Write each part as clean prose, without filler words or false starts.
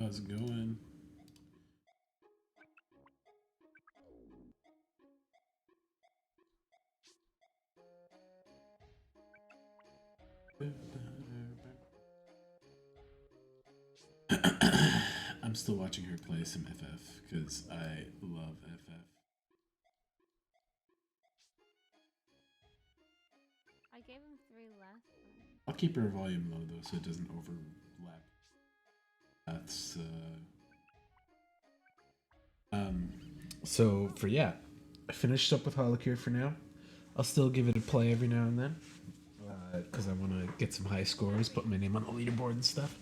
How's it going? I'm still watching her play some FF because I love FF. I gave him 3 left. I'll keep her volume low though so it doesn't overlap. That's um so for yeah, I finished up with Holocure for now. I'll still give it a play every now and then because I want to get some high scores, put my name on the leaderboard and stuff.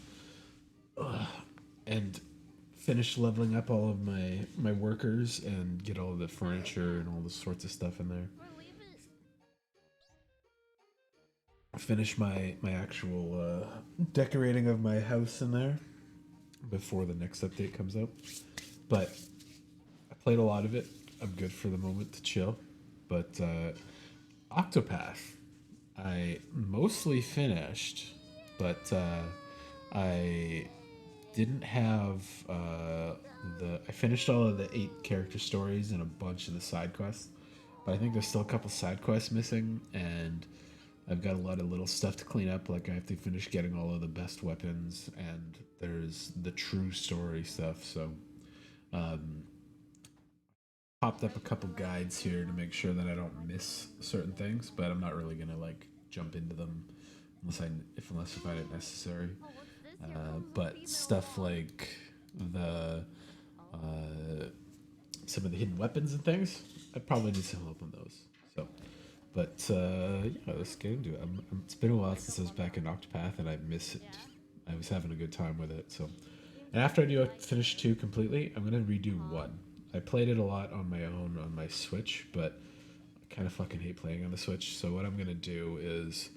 And finish leveling up all of my workers and get all the furniture and all the sorts of stuff in there. Finish my actual decorating of my house in there before the next update comes out. But I played a lot of it. I'm good for the moment to chill. But Octopath, I mostly finished, but I didn't have I finished all of the 8 character stories and a bunch of the side quests, but I think there's still a couple side quests missing, and I've got a lot of little stuff to clean up. Like I have to finish getting all of the best weapons, and there's the true story stuff. So, popped up a couple guides here to make sure that I don't miss certain things, but I'm not really gonna like jump into them unless I find it necessary. But stuff like the some of the hidden weapons and things, I probably need some help on those. So, but yeah, let's get into it. It's been a while since I was back in Octopath, and I miss it. I was having a good time with it. So, and after I do finish 2 completely, I'm gonna redo 1. I played it a lot on my own on my Switch, but I kind of fucking hate playing on the Switch. So what I'm gonna do is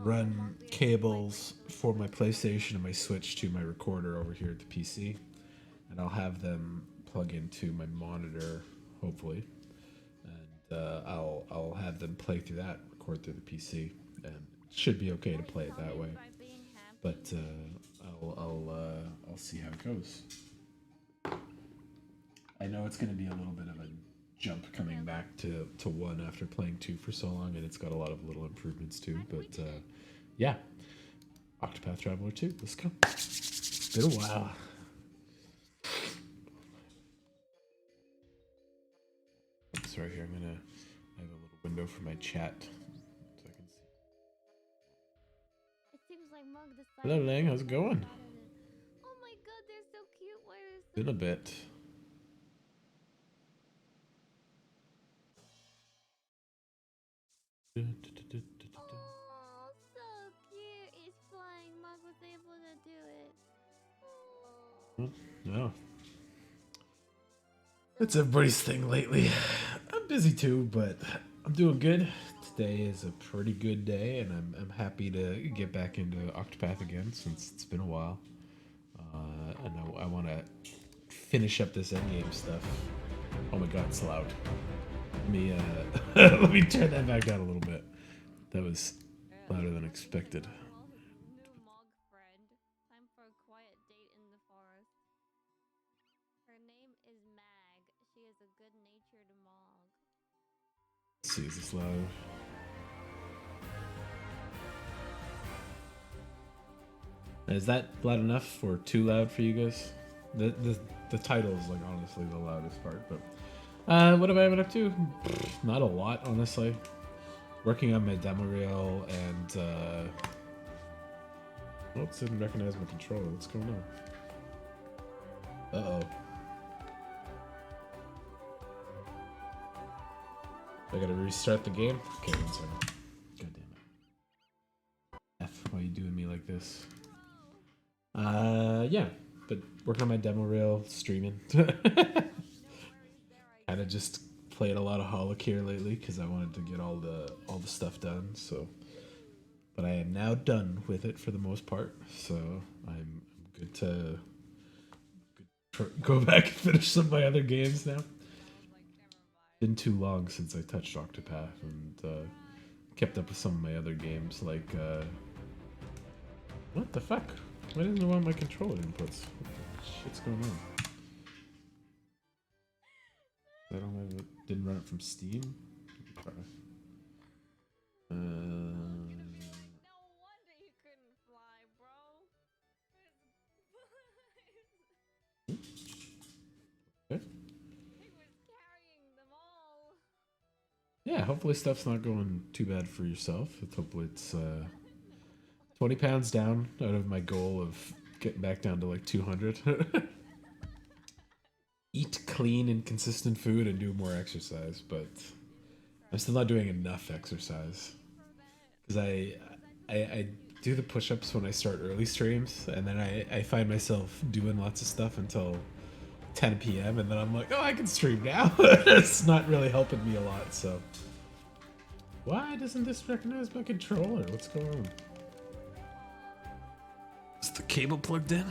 run cables for my PlayStation and my Switch to my recorder over here at the PC, and I'll have them plug into my monitor, hopefully, and I'll have them play through that, record through the PC, and it should be okay to play it that way. But I'll see how it goes. I know it's going to be a little bit of a jump coming back to 1 after playing 2 for so long, and it's got a lot of little improvements too. But yeah, Octopath Traveler 2. Let's go. It's been a while. Sorry, here I have a little window for my chat so I can see. It seems like Mug decided. Hello, Lang. How's it going? Oh my god, they're so cute. Why are so Been a bit. Oh, so cute. It's flying. Mug was able to do it. Oh. No. That's everybody's thing lately. I'm busy too, but I'm doing good. Today is a pretty good day, and I'm happy to get back into Octopath again since it's been a while. And I want to finish up this endgame stuff. Oh my god, it's loud. Let me let me turn that back down a little bit. That was louder than expected. New Mog friend. Time for a quiet date in the forest. Her name is Mag. She is a good-natured Mog. Let's see, is this loud? Is that loud enough or too loud for you guys? The title is like honestly the loudest part, but what have I been up to? Not a lot, honestly. Working on my demo reel and oh, it didn't recognize my controller. What's going on? Uh-oh. I gotta restart the game? Okay, one second. God damn it. F, why are you doing me like this? Yeah, but working on my demo reel, streaming. Kind of just played a lot of Holocure lately because I wanted to get all the stuff done. So, but I am now done with it for the most part. So I'm good to go back and finish some of my other games now. Been too long since I touched Octopath and kept up with some of my other games like what the fuck? Why doesn't it want my controller inputs? shit's going on? I don't have it. Didn't run it from Steam. Try. No wonder you couldn't fly, bro. Okay. He was carrying them all. Yeah, hopefully stuff's not going too bad for yourself. Hopefully it's 20 pounds down out of my goal of getting back down to like 200. Eat clean and consistent food and do more exercise, but I'm still not doing enough exercise because I do the push-ups when I start early streams, and then I find myself doing lots of stuff until 10 p.m. and then I'm like, oh, I can stream now. It's not really helping me a lot. So why doesn't this recognize my controller? What's going on? Is the cable plugged in?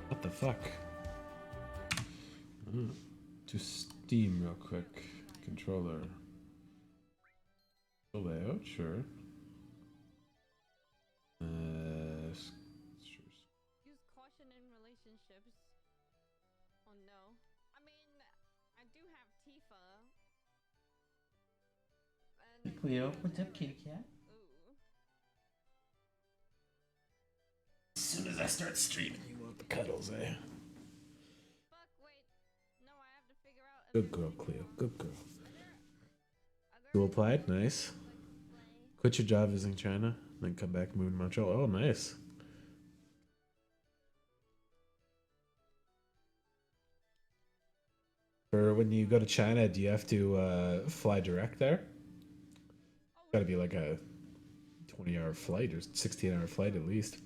What the fuck? To Steam real quick. Controller. Layout, sure. Sure. Use caution in relationships. Oh no. I mean, I do have Tifa. Hey Cleo, what's up, kitty cat? Ooh. As soon as I start streaming, you want the cuddles, eh? Fuck, wait. No, I have to figure out. Good girl, Cleo. Good girl. School applied, nice. Quit your job visiting China, then come back moving to Montreal. Oh, nice. For when you go to China, do you have to fly direct there? Got to be like a 20-hour flight or 16-hour flight at least.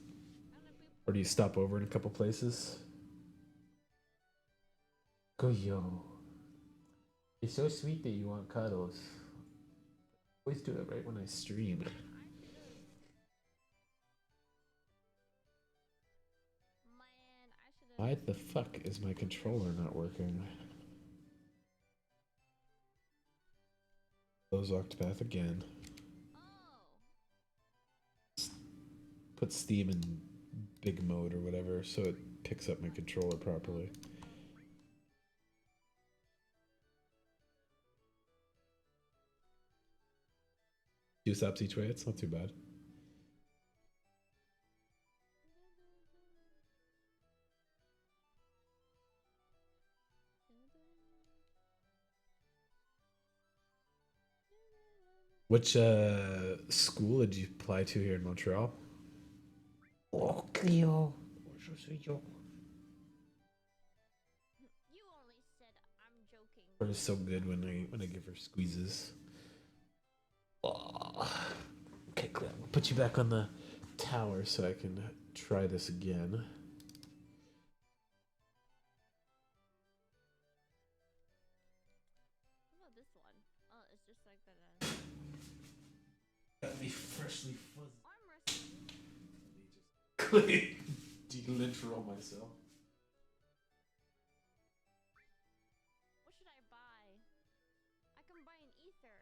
Or do you stop over in a couple places? Go yo. You're so sweet that you want cuddles. Always do it right when I stream. Why the fuck is my controller not working? Close Octopath again. Put Steam in big mode or whatever so it picks up my controller properly. Two stops each way, it's not too bad. Which school did you apply to here in Montreal? Oh, Cleo. Yo soy yo. You only said I'm joking. Her is so good when I give her squeezes. Oh. Okay, Cleo, I'll put you back on the tower so I can try this again. What about this one? Oh, it's just like that. Got me freshly fuzzy. Arm wrestling. De-literal myself. What should I buy? I can buy an ether.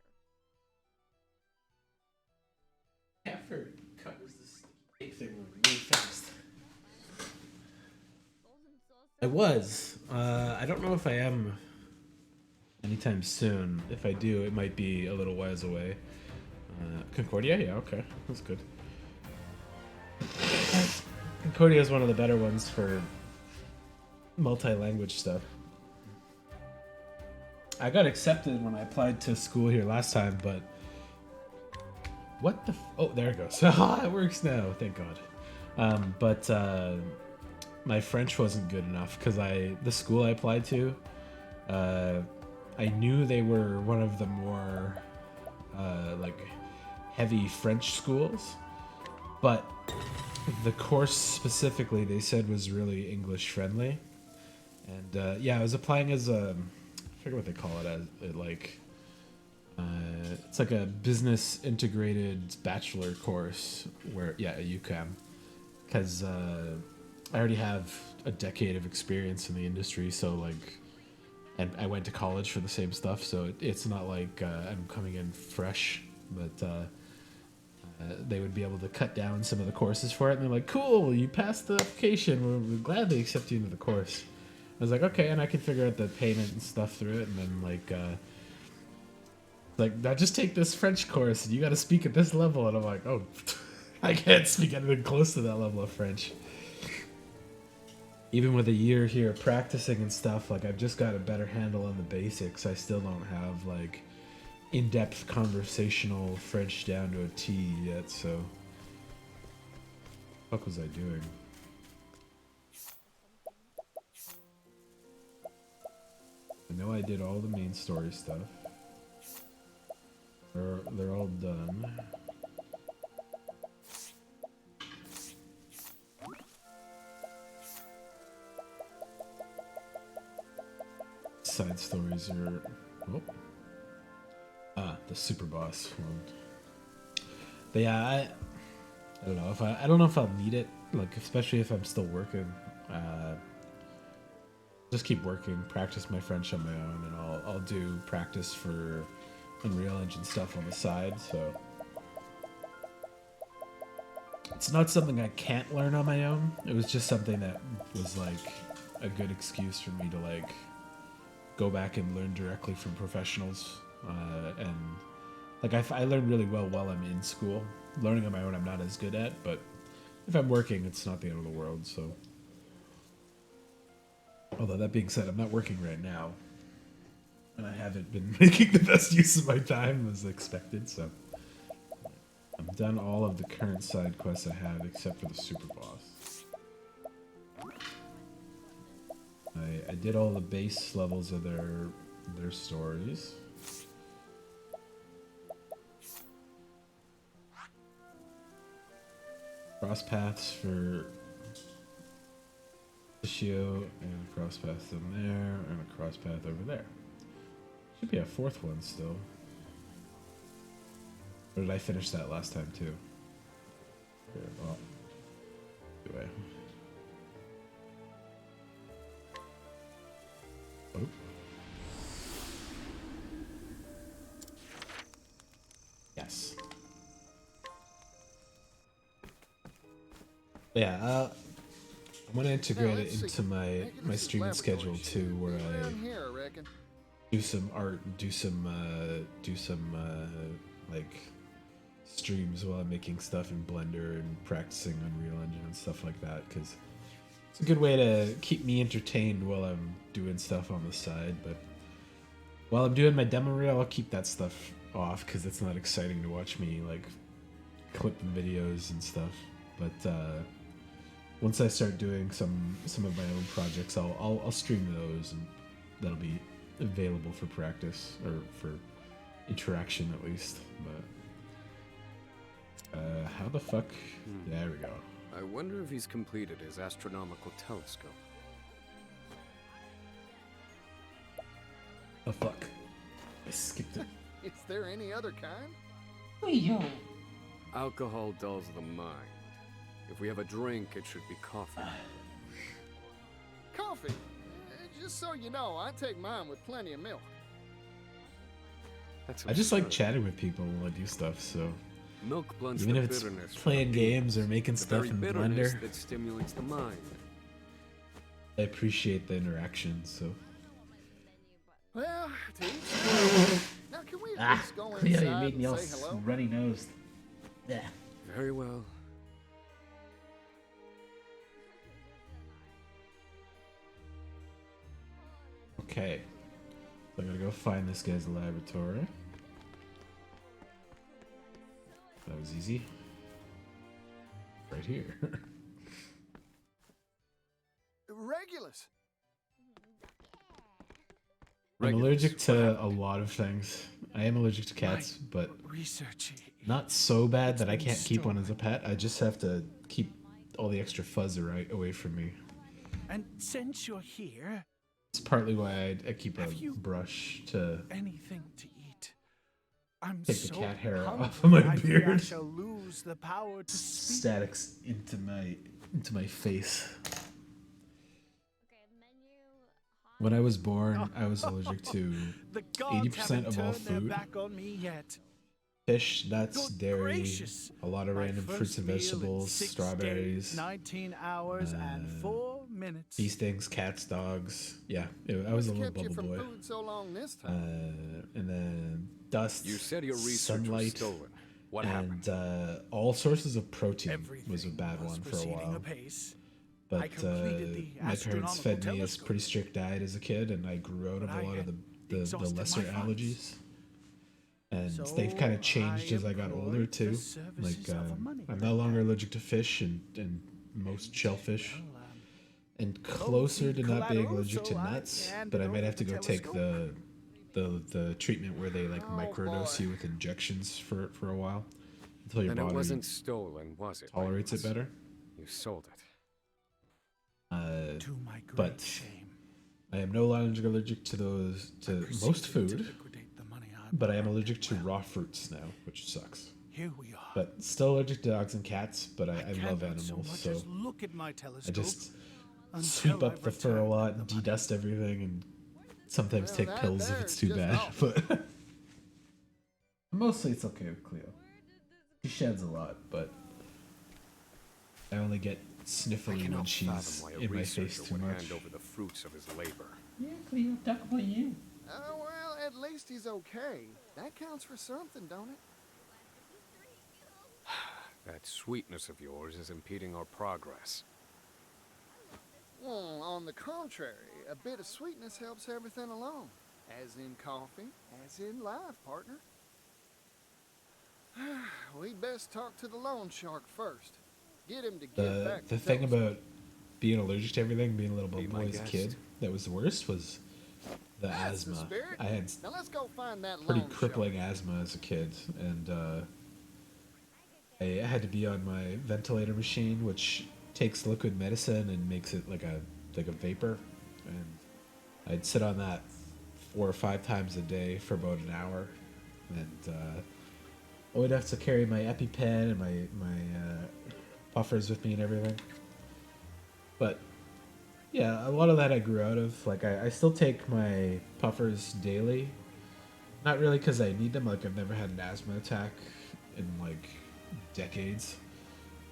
Effort covers the sticky tape thing really fast. Golden saucer. I was. I don't know if I am anytime soon. If I do, it might be a little whiles away. Concordia? Yeah, okay. That's good. Concordia is one of the better ones for multi-language stuff. I got accepted when I applied to school here last time, but... What the oh, there it goes. It works now, thank God. But my French wasn't good enough because the school I applied to, I knew they were one of the more like heavy French schools, but the course specifically they said was really English friendly, and yeah, I was applying as a, I forget what they call it as, like. It's like a business integrated bachelor course where, yeah, at UQAM, because I already have a decade of experience in the industry, so like, and I went to college for the same stuff, so it's not like I'm coming in fresh, but they would be able to cut down some of the courses for it. And they're like, cool, you passed the application. We're glad they accept you into the course. I was like, okay, and I can figure out the payment and stuff through it. And then like now just take this French course and you got to speak at this level. And I'm like, oh, I can't speak anything close to that level of French. Even with a year here practicing and stuff, like I've just got a better handle on the basics. I still don't have like in-depth conversational French down to a T yet, so what was I doing? I know I did all the main story stuff. They're all done. Side stories are... Oh. The super boss one. But yeah, I don't know if I don't know if I'll need it, like especially if I'm still working. Just keep working, practice my French on my own, and I'll do practice for Unreal Engine stuff on the side. So it's not something I can't learn on my own. It was just something that was like a good excuse for me to like go back and learn directly from professionals. And like I learn really well while I'm in school. Learning on my own I'm not as good at, but if I'm working it's not the end of the world. So although that being said, I'm not working right now and I haven't been making the best use of my time as expected, so I'm done all of the current side quests I have except for the super boss. I did all the base levels of their stories. Cross paths for Ishio, and a cross path in there, and a cross path over there. Should be a fourth one still. Or did I finish that last time too? Okay, well, anyway. Oh. Yes. Yeah, I'm gonna integrate it into my streaming schedule too, where I do some art, do some like streams while I'm making stuff in Blender and practicing Unreal Engine and stuff like that, because it's a good way to keep me entertained while I'm doing stuff on the side. But while I'm doing my demo reel, I'll keep that stuff off because it's not exciting to watch me like clipping videos and stuff. But once I start doing some of my own projects, I'll stream those, and that'll be available for practice or for interaction at least. But how the fuck? There we go. I wonder if he's completed his astronomical telescope. Oh fuck! I skipped it. Is there any other kind? Yo. Alcohol dulls the mind. If we have a drink, it should be coffee. Coffee? Just so you know, I take mine with plenty of milk. That's I just like absurd. chatting with people while I do stuff. So Milk blunts even the if it's bitterness from playing the beans, games or making the stuff very in bitterness Blender, that stimulates the mind. I appreciate the interaction. So Well, to each their own. Now, can we at least go Cleo, inside you made me and all say hello? runny nosed. Yeah. Very well. okay, so I'm gonna go find this guy's laboratory. That was easy. Right here. Regulus. I'm allergic to a lot of things. I am allergic to cats, but Research. not so bad that I can't keep one as a pet. I just have to keep all the extra fuzz away from me. And since you're here, It's partly why I keep a Have you- brush to anything to eat. I'm take the so cat hair hungry, off of my I fear I beard. shall lose the power to speak. Statics into my face. Okay, menu. When I was born, I was allergic to The gods 80% haven't of all turned their food. back on me yet. fish, nuts, Good dairy, gracious. a lot of My random fruits first and meal in vegetables, 6 strawberries, days, 19 hours, and 4 minutes. bee stings, cats, dogs. Yeah, I was What's a little kept you bubble from boy. food so long this time? And then dust, You said your research was sunlight, stolen. What happened? and all sources of protein Everything was a bad was one for a proceeding while. apace. I But completed the my parents astronomical fed me a telescope, pretty strict diet as a kid, and I grew out of but a I lot of had the exhausted lesser my funds. allergies. And So they've kind of changed as I got older employed the too. services Like of a money I'm no longer allergic to fish and most shellfish, and closer to not being allergic to nuts. But I might have to go take the treatment where they like Oh, microdose boy. you with injections for a while until your And it body wasn't stolen, was it? by tolerates it us? better. You sold it. To my great But shame. I am no longer allergic to most proceeded to food, liquidate the money I but I am borrowed. allergic to raw fruits now, which sucks. Here we are. But still allergic to dogs and cats, but I love cannot animals, so much so as look at my I telescope just until sweep up I've the fur a returned lot the and money. de-dust everything, and sometimes Well, take that pills if there it's is too just bad. awful. But mostly it's okay with Cleo. She sheds a lot, but I only get I sniffly when cannot she's fathom why a in my face researcher too would much. hand over the fruits of his labor. Yeah, Cleo, talk about you. Well, at least he's okay. That counts for something, don't it? That sweetness of yours is impeding our progress. Well, on the contrary, a bit of sweetness helps everything along. As in coffee, as in life, partner. We'd best talk to the loan shark first. Get him to get back The to thing Dawson. about being allergic to everything, being a little Be bit my boy as a guest. kid, that was the worst was the That's the asthma. spirit. I had Now let's go find that pretty loan crippling shark. asthma as a kid, and I had to be on my ventilator machine, which takes liquid medicine and makes it like a vapor, and I'd sit on that 4 or 5 times a day for about an hour, and I would have to carry my EpiPen and my puffers with me and everything. But yeah, a lot of that I grew out of. Like I still take my puffers daily. Not really because I need them. Like I've never had an asthma attack in like decades.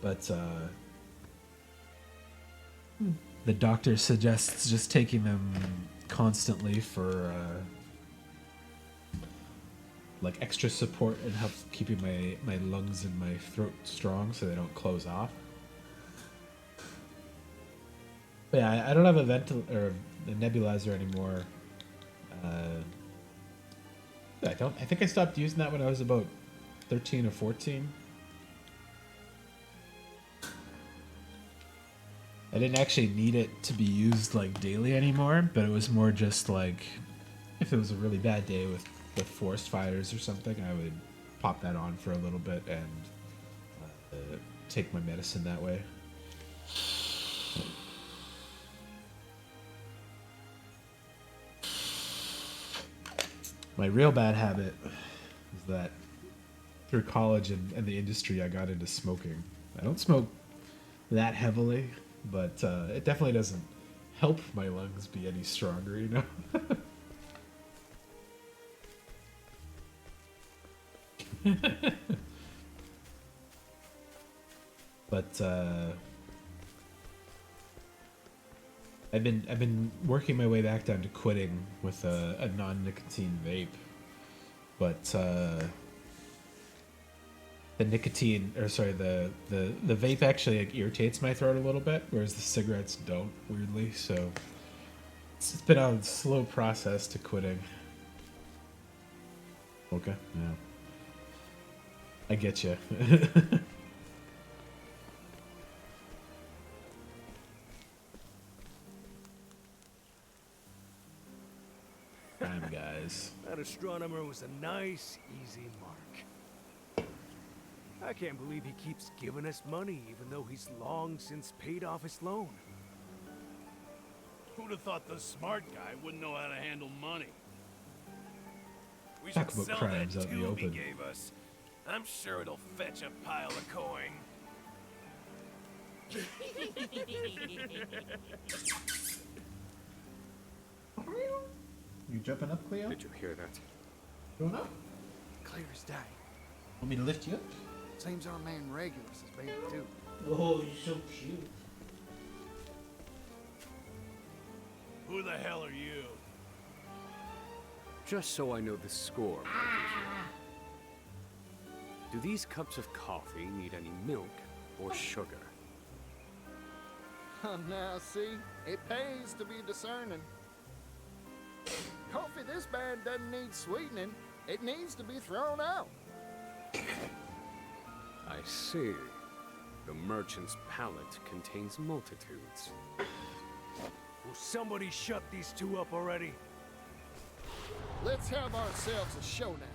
But the doctor suggests just taking them constantly for like extra support and help keeping my lungs and my throat strong so they don't close off. But yeah, I don't have a or a nebulizer anymore. I don't. I think I stopped using that when I was about 13 or 14. I didn't actually need it to be used like daily anymore, but it was more just like if it was a really bad day with forest fires or something, I would pop that on for a little bit and take my medicine that way. My real bad habit is that through college and the industry, I got into smoking. I don't smoke that heavily, but it definitely doesn't help my lungs be any stronger, you know? But I've been working my way back down to quitting with a non-nicotine vape, but the nicotine, or sorry, the vape actually like irritates my throat a little bit, whereas the cigarettes don't, weirdly. So it's been a slow process to quitting. Okay, yeah, I get you. Time, guys. That astronomer was a nice, easy mark. I can't believe he keeps giving us money, even though he's long since paid off his loan. Who'd have thought the smart guy wouldn't know how to handle money? We Talk should about sell crimes that out in the tube he open. gave us. I'm sure it'll fetch a pile of coin. You jumping up, Cleo? Did you hear that? Going up? Claire's dying. Want me to lift you up? Seems our man Regulus is being too. Oh, you're so cute. Who the hell are you? Just so I know the score. Do these cups of coffee need any milk or sugar? Now see, it pays to be discerning. Coffee this bad doesn't need sweetening. It needs to be thrown out. I see. The merchant's palate contains multitudes. Will somebody shut these two up already? Let's have ourselves a showdown.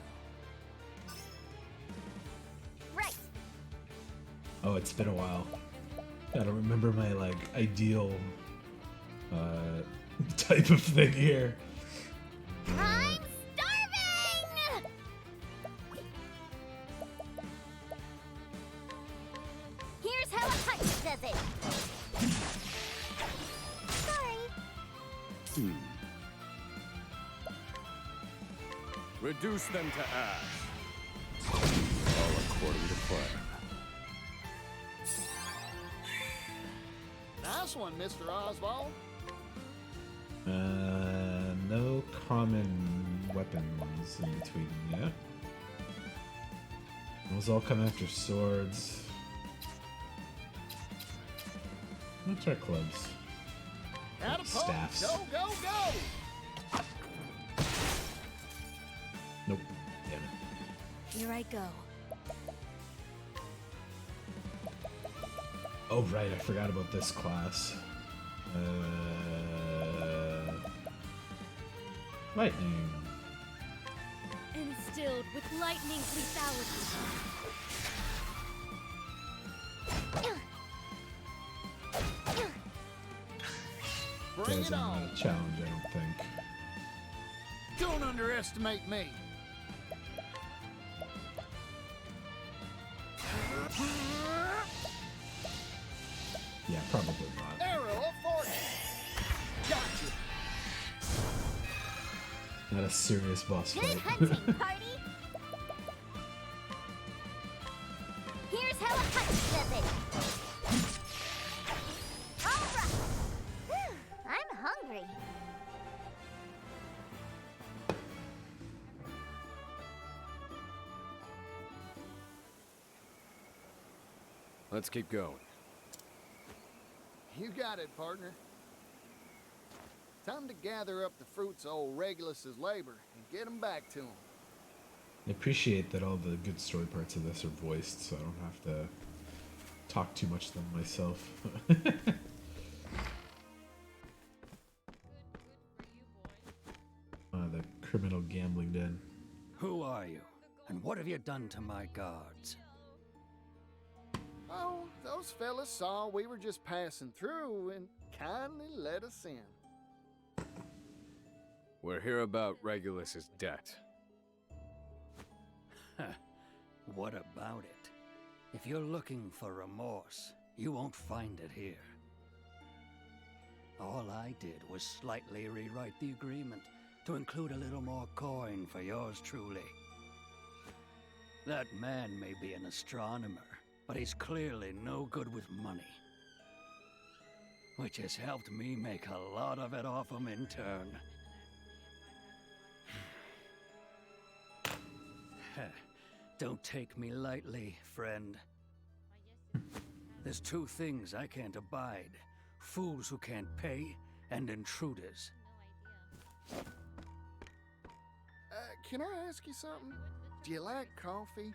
Right. Oh, it's been a while. I don't remember my like ideal type of thing here. I'm starving! Here's how a hunch does it. Sorry. Reduce them to ash. All according to plan. Nice one, Mr. Oswald. No common weapons in between, yeah? Those all come after swords. Let's try clubs. Catapult, Staffs. go, go, go! Nope. Damn it. Here I go. Oh, right, I forgot about this class. Lightning. Instilled with lightning lethality. Bring Guys, it I'm on. not a challenge, I don't think. Don't underestimate me. Yeah, probably not. Arrow of fortune. Gotcha. Not a serious boss Good fight. hunting, party! Here's how a hunch does it. All right. Whew, I'm hungry. Let's keep going. You got it, partner. Time to gather up the fruits of old Regulus's labor and get them back to him. I appreciate that all the good story parts of this are voiced, so I don't have to talk too much to them myself. The criminal gambling den. Who are you? And what have you done to my guards? Oh, those fellas saw we were just passing through and kindly let us in. We're here about Regulus's debt. What about it? If you're looking for remorse, you won't find it here. All I did was slightly rewrite the agreement to include a little more coin for yours truly. That man may be an astronomer, but he's clearly no good with money. Which has helped me make a lot of it off him in turn. Don't take me lightly, friend. There's two things I can't abide. Fools who can't pay, and intruders. Can I ask you something? Do you like coffee?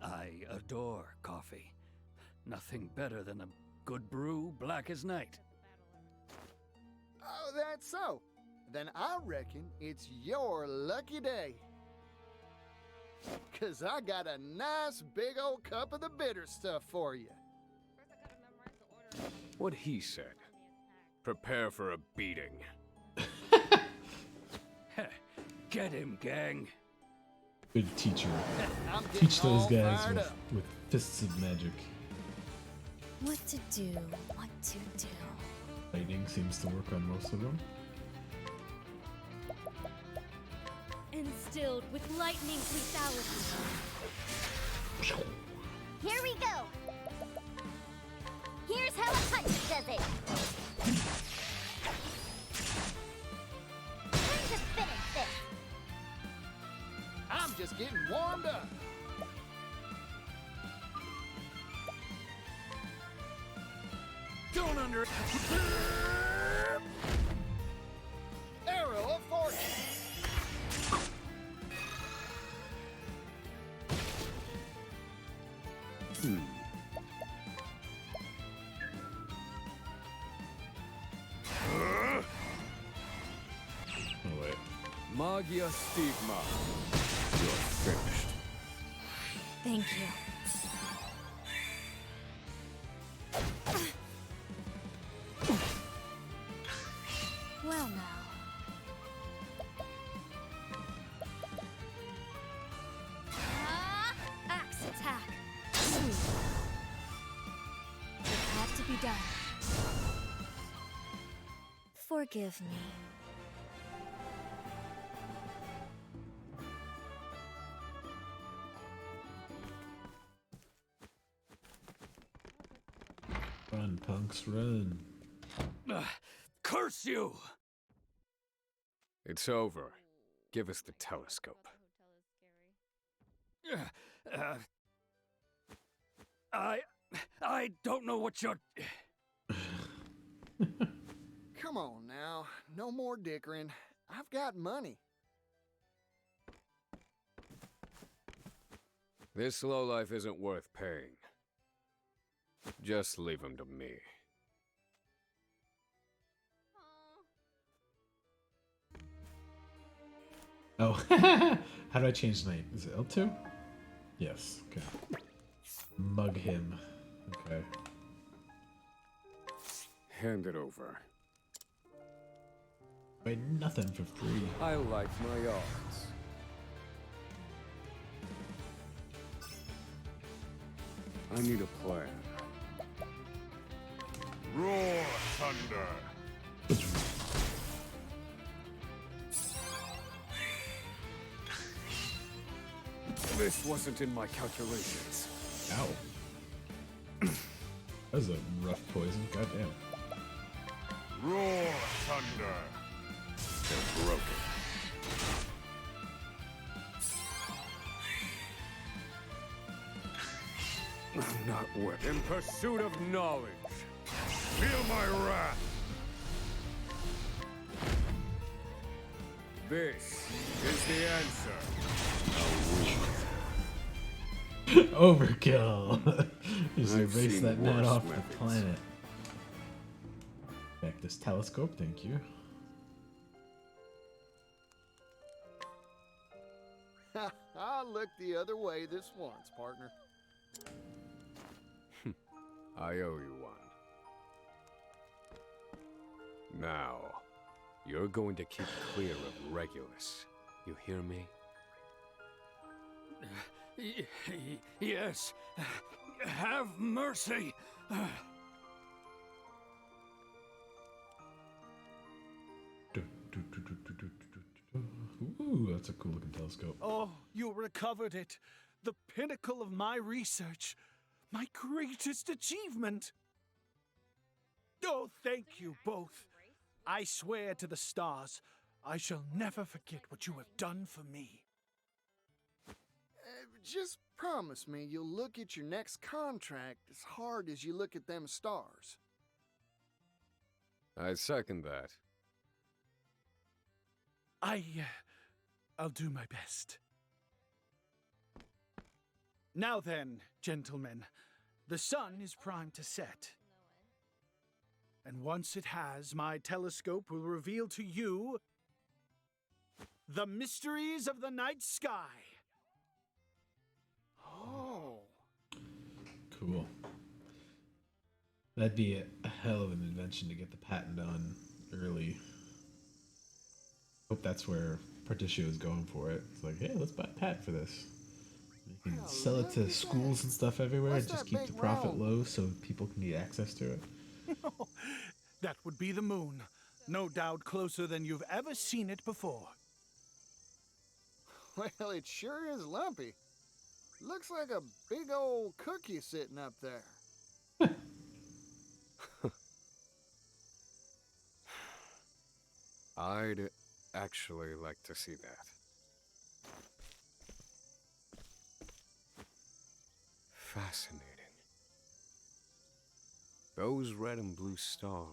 I adore coffee. Nothing better than a good brew, black as night. Oh, that's so. Then I reckon it's your lucky day. 'Cause I got a nice big old cup of the bitter stuff for you. What he said. Prepare for a beating. Get him, gang. Good teacher. I'm getting Teach those all guys fired with, up. with fists of magic. What to do, what to do. Lightning seems to work on most of them. instilled with lightning lethality. Here we go. Here's how a punch does it. Time to finish this. I'm just getting warmed up. Don't under... Arrow of fortune. Oh wait. Magia Stigma. You're finished. Thank you. Well now. Axe attack. It had to be done. Forgive me. Run, punks, run. Curse you! It's over. Give us the telescope. I don't know what you're... Come on now. No more dickering. I've got money. This lowlife isn't worth paying. Just leave him to me. Oh, how do I change the name? Is it L2? Yes, okay. Mug him. Okay. Hand it over. Wait, nothing for free. I like my odds. I need a plan. Roar, thunder! This wasn't in my calculations. Ow. That was a rough poison, goddamn. Roar, thunder! They're broken. I'm not wet. In pursuit of knowledge. Feel my wrath! This is the answer. Overkill! Just I've erase seen that man worse off methods. the planet. Back this telescope, thank you. I looked the other way this once, partner. I owe you one. Now, you're going to keep clear of Regulus. You hear me? Yes. Have mercy. Ooh, that's a cool looking telescope. Oh, you recovered it. The pinnacle of my research. My greatest achievement. Oh, thank you both. I swear to the stars, I shall never forget what you have done for me. Just promise me you'll look at your next contract as hard as you look at them stars. I second that. I'll do my best. Now then, gentlemen, the sun is primed to set. And once it has, my telescope will reveal to you the mysteries of the night sky. Oh. Cool. That'd be a hell of an invention to get the patent on early. Hope that's where Particio is going for it. It's like, hey, let's buy a patent for this. You can sell it to schools and stuff everywhere and just keep the profit low so people can get access to it. That would be the moon. No doubt closer than you've ever seen it before. Well, it sure is lumpy. Looks like a big old cookie sitting up there. I'd actually like to see that. Fascinating. Those red and blue stars,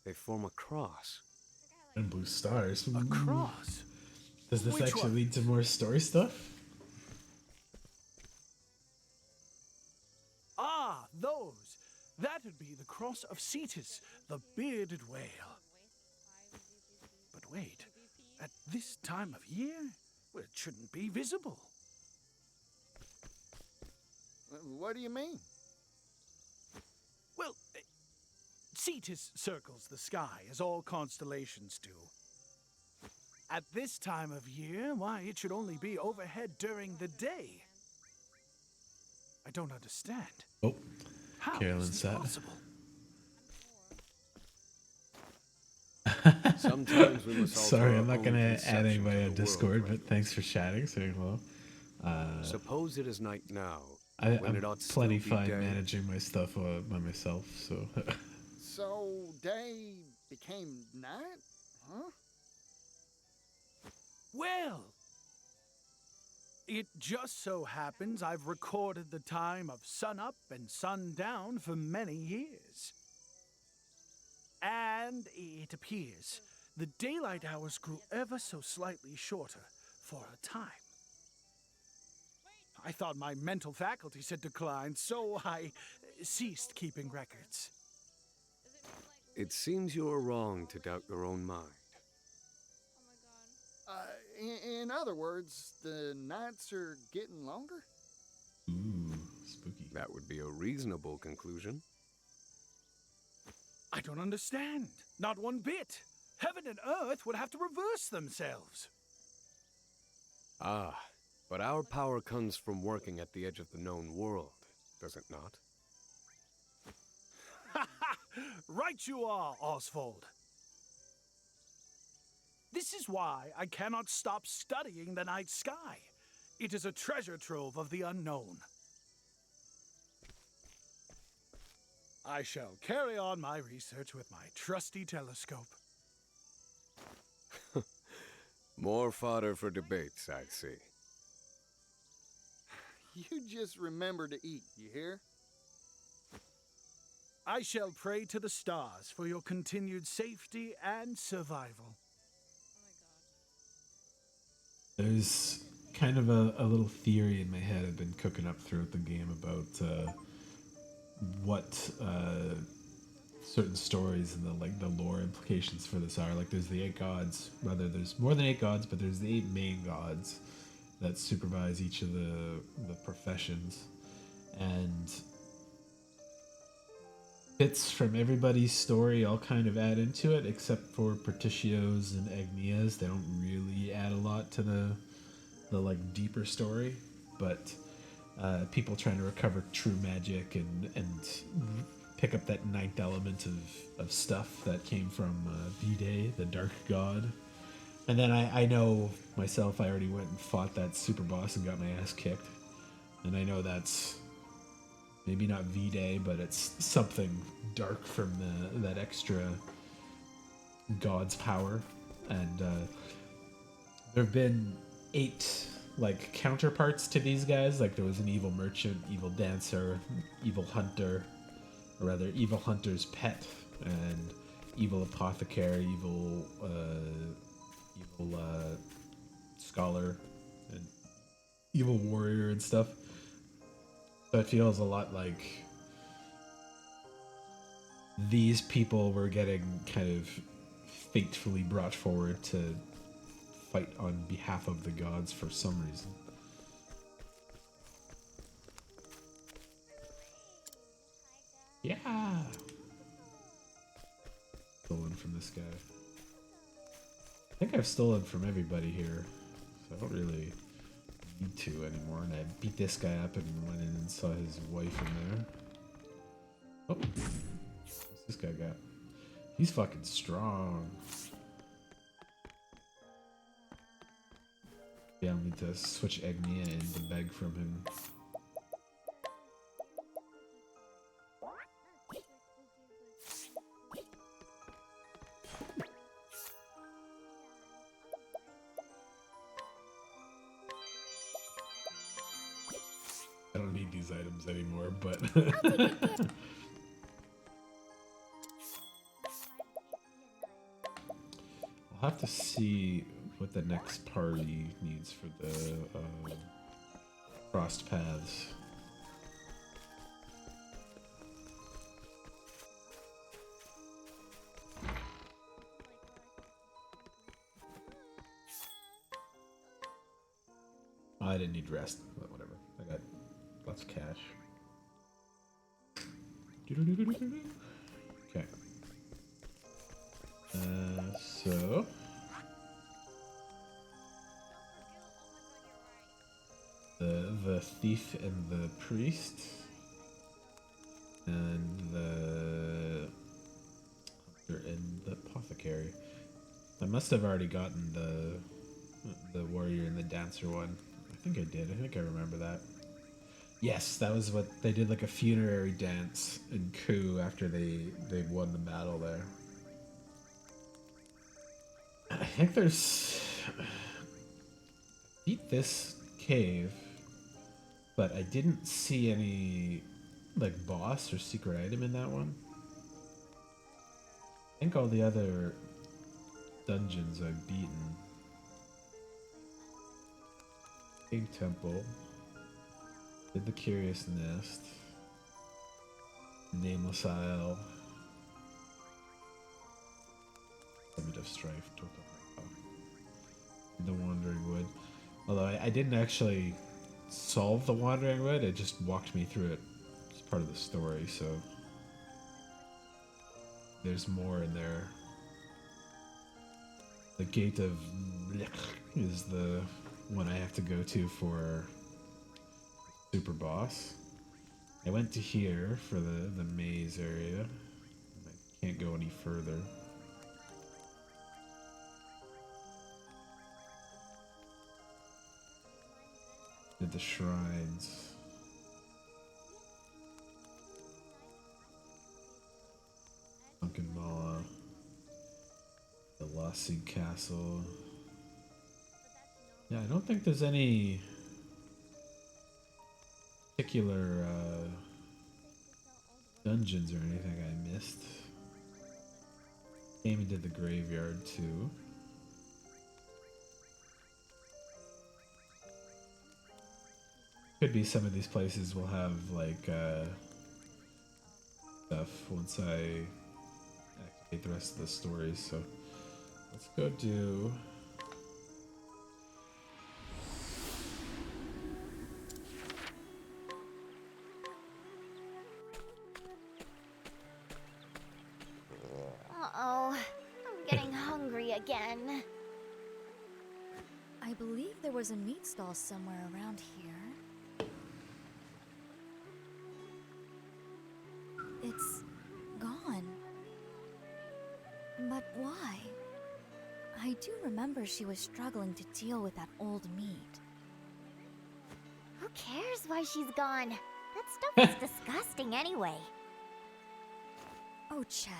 they form a cross. And blue stars. A cross? Does this Which actually one? lead to more story stuff? Ah, those. That'd be the cross of Cetus, the bearded whale. But wait, at this time of year? Well, it shouldn't be visible. What do you mean? Well, Cetus circles the sky, as all constellations do. At this time of year, why, it should only be overhead during the day. I don't understand. Oh, How Carolyn's is this sad. possible? Sometimes we must alter Sorry, our I'm not own gonna add conception anybody to on the Discord, world, but thanks for chatting, saying hello. Suppose it is night now, when it I'm ought still plenty be fine day. managing my stuff by myself, so. So, day became night? Huh? Well, it just so happens I've recorded the time of sunup and sundown for many years. And it appears the daylight hours grew ever so slightly shorter for a time. I thought my mental faculties had declined, so I ceased keeping records. It seems you are wrong to doubt your own mind. In other words, the nights are getting longer? Ooh, spooky. That would be a reasonable conclusion. I don't understand. Not one bit. Heaven and earth would have to reverse themselves. Ah, but our power comes from working at the edge of the known world, does it not? Right you are, Oswald. This is why I cannot stop studying the night sky. It is a treasure trove of the unknown. I shall carry on my research with my trusty telescope. More fodder for debates, I see. You just remember to eat, you hear? I shall pray to the stars for your continued safety and survival. There's kind of a little theory in my head I've been cooking up throughout the game about what certain stories and the lore implications for this are. Like, there's the 8 gods. Rather, there's more than 8 gods, but there's the 8 main gods that supervise each of the professions, and bits from everybody's story all kind of add into it, except for Perticios and Agnias. They don't really add a lot to the like deeper story, but people trying to recover true magic and pick up that 9th element of stuff that came from V-Day, the Dark God. And then I know myself, I already went and fought that super boss and got my ass kicked. And I know that's maybe not V-Day, but it's something dark from that extra god's power. And there have been 8 like counterparts to these guys. Like, there was an evil merchant, evil dancer, evil hunter, or rather evil hunter's pet, and evil apothecary, evil scholar, and evil warrior and stuff. So it feels a lot like these people were getting kind of fatefully brought forward to fight on behalf of the gods for some reason. Yeah! Stolen from this guy. I think I've stolen from everybody here, so I don't really need to anymore. And I beat this guy up and went in and saw his wife in there. Oh, what's this guy got? He's fucking strong. Yeah, I'll need to switch Agnia in to beg from him. I don't need these items anymore, but I'll have to see what the next party needs for the crossed paths. I didn't need rest, but whatever. I got lots of cash. Okay. So the thief and the priest and the hunter and the apothecary. I must have already gotten the warrior and the dancer one. I think I did. I think I remember that. Yes, that was what they did, like a funerary dance in Ku after they'd won the battle there. I think there's beat this cave, but I didn't see any like boss or secret item in that one. I think all the other dungeons I've beaten. Big temple. Did the Curious Nest. Nameless Isle. Summit of Strife. The Wandering Wood. Although I didn't actually solve the Wandering Wood, it just walked me through it. It's part of the story, so there's more in there. The Gate of is the one I have to go to for super boss. I went to here for the maze area. I can't go any further. Did the shrines. Sunken Mala. The Lost Sea Castle. Yeah, I don't think there's any particular dungeons or anything I missed. Came and did the graveyard too. Could be some of these places will have like stuff once I activate the rest of the stories. So let's go do. Uh-oh. I'm getting hungry again. I believe there was a meat stall somewhere around here. It's gone. But why? I do remember she was struggling to deal with that old meat. Who cares why she's gone? That stuff is disgusting anyway. Oh, Chet.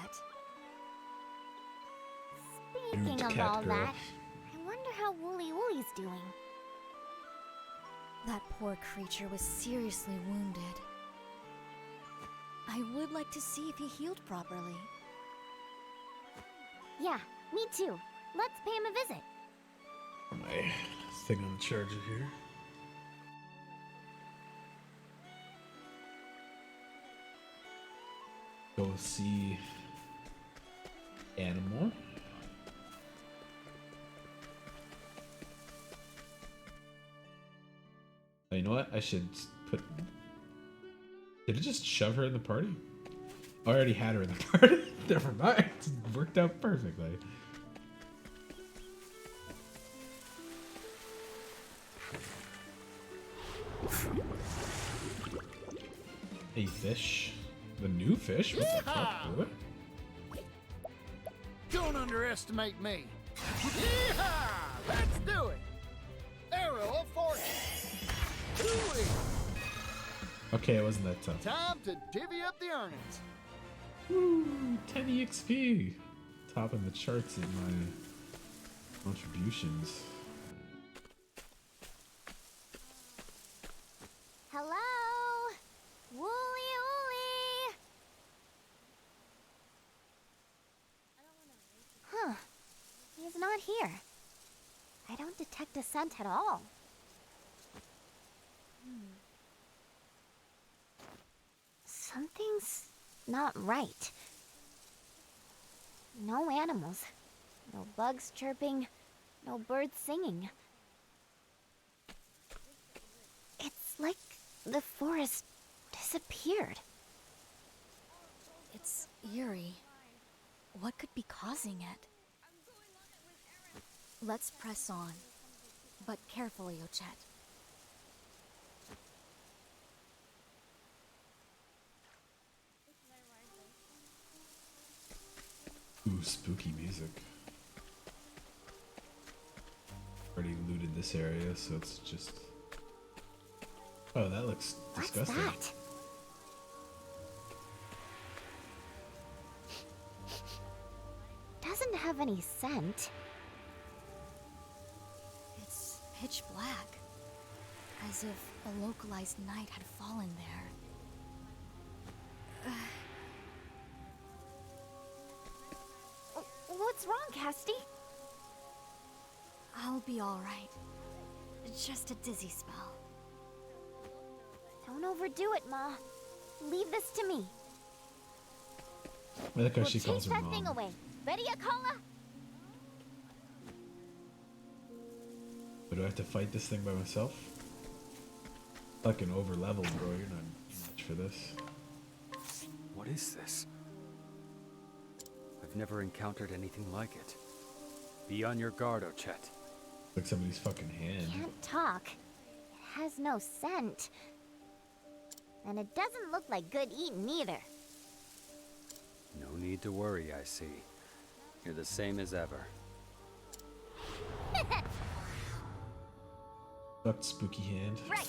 Speaking of Cat all girl. that, I wonder how Wooly Wooly's doing. That poor creature was seriously wounded. I would like to see if he healed properly. Yeah, me too. Let's pay him a visit. My thing on the charger here. Go see animal. Oh, you know what? I should put. Did it just shove her in the party? I already had her in the party. Never mind. It worked out perfectly. A fish. The new fish? What the fuck? What? Don't underestimate me. Yeehaw! Let's do it! Arrow Wooly! Okay, it wasn't that tough. Time to divvy up the earnings. Woo! 10 EXP! Topping the charts in my contributions. Hello? Wooly ooly! Huh. He's not here. I don't detect a scent at all. Something's not right. No animals. No bugs chirping. No birds singing. It's like the forest disappeared. It's eerie. What could be causing it? Let's press on. But carefully, Ochette. Ooh, spooky music. Already looted this area, so it's just... Oh, that looks disgusting. What's that? Doesn't have any scent. It's pitch black. As if a localized night had fallen there. What's wrong, Casty? I'll be alright. Just a dizzy spell. Don't overdo it, Ma. Leave this to me. I like how We'll she calls chase her that thing mom. away. Ready, Akala? But do I have to fight this thing by myself? Fucking over leveled, bro. You're not much for this. What is this? I've never encountered anything like it. Be on your guard, Ochette. Like somebody's fucking hand. Can't talk. It has no scent. And it doesn't look like good eating either. No need to worry, I see. You're the same as ever. Fucked spooky hand. Right.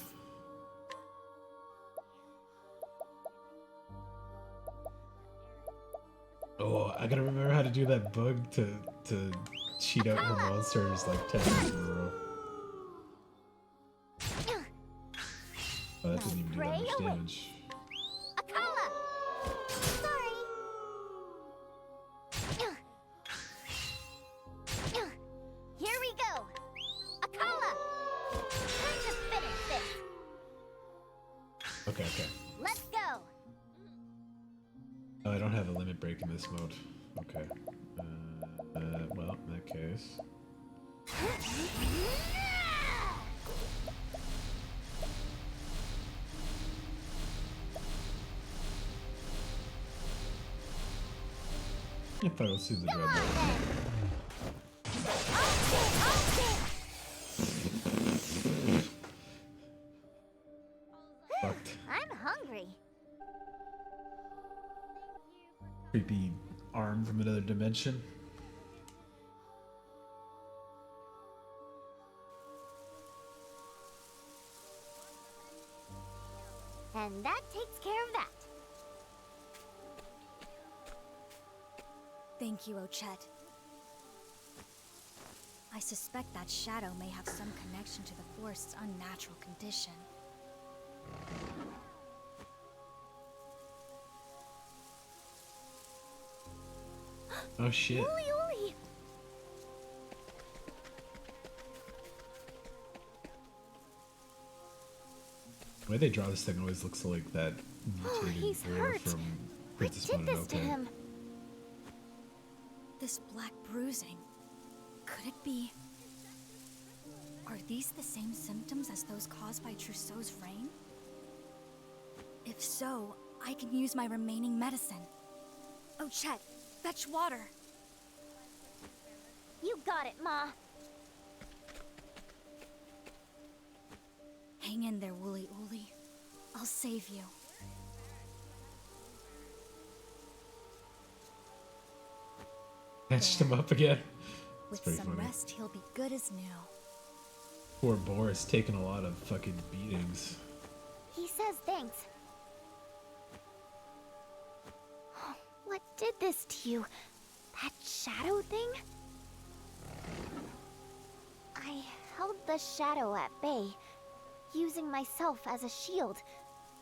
Oh, I gotta remember how to do that bug to cheat out her monsters like 10 times in a row. Oh, that didn't even do that much damage. Akala! Sorry. Here we go. Akala! Time to finish this. Okay, okay. Let's go. Oh, I don't have a limit break in this mode. Okay. Well, in that case. If I will see the dreadnought. Fucked. I'm hungry. Creepy arm from another dimension. And that takes care of that. Thank you, Ochette. I suspect that shadow may have some connection to the forest's unnatural condition. Oh shit. Ooly ooly. The way they draw this thing always looks like that mutated He's boar hurt. from What Princess did this to Mononoke. him? This black bruising. Could it be... Are these the same symptoms as those caused by Trousseau's rain? If so, I can use my remaining medicine. Ochette, fetch water. You got it, Ma. Hang in there, Wooly Ooly. I'll save you. Patched him up again. That's With pretty some funny. rest, he'll be good as new. Poor Boris taking a lot of fucking beatings. He says thanks. What did this to you? That shadow thing? I held the shadow at bay, using myself as a shield,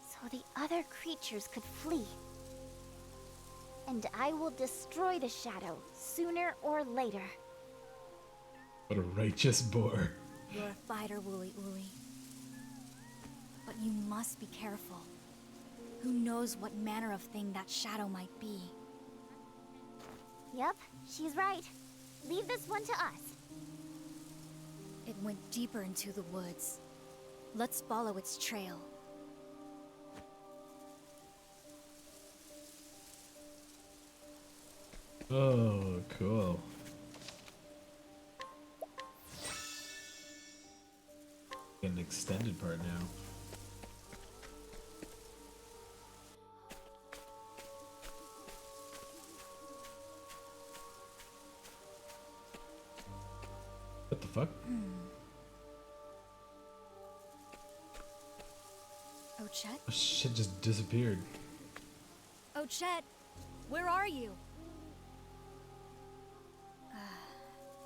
so the other creatures could flee. And I will destroy the shadow, sooner or later. What a righteous boar. You're a fighter, Wooly Ooly. But you must be careful. Who knows what manner of thing that shadow might be? Yep, she's right. Leave this one to us. It went deeper into the woods. Let's follow its trail. Oh, cool. Get an extended part now. What the fuck? Oh, Chet? Oh, shit just disappeared. Oh, Chet! Where are you?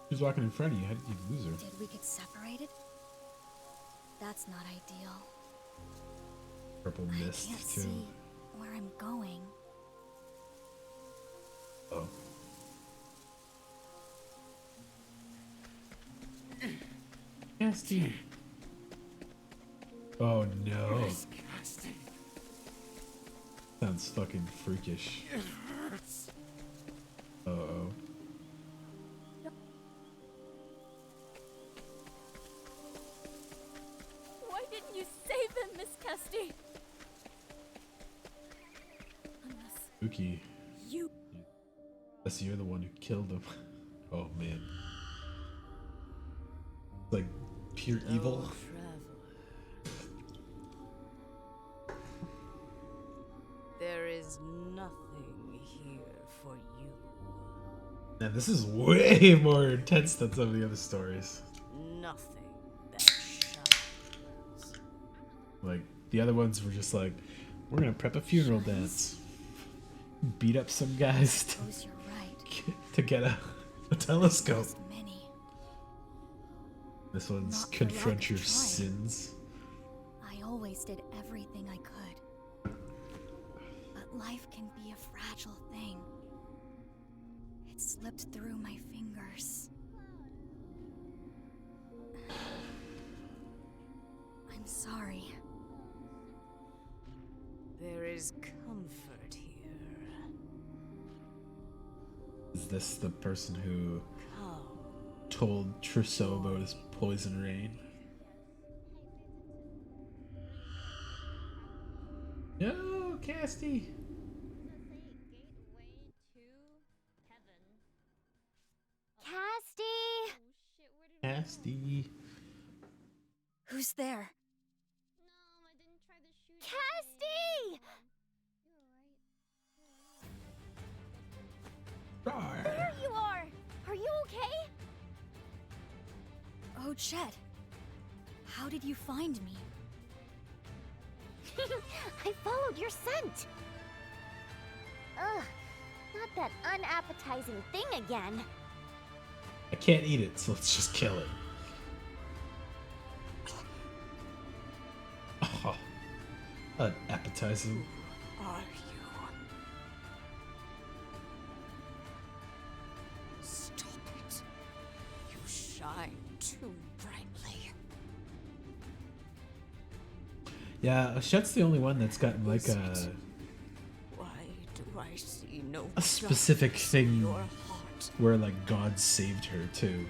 She was walking in front of you. How did you lose her? Did we get separated? That's not ideal. Purple mist, I can't too. see where I'm going. Oh. Casty. Oh no. Sounds fucking freakish. It hurts. Uh-oh. Why didn't you save him, Miss Kesty? Spooky. You. Unless you're the one who killed him. Oh man. Like pure evil. There is nothing here for you. Now this is way more intense than some of the other stories. Nothing that shines. Like the other ones were just like, we're gonna prep a funeral dance, beat up some guys Suppose you're right. to get a telescope. There's many. This one's Not for confront lack of your trying. sins. I always did everything I could. But life can be a fragile thing. It slipped through my fingers. I'm sorry. There is comfort here. Is this the person who Come. told Trousseau about his poison rain? No, Casty. Casty! Casty. Who's there? Casty! There you are! Are you okay? Oh, Chet. How did you find me? I followed your scent. Ugh, not that unappetizing thing again. I can't eat it, so let's just kill it. Oh, unappetizing. Are you? Stop it. You shine too brightly. Yeah, Chet's the only one that's gotten like Why do I see no a specific justice in thing your heart? where like God saved her too.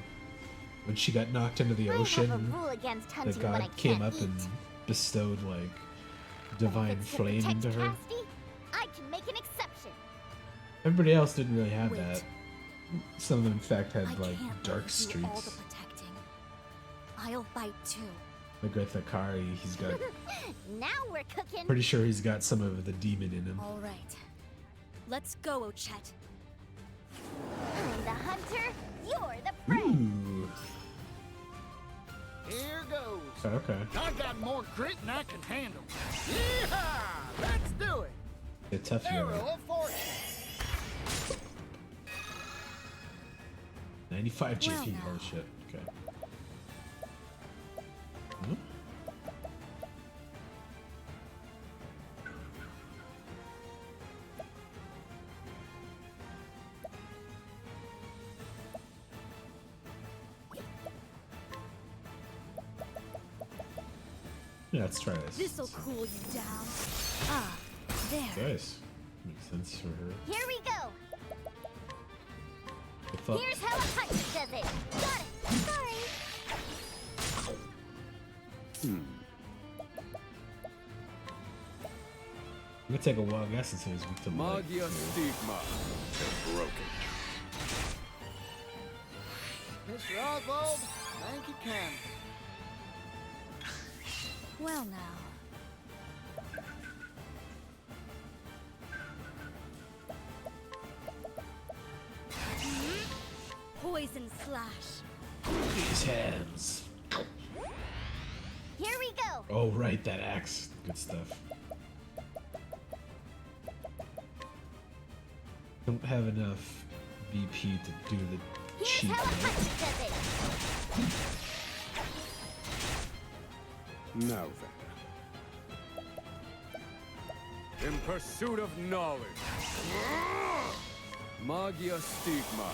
When she got knocked into the I have a ocean, rule against that hunting when I God came can't up eat. and bestowed like But if divine it's to flame protect into her. Casty, I can make an exception. Everybody else didn't really have Wait. that. Some of them, in fact, had I like can't dark let you do all the streaks. protecting. I'll fight too. Like with Akari, he's got. Now we're cooking. Pretty sure he's got some of the demon in him. All right. Let's go, Ochet. I'm the hunter, you're the prey. Ooh. Here goes. Okay. I got more grit than I can handle. Yeehaw! Let's do it. It's tough Arrow here. of fortune. 95 GP. Well, Oh shit. Okay. Hmm? Yeah, let's try this. This'll cool you down. Ah, there. Nice. Makes sense for her. Here we go. I thought Here's how a punch does it. Got it. Sorry. I'm gonna take a wild guess and say it's weak to light. Magia Stigma. They're broken. Mr. Oswald, thank you kindly. Well now. Poison slash. These hands. Here we go. Oh right, that axe. Good stuff. Don't have enough BP to do the Here's cheat. how a punch does it. Now then. In pursuit of knowledge. Magia Stigma.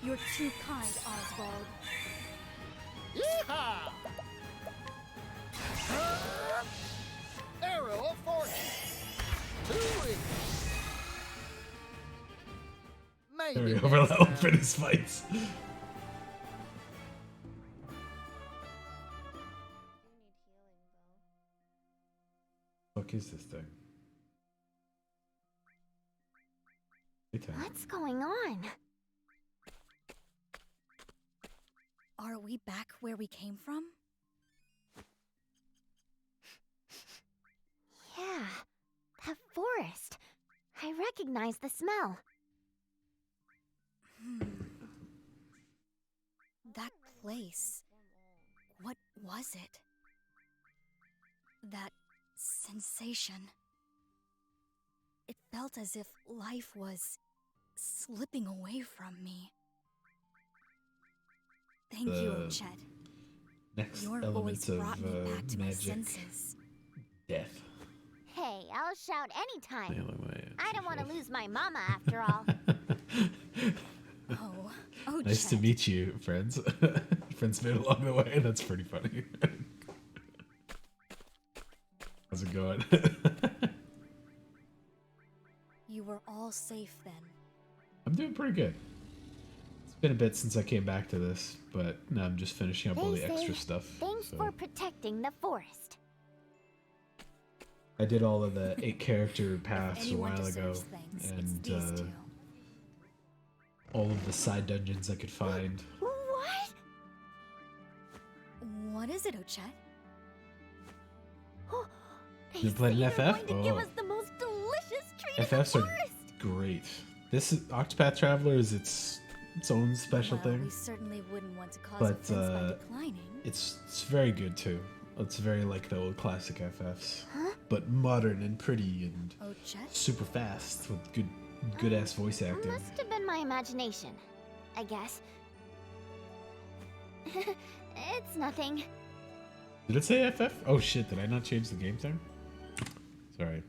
You're too kind, Oswald. Yeehaw! Arrow of fortune. Do it. Maybe Very next overleveled time. for these fights. Fuck is this thing? Daytime. What's going on? Are we back where we came from? Yeah, that forest. I recognize the smell. That place. What was it? That sensation. It felt as if life was slipping away from me. Thank you, Ochet. Next Your element voice of brought me back to my magic, senses. death. Hey, I'll shout anytime. The only way I don't want to lose my mama after all. Oh, Nice to meet you, friends. Friends made along the way. That's pretty funny. How's it going? You were all safe then. I'm doing pretty good. It's been a bit since I came back to this, but now I'm just finishing up all They the extra say, stuff. Thanks so. for protecting the forest. I did all of the 8-character paths a anyone while ago, deserves thanks, it's and these two. all of the side dungeons I could find. What? What is it, Ochet? You playing They're FF? going to give Oh. us the most delicious treat in the FFs are forest. great. This is Octopath Traveler is its own special Well, thing. we certainly wouldn't want to cause But offense by declining. it's very good too. It's very like the old classic FFs, Huh? but modern and pretty and Ochet? super fast with good ass voice acting. Must have been my imagination, I guess. It's nothing. Did it say FF? Oh shit! Did I not change the game thing? Sorry.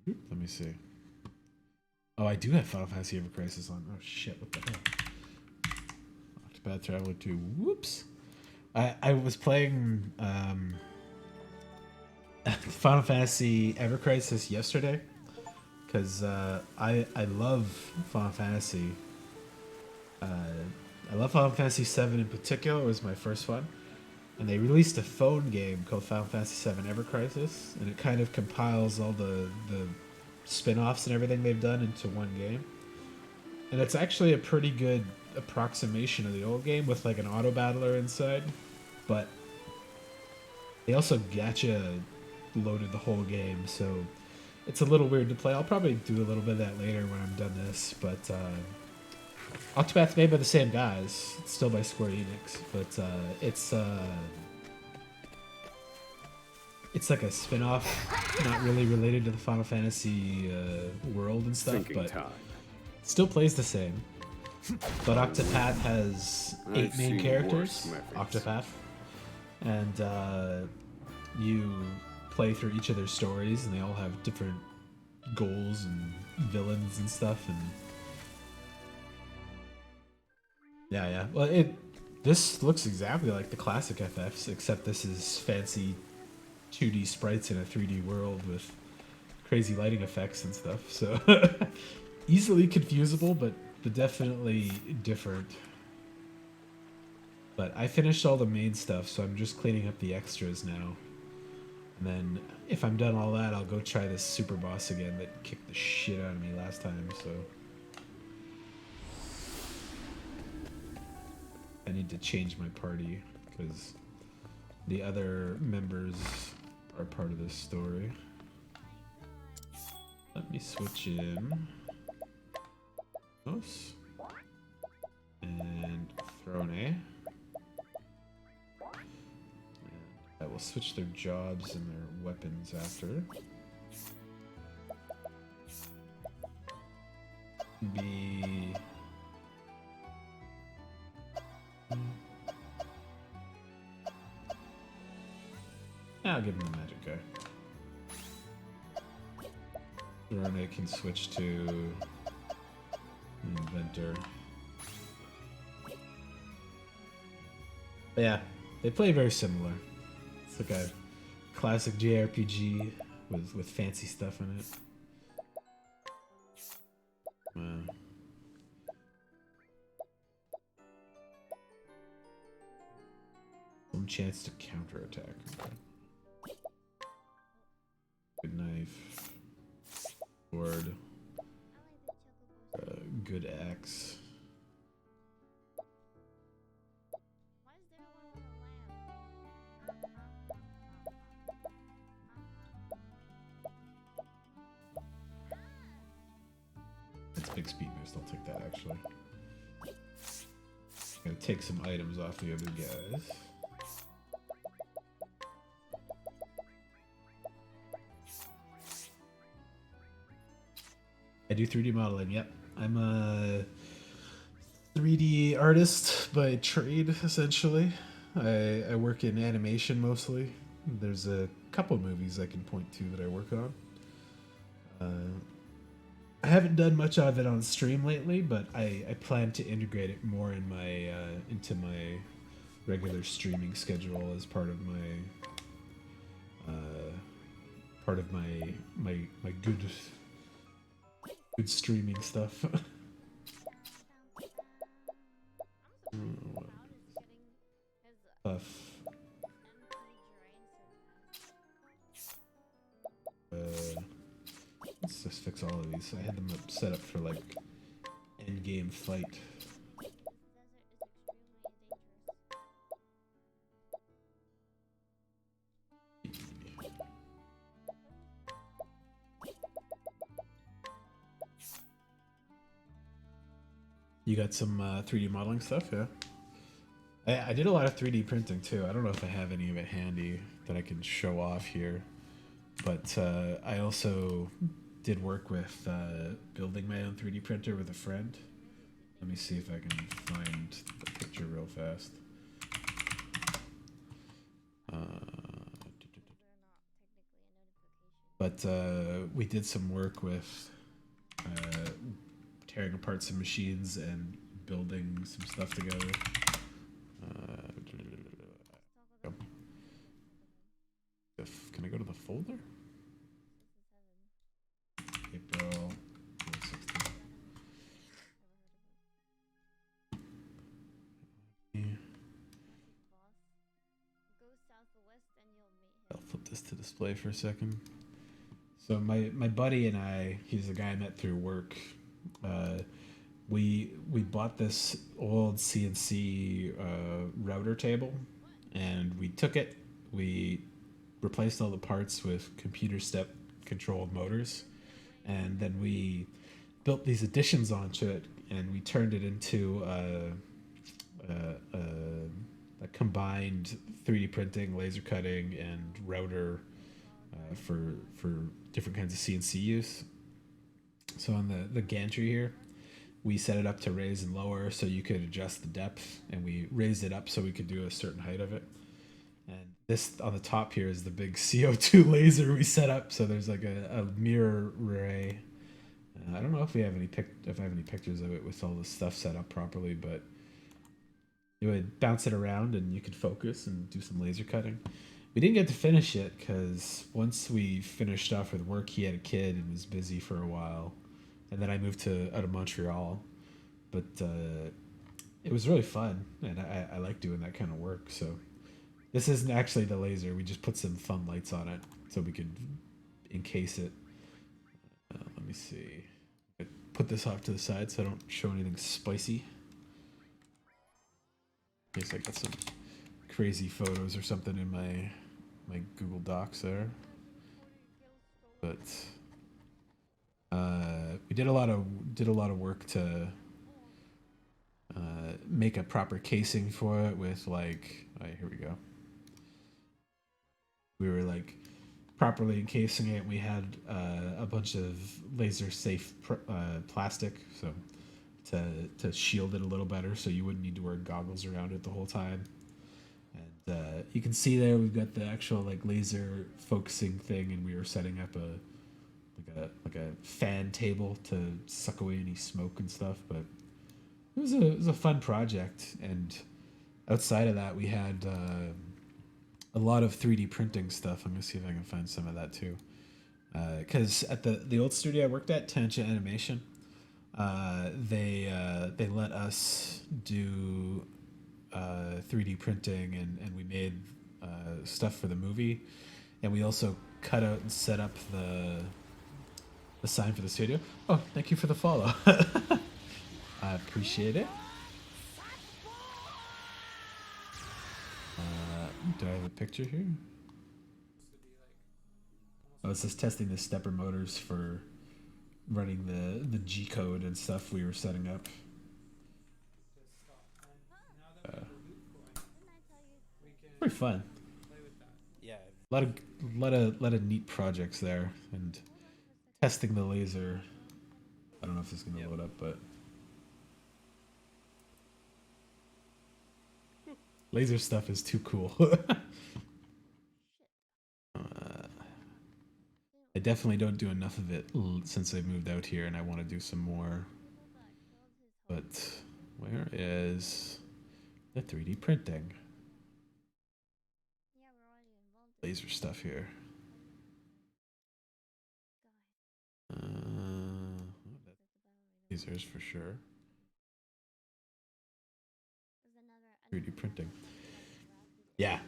Let me see. Oh, I do have Final Fantasy Ever Crisis on. Oh shit! What the hell? Octopath Traveler 2. Whoops. I was playing Final Fantasy Ever Crisis yesterday because I love Final Fantasy. I love Final Fantasy 7 in particular. It was my first one. And they released a phone game called Final Fantasy VII Ever Crisis, and it kind of compiles all the spin-offs and everything they've done into one game. And it's actually a pretty good approximation of the old game with like an auto battler inside, but they also gacha loaded the whole game, so it's a little weird to play. I'll probably do a little bit of that later when I'm done this, but Octopath made by the same guys. It's still by Square Enix, but it's like a spin-off, not really related to the Final Fantasy world and stuff, Thinking but time. still plays the same. But Octopath has 8 I've main seen characters, worse methods. Octopath, and you play through each of their stories, and they all have different goals and villains and stuff. And yeah. Well, this looks exactly like the classic FFs, except this is fancy 2D sprites in a 3D world with crazy lighting effects and stuff. So easily confusable, but definitely different. But I finished all the main stuff, so I'm just cleaning up the extras now. And then if I'm done all that, I'll go try this super boss again that kicked the shit out of me last time, so I need to change my party because the other members are part of this story. Let me switch in Os and Throne. I will switch their jobs and their weapons after. Be... I'll give him the magic guy. Rene can switch to Inventor. But yeah, they play very similar. It's like a classic JRPG with fancy stuff in it. Some chance to counterattack. Okay. Good knife. Sword. Good axe. That's a big speed boost. I'll take that actually. Gonna take some items off the other guys. I do 3D modeling, yep. I'm a 3D artist by trade, essentially. I work in animation mostly. There's a couple movies I can point to that I work on. I haven't done much of it on stream lately, but I plan to integrate it more in my into my regular streaming schedule as part of my good streaming stuff. Let's just fix all of these. I had them set up for like end game fight. You got some 3D modeling stuff, yeah? I did a lot of 3D printing too. I don't know if I have any of it handy that I can show off here. But I also did work with building my own 3D printer with a friend. Let me see if I can find the picture real fast. But we did some work with tearing apart some machines and building some stuff together. Can I go to the folder? April 16th. I'll flip this to display for a second. So my buddy and I, he's a guy I met through work. We bought this old CNC router table, and we took it. We replaced all the parts with computer step controlled motors, and then we built these additions onto it and we turned it into a combined 3D printing, laser cutting, and router for different kinds of CNC use. So on the gantry here, we set it up to raise and lower so you could adjust the depth, and we raised it up so we could do a certain height of it. And this on the top here is the big CO2 laser we set up. So there's like a mirror array. I don't know if we have if I have any pictures of it with all the stuff set up properly, but you would bounce it around and you could focus and do some laser cutting. We didn't get to finish it because once we finished off with work, he had a kid and was busy for a while, and then I moved out of Montreal. But it was really fun, and I like doing that kind of work. So this isn't actually the laser. We just put some fun lights on it so we could encase it. Let me see. I put this off to the side so I don't show anything spicy. In case I got some crazy photos or something in my Google Docs there. But we did a lot of work to make a proper casing for it with like, here we go. We were like properly encasing it. We had a bunch of laser safe plastic, so to shield it a little better, so you wouldn't need to wear goggles around it the whole time. And you can see there we've got the actual like laser focusing thing, and we were setting up a fan table to suck away any smoke and stuff. But it was a fun project, and outside of that we had a lot of 3D printing stuff. I'm gonna see if I can find some of that too, because at the old studio I worked at, Tangent Animation, they let us do 3D printing, and we made stuff for the movie, and we also cut out and set up the sign for the studio. Oh, thank you for the follow. I appreciate it. Do I have a picture here? Oh, it says testing the stepper motors for running the G code and stuff we were setting up. Pretty fun. Yeah. A lot of neat projects there, and testing the laser. I don't know if it's gonna load up, but laser stuff is too cool. I definitely don't do enough of it since I moved out here, and I want to do some more. But where is the 3D printing? Laser stuff here. Lasers for sure. 3D printing. Yeah.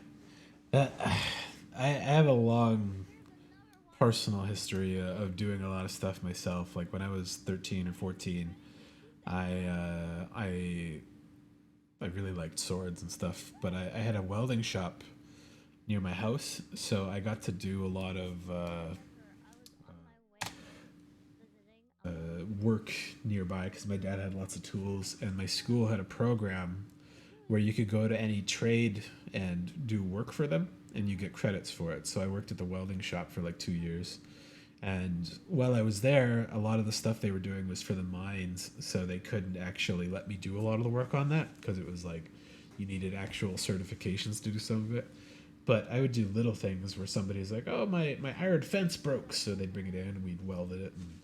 I have a long personal history of doing a lot of stuff myself. Like when I was 13 or 14, I really liked swords and stuff, but I had a welding shop near my house, so I got to do a lot of work nearby because my dad had lots of tools, and my school had a program where you could go to any trade and do work for them, and you get credits for it. So I worked at the welding shop for like 2 years, and while I was there, a lot of the stuff they were doing was for the mines, so they couldn't actually let me do a lot of the work on that because it was like you needed actual certifications to do some of it. But I would do little things where somebody's like, oh, my iron fence broke, so they'd bring it in and we'd weld it and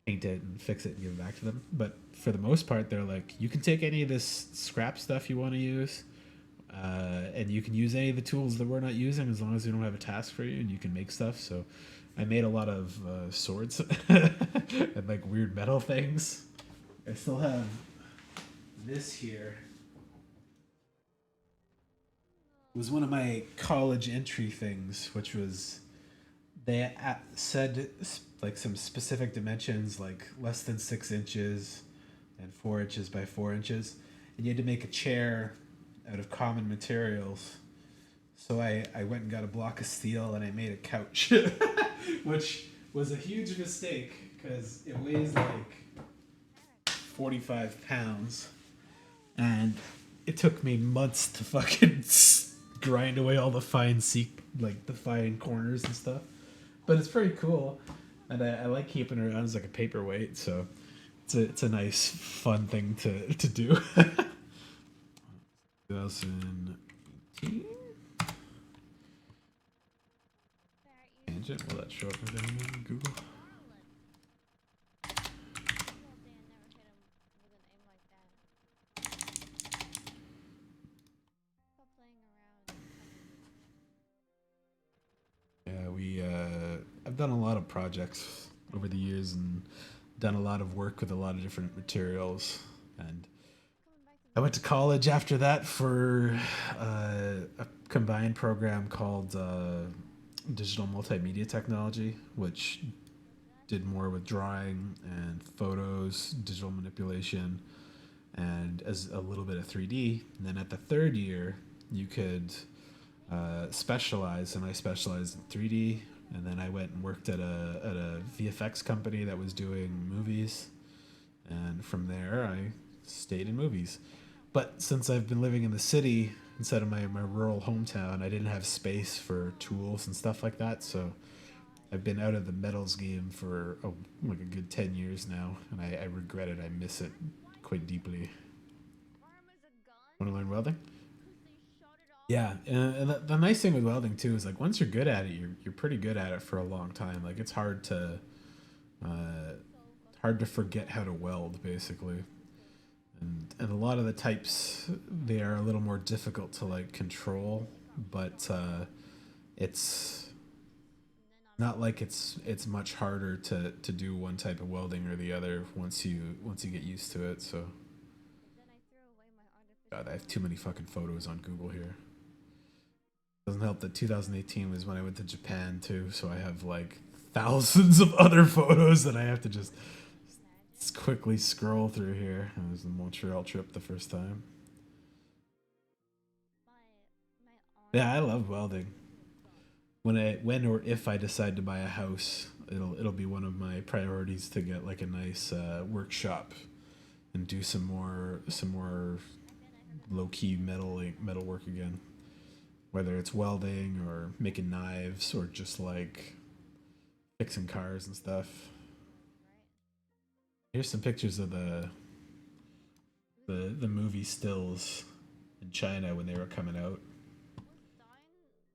paint it and fix it and give it back to them. But for the most part, they're like, you can take any of this scrap stuff you want to use, and you can use any of the tools that we're not using as long as we don't have a task for you, and you can make stuff. So I made a lot of swords and like weird metal things. I still have this here. It was one of my college entry things, which was they said like some specific dimensions, like less than 6 inches and 4 inches by 4 inches, and you had to make a chair out of common materials. So I went and got a block of steel and I made a couch, which was a huge mistake because it weighs like 45 pounds, and it took me months to fucking grind away all the fine the fine corners and stuff. But it's pretty cool, and I like keeping it around as like a paperweight. So it's a nice fun thing to do. 2018. Tangent. Will that show up with anything in Google? Yeah, I've done a lot of projects over the years and done a lot of work with a lot of different materials. And I went to college after that for a combined program called Digital Multimedia Technology, which did more with drawing and photos, digital manipulation, and as a little bit of 3D. And then at the third year, you could specialize, and I specialized in 3D. And then I went and worked at a VFX company that was doing movies, and from there I stayed in movies. But since I've been living in the city instead of my rural hometown, I didn't have space for tools and stuff like that. So I've been out of the metals game for like a good 10 years now, and I regret it. I miss it quite deeply. Want to learn welding? Yeah, and the nice thing with welding too is like once you're good at it, you're pretty good at it for a long time. Like it's hard to forget how to weld basically, and a lot of the types, they are a little more difficult to like control, but it's not like it's much harder to do one type of welding or the other once you get used to it. So God, I have too many fucking photos on Google here. Doesn't help that 2018 was when I went to Japan too, so I have like thousands of other photos that I have to just quickly scroll through here. I was in the Montreal trip the first time. Yeah, I love welding. When or if I decide to buy a house, it'll be one of my priorities to get like a nice workshop and do some more low key metal work again. Whether it's welding or making knives or just like fixing cars and stuff. Here's some pictures of the movie stills in China when they were coming out.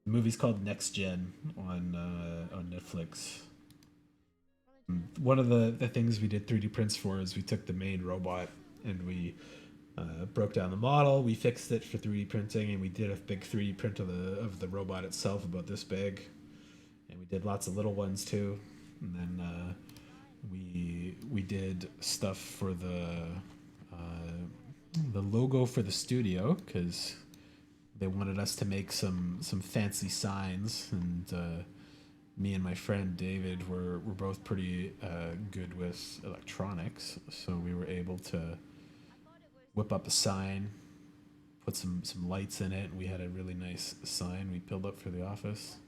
The movie's called Next Gen on Netflix. And one of the things we did 3D prints for is we took the main robot and we broke down the model, we fixed it for 3D printing, and we did a big 3D print of the robot itself about this big. And we did lots of little ones too. And then we did stuff for the logo for the studio because they wanted us to make some fancy signs, and me and my friend David were both pretty good with electronics, so we were able to whip up a sign, put some lights in it, and we had a really nice sign we built up for the office.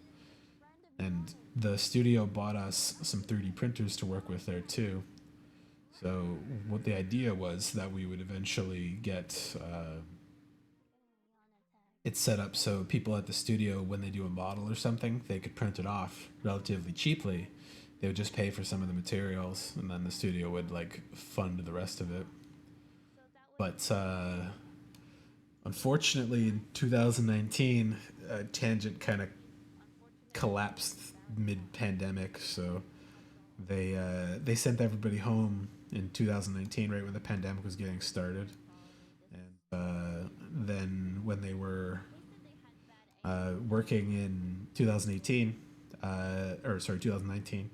And the studio bought us some 3D printers to work with there too. So what the idea was that we would eventually get it set up so people at the studio, when they do a model or something, they could print it off relatively cheaply. They would just pay for some of the materials, and then the studio would like fund the rest of it. But unfortunately, in 2019, Tangent kind of collapsed mid-pandemic, so they sent everybody home in 2019, right when the pandemic was getting started. And then when they were working in 2019, 2019,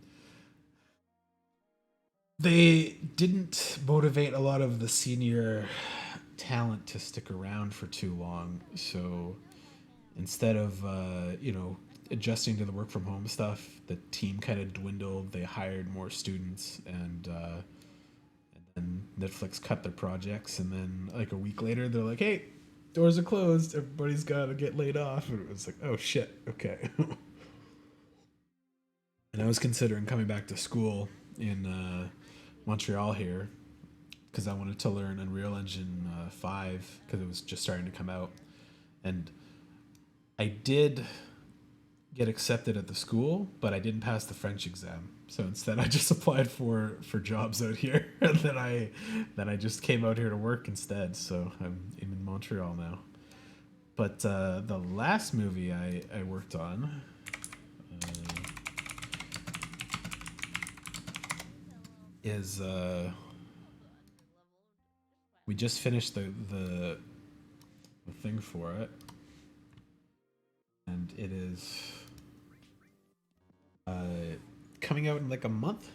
they didn't motivate a lot of the senior talent to stick around for too long. So instead of adjusting to the work from home stuff, the team kind of dwindled. They hired more students, and then Netflix cut their projects. And then like a week later, they're like, "Hey, doors are closed. Everybody's got to get laid off." And it was like, "Oh shit, okay." And I was considering coming back to school in Montreal here because I wanted to learn Unreal Engine 5 because it was just starting to come out, and I did get accepted at the school, but I didn't pass the French exam. So instead, I just applied for jobs out here, and then I just came out here to work instead. So I'm in Montreal now. But the last movie I worked on. Is we just finished the thing for it, and it is coming out in like a month.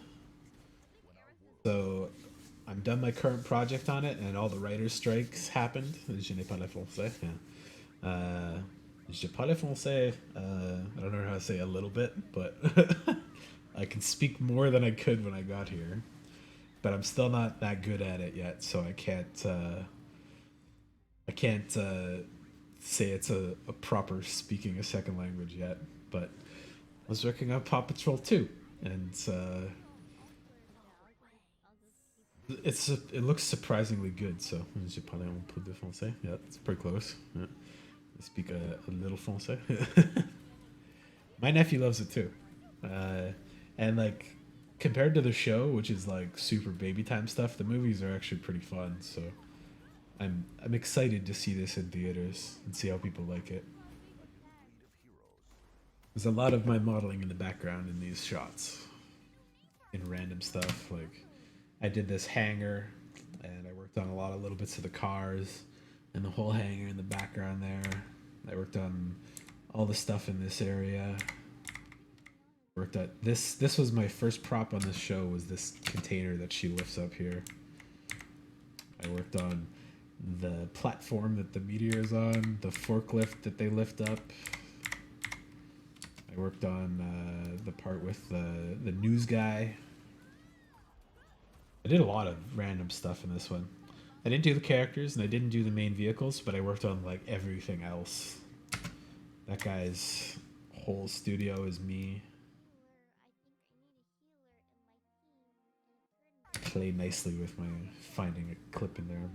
So I'm done my current project on it, and all the writers' strikes happened. Je n'ai pas le français. Yeah. Je parle français. I don't know how to say a little bit, but I can speak more than I could when I got here. But I'm still not that good at it yet, so I can't say it's a proper speaking a second language yet. But I was working on Paw Patrol 2, and it looks surprisingly good. So je parle un peu de français. Yeah, it's pretty close. Yeah. I speak a little français. My nephew loves it too, and like compared to the show, which is like super baby time stuff, the movies are actually pretty fun. So I'm excited to see this in theaters and see how people like it. There's a lot of my modeling in the background in these shots, in random stuff. Like I did this hangar, and I worked on a lot of little bits of the cars, and the whole hangar in the background there. I worked on all the stuff in this area. Worked at this was my first prop on this show, was this container that she lifts up here. I worked on the platform that the meteor is on, the forklift that they lift up. I worked on the part with the news guy. I did a lot of random stuff in this one. I didn't do the characters and I didn't do the main vehicles, but I worked on like everything else. That guy's whole studio is me. Play nicely with my finding a clip in there,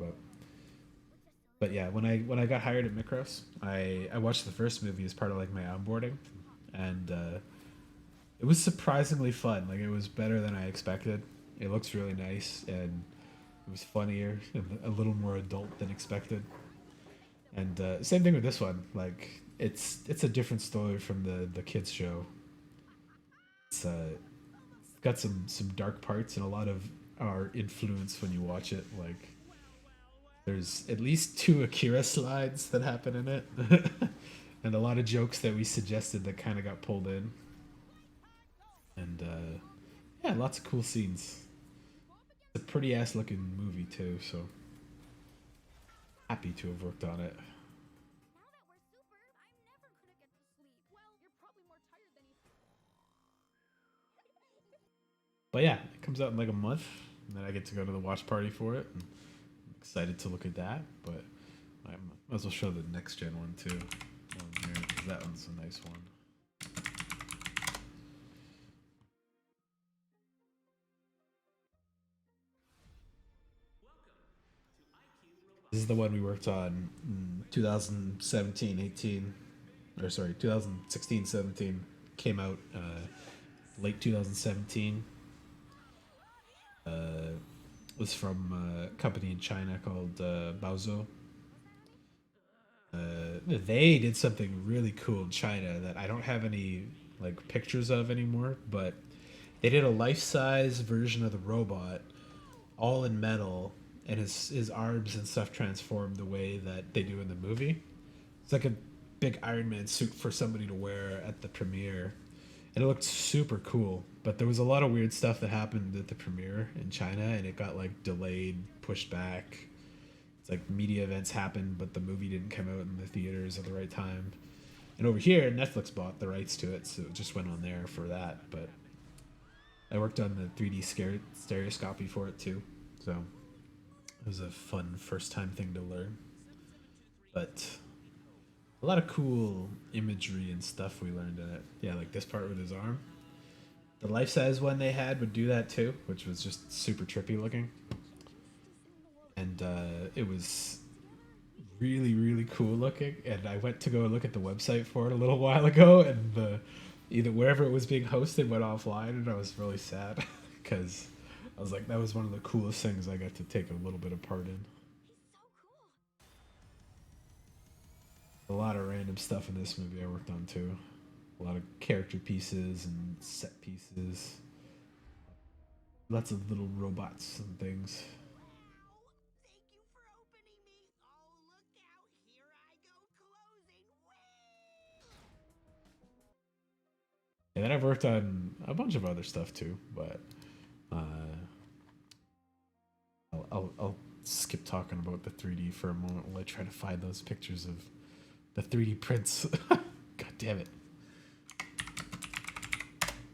but yeah, when I got hired at Micros, I watched the first movie as part of like my onboarding, and it was surprisingly fun. Like it was better than I expected. It looks really nice, and it was funnier and a little more adult than expected. And same thing with this one. Like it's a different story from the kids show. It's got some dark parts and a lot of our influence when you watch it. Like there's at least 2 Akira slides that happen in it, and a lot of jokes that we suggested that kind of got pulled in. And yeah, lots of cool scenes. It's a pretty ass looking movie too, so happy to have worked on it. But yeah, it comes out in like a month, and then I get to go to the watch party for it. And I'm excited to look at that, but I might as well show the next gen one too. Because that one's a nice one. This is the one we worked on in 2017, 18, or sorry, 2016, 17. Came out late 2017. Was from a company in China called Baozo. They did something really cool in China that I don't have any like pictures of anymore, but they did a life-size version of the robot, all in metal, and his arms and stuff transformed the way that they do in the movie. It's like a big Iron Man suit for somebody to wear at the premiere, and it looked super cool. But there was a lot of weird stuff that happened at the premiere in China, and it got like delayed, pushed back. It's like media events happened, but the movie didn't come out in the theaters at the right time. And over here, Netflix bought the rights to it, so it just went on there for that. But I worked on the 3D stereoscopy for it too, so it was a fun first time thing to learn. But a lot of cool imagery and stuff we learned in it. Yeah, like this part with his arm. The life-size one they had would do that too, which was just super trippy looking. and it was really cool looking. And I went to go look at the website for it a little while ago, and either wherever it was being hosted went offline, and I was really sad because I was like, that was one of the coolest things I got to take a little bit of part in. A lot of random stuff in this movie I worked on too. A lot of character pieces and set pieces. Lots of little robots and things. And then I've worked on a bunch of other stuff too, but I'll skip talking about the 3D for a moment while I try to find those pictures of the 3D prints. God damn it.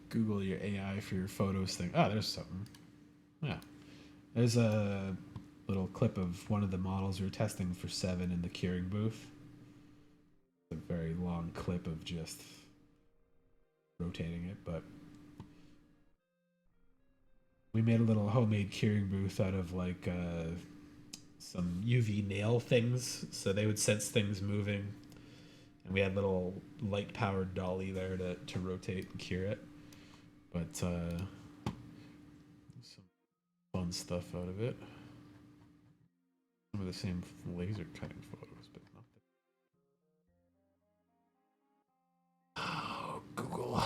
Google your AI for your photos thing. Oh, there's something. Yeah. There's a little clip of one of the models we were testing for 7 in the curing booth. A very long clip of just rotating it, but we made a little homemade curing booth out of like some UV nail things, so they would sense things moving, and we had little light powered dolly there to rotate and cure it. But some fun stuff out of it. Some of the same laser cutting photos, but not oh, Google.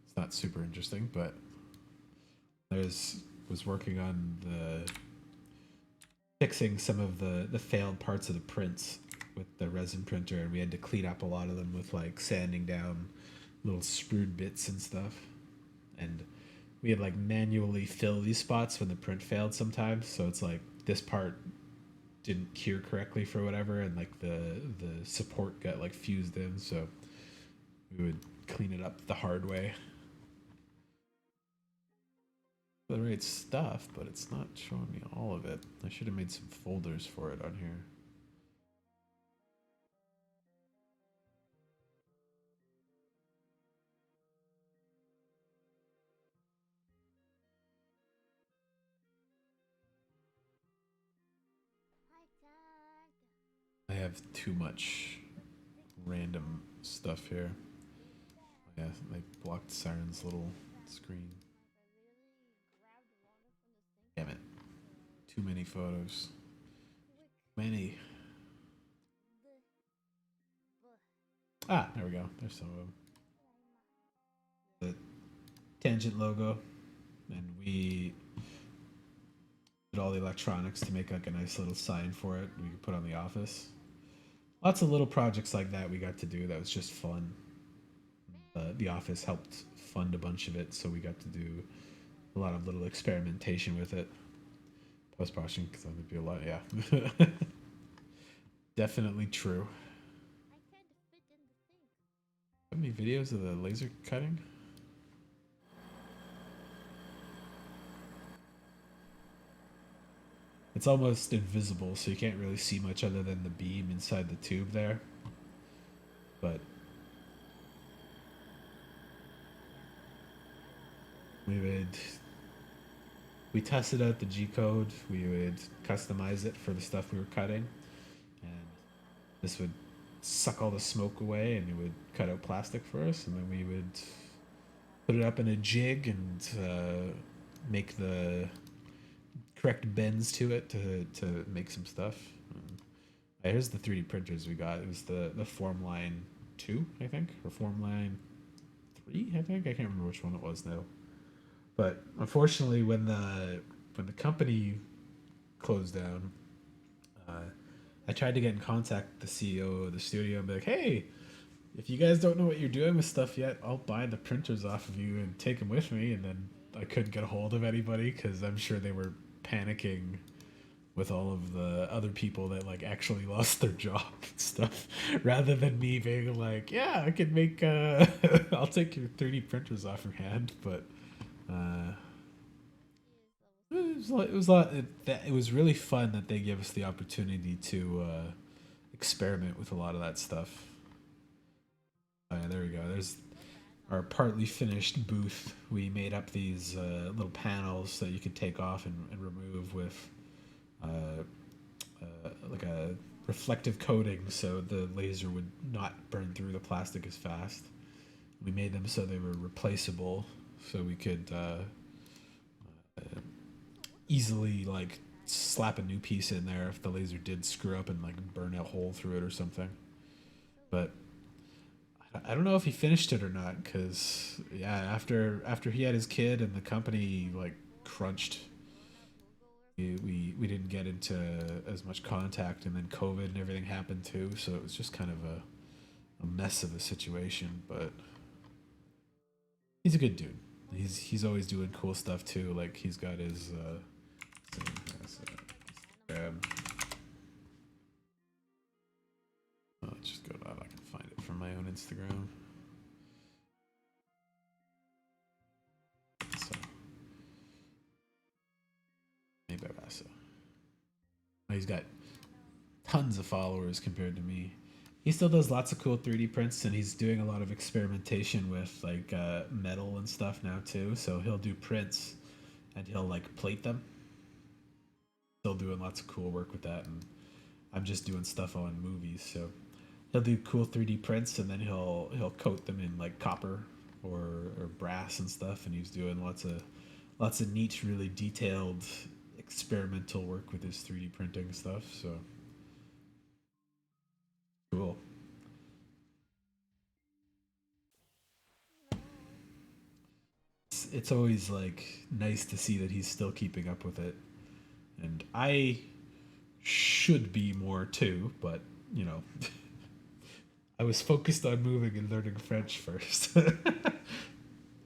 It's not super interesting, but was working on fixing some of the failed parts of the prints with the resin printer, and we had to clean up a lot of them with like sanding down little sprued bits and stuff. And we had like manually fill these spots when the print failed sometimes, so it's like this part didn't cure correctly for whatever, and like the support got like fused in, so we would clean it up the hard way. The right stuff, but it's not showing me all of it. I should have made some folders for it on here. I have too much random stuff here. Yeah, I blocked Siren's little screen. Damn it. Too many photos. Many. Ah, there we go. There's some of them. The Tangent logo. And we did all the electronics to make like a nice little sign for it we could put on the office. Lots of little projects like that we got to do that was just fun. The office helped fund a bunch of it, so we got to do a lot of little experimentation with it. Post-production, because that would be a lot, yeah. Definitely true. How many videos of the laser cutting? It's almost invisible, so you can't really see much other than the beam inside the tube there. But we tested out the G-code, we would customize it for the stuff we were cutting, and this would suck all the smoke away and it would cut out plastic for us, and then we would put it up in a jig and make the correct bends to it to make some stuff. Here's the 3D printers we got. It was the Formline 2, I think, or Formline 3, I think. I can't remember which one it was now. But unfortunately, when the company closed down, I tried to get in contact with the CEO of the studio and be like, hey, if you guys don't know what you're doing with stuff yet, I'll buy the printers off of you and take them with me. And then I couldn't get a hold of anybody because I'm sure they were panicking with all of the other people that like actually lost their job and stuff, rather than me being like, yeah, I can make I'll take your 3D printers off your hand. But it was really fun that they gave us the opportunity to experiment with a lot of that stuff. Oh, yeah, there we go. There's our partly finished booth. We made up these little panels that you could take off and remove with like a reflective coating, so the laser would not burn through the plastic as fast. We made them so they were replaceable, so we could easily like slap a new piece in there if the laser did screw up and like burn a hole through it or something. But I don't know if he finished it or not, because yeah, after he had his kid and the company like crunched, we didn't get into as much contact, and then COVID and everything happened too, so it was just kind of a mess of a situation. But he's a good dude. He's always doing cool stuff too. Like he's got his let's just go down. I can find it from my own Instagram. So maybe he's got tons of followers compared to me. He still does lots of cool 3D prints, and he's doing a lot of experimentation with like metal and stuff now too. So he'll do prints and he'll like plate them. Still doing lots of cool work with that, and I'm just doing stuff on movies. So he'll do cool 3D prints, and then he'll coat them in like copper or brass and stuff. And he's doing lots of neat, really detailed experimental work with his 3D printing stuff. So cool. It's always like nice to see that he's still keeping up with it, and I should be more too, but you know, I was focused on moving and learning French first.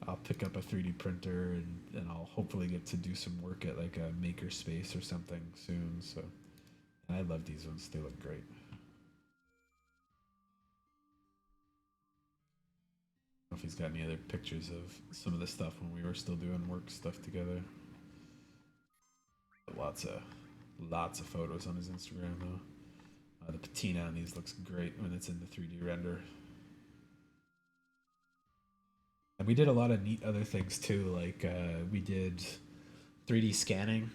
I'll pick up a 3D printer and I'll hopefully get to do some work at like a maker space or something soon. So, and I love these ones; they look great. I don't know if he's got any other pictures of some of the stuff when we were still doing work stuff together. Lots of photos on his Instagram though. The patina on these looks great when it's in the 3D render. And we did a lot of neat other things too, like we did 3D scanning,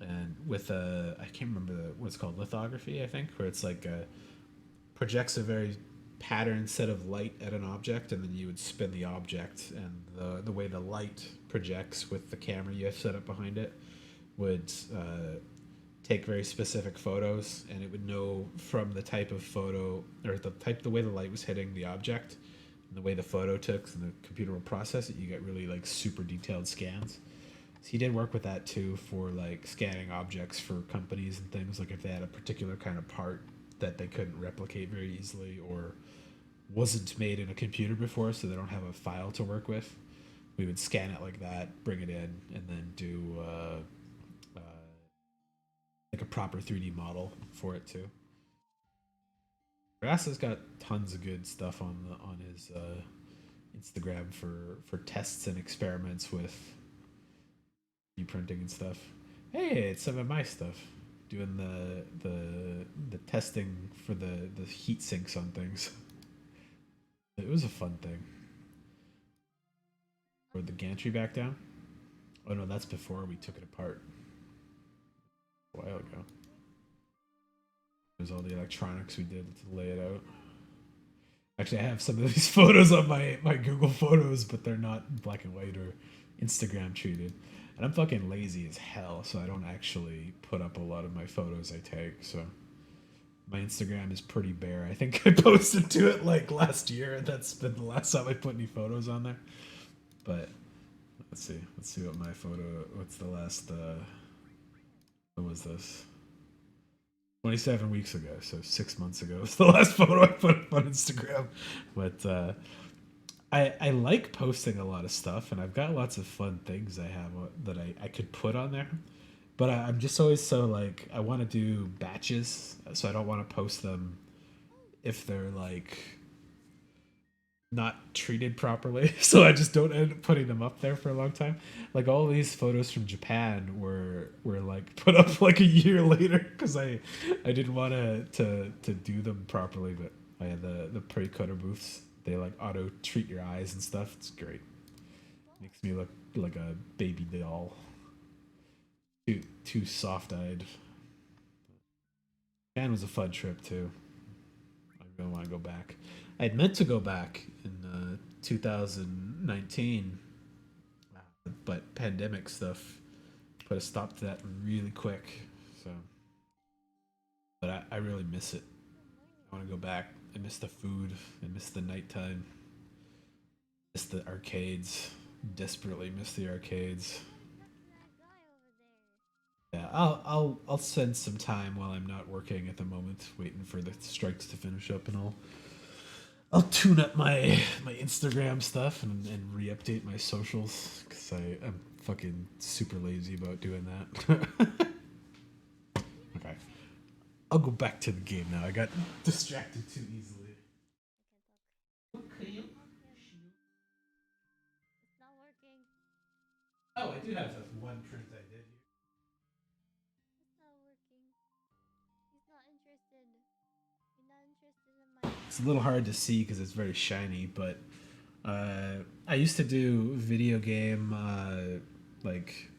and with I can't remember what it's called, lithography I think, where it's like projects a very pattern set of light at an object, and then you would spin the object, and the way the light projects with the camera you have set up behind it would take very specific photos, and it would know from the type of photo or the way the light was hitting the object and the way the photo took, and the computer will process it. You get really like super detailed scans. So he did work with that too for like scanning objects for companies and things, like if they had a particular kind of part that they couldn't replicate very easily or wasn't made in a computer before, so they don't have a file to work with. We would scan it like that, bring it in, and then do like a proper 3D model for it too. Rasa's got tons of good stuff on his Instagram for tests and experiments with 3D printing and stuff. Hey, it's some of my stuff. Doing the testing for the heat sinks on things. It was a fun thing. Or the gantry back down? Oh no, that's before we took it apart. A while ago. There's all the electronics we did to lay it out. Actually, I have some of these photos on my Google Photos, but they're not black and white or Instagram treated. And I'm fucking lazy as hell, so I don't actually put up a lot of my photos I take, so my Instagram is pretty bare. I think I posted to it like last year, and that's been the last time I put any photos on there. But let's see what my photo, what's the last, what was this? 27 weeks ago, so 6 months ago was the last photo I put up on Instagram. But I like posting a lot of stuff, and I've got lots of fun things I have that I could put on there. but I'm just always so like I want to do batches, so I don't want to post them if they're like not treated properly. So I just don't end up putting them up there for a long time. Like all these photos from Japan were like put up like a year later because I didn't want to do them properly. But I had the pre-cutter booths. They like auto treat your eyes and stuff. It's great. Makes me look like a baby doll. Too soft-eyed. Japan was a fun trip too. I really want to go back. I had meant to go back in 2019, but pandemic stuff put a stop to that really quick. So, but I really miss it. I want to go back. I miss the food. I miss the nighttime. Miss the arcades. Desperately miss the arcades. Yeah, I'll spend some time while I'm not working at the moment, waiting for the strikes to finish up, and I'll tune up my Instagram stuff and re-update my socials because I'm fucking super lazy about doing that. Okay, I'll go back to the game now. I got distracted too easily. It's not working. Oh, I do have that one print I did here. It's not working. He's not interested. You're not interested in my. It's a little hard to see because it's very shiny, but I used to do video game like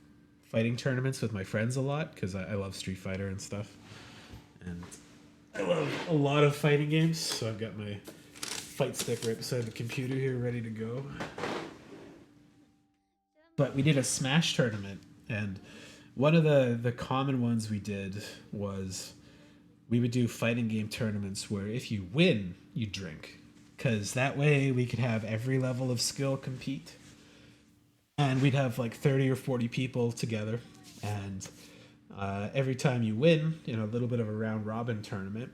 fighting tournaments with my friends a lot because I love Street Fighter and stuff, and I love a lot of fighting games. So I've got my fight stick right beside the computer here, ready to go. But we did a Smash tournament, and one of the common ones we did was we would do fighting game tournaments where if you win, you drink. Because that way we could have every level of skill compete. And we'd have like 30 or 40 people together. And every time you win in a little bit of a round robin tournament,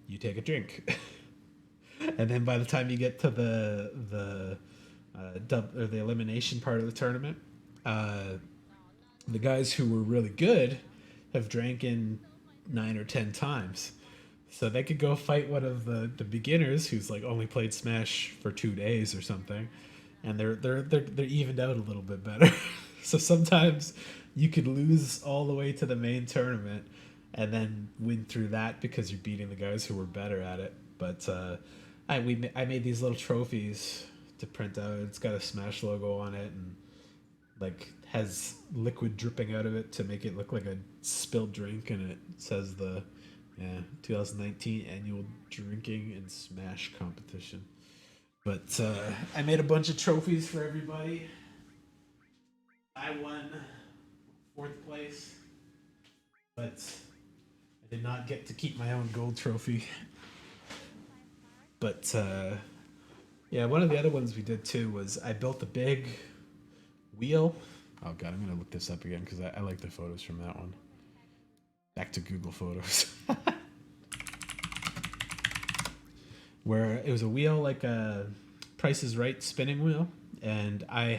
you take a drink. And then by the time you get to the elimination part of the tournament, the guys who were really good have drank in 9 or 10 times. So they could go fight one of the beginners who's like only played Smash for 2 days or something, and they're evened out a little bit better. So sometimes you could lose all the way to the main tournament and then win through that because you're beating the guys who were better at it. But I made these little trophies to print out. It's got a Smash logo on it and like has liquid dripping out of it to make it look like a spilled drink, and it says the 2019 annual drinking and Smash competition. But I made a bunch of trophies for everybody. I won 4th place, but I did not get to keep my own gold trophy. But yeah, one of the other ones we did too was I built a big wheel. Oh god, I'm gonna look this up again because I like the photos from that one. Back to Google Photos. Where it was a wheel like a Price is Right spinning wheel, and I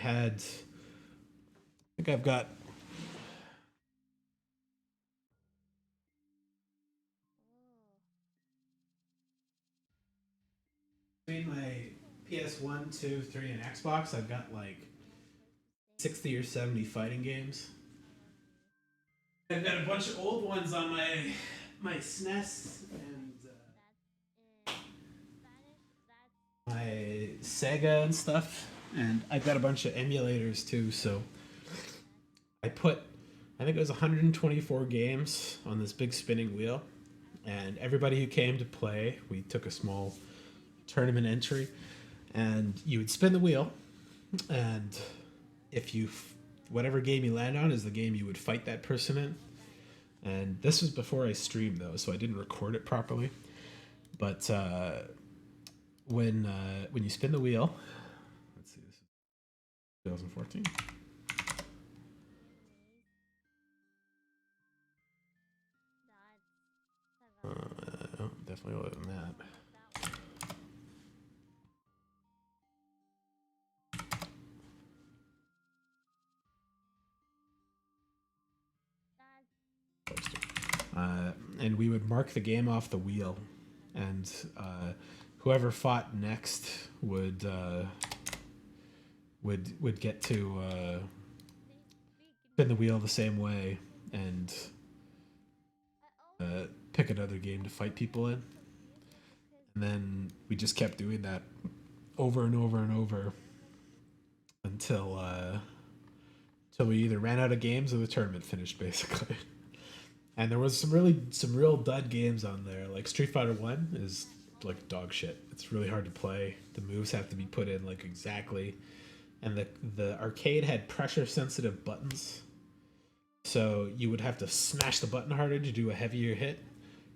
think I've got between my PS1, 2, 3, and Xbox, I've got like 60 or 70 fighting games. I've got a bunch of old ones on my SNES and my Sega and stuff, and I've got a bunch of emulators too. So I think it was 124 games on this big spinning wheel, and everybody who came to play, we took a small tournament entry, and you would spin the wheel, and if you whatever game you land on is the game you would fight that person in. And this was before I streamed though, so I didn't record it properly. But when you spin the wheel, let's see, this is 2014. Definitely older than that. and we would mark the game off the wheel, and whoever fought next would get to spin the wheel the same way and pick another game to fight people in. And then we just kept doing that over and over and over until we either ran out of games or the tournament finished, basically. And there was some real dud games on there. Like Street Fighter 1 is like dog shit. It's really hard to play. The moves have to be put in like exactly. And the arcade had pressure sensitive buttons. So you would have to smash the button harder to do a heavier hit.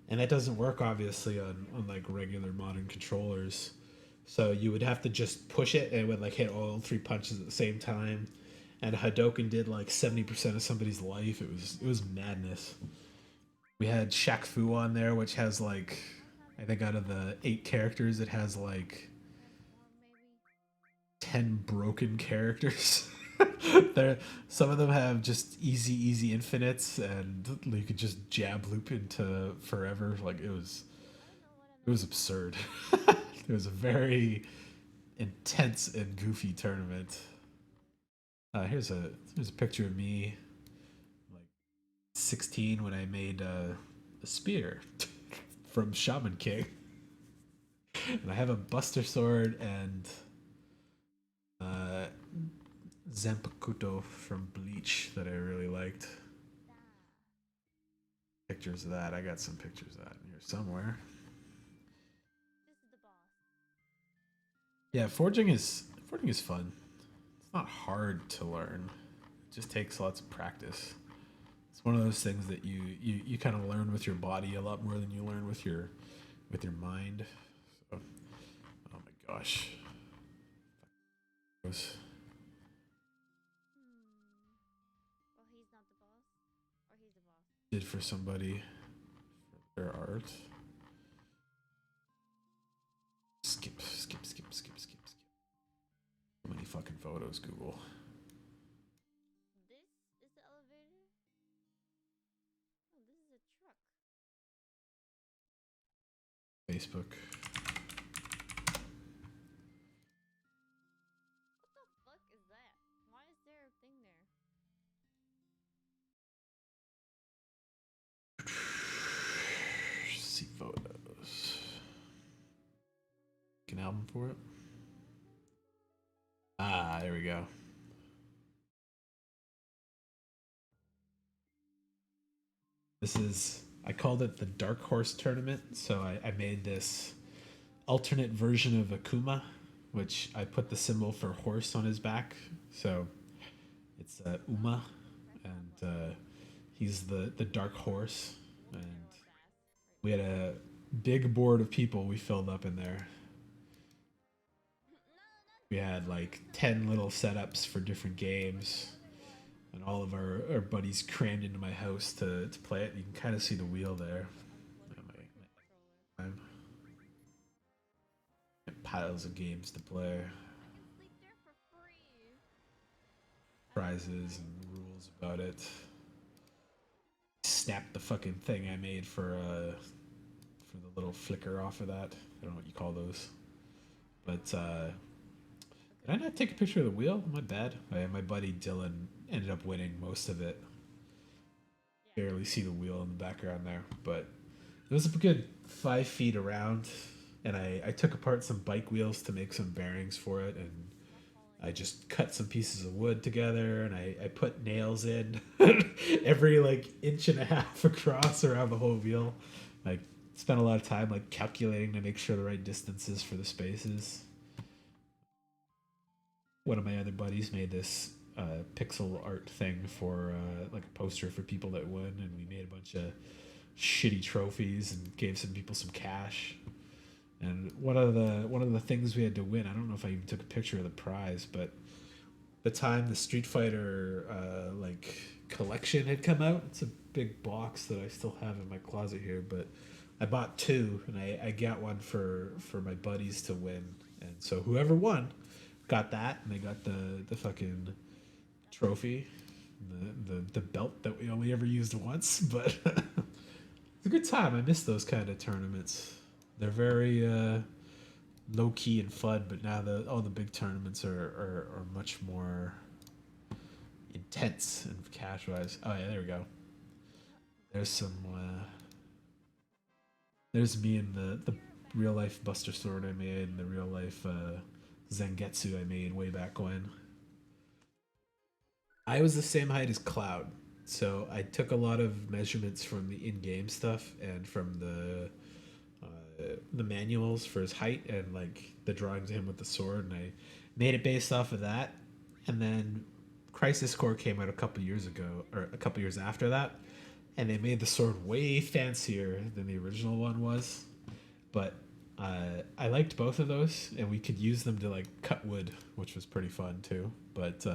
And that doesn't work obviously on like regular modern controllers. So you would have to just push it and it would like hit all 3 punches at the same time. And Hadouken did like 70% of somebody's life. It was madness. We had Shaq Fu on there, which has like, I think out of the 8 characters, it has like 10 broken characters. Some of them have just easy infinites, and you could just jab loop into forever. Like it was absurd. It was a very intense and goofy tournament. Here's a picture of me, like 16 when I made a spear from Shaman King, and I have a Buster Sword and Zanpakuto from Bleach that I really liked. Pictures of that. I got some pictures of that in here somewhere. Yeah, forging is fun. It's not hard to learn. It just takes lots of practice. It's one of those things that you kind of learn with your body a lot more than you learn with your mind. So, oh my gosh. Well, he's not the boss, or he's the boss. Did for somebody for their art. Skip. So many fucking photos, Google. This is the elevator? Oh, this is a truck. Facebook. What the fuck is that? Why is there a thing there? See photos. An album for it. Ah, there we go. This is, I called it the Dark Horse Tournament. So I made this alternate version of Akuma, which I put the symbol for horse on his back. So it's Uma, and he's the Dark Horse. And we had a big board of people we filled up in there. We had like 10 little setups for different games, and all of our buddies crammed into my house to play it. You can kind of see the wheel there. Piles of games to play. Prizes and rules about it. Snapped the fucking thing I made for the little flicker off of that. I don't know what you call those. But did I not take a picture of the wheel? My bad. My buddy Dylan ended up winning most of it. Barely see the wheel in the background there, but it was a good 5 feet around, and I took apart some bike wheels to make some bearings for it, and I just cut some pieces of wood together, and I put nails in every like inch and a half across around the whole wheel. I spent a lot of time like calculating to make sure the right distances for the spaces. One of my other buddies made this pixel art thing for like a poster for people that won, and we made a bunch of shitty trophies and gave some people some cash. And one of the things we had to win, I don't know if I even took a picture of the prize, but the time the Street Fighter like collection had come out, it's a big box that I still have in my closet here, but I bought 2, and I got one for my buddies to win, and so whoever won got that, and they got the fucking trophy, the belt that we only ever used once, but It's a good time. I miss those kind of tournaments. They're very low key and fun, but now all the big tournaments are much more intense and cash wise. Oh yeah, there we go. There's some. There's me and the real life Buster Sword I made, and the real life Zangetsu I made way back when. I was the same height as Cloud, so I took a lot of measurements from the in-game stuff and from the manuals for his height and like the drawings of him with the sword, and I made it based off of that. And then Crisis Core came out a couple years ago, or a couple years after that, and they made the sword way fancier than the original one was. But I liked both of those, and we could use them to like cut wood, which was pretty fun too. But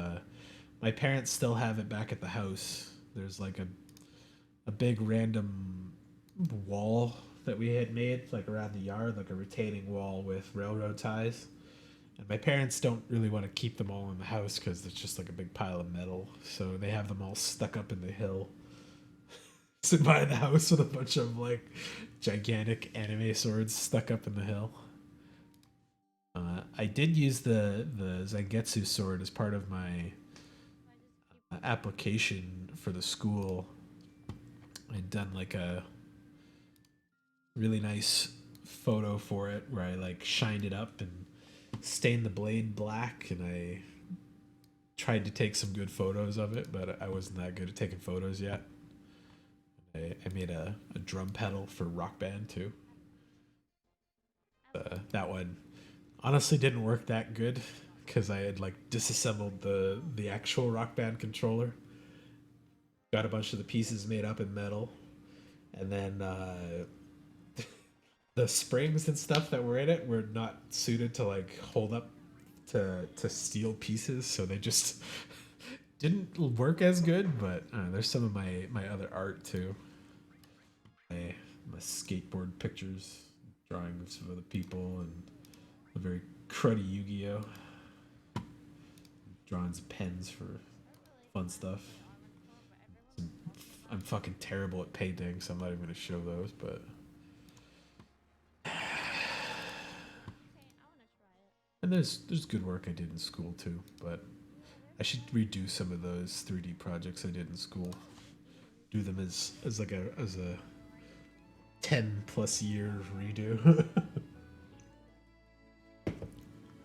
my parents still have it back at the house. There's like a big random wall that we had made like around the yard, like a retaining wall with railroad ties. And my parents don't really want to keep them all in the house because it's just like a big pile of metal. So they have them all stuck up in the hill. Sit by the house with a bunch of like gigantic anime swords stuck up in the hill. I did use the Zangetsu sword as part of my application for the school. I'd done like a really nice photo for it where I like shined it up and stained the blade black, and I tried to take some good photos of it, but I wasn't that good at taking photos yet. I made a drum pedal for Rock Band too. That one honestly didn't work that good because I had like disassembled the actual Rock Band controller. Got a bunch of the pieces made up in metal, and then the springs and stuff that were in it were not suited to like hold up to steel pieces, so they just didn't work as good. But there's some of my other art too. My skateboard pictures, drawings of other people, and a very cruddy Yu-Gi-Oh! Drawings of pens for fun stuff. I'm fucking terrible at painting, so I'm not even gonna show those, but and there's good work I did in school too, but I should redo some of those 3D projects I did in school. Do them as a 10+ year redo.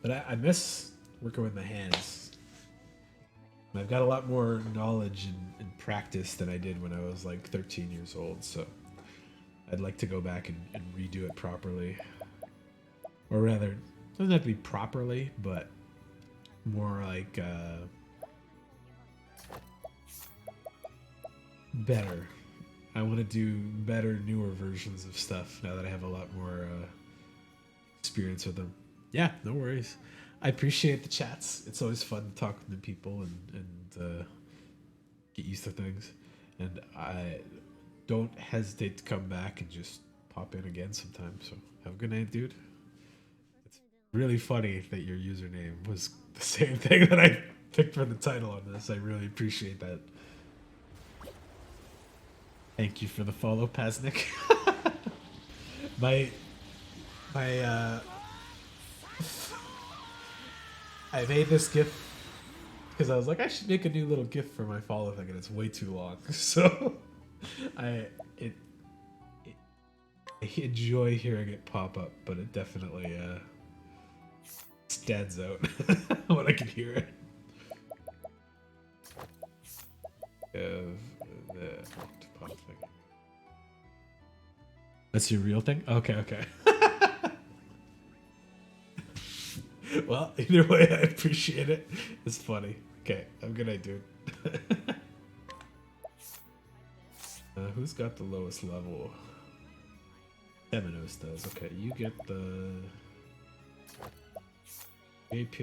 But I miss working with my hands. I've got a lot more knowledge and practice than I did when I was like 13 years old, so I'd like to go back and redo it properly. Or rather, it doesn't have to be properly, but more like better. I want to do better, newer versions of stuff now that I have a lot more experience with them. Yeah, no worries. I appreciate the chats. It's always fun to talk to people and get used to things. And I don't hesitate to come back and just pop in again sometime. So have a good night, dude. It's really funny that your username was the same thing that I picked for the title on this. I really appreciate that. Thank you for the follow, Paznik. I made this GIF because I was like, I should make a new little GIF for my follow thing, and it's way too long. So I enjoy hearing it pop up, but it definitely stands out when I can hear it. The Octopath thing. That's your real thing? Okay. Well, either way, I appreciate it. It's funny. Okay, have a good night, dude. Who's got the lowest level? Eminos does. Okay, you get the AP.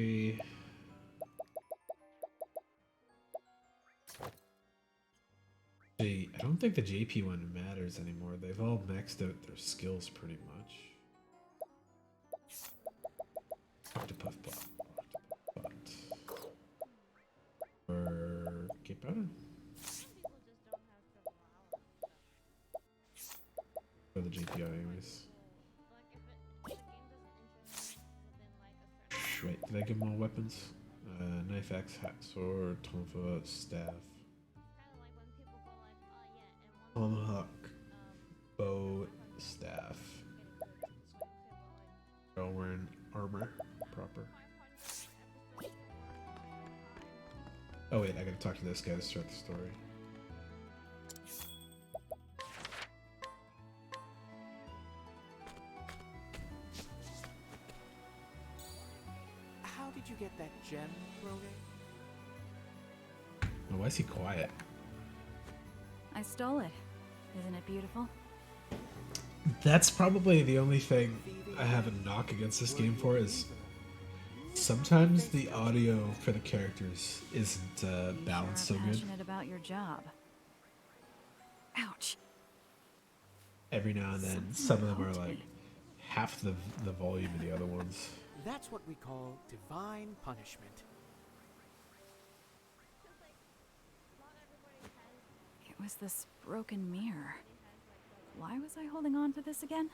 I don't think the JP one matters anymore. They've all maxed out their skills pretty much. Octopath bot. Or keep on. knowledge API anyways. Right, did I give them all weapons? Knife, axe, hat, sword, tonfa, staff. Tomahawk, bow, staff. They're all wearing armor, proper. Oh wait, I gotta talk to this guy to start the story. How did you get that gem, Rone? Oh, why is he quiet? I stole it. Isn't it beautiful? That's probably the only thing I have a knock against this game for is sometimes the audio for the characters isn't balanced so good. Passionate about your job. Ouch. Every now and then, some of them are like half the volume of the other ones. That's what we call divine punishment. It was this broken mirror. Why was I holding on to this again?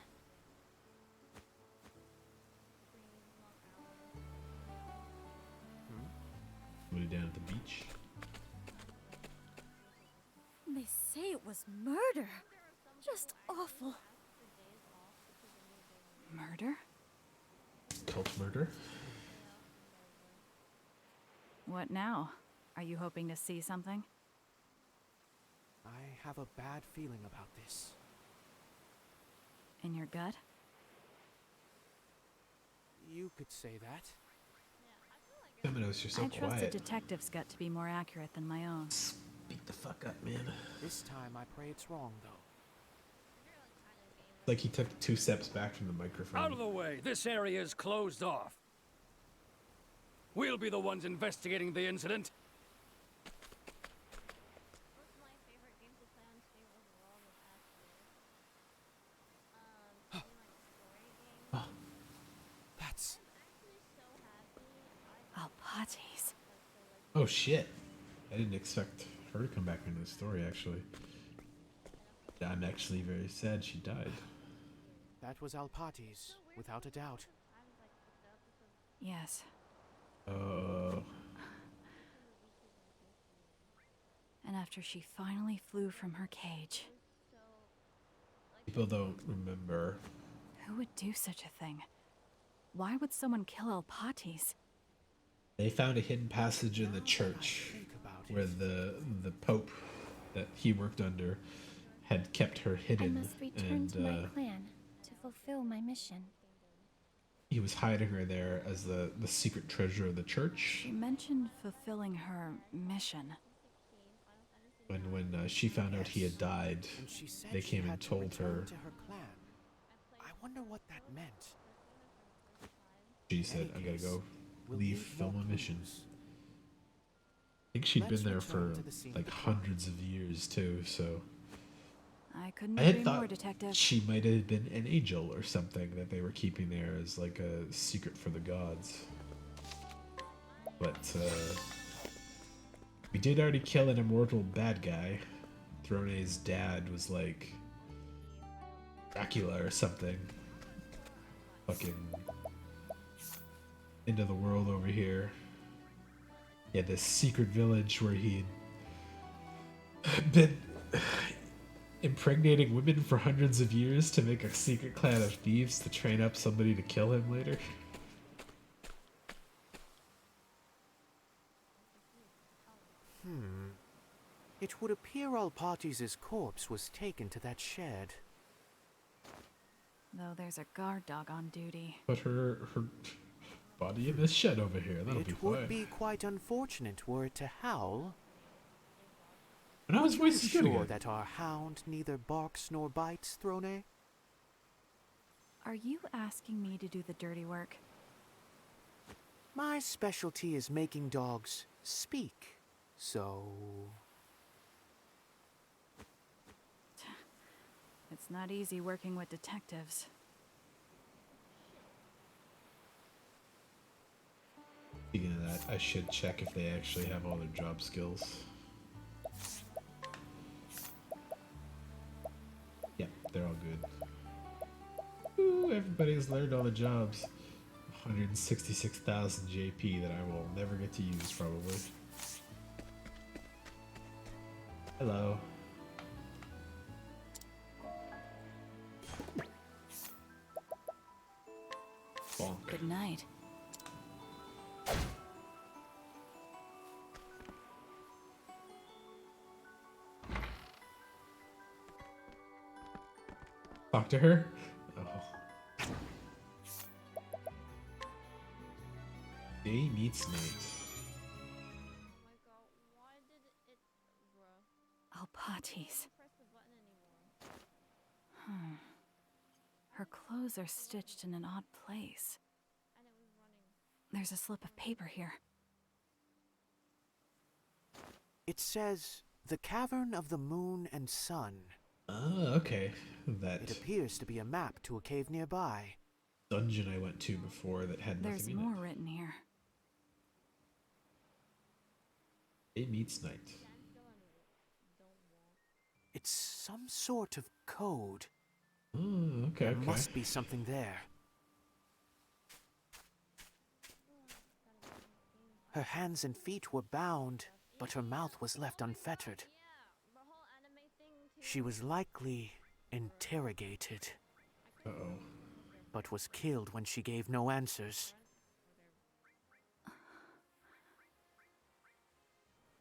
Somebody down at the beach. They say it was murder. Just awful. Murder? Cult murder? What now? Are you hoping to see something? I have a bad feeling about this. In your gut? You could say that. Dominoes, you're so I trust a quiet. detective's gut to be more accurate than my own. Beat the fuck up, man. This time I pray it's wrong, though. Like he took 2 steps back from the microphone. Out of the way! This area is closed off. We'll be the ones investigating the incident. That's... Alpates. Oh shit. I didn't expect her to come back into the story, actually. I'm actually very sad she died. That was Alpates, without a doubt. Yes. Oh. And after she finally flew from her cage. People don't remember. Who would do such a thing? Why would someone kill Alpates? They found a hidden passage in the church where the Pope that he worked under had kept her hidden. I must return to my clan to fulfill my mission. He was hiding her there as the secret treasure of the church. She mentioned fulfilling her mission. When she found out he had died, they came and told her. To her clan. I wonder what that meant. She said, "I gotta go leave, film a mission." I think she'd been there for like hundreds of years too, so I couldn't I had agree thought more, Detective. she might have been an angel or something that they were keeping there as like a secret for the gods. But we did already kill an immortal bad guy. Throne's dad was like Dracula or something. Fucking into the world over here. He had this secret village where he'd been impregnating women for hundreds of years to make a secret clan of thieves to train up somebody to kill him later. It would appear Alpates' corpse was taken to that shed. Though there's a guard dog on duty. Put her body in this shed over here. That'll be It fine. would be quite unfortunate were it to howl. Now his voice is good sure again. that our hound neither barks nor bites, Throne? Are you asking me to do the dirty work? My specialty is making dogs speak, so... It's not easy working with detectives. Speaking of that, I should check if they actually have all their job skills. Yep, they're all good. Everybody's learned all the jobs. 166,000 JP that I will never get to use, probably. Hello. Bonk. Good night. Talk to her? Oh. Day meets night. Alpatis. Her clothes are stitched in an odd place. There's a slip of paper here. It says, "The Cavern of the Moon and Sun." Ah, okay. That It appears to be a map to a cave nearby. dungeon I went to before that had nothing There's in more it. written here. Day meets night. It's some sort of code. Oh, okay, There okay. must be something there. Her hands and feet were bound, but her mouth was left unfettered. She was likely interrogated. Uh-oh. But was killed when she gave no answers.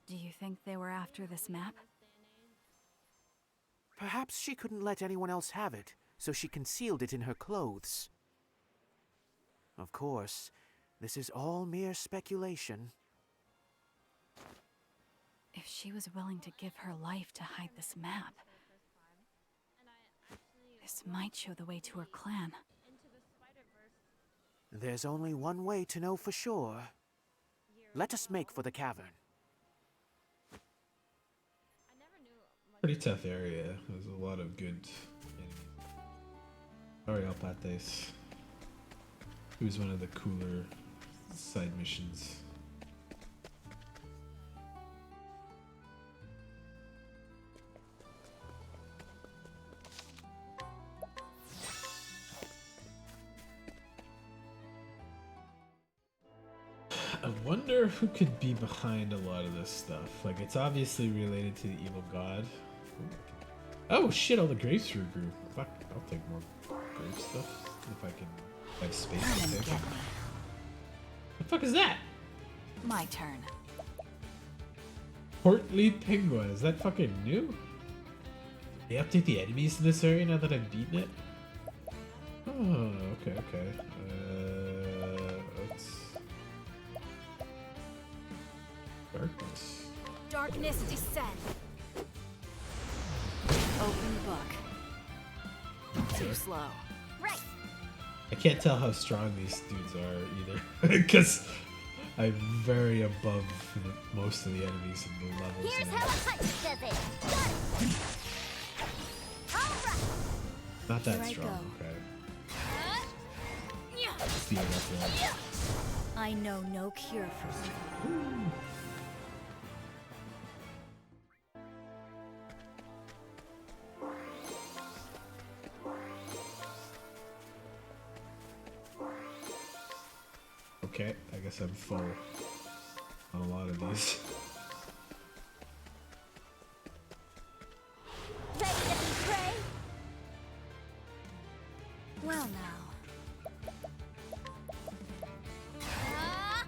Do you think they were after this map? Perhaps she couldn't let anyone else have it, so she concealed it in her clothes. Of course, this is all mere speculation. If she was willing to give her life to hide this map, this might show the way to her clan. There's only one way to know for sure. Let us make for the cavern. Pretty tough area. There's a lot of good enemies. Sorry, Alpates. Who's one of the cooler side missions? I wonder who could be behind a lot of this stuff. Like, it's obviously related to the evil god. Oh shit, all the graves through grew. Fuck, I'll take more grave stuff if I can have space to take it. The fuck is that? My turn. Portly Penguin, is that fucking new? They update the enemies in this area now that I've beaten it? Oh, okay, okay. Let's... Darkness. Darkness descend. Open book. Too slow. Right. I can't tell how strong these dudes are either, because I'm very above most of the enemies in the levels. Here's now. how a hunch does it. Got it. All right. Not that Here I strong, go. okay. Being up there. I know no cure for evil. Okay, I guess I'm full on a lot of these. Ready to be prey? Well now.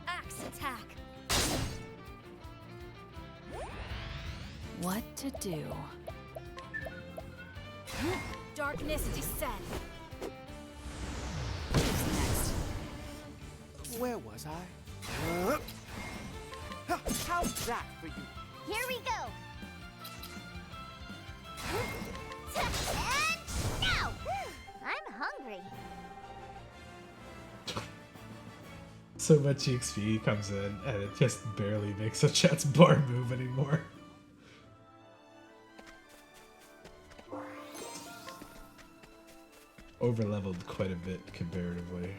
Axe attack. What to do? Darkness descend. Who's next? Where was I? How's that for you? Here we go. And now! I'm hungry. So much XP comes in, and it just barely makes a chat's bar move anymore. Over-leveled quite a bit comparatively.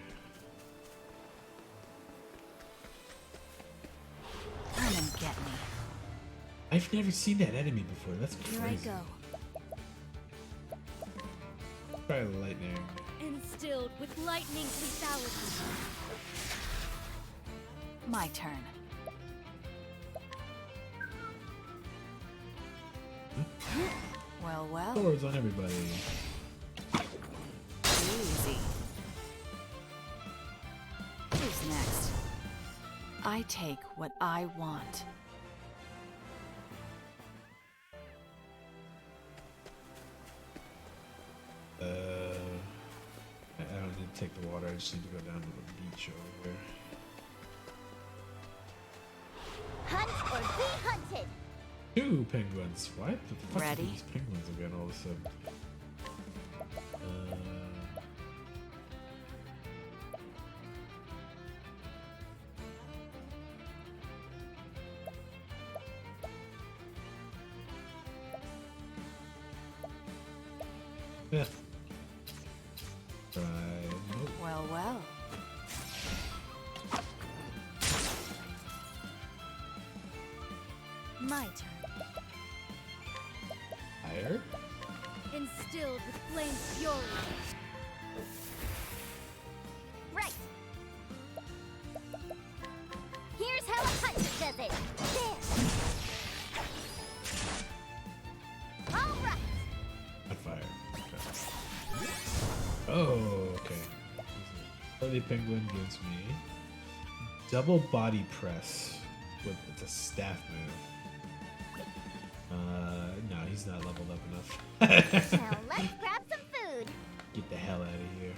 Come and get me. I've never seen that enemy before, that's Here I crazy. go. Try lightning. Instilled with lightning lethality. My turn. Well, well. Swords on everybody. Easy. Who's next? I take what I want. I don't need to take the water, I just need to go down to the beach over here. Hunt or be hunted! 2 penguins. What the fuck are Ready? these penguins again all of a sudden? Yeah. Nope. Well, well. My turn. Higher? Instilled with flame fury. Right! Here's how a hunt does it! There! Alright! On fire. Okay. Oh, okay. Early penguin gives me double body press. With it's a staff move. No, he's not leveled up enough. Now let's grab some food! Get the hell out of here.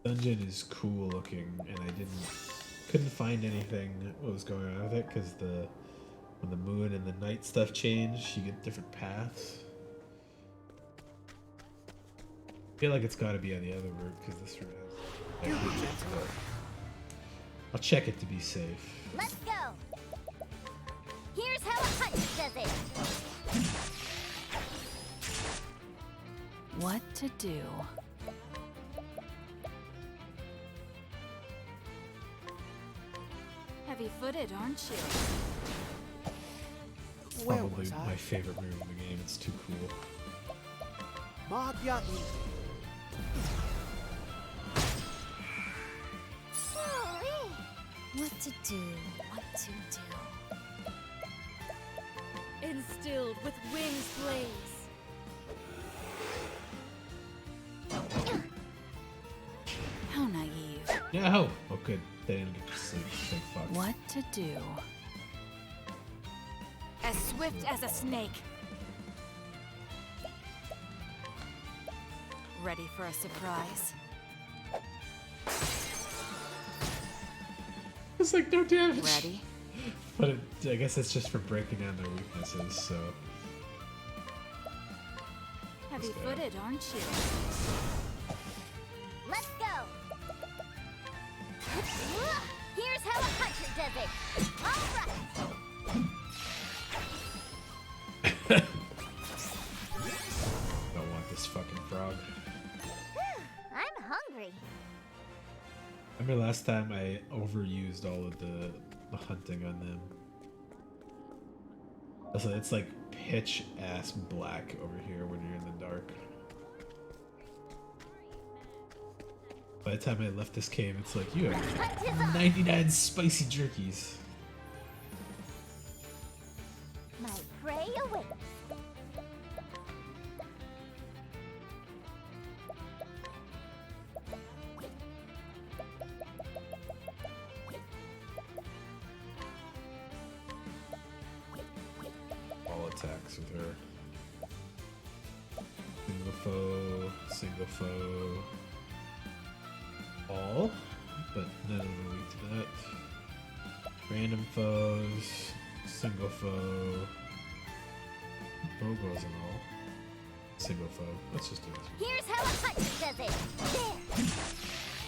Dungeon is cool looking, and I couldn't find anything what was going on with it because when the moon and the night stuff change, you get different paths. I feel like it's got to be on the other route because this route has. I'll check it to be safe. Let's go! Here's how a hunt does it! What to do? Heavy-footed, aren't you? Probably my favorite move in the game. It's too cool. What to do? What to do? Instilled with wings blaze. How naive. Yeah, oh good. They didn't get to sleep. Thank fuck. What to do? As swift as a snake. Ready for a surprise? It's like no damage. Ready? But I guess it's just for breaking down their weaknesses, so. Heavy-footed, aren't you? Let's go! Here's how a hunter does it! Alright! Don't want this fucking frog. I'm hungry. Remember last time I overused all of the hunting on them. Also, it's like pitch ass black over here when you're in the dark. By the time I left this cave, it's like you have 99 spicy jerkies. My prey awaits. All attacks with her. Single foe, single foe. All, but none of them are weak to that. Random foes, single foe. Bow goes in all. Single foe. Let's just do this. Here's how a hunt does it! There!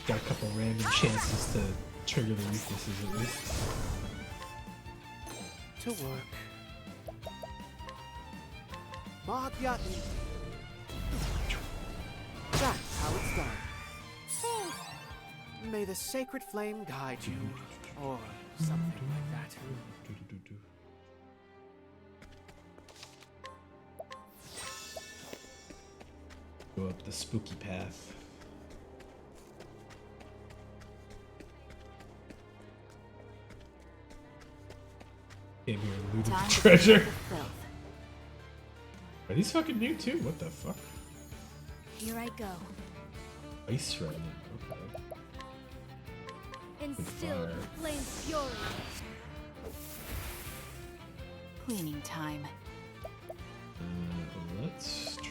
Got a couple random chances to trigger the weaknesses at least. To work. That's how it's done. Thanks. May the sacred flame guide you, or something like that. Go up the spooky path. Came here and looted the treasure. Are these fucking new too? What the fuck? Here I go. Ice remnant. Okay. Instilled with flame's fury. Cleaning time. Let's try.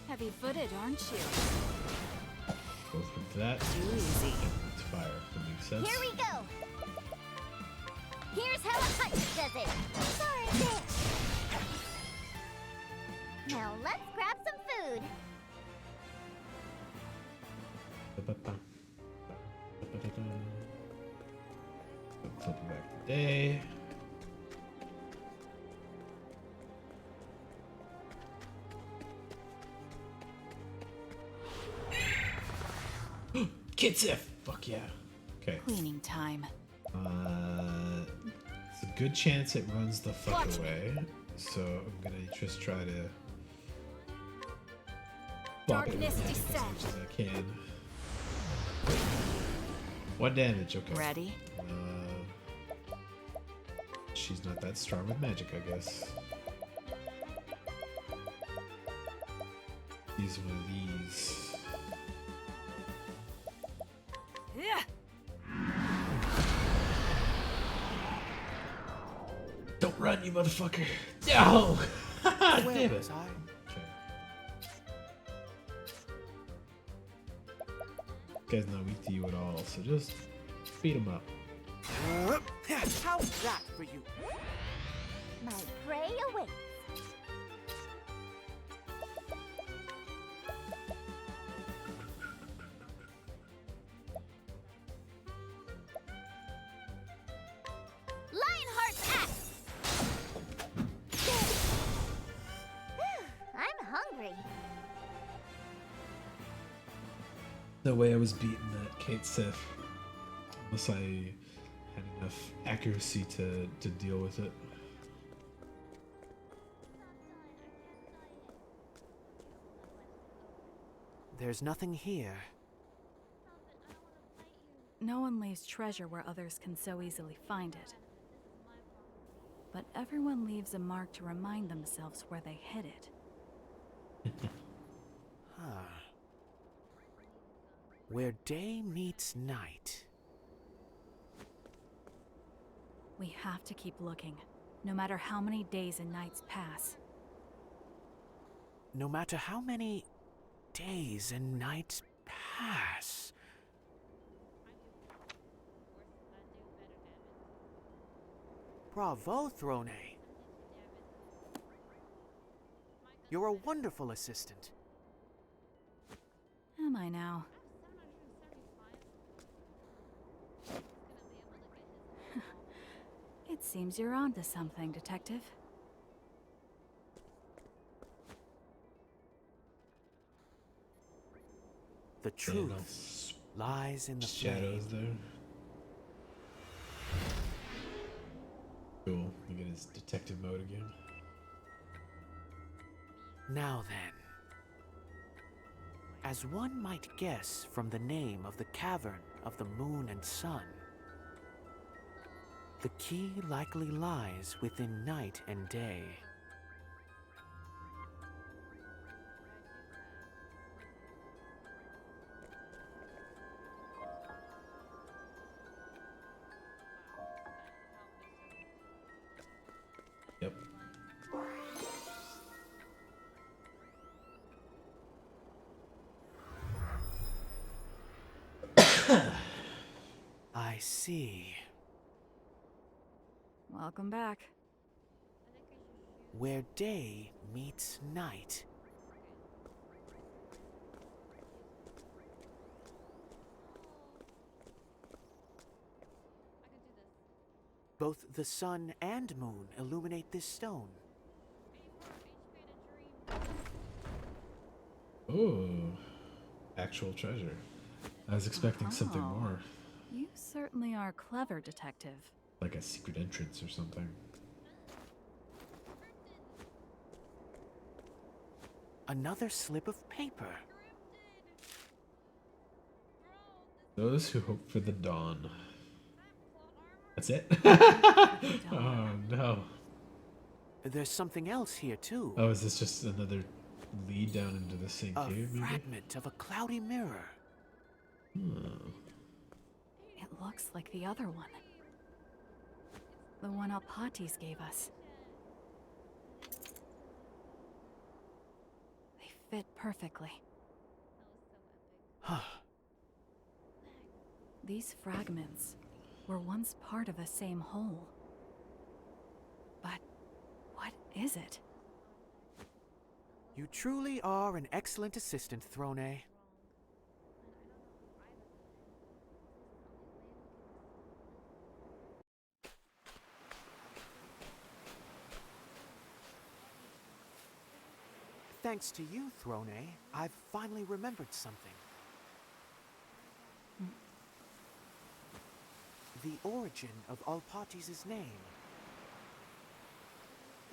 Heavy-footed, aren't you? Both with that. Too easy. And with fire. That makes sense. Here we go. Here's how a punch does it. Sorry, there. Now let's grab some food. Flip it back to day. Kitsif! Fuck yeah. Okay. Cleaning time. It's a good chance it runs the fuck away. So I'm gonna just try to bop it as much as I can. 1 damage, okay. Ready? She's not that strong with magic, I guess. Use one of these. Yeah. Don't run, you motherfucker! No! Damn Where it! was I? This guy's not weak to you at all, so just beat him up. How's that for you? My prey awaits. Lionheart's axe. I'm hungry. No way I was beating that Kate Sith. Unless I had enough accuracy to deal with it. There's nothing here. No one leaves treasure where others can so easily find it. But everyone leaves a mark to remind themselves where they hid it. Huh. Where day meets night. We have to keep looking, no matter how many days and nights pass. No matter how many days and nights pass. Bravo, Throne. You're a wonderful assistant. Am I now? It seems you're onto something, Detective. The truth lies in the shadows flame. there. Cool. You get his detective mode again. Now then. As one might guess from the name of the Cavern of the Moon and Sun, the key likely lies within night and day. Yep. I see. Welcome back. Where day meets night. Both the sun and moon illuminate this stone. Oh. Oh, actual treasure. I was expecting something Oh. more, You certainly are clever, detective. like a secret entrance or something. Another slip of paper. Those who hope for the dawn. That's it? Oh no. There's something else here too. Oh, is this just another lead down into the same A cave, maybe? fragment of a cloudy mirror. Hmm. It looks like the other one. The one Alpatis gave us. They fit perfectly. Huh. These fragments were once part of the same whole. But what is it? You truly are an excellent assistant, Throne. Thanks to you, Throne, I've finally remembered something. The origin of Alpatis' name.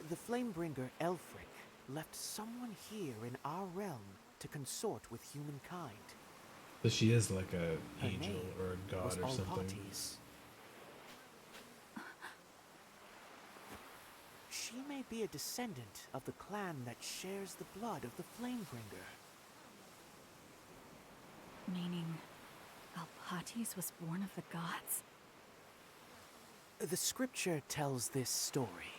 The Flamebringer Elfric left someone here in our realm to consort with humankind. So she is like a Her angel name or a god was or something. Alpatis. She may be a descendant of the clan that shares the blood of the Flamebringer. Meaning, Alpatis was born of the gods? The scripture tells this story.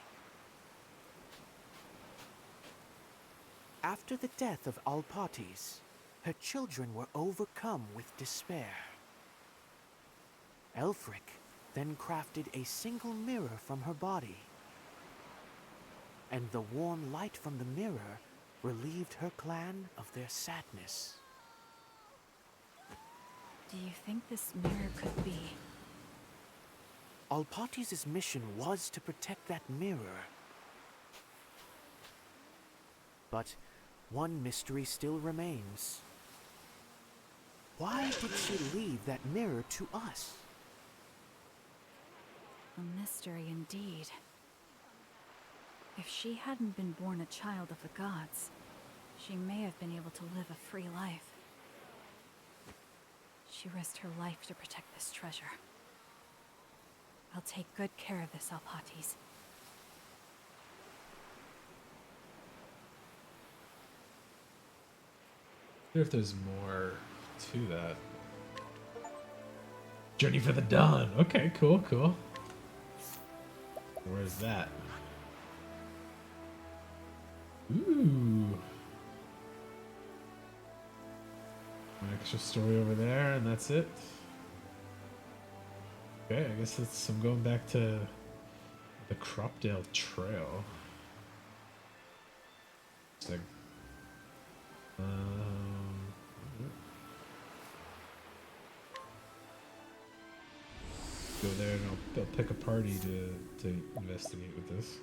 After the death of Alpatis, her children were overcome with despair. Elfric then crafted a single mirror from her body, and the warm light from the mirror relieved her clan of their sadness. Do you think this mirror could be? Alpatis' mission was to protect that mirror. But one mystery still remains. Why did she leave that mirror to us? A mystery indeed. If she hadn't been born a child of the gods, she may have been able to live a free life. She risked her life to protect this treasure. I'll take good care of this, Alpatis. I wonder if there's more to that. Journey for the Dawn. Okay, cool, cool. Where's that? Ooh. An extra story over there, and that's it. Okay, I guess I'm going back to the Cropdale Trail. Interesting. Go there and I'll pick a party to investigate with this.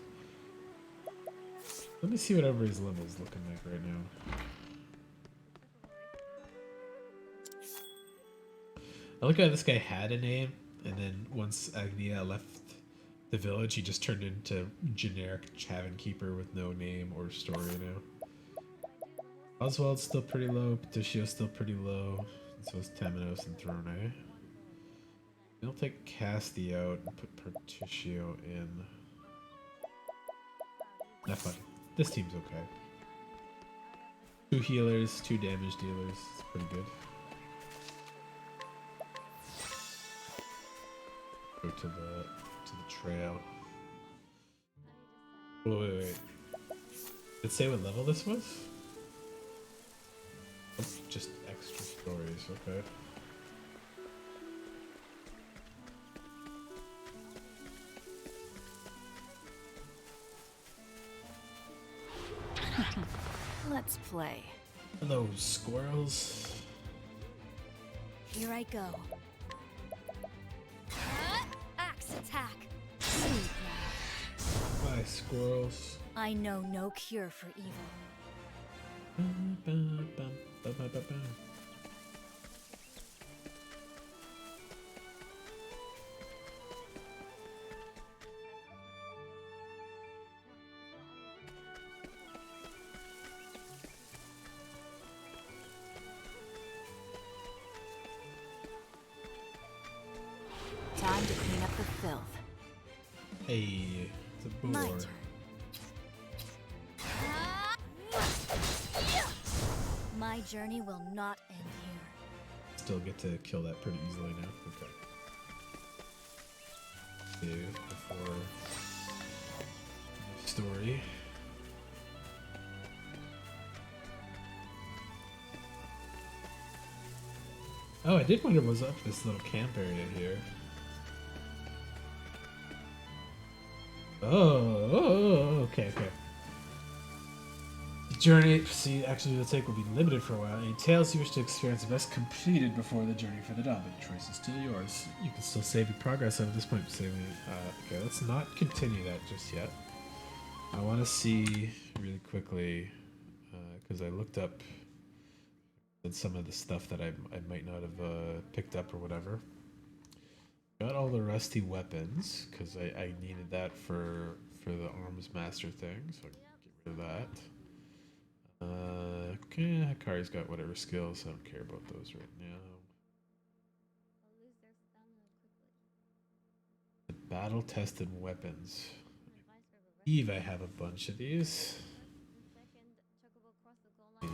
Let me see what everybody's level's looking like right now. I look at this guy had a name, and then once Agnia left the village, he just turned into generic Chavin Keeper with no name or story now. Oswald's still pretty low, Petitio's still pretty low, and so is Taminos and Throne. I'll take Casty out and put Petitio in. Nah, fuck it. This team's okay. 2 healers, 2 damage dealers. It's pretty good. Go to the trail. Oh, wait. Did it say what level this was? Oh, just extra stories, okay. Let's play. Hello, squirrels. Here I go. Axe attack. Bye, squirrels. I know no cure for evil. Bum, bum, bum. the filth. Hey, it's a boar. My turn. My journey will not end here. Still get to kill that pretty easily now. Okay. Save before story. Oh, I did wonder what was up this little camp area here. Oh, okay. The journey actually will take will be limited for a while. Any tales you wish to experience are best completed before the journey for the dawn, but the choice is still yours. You can still save your progress at this point. Saving it. Okay, let's not continue that just yet. I want to see really quickly because I looked up some of the stuff that I might not have picked up or whatever. Got all the rusty weapons because I needed that for the arms master thing, so I can get rid of that. Okay, Hikari's got whatever skills, so I don't care about those right now. The battle-tested weapons. I believe I have a bunch of these. Okay.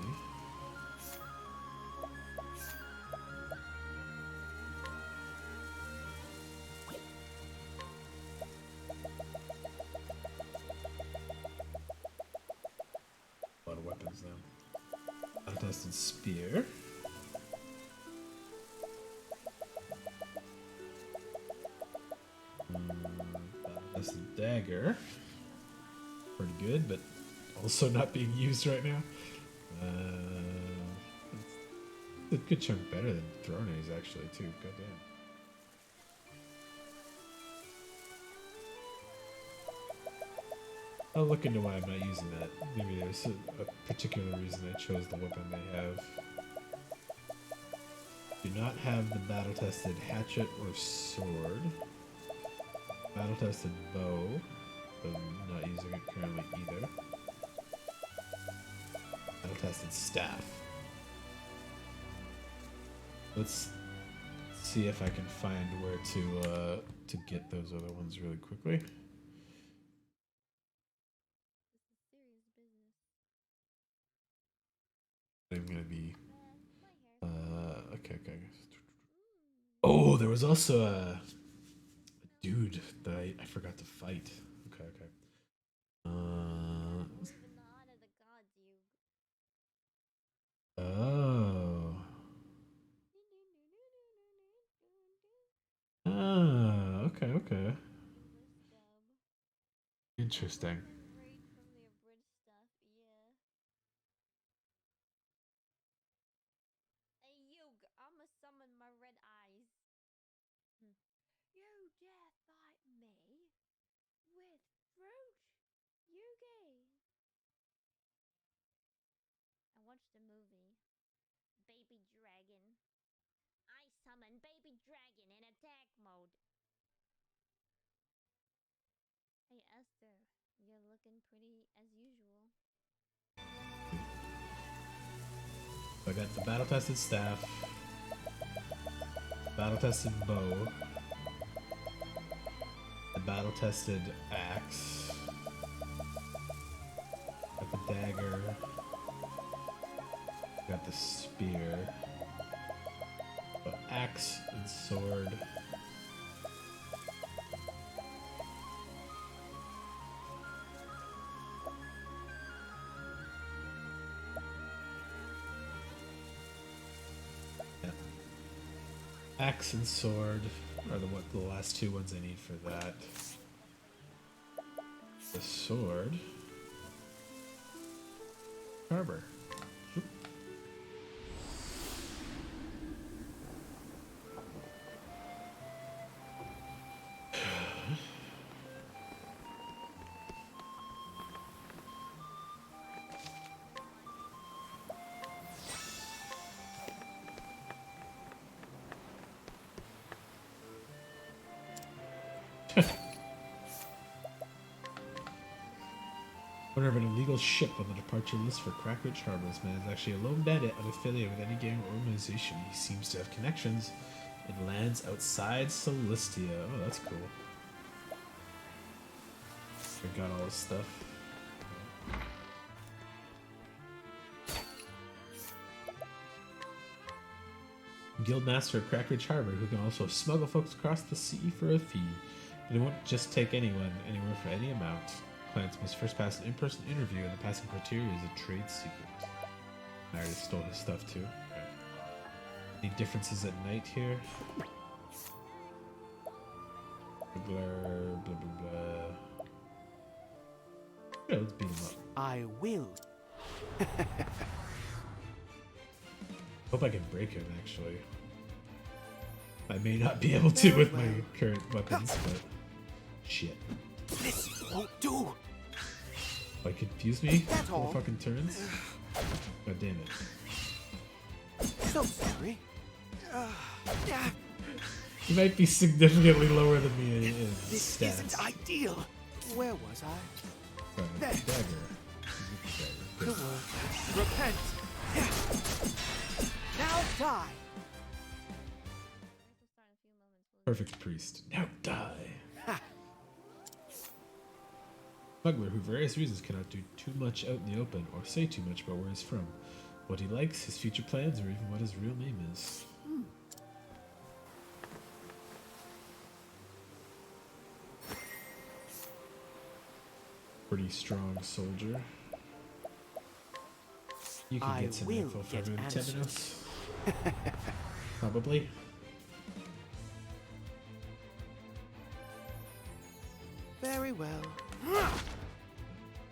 A lot of weapons now. Battle-tested spear. Battle-tested dagger. Pretty good, but also not being used right now. It's a good chunk better than Thrones actually too. Goddamn. I'll look into why I'm not using that. Maybe there's a particular reason I chose the weapon they have. Do not have the battle-tested hatchet or sword. Battle-tested bow. I'm not using it currently either. Battle-tested staff. Let's see if I can find where to get those other ones really quickly. I'm gonna be okay. Oh, there was also a dude that I forgot to fight. Okay. Oh. Ah, okay. Interesting. Hey, you! I'ma summon my red eyes. You dare fight me with fruit, Yugi? I watched the movie Baby Dragon. I summon Baby Dragon in attack mode. Hey Esther, you're looking pretty as usual. I got the battle-tested staff, battle-tested bow, the battle-tested axe, got the dagger, got the spear, axe and sword. Axe and sword are the last two ones I need for that. The sword. Harbor. Owner of an illegal ship on the departure list for Crackridge Harbor. This man is actually a lone bandit, unaffiliated with any gang or organization. He seems to have connections in lands outside Solistia. Oh, that's cool. I got all this stuff. Guildmaster of Crackridge Harbor, who can also smuggle folks across the sea for a fee. But he won't just take anyone anywhere for any amount. Clients must first pass an in-person interview, and the passing criteria is a trade secret. I already stole his stuff too. Okay. Any differences at night here? Blah, blah, blah, blah. Yeah, let's beat him up. I will. Hope I can break him, actually. I may not be able to with my current weapons, but... Shit. This won't do. Like, confuse me That's for all. fucking turns? God damn it. So sorry. He might be significantly lower than me in This stats. isn't ideal. Where was I? There. Dagger. Good work. Repent. Now die. Perfect priest. Now die. Smuggler, who for various reasons cannot do too much out in the open or say too much about where he's from, what he likes, his future plans, or even what his real name is. Pretty strong soldier. You can get some info from him, Temenos. Probably. Very well.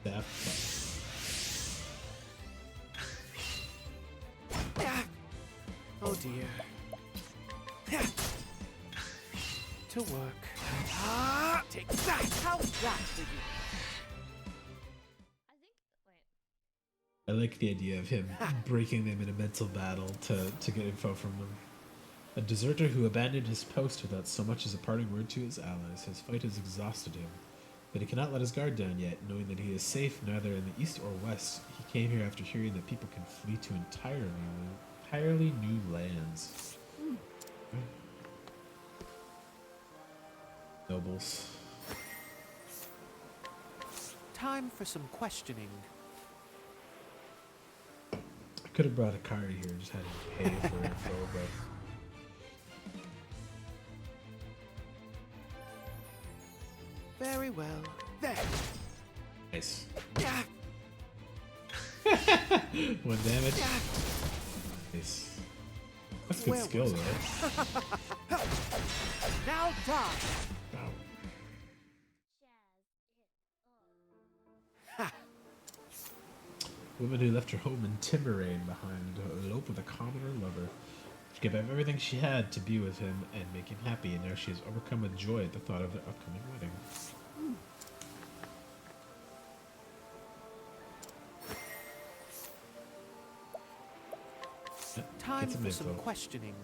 That Oh dear. To work. Take that! How's that for you? I like the idea of him breaking them in a mental battle to get info from them. A deserter who abandoned his post without so much as a parting word to his allies. His fight has exhausted him, but he cannot let his guard down yet, knowing that he is safe neither in the east or west. He came here after hearing that people can flee to entirely new lands. Nobles. Time for some questioning. I could have brought a card here and just had him pay for info, but... Very well. There. Nice. 1 damage. Nice. That's good skill, though. Now die. Woman who left her home in Timberain behind to elope with a commoner lover. She gave up everything she had to be with him and make him happy, and now she is overcome with joy at the thought of their upcoming wedding. Time for some questioning.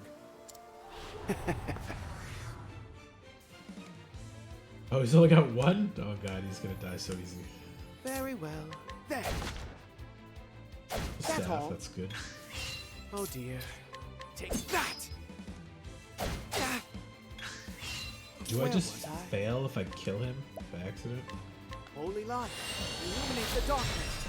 Oh, he's only got 1? Oh god, he's gonna die so easy. Very well. There. Staff, That's all. that's good. Oh dear. Take that. Do I Where just was I? fail if I kill him by accident? Holy light. Illuminate the darkness.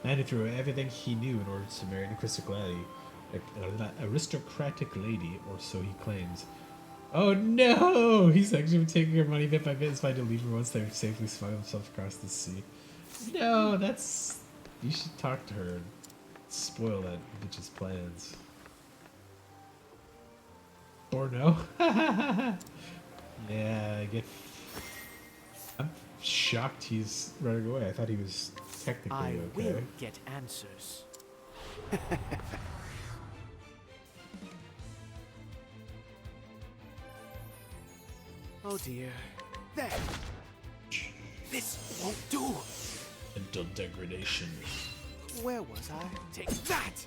And he threw everything he knew in order to marry an aristocratic lady, or so he claims. Oh no! He's actually been taking her money bit by bit and trying to leave her once they've safely smuggled themselves across the sea. No, that's... You should talk to her and spoil that bitch's plans. Or no? Yeah, I get... I'm shocked he's running away. I thought he was technically I okay. will get answers. Oh dear. There. This won't do. Mental degradation. Where was I? Take that.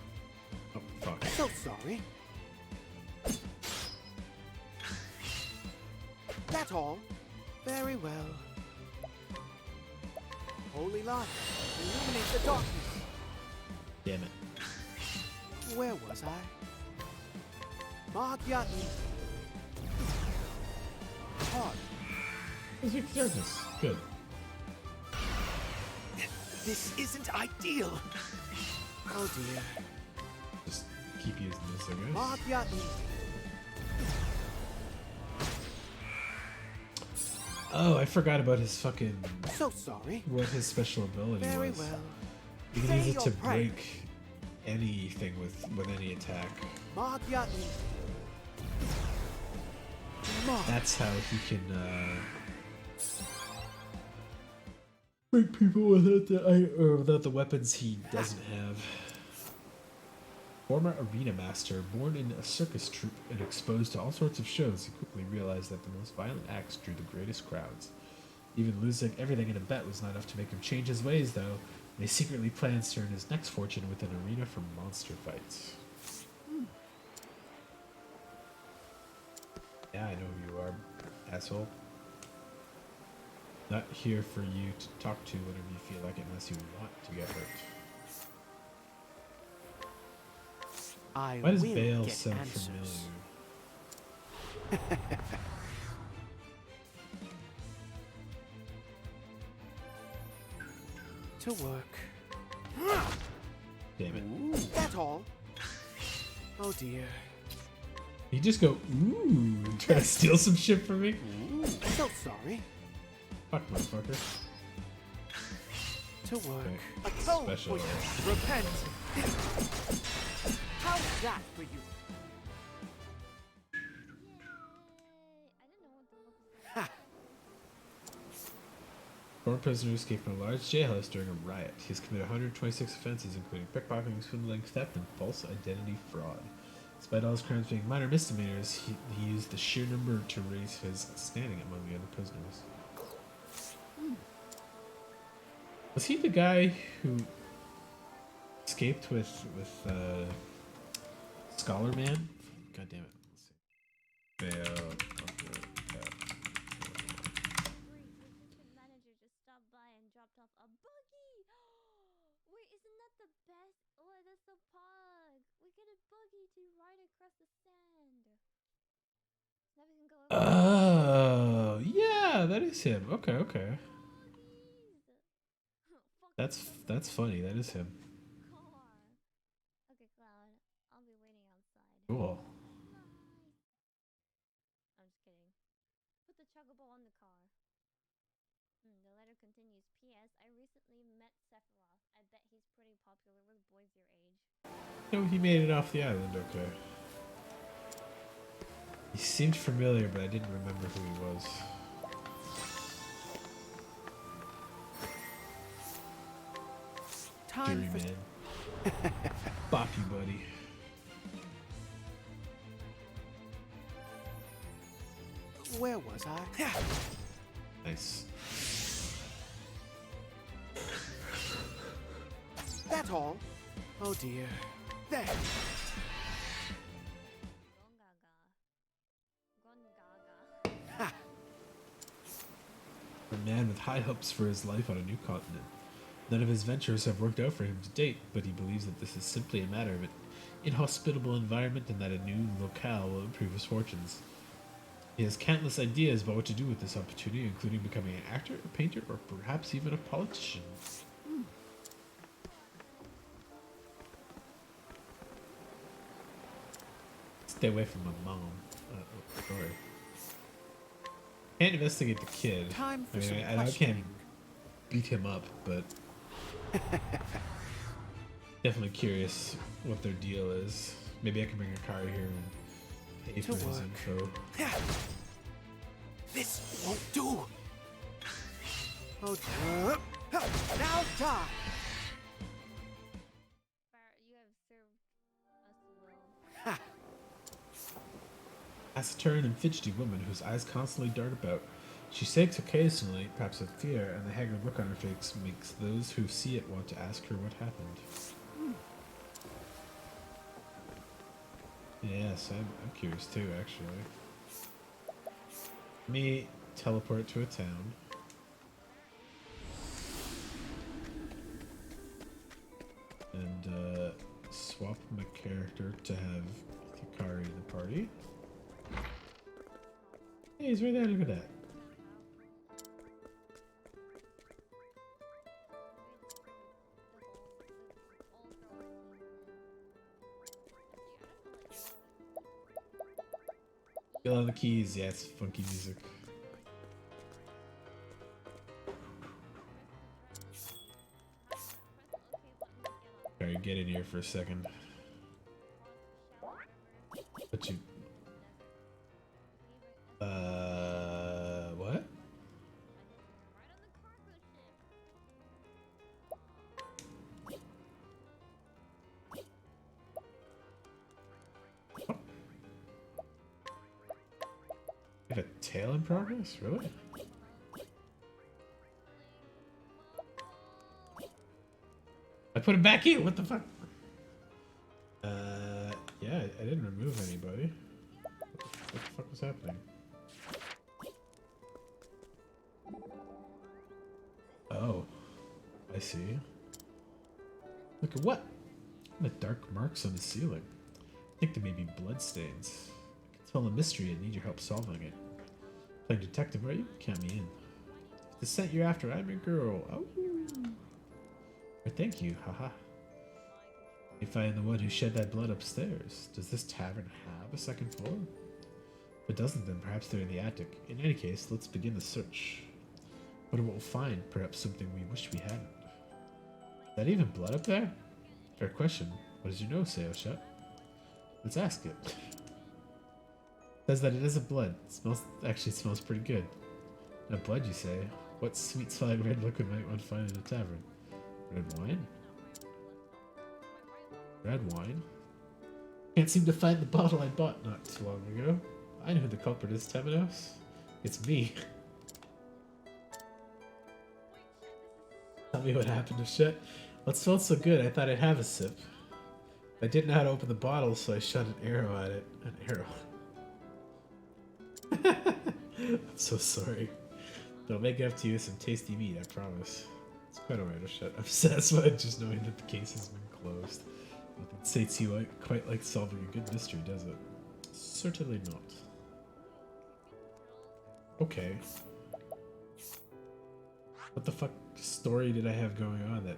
Oh, fuck. So sorry. That's all. Very well. holy light, illuminate the darkness. Damn it. Where was I? Magyatni. Hard. Music service. Good. This isn't ideal. Oh dear. Just keep using this, I guess. Magyatni. Oh, I forgot about his fucking... So sorry. What his special ability Very was. well. You can Say use it your to prayer. break anything with any attack. Magyatni. That's how he can break people without the weapons he doesn't have. Former arena master, born in a circus troupe and exposed to all sorts of shows, he quickly realized that the most violent acts drew the greatest crowds. Even losing everything in a bet was not enough to make him change his ways, though, and he secretly plans to earn his next fortune with an arena for monster fights. Yeah, I know who you are, asshole. Not here for you to talk to whenever you feel like it, unless you want to get hurt. I Why does will Bale get sound answers. familiar? To work. Damn it. That's all. Oh dear. You just go, ooh, and try to steal some shit from me? So sorry. Fuck, motherfucker. To work. Okay. Atone Special. for you. Repent. How's that for you? Former prisoner escaped from a large jailhouse during a riot. He has committed 126 offenses, including pickpocketing, swindling, theft, and false identity fraud. Despite all his crimes being minor misdemeanors, he used the sheer number to raise his standing among the other prisoners. Was he the guy who escaped with Scholar Man? God damn it. Let's see. Fail. Manager just stopped by and dropped off a buggy. Wait, isn't that the best? Oh, that's the pug. We get a buggy to ride across the sand. Now we can go over. Oh, yeah, that is him. Okay, okay. That's funny. That is him. Okay, Cloud. I'll be waiting outside. Cool. I'm just kidding. Put the chocobo on the car. The letter continues. P.S. I recently met Sephiroth. I bet he's pretty popular with boys your age. No, he made it off the island, okay. He seemed familiar, but I didn't remember who he was. Time for... Man. Bop you, buddy. Where was I? Nice. That's all. Oh dear. There. Ha. A man with high hopes for his life on a new continent. None of his ventures have worked out for him to date, but he believes that this is simply a matter of an inhospitable environment and that a new locale will improve his fortunes. He has countless ideas about what to do with this opportunity, including becoming an actor, a painter, or perhaps even a politician. Stay away from my mom. Sorry. Can't investigate the kid. Time for I mean, some I can't beat him up, but definitely curious what their deal is. Maybe I can bring a car here and pay for his info. This won't do. Oh dear. Now die. You have served us well. Taciturn and fidgety woman whose eyes constantly dart about. She shakes occasionally, perhaps with fear, and the haggard look on her face makes those who see it want to ask her what happened. Yes, I'm curious too, actually. Let me teleport to a town. And swap my character to have Hikari in the party. Hey, he's right there, look at that. Feel on the keys, yeah, it's funky music. Alright, get in here for a second. But you... what? You have a tail in progress? Really? I put it back in! What the fuck? Yeah, I didn't remove anybody. What the fuck was happening? Oh. I see. Look at what? The dark marks on the ceiling. I think they may be bloodstains. I can smell a mystery and need your help solving it. Playing detective, are you? Count me in. The scent you're after, I'm your girl. Oh. Or thank you, haha. If I am the one who shed that blood upstairs, does this tavern have a second floor? If it doesn't, then perhaps they're in the attic. In any case, let's begin the search. What we'll find, perhaps something we wish we hadn't. Is that even blood up there? Fair question. What does your nose say, Oshet? Let's ask it. Says that it isn't blood. It smells, actually, it smells pretty good. Not blood, you say? What sweet smelling red liquid might one find in a tavern? Red wine? Red wine? Can't seem to find the bottle I bought not too long ago. I know who the culprit is, Temenos. It's me. Tell me what happened to shit. Well, it smelled so good, I thought I'd have a sip. I didn't know how to open the bottle, so I shot an arrow at it. An arrow. I'm so sorry. They'll make it up to you with some tasty meat, I promise. It's quite alright, oh shit. I'm satisfied just knowing that the case has been closed. Nothing sates you quite like solving a good mystery, does it? Certainly not. Okay. What the fuck story did I have going on that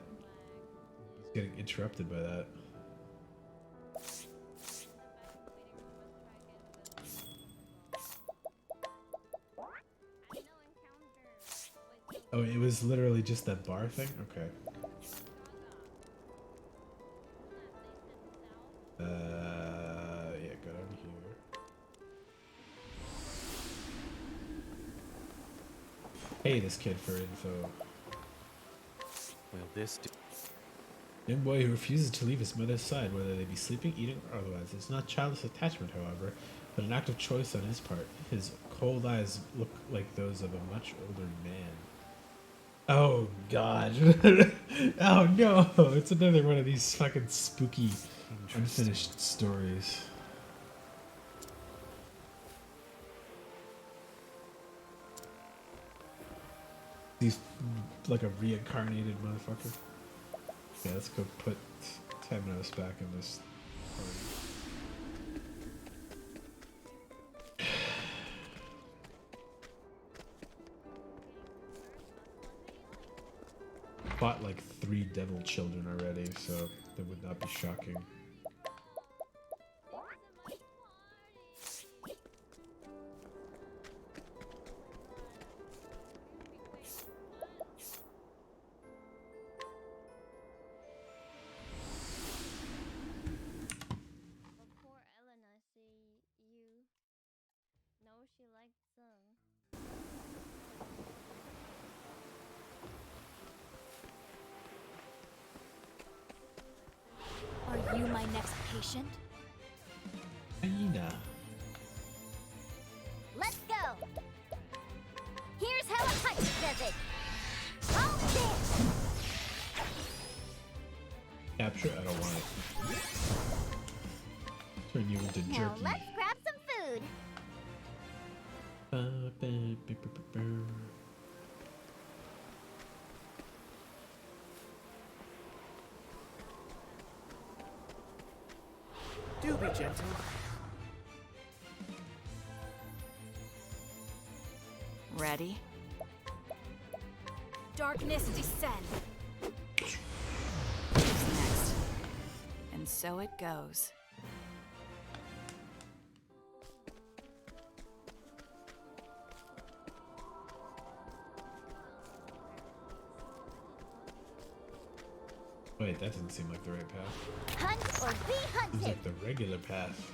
was getting interrupted by that? Oh, it was literally just that bar thing? Okay. Yeah, go down here. Pay this kid for info. Well, this Young boy who refuses to leave his mother's side, whether they be sleeping, eating, or otherwise. It's not childish attachment, however, but an act of choice on his part. His cold eyes look like those of a much older man. Oh god. Oh no! It's another one of these fucking spooky, unfinished stories. He's like a reincarnated motherfucker. Okay, let's go put Temenos back in this party. Bought like 3 devil children already, so that would not be shocking. Are you my next patient? Aina. Let's go! Here's how a punch does it! Hold this! Capture? I don't want it. Turn you into Now jerky. let's grab some food! Do be gentle. Ready? Darkness descend. Who's next? And so it goes. Wait, that doesn't seem like the right path. Hunt or be Seems hunted. like the regular path.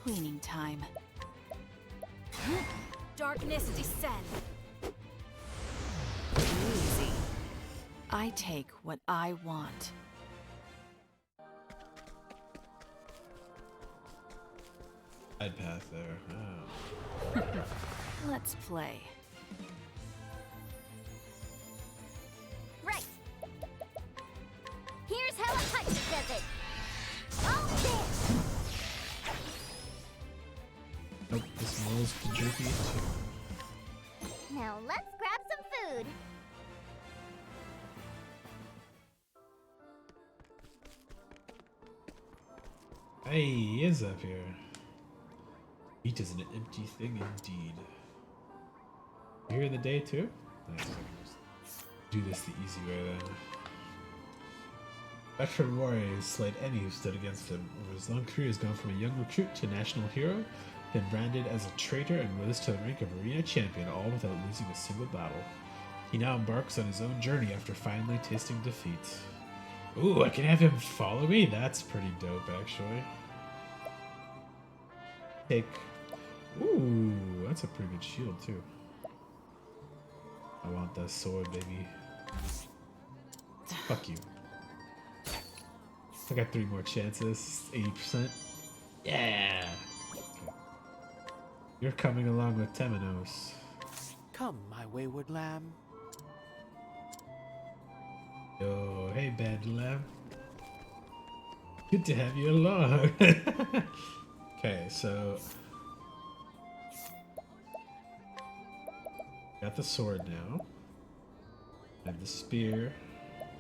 Cleaning time. Darkness descend. Easy. I take what I want. Side path there. Oh. Let's play. Right. Here's how a hunch does it. Oh, there. Nope, this mole's jerky too. Now let's grab some food. Hey, he is up here. Meat is an empty thing indeed. You here in the day too? Nice. I can just do this the easy way then. Veteran warrior has slayed any who stood against him. Over his long career, he has gone from a young recruit to a national hero, then branded as a traitor and rose to the rank of arena champion, all without losing a single battle. He now embarks on his own journey after finally tasting defeat. Ooh, I can have him follow me? That's pretty dope, actually. Take... Ooh, that's a pretty good shield, too. I want that sword, baby. Fuck you. I got 3 more chances. 80%. Yeah! Okay. You're coming along with Temenos. Come, my wayward lamb. Yo, hey, bad lamb. Good to have you along. Okay, so... Got the sword now. I have the spear.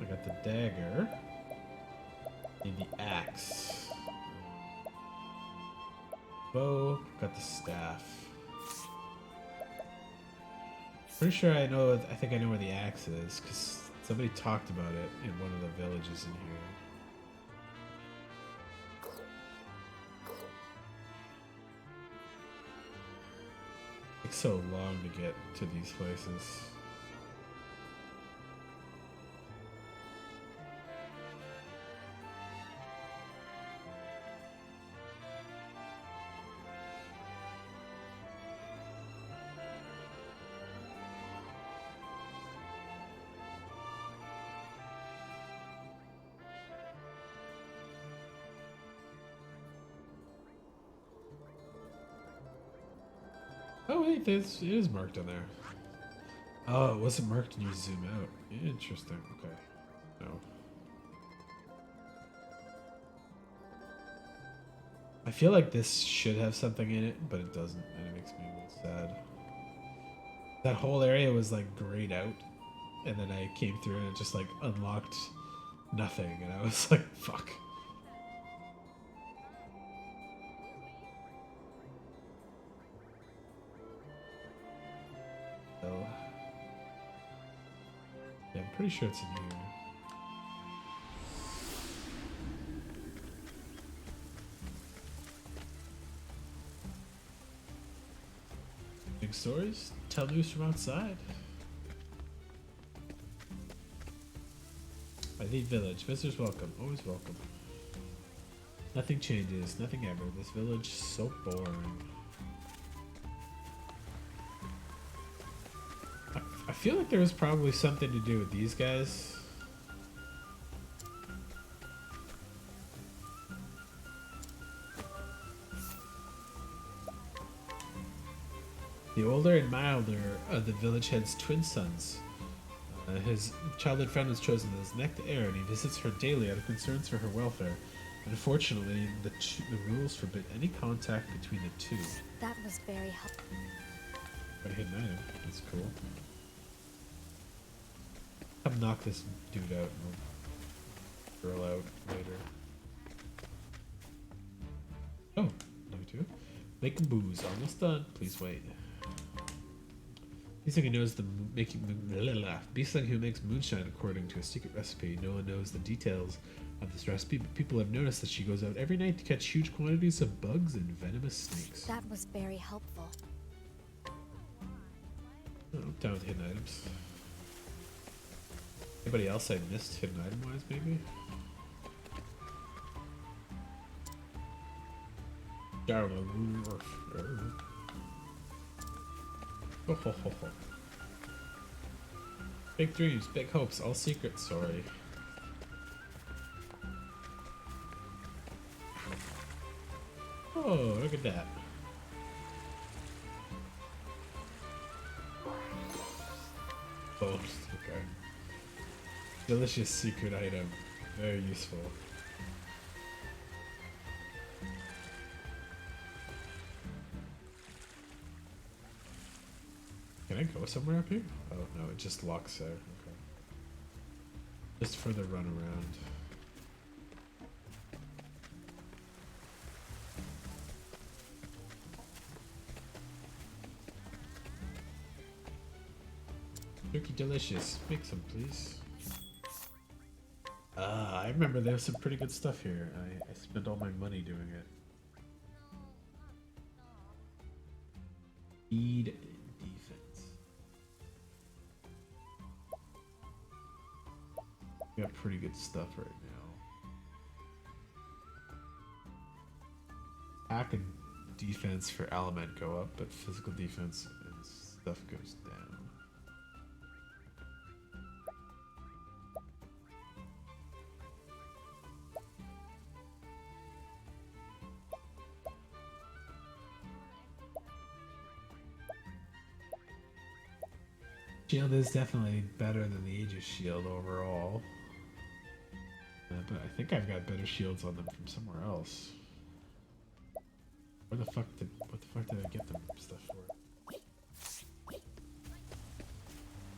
I got the dagger. Need the axe. Bow. Got the staff. Pretty sure I know. I think I know where the axe is because somebody talked about it in one of the villages in here. It's so long to get to these places. Oh wait, it is marked on there. Oh, it wasn't marked when you zoom out. Interesting. Okay. No. I feel like this should have something in it, but it doesn't, and it makes me a little sad. That whole area was like grayed out, and then I came through and it just like unlocked nothing, and I was like, fuck. Yeah, I'm pretty sure it's in here. Big stories? Tell news from outside. I need village. Visitors welcome. Always welcome. Nothing changes. Nothing ever. This village is so boring. I feel like there was probably something to do with these guys. The older and milder of the village head's twin sons. His childhood friend was chosen as next heir, and he visits her daily out of concerns for her welfare. Unfortunately, the rules forbid any contact between the two. That was very helpful. Got a hidden item. That's cool. Come knock this dude out and we'll girl out later. Oh, number 2. Making booze. Almost done. Please wait. Beastling who knows the Beastling who makes moonshine according to a secret recipe. No one knows the details of this recipe, but people have noticed that she goes out every night to catch huge quantities of bugs and venomous snakes. That was very helpful. Oh, I'm down with hidden items. Anybody else I missed hidden item wise, maybe? Oh, ho, ho, ho. Big dreams, big hopes, all secrets, sorry. Oh, look at that. Oh, okay. Delicious secret item. Very useful. Can I go somewhere up here? Oh no, it just locks there. Okay. Just for the run around. Turkey delicious. Make some, please. Ah, I remember there's some pretty good stuff here. I spent all my money doing it. Speed defense. We got pretty good stuff right now. Attack and defense for element go up, but physical defense and stuff goes down. Shield is definitely better than the Aegis shield overall. But I think I've got better shields on them from somewhere else. What the fuck did I get them stuff for?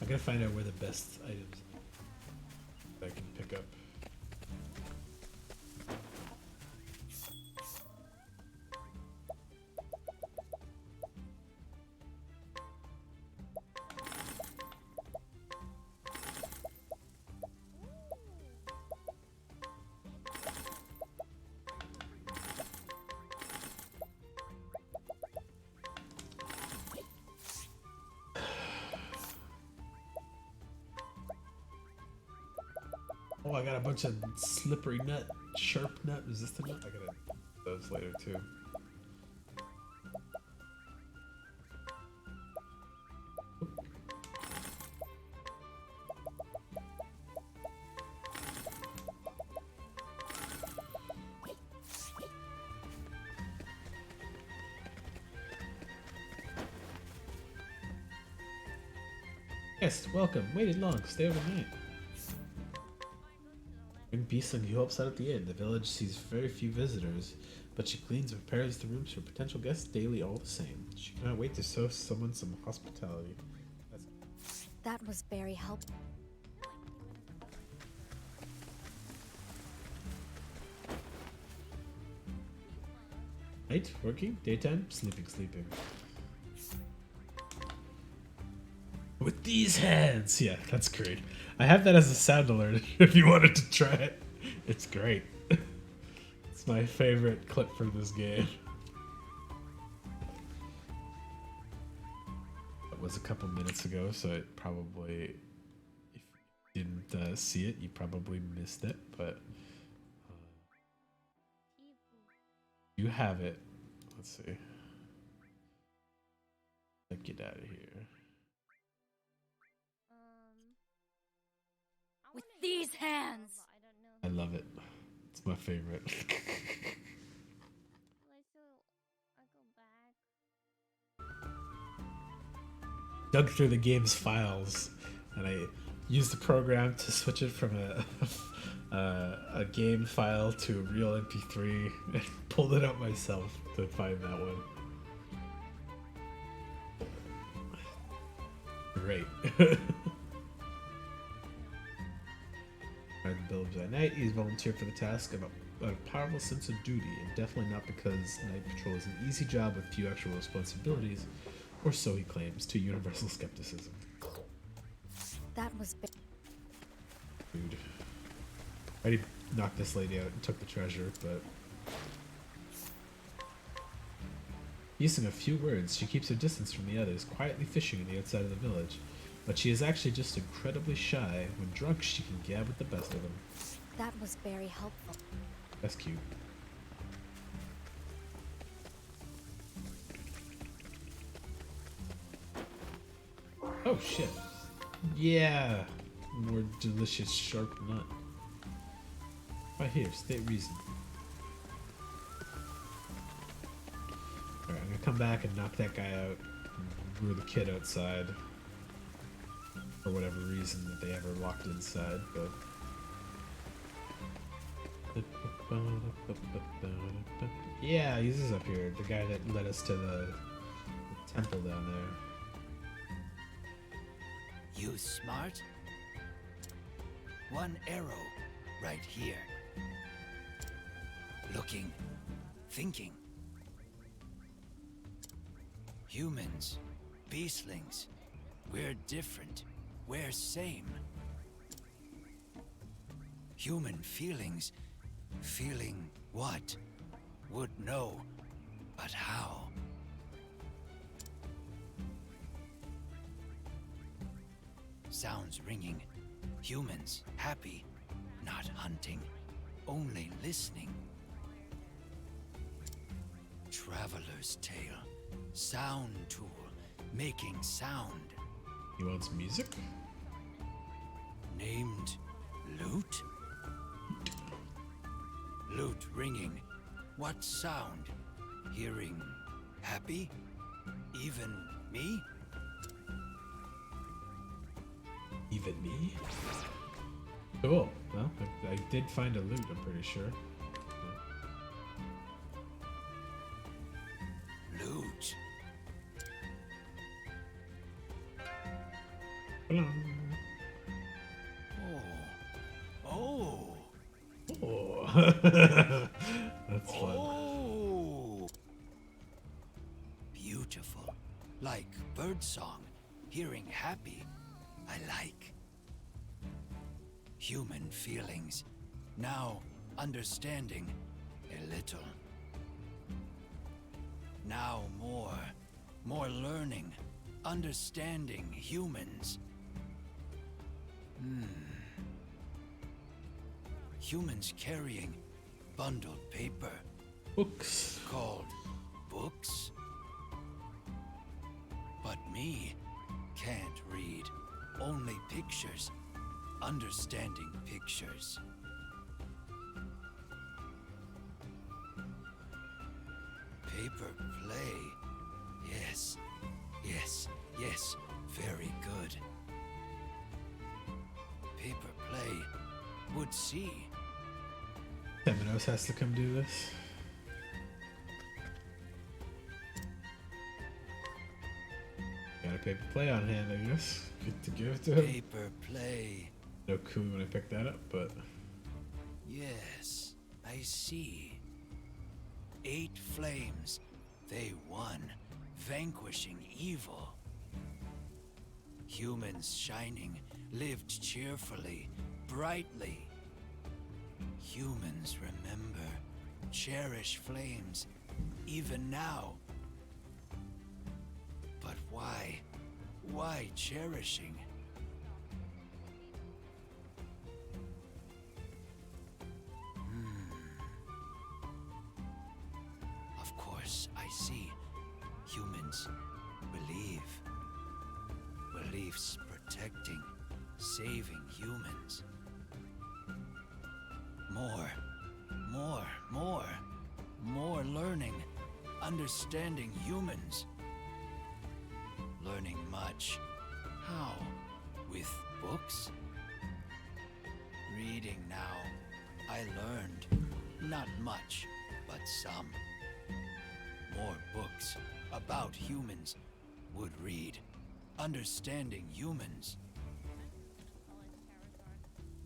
I gotta find out where the best items that I can pick up. Oh, I got a bunch of slippery nut, sharp nut, resistant nut. I gotta those later too. Yes, welcome. Waited long. Stay overnight. Bring Beastling who helps out at the inn. The village sees very few visitors, but she cleans and prepares the rooms for potential guests daily all the same. She cannot wait to show someone some hospitality. That was very helpful. Night, working, daytime, sleeping. With these hands! Yeah, that's great. I have that as a sound alert if you wanted to try it. It's great. It's my favorite clip from this game. It was a couple minutes ago, so it probably, if you didn't see it, you probably missed it, but you have it. Let's see. Let's get out of here. With these hands! I love it. It's my favorite. Dug through the game's files, and I used the program to switch it from a game file to a real MP3, and pulled it out myself to find that one. Great. The village at night. He's volunteered for the task of a powerful sense of duty, and definitely not because Night Patrol is an easy job with few actual responsibilities, or so he claims, to universal skepticism. That was Dude. I already knocked this lady out and took the treasure, but... Using a few words, she keeps her distance from the others, quietly fishing on the outside of the village. But she is actually just incredibly shy. When drunk, she can gab with the best of them. That was very helpful. That's cute. Oh shit. Yeah. More delicious sharp nut. Right here, state reason. Alright, I'm gonna come back and knock that guy out. And lure the kid outside. For whatever reason that they ever walked inside, but... Yeah, he's just up here. The guy that led us to the temple down there. You smart? One arrow right here. Looking, thinking. Humans, beastlings, we're different. We're same. Human feelings. Feeling what? Would know. But how? Sounds ringing. Humans happy. Not hunting. Only listening. Traveler's tale. Sound tool. Making sound. He wants music? Named lute? Lute ringing. What sound? Hearing happy? Even me? Even me? Cool. Well, I did find a loot, I'm pretty sure. Lute. Oh. That's fun. Oh. Beautiful. Like birdsong. Hearing happy. I like. Human feelings. Now understanding a little. Now more. More learning. Understanding humans. Humans carrying bundled paper. Books. Called books. But me can't read. Only pictures. Understanding pictures. Paper play. Yes. Yes. Yes. Very good. Paper play. Would see. Temenos has to come do this. Got a paper play on hand, I guess. Good to give it to him. Paper play. No clue when I picked that up, but... Yes, I see. 8 flames. They won, vanquishing evil. Humans shining, lived cheerfully, brightly. Humans remember, cherish flames, even now. But why? Why cherishing? Of course, I see. Humans believe. Beliefs protecting, saving humans. More learning, understanding humans. Learning much. How? With books? Reading now. I learned. Not much, but some. More books about humans would read. Understanding humans.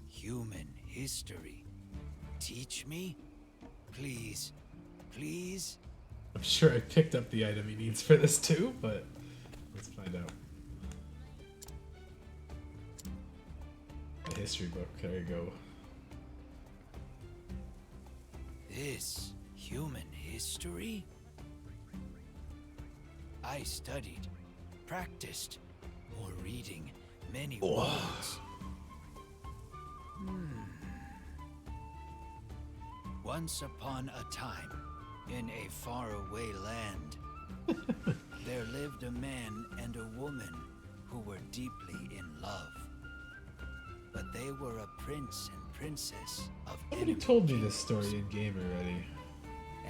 Human history. Teach me? Please. Please? I'm sure I picked up the item he needs for this too, but let's find out. A history book, there you go. This human history? I studied, practiced, more reading, many words. Once upon a time, in a faraway land, there lived a man and a woman who were deeply in love. But they were a prince and princess of Somebody told me this story in game already.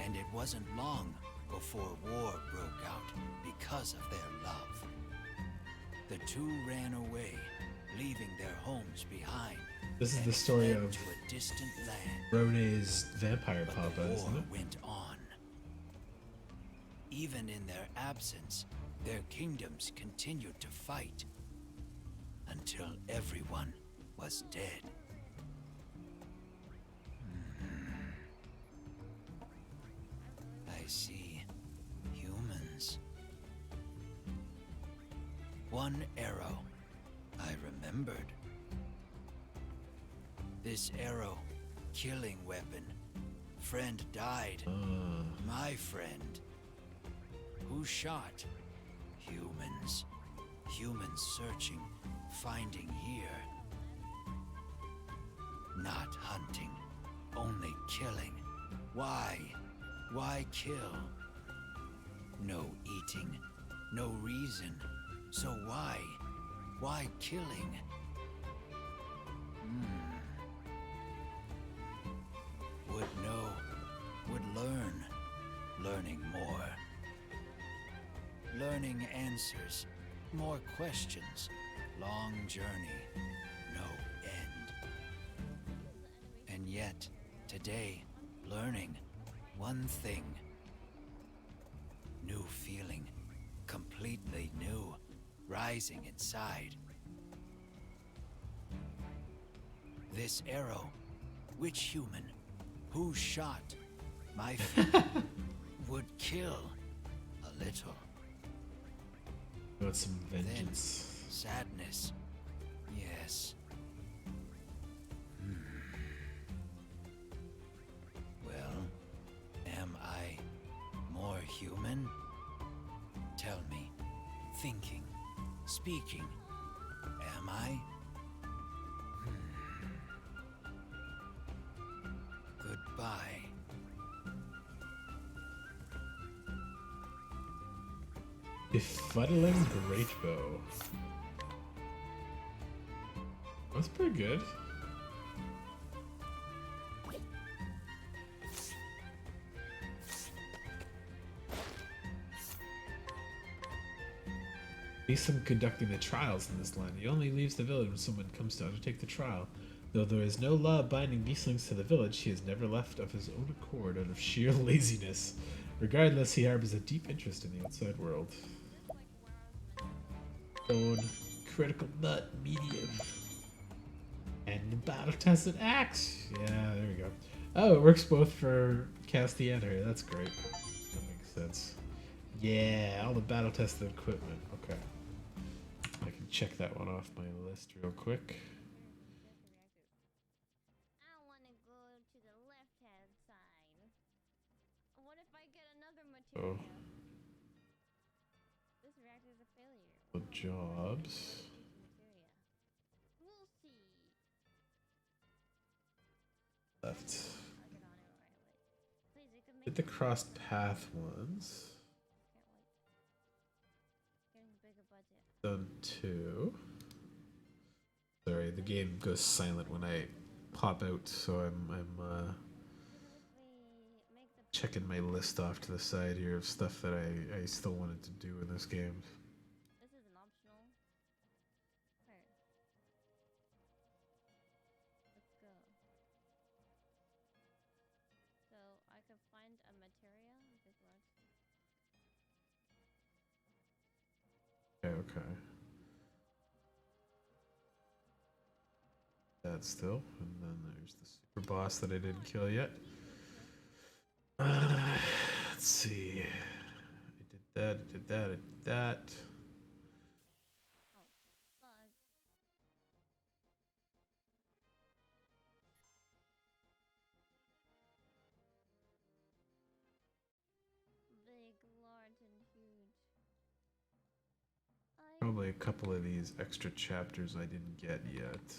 And it wasn't long before war broke out because of their love. The two ran away, leaving their homes behind. This is and the story fled of to a distant land. Rone's vampire But papa, the isn't war it? went on. Even in their absence, their kingdoms continued to fight until everyone was dead. I see humans. One arrow, I remembered. This arrow, killing weapon. Friend died. My friend. Who shot? Humans. Humans searching, finding here. Not hunting, only killing. Why? Why kill? No eating, no reason. So why? Why killing? Would know, would learn, learning more. Learning answers, more questions, long journey, no end. And yet, today, learning one thing. New feeling, completely new, rising inside. This arrow, which human, who shot my friend, would kill a little. You want some vengeance? Then, sadness, yes. Well, am I more human? Tell me, thinking, speaking, am I? Goodbye. Befuddling Great Bow. That's pretty good. Beeson conducting the trials in this land. He only leaves the village when someone comes to undertake the trial. Though there is no law binding beastlings to the village, he has never left of his own accord out of sheer laziness. Regardless, he harbors a deep interest in the outside world. Stone, critical nut, medium. And the battle-tested axe! Yeah, there we go. Oh, it works both for Castian here. That's great. That makes sense. Yeah, all the battle-tested equipment. Okay. I can check that one off my list real quick. I want to go to the left-hand side. What if I get another material? Oh. This reactor is a failure. The jobs. We'll see. Left. I'll get on it right away. Please, you can make Did the crossed path ones. getting a bigger budget. Done 2. Sorry, the game goes silent when I pop out, so I'm checking my list off to the side here of stuff that I still wanted to do in this game. This is an optional. Where? Let's go. So I could find a material. This works. Okay. That still, and then there's the super boss that I didn't kill yet. Let's see. I did that, I did that, I did that. Big, large, and huge. Probably a couple of these extra chapters I didn't get yet.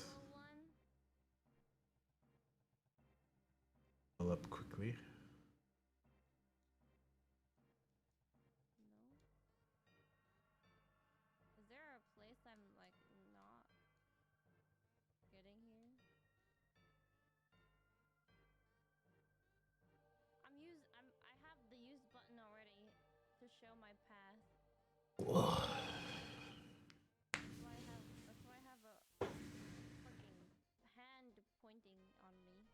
I'll up quickly. Is there a place I'm like not getting here? I have the use button already to show my path. That's why I have a fucking hand pointing on me.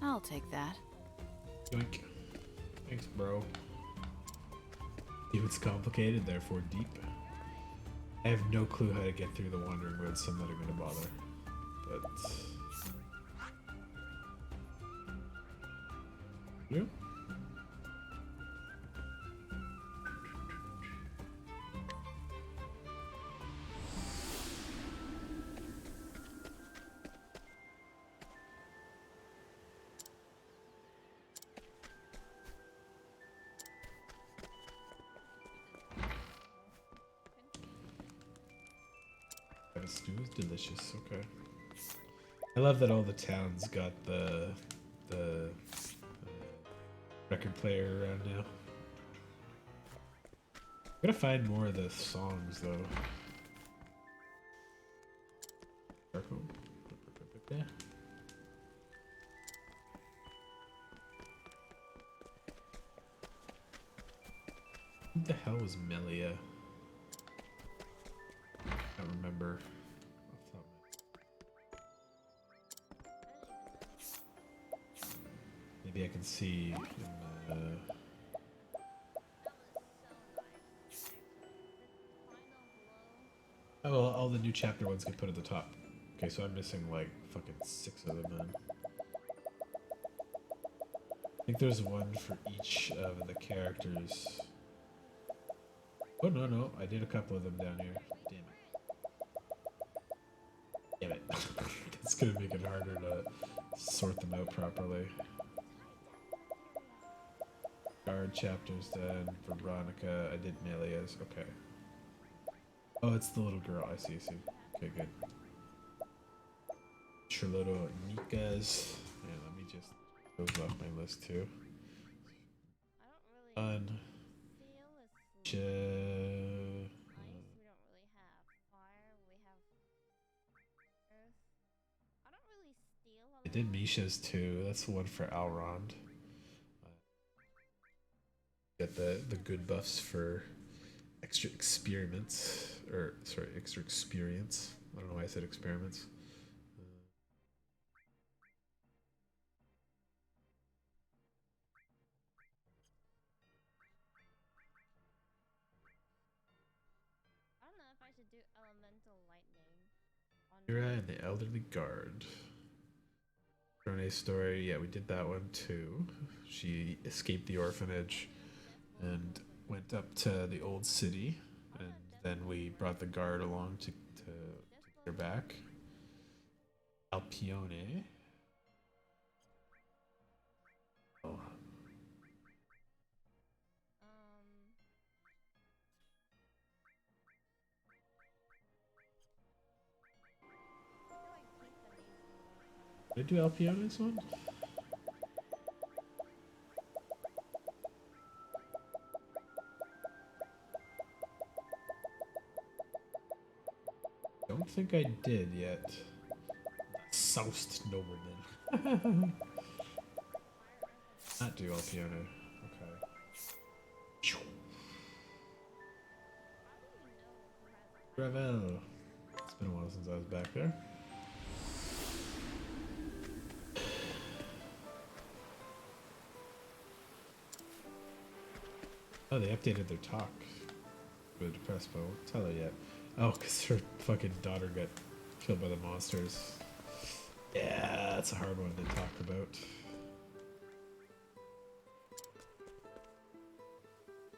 No, I'll take that. Yoink. Thanks, bro. It's complicated, therefore deep. I have no clue how to get through the wandering woods, so I'm not even gonna bother. But you? That stew is delicious. Okay. I love that all the towns got the record player around now. Gotta find more of the songs though. Yeah. Who the hell was Melia? I don't remember. Maybe I can see in oh, well, all the new chapter ones get put at the top. Okay, so I'm missing like fucking 6 of them then. I think there's one for each of the characters. Oh no, I did a couple of them down here. Damn it. That's gonna make it harder to sort them out properly. Guard chapters done. Veronica, I did Melia's. Okay. Oh, it's the little girl. I see. Okay, good. Charlotte Nika's. Yeah, let me just close off my list too. On. we don't really have fire. We have earth. I don't really steal. I did Misha's too. That's the one for Alrond. Get the good buffs for extra experiments, or sorry, extra experience. I don't know why I said experiments. I don't know if I should do elemental lightning. Mira and the Elderly Guard. Renee's story, yeah, we did that one too. She escaped the orphanage and went up to the old city, and then we brought the guard along to get her back. Alpione. Oh. Did I do Alpione's one? Don't think I did yet. Soused nobleman. Not do Alpione. Okay. Gravel. It's been a while since I was back there. Oh, they updated their talk. Really depressed, but I won't tell her yet. Oh, because her fucking daughter got killed by the monsters. Yeah, that's a hard one to talk about.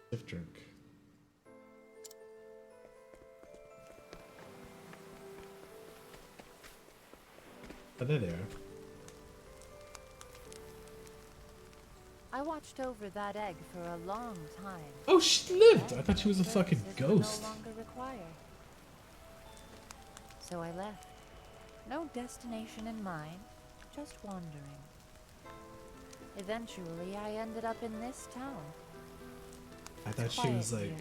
Stiff drink. Oh, there they are. I watched over that egg for a long time. Oh, she lived! I Then thought she was a fucking services were ghost. No longer required. So I left. No destination in mind, just wandering. Eventually, I ended up in this town. I thought she quiet was like here.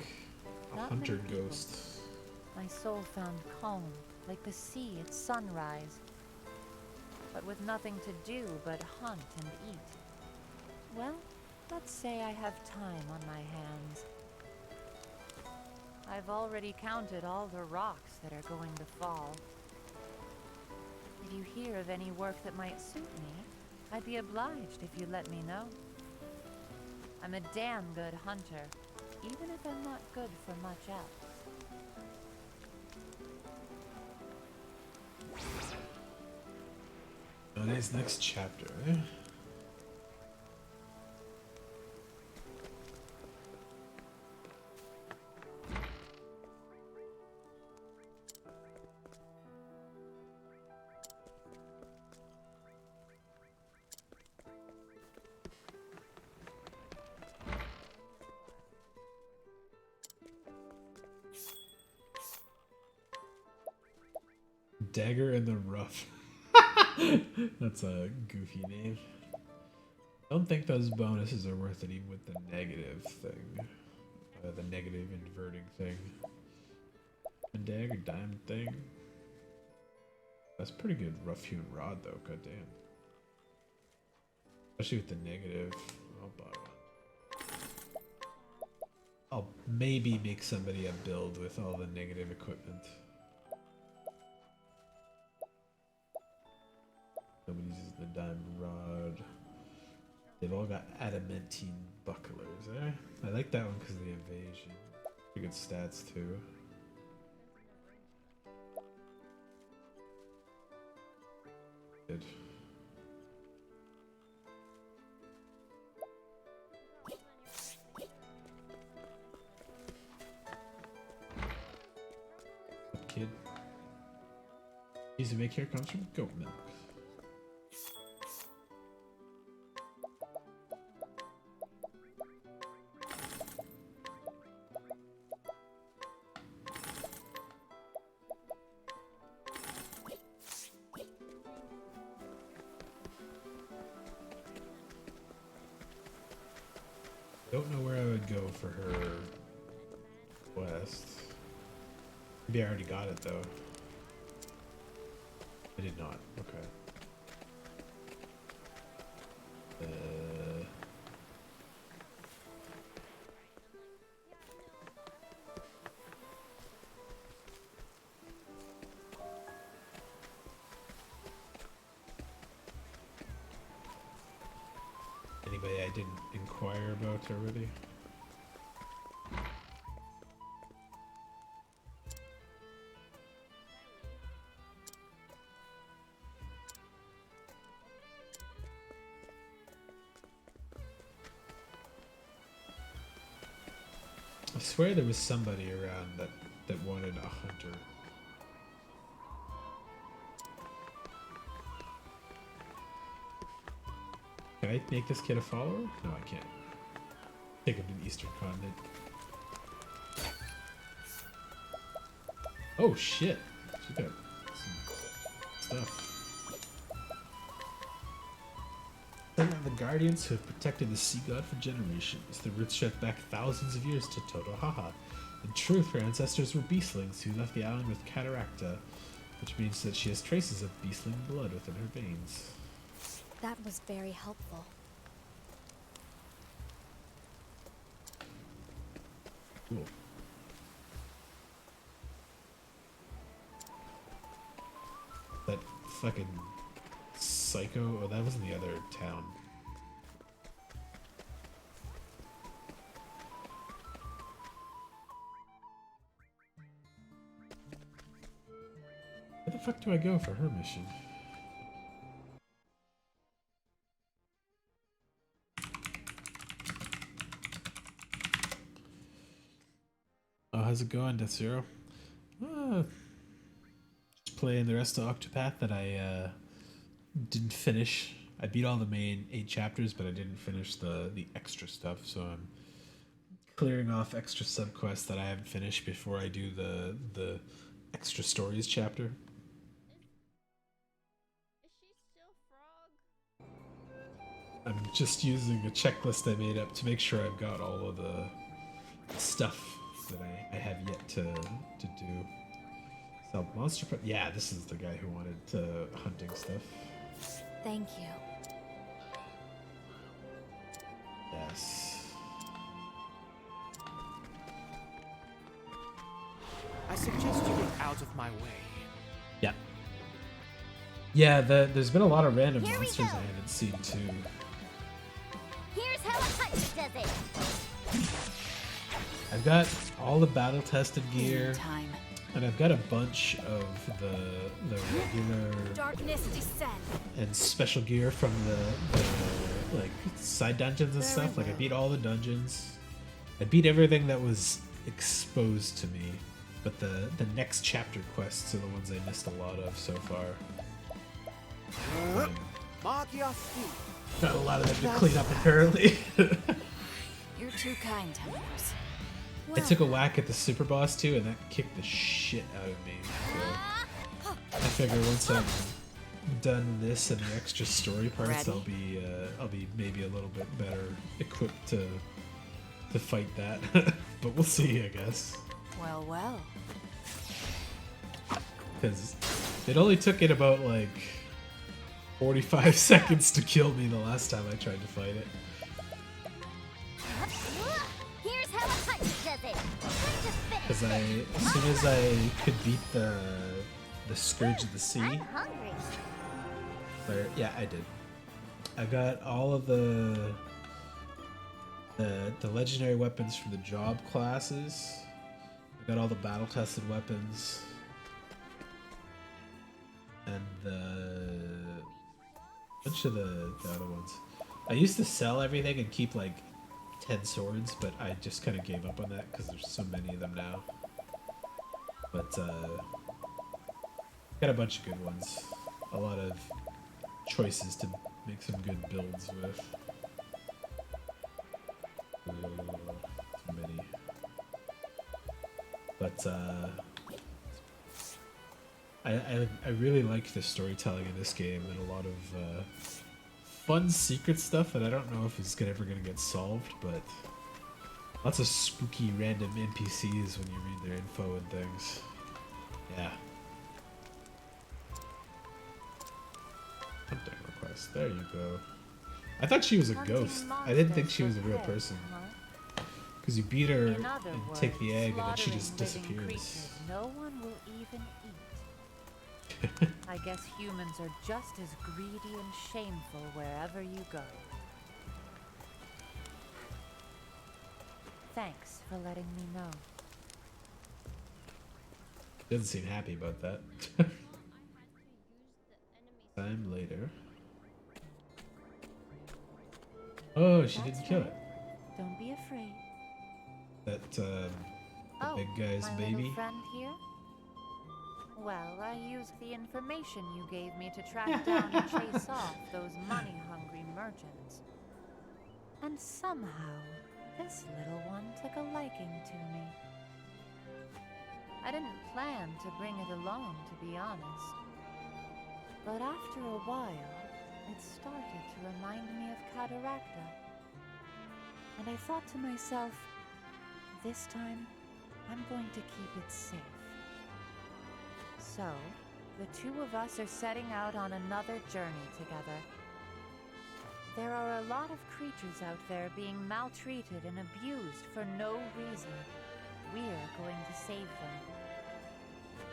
a Not hunter many people. ghost. My soul found calm, like the sea at sunrise. But with nothing to do but hunt and eat. Well, let's say I have time on my hands. I've already counted all the rocks that are going to fall. If you hear of any work that might suit me, I'd be obliged if you let me know. I'm a damn good hunter, even if I'm not good for much else. Today's next chapter, eh? Dagger in the Rough. That's a goofy name. Don't think those bonuses are worth it even with the negative thing. The negative inverting thing. A dagger diamond thing. That's pretty good rough hewn rod though, goddamn. Especially with the negative. I'll buy one. I'll maybe make somebody a build with all the negative equipment. Nobody uses the diamond rod. They've all got adamantine bucklers, eh? I like that one because of the evasion. Pretty good stats too. Good. Kid. Easy to make here comes from goat milk. Don't know where I would go for her quest. Maybe I already got it though. I did not. Okay. Anybody I didn't inquire about already? I swear there was somebody around that wanted a hunter. Can I make this kid a follower? No, I can't. Take him to the Eastern Continent. Oh shit! She got some stuff. The Guardians who have protected the sea god for generations. The roots stretch back thousands of years to Totohaha. In truth, her ancestors were beastlings who left the island with cataracta, which means that she has traces of beastling blood within her veins. That was very helpful. Cool. That fucking psycho. Oh, that was in the other town. Where the fuck do I go for her mission? how's it going, Death Zero? Just playing the rest of Octopath that I didn't finish. I beat all the main 8 chapters, but I didn't finish the extra stuff, so I'm clearing off extra subquests that I haven't finished before I do the extra stories chapter. Is she still Frog? I'm just using a checklist I made up to make sure I've got all of the stuff that I have yet to do. So monster, yeah, this is the guy who wanted hunting stuff. Thank you. Yes. I suggest you get out of my way. Yeah. Yeah, there's been a lot of random monsters I haven't seen too. Here's how a hunter does it. I've got all the battle tested gear, Time. and I've got a bunch of the regular Darkness descend. and special gear from the like side dungeons and stuff. Like I beat all the dungeons. I beat everything that was exposed to me, but the next chapter quests are the ones I missed a lot of so far. Mark your feet. Got a lot of them to clean up apparently. You're too kind, Templars. I took a whack at the super boss too, and that kicked the shit out of me. So I figure once I'm done this and the extra story parts, I'll be maybe a little bit better equipped to fight that. But we'll see, I guess. Well, well. Because it only took it about like 45 seconds to kill me the last time I tried to fight it. Here's how a hunter does it. Because as soon as I could beat the Scourge of the Sea, I'm hungry. yeah, I did. I got all of the legendary weapons from the job classes. I got all the battle tested weapons. And a bunch of the other ones. I used to sell everything and keep like 10 swords, but I just kind of gave up on that because there's so many of them now. But got a bunch of good ones. A lot of choices to make some good builds with. Too many. But I really like the storytelling in this game and a lot of fun secret stuff that I don't know if is ever gonna get solved, but lots of spooky random NPCs when you read their info and things. Yeah. Hunting request. There you go. I thought she was a ghost. I didn't think she was a real person. Because you beat her and take the egg and then she just disappears. No one will even eat. I guess humans are just as greedy and shameful wherever you go. Thanks for letting me know. Doesn't seem happy about that. Time later. Oh, she didn't kill it. Don't be afraid. That the big guy's my baby. Little friend here? Well, I used the information you gave me to track down and chase off those money-hungry merchants. And somehow, this little one took a liking to me. I didn't plan to bring it along, to be honest. But after a while, it started to remind me of Cataracta. And I thought to myself, this time, I'm going to keep it safe. So, the two of us are setting out on another journey together. There are a lot of creatures out there being maltreated and abused for no reason. We're going to save them.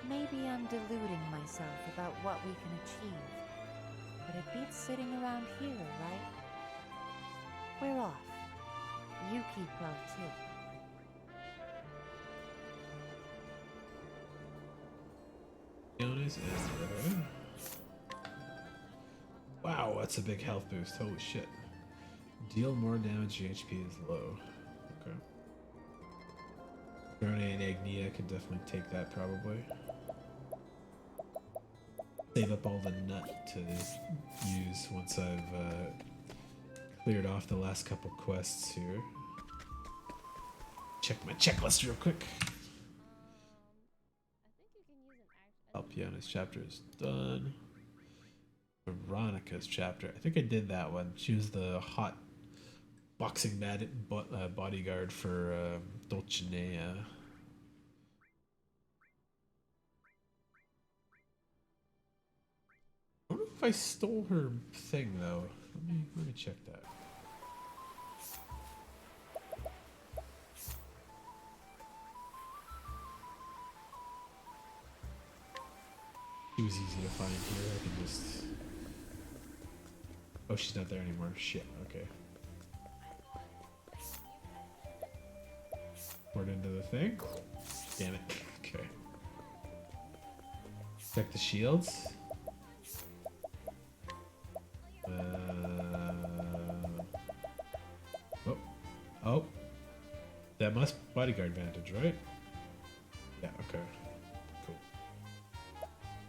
Maybe I'm deluding myself about what we can achieve, but it beats sitting around here, right? We're off. You keep well, too. Wow, that's a big health boost. Holy shit. Deal more damage, your HP is low. Okay. Drone and Agnia could definitely take that probably. Save up all the nut to use once I've cleared off the last couple quests here. Check my checklist real quick. Alpiana's chapter is done. Veronica's chapter. I think I did that one. She was the hot boxing bodyguard for Dulcinea. I wonder if I stole her thing though. Let me check that. She was easy to find here. I can just. Oh, she's not there anymore. Shit. Okay. Port into the thing. Damn it. Okay. Check the shields. Oh. Oh. That must bodyguard vantage, right? Yeah, okay. Cool.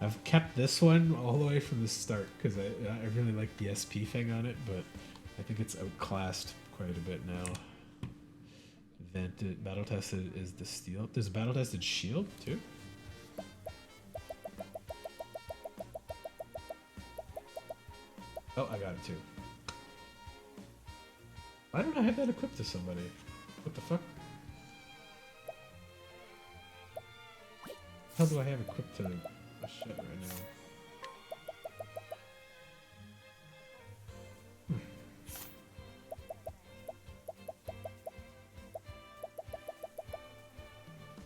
I've kept this one all the way from the start because I really like the SP thing on it, but I think it's outclassed quite a bit now. Vantage, battle tested is the steel. There's a battle tested shield too? Oh, I got it too. Why don't I have that equipped to somebody? What the fuck? How do I have equipped to a shit right now?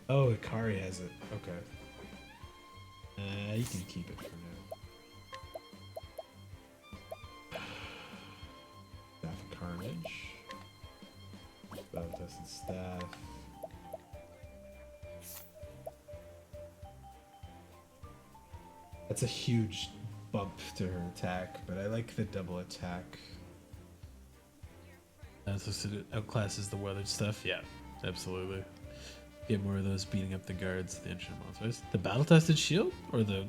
Oh, Ikari has it. Okay. You can keep it for now. Staff of Carnage. Battle tested staff. That's a huge bump to her attack, but I like the double attack. So it outclasses the weathered stuff? Yeah, absolutely. Get more of those beating up the guards, the ancient monsters. The battle tested shield or the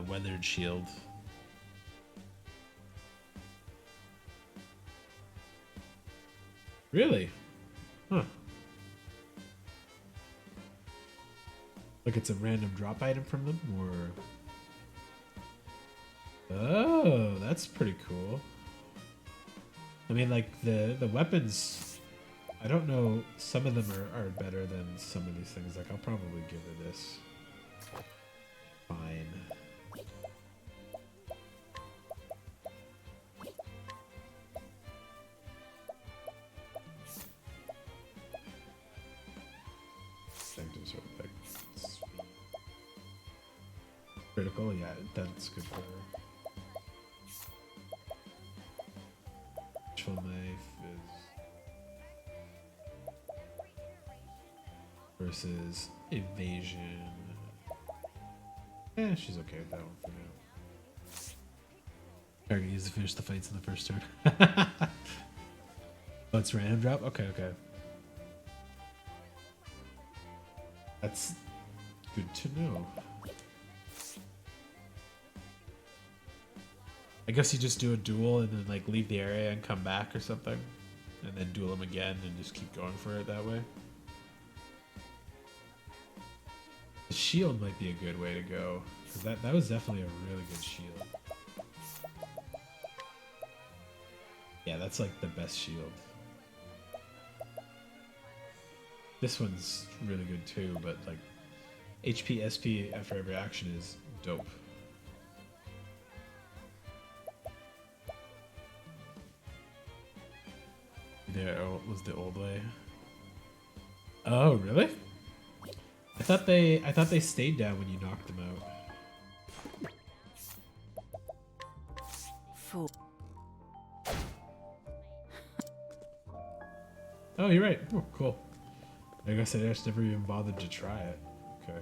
weathered shield? Really? Huh. Like it's a random drop item from them, or... Oh, that's pretty cool. I mean, like, the weapons... I don't know, some of them are better than some of these things. Like, I'll probably give her this. Fine. Critical, yeah, that's good for her. Actual knife is versus evasion. Eh, she's okay with that one for now. Target used to finish the fights in the first turn. Oh, it's random drop? Okay, okay. That's good to know. I guess you just do a duel and then like leave the area and come back or something. And then duel them again and just keep going for it that way. The shield might be a good way to go. Because that was definitely a really good shield. Yeah, that's like the best shield. This one's really good too, but like HP, SP after every action is dope. There was the old way. Oh, really? I thought they stayed down when you knocked them out. Fool. Oh, you're right. Oh, cool. I guess I just never even bothered to try it. Okay.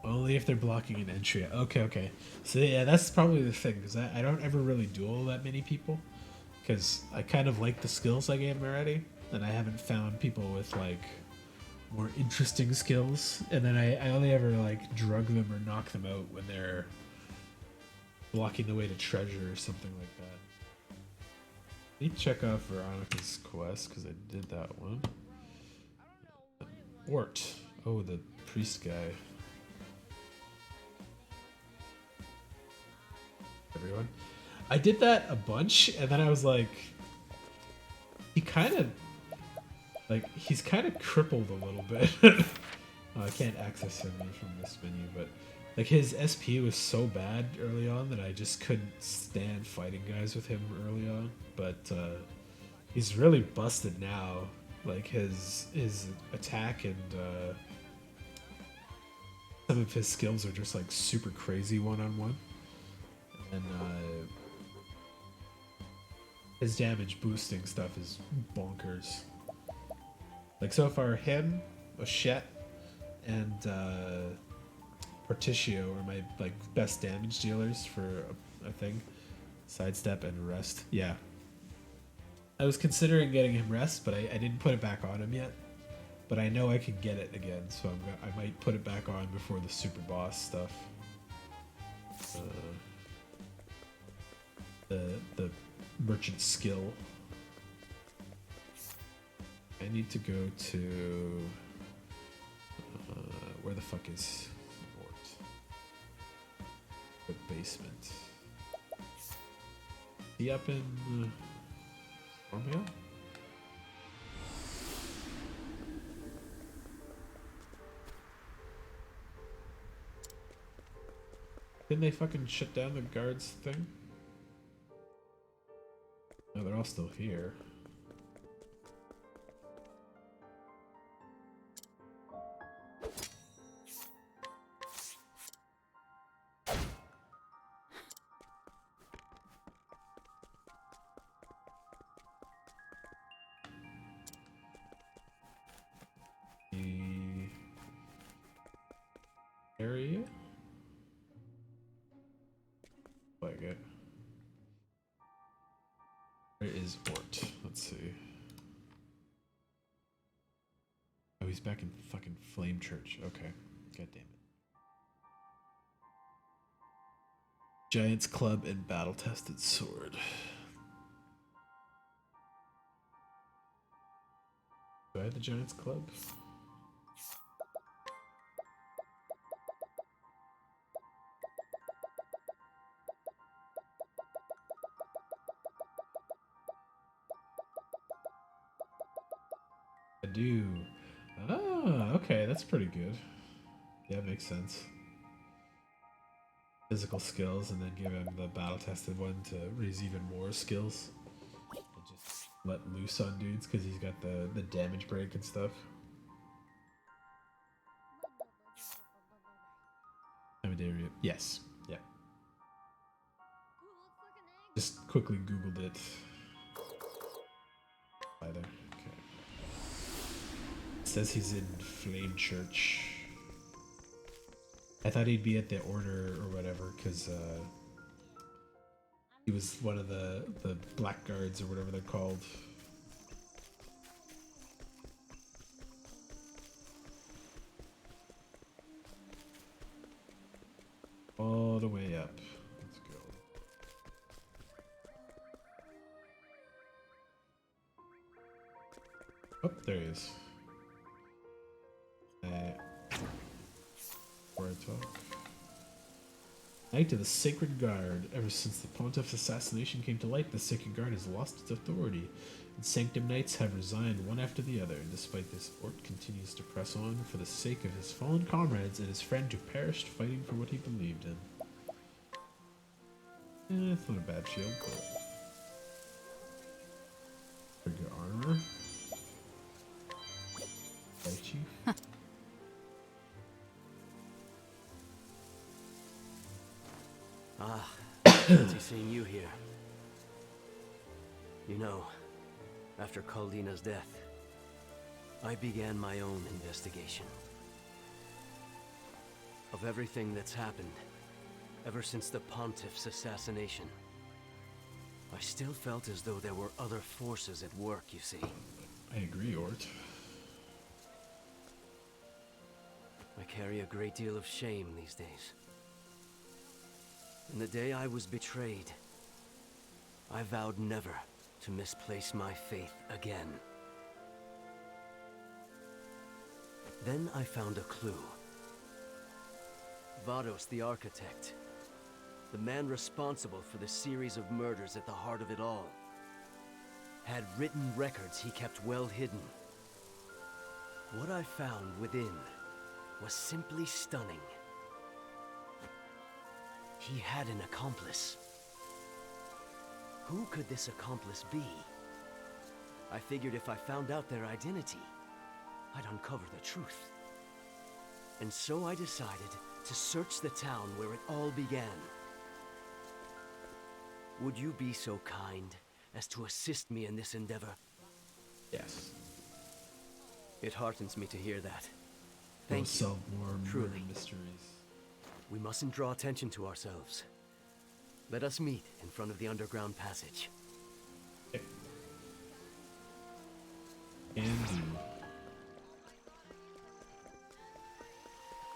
Only if they're blocking an entry. Okay, okay. So yeah, that's probably the thing, because I don't ever really duel that many people. Because I kind of like the skills I gave them already. and I haven't found people with like more interesting skills. And then I only ever like drug them or knock them out when they're blocking the way to treasure or something like that. I need to check out Veronica's quest because I did that one. Ort. Oh, the priest guy. Everyone. I did that a bunch, and then I was like, he's kind of crippled a little bit. Oh, I can't access him from this menu, but like his SP was so bad early on that I just couldn't stand fighting guys with him early on. But he's really busted now. Like his attack and some of his skills are just like super crazy one-on-one. And his damage boosting stuff is bonkers. Like so far, him, Ochette, and Portitio are my like best damage dealers for a thing. Sidestep and rest. Yeah. I was considering getting him rest, but I didn't put it back on him yet. But I know I can get it again, so I might put it back on before the super boss stuff. The merchant skill. I need to go to where the fuck is Mort? The basement. He up in Stormhill? Didn't they fucking shut down the guards thing? No, they're all still here. Area? Like it. Where is Ort? Let's see. Oh, he's back in fucking Flame Church. Okay. God damn it. Giant's Club and Battle Tested Sword. Do I have the Giant's Club? I do. Ah, okay, that's pretty good. Yeah, makes sense. Physical skills, and then give him the battle-tested one to raise even more skills. And just let loose on dudes because he's got the damage break and stuff. Yes. Yeah. Just quickly Googled it. Either. Okay. It says he's in Flame Church. I thought he'd be at the Order or whatever, because he was one of the Blackguards or whatever they're called. All the way up. Let's go. Oh, there he is. Where I talk. Knight of the Sacred Guard. Ever since the Pontiff's assassination came to light, the Sacred Guard has lost its authority. And Sanctum Knights have resigned one after the other. And despite this, Ort continues to press on for the sake of his fallen comrades and his friend who perished fighting for what he believed in. It's not a bad shield, but pretty good armor. Fight you. Ah, fancy seeing you here. You know, after Caldina's death, I began my own investigation. Of everything that's happened, ever since the Pontiff's assassination, I still felt as though there were other forces at work, you see. I agree, Ort. I carry a great deal of shame these days. And the day I was betrayed, I vowed never to misplace my faith again. Then I found a clue. Vados, the architect, the man responsible for the series of murders at the heart of it all, had written records he kept well hidden. What I found within was simply stunning. He had an accomplice. Who could this accomplice be? I figured if I found out their identity, I'd uncover the truth. And so I decided to search the town where it all began. Would you be so kind as to assist me in this endeavor? Yes. It heartens me to hear that. We'll Thank you. solve more Truly. mysteries. We mustn't draw attention to ourselves. Let us meet in front of the underground passage. Okay. And do.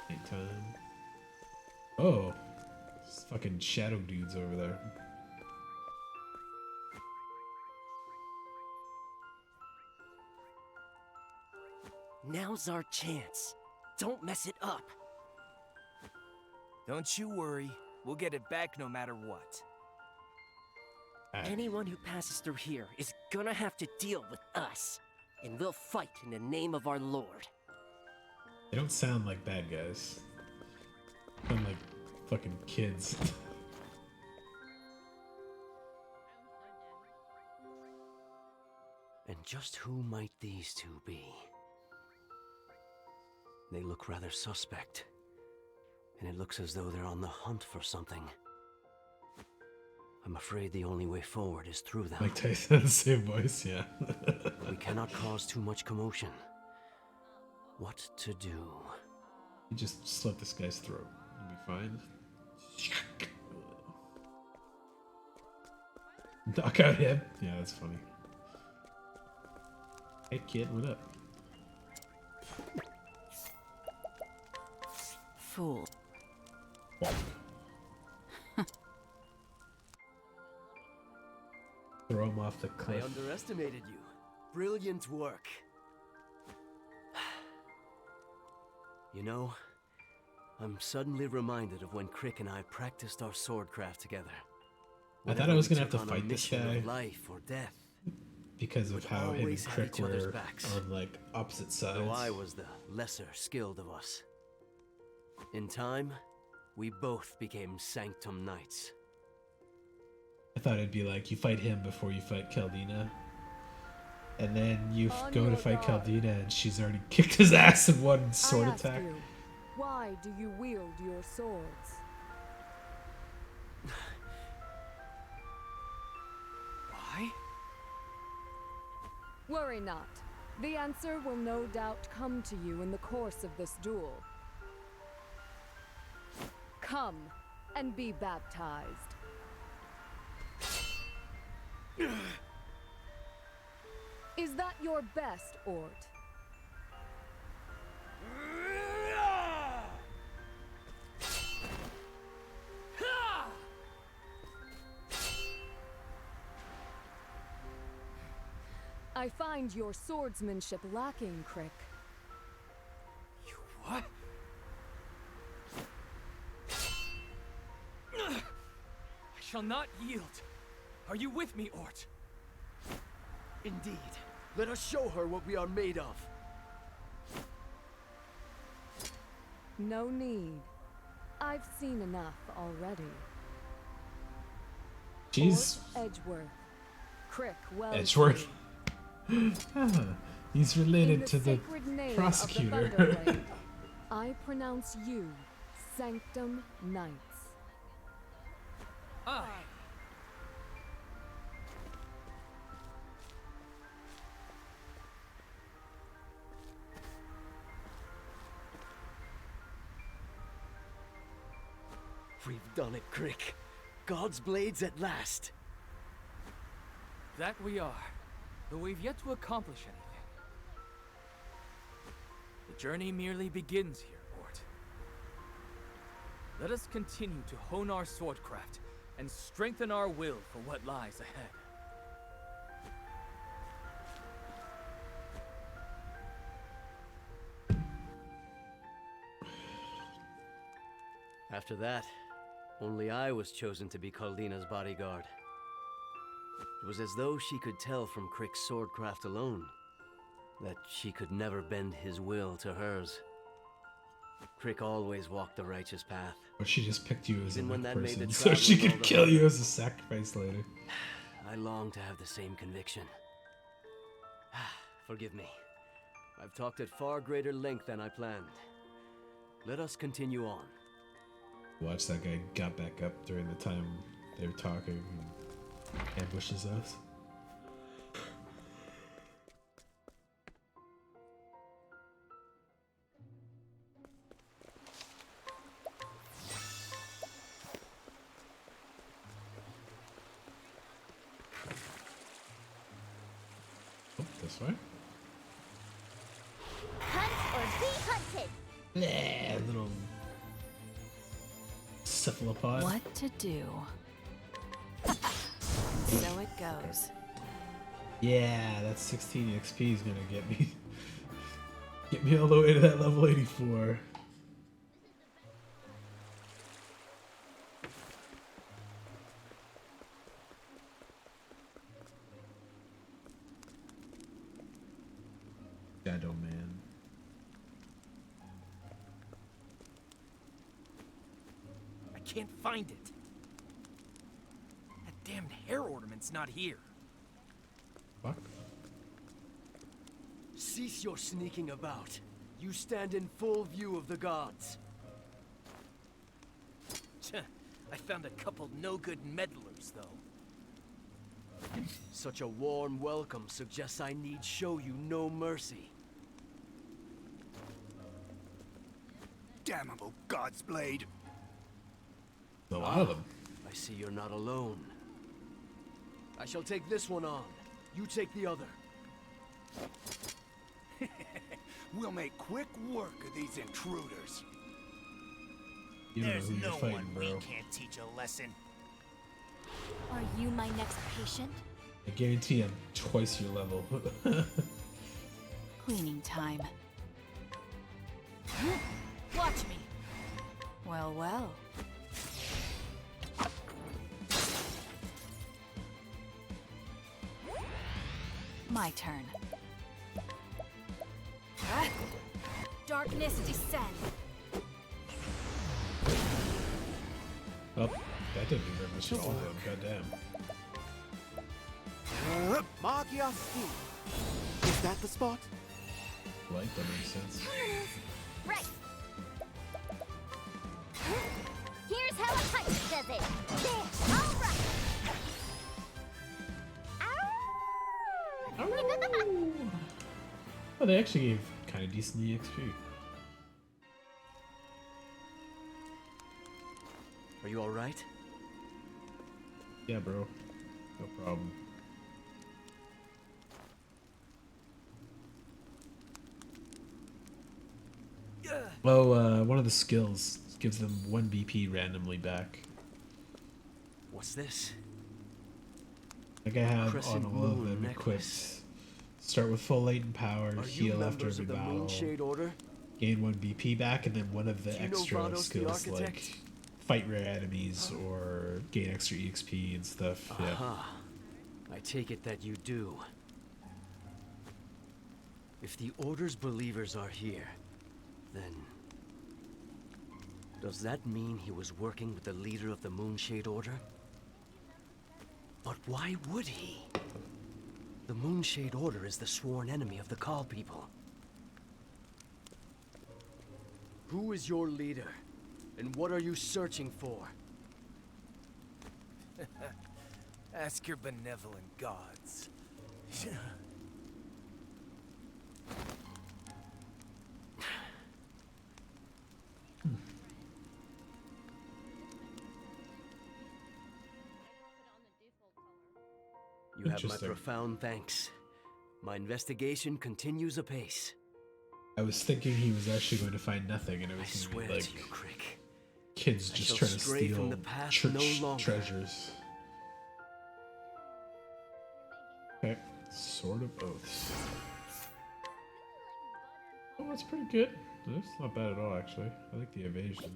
Anytime. Oh, there's fucking shadow dudes over there. Now's our chance. Don't mess it up. Don't you worry. We'll get it back no matter what. Anyone who passes through here is gonna have to deal with us. And we'll fight in the name of our Lord. They don't sound like bad guys. They sound like fucking kids. And just who might these two be? They look rather suspect. And it looks as though they're on the hunt for something. I'm afraid the only way forward is through them. Like Tyson has the same voice, yeah. We cannot cause too much commotion. What to do? You just slit this guy's throat. You'll be fine. Knock out him. Yeah, that's funny. Hey kid, what up? Fool. Throw him off the cliff. I underestimated you. Brilliant work. You know, I'm suddenly reminded of when Crick and I practiced our swordcraft together. I thought I was gonna have to fight this guy. Life or death. Because of how him and Crick were backs. on like opposite sides. Though I was the lesser skilled of us. In time, we both became Sanctum Knights. I thought it'd be like you fight him before you fight Caldina. And then you go to fight Caldina and she's already kicked his ass in one sword attack. You, why do you wield your swords? Why? Worry not. The answer will no doubt come to you in the course of this duel. Come and be baptized. Is that your best, Ort? I find your swordsmanship lacking, Crick. You what? I shall not yield. Are you with me, Ort? Indeed. Let us show her what we are made of. No need. I've seen enough already. Jeez. Ort Edgeworth. Crick well. Edgeworth. He's related to the sacred name prosecutor. Of the Thunderblade, I pronounce you Sanctum Knights. Aye. We've done it, Crick. God's blades at last. That we are. Though we've yet to accomplish anything. The journey merely begins here, Ort. Let us continue to hone our swordcraft and strengthen our will for what lies ahead. After that, only I was chosen to be Carlina's bodyguard. It was as though she could tell from Crick's swordcraft alone that she could never bend his will to hers. Crick always walked the righteous path. Or she just picked you as a Even when weak that made person the so she traveling all could the kill you harder. as a sacrifice later. I long to have the same conviction. Forgive me. I've talked at far greater length than I planned. Let us continue on. Watch that guy got back up during the time they were talking and ambushes us. Oh, this way? Hunt or be hunted. Yeah, little cephalopod. What to do? So it goes. Yeah, that 16 XP is gonna get me all the way to that level 84. Shadow Man. I can't find it. That damned hair ornament's not here. Fuck. Cease your sneaking about. You stand in full view of the gods. I found a couple no-good meddlers, though. Such a warm welcome suggests I need show you no mercy. Damnable God's Blade. A lot of them. I see you're not alone. I shall take this one on. You take the other. We'll make quick work of these intruders. You don't know There's who you're no fighting, one bro. we can't teach a lesson. Are you my next patient? I guarantee I'm twice your level. Cleaning time. Watch me. Well, well. My turn. Darkness descend. Oh, that didn't do very much at all, though. Goddamn. Magia Ski. Is that the spot? Like, that makes sense. Right. Here's how a kite does it. There. All right. Oh, they actually gave kind of decent EXP. Are you alright? Yeah, bro. No problem. Oh, one of the skills gives them 1 BP randomly back. What's this? Like I have Crescent on all of moon them necklace. equipped. Start with full latent power, Are you heal after members every of the battle, Moonshade Order? gain 1 BP back, and then one of the Do you know extra Vados the skills Architect? like fight rare enemies or gain extra EXP and stuff. Yeah. Aha. I take it that you do. If the Order's believers are here, then... does that mean he was working with the leader of the Moonshade Order? But why would he? The Moonshade Order is the sworn enemy of the Call people. Who is your leader? And what are you searching for? Ask your benevolent gods. You have my Interesting. profound thanks. My investigation continues apace. I was thinking he was actually going to find nothing, and it was going to be like to you, Crick. kids I just shall trying to stray from steal the path church no longer. treasures. Okay, Sword of Oaths. Oh, that's pretty good. That's not bad at all, actually. I like the evasion.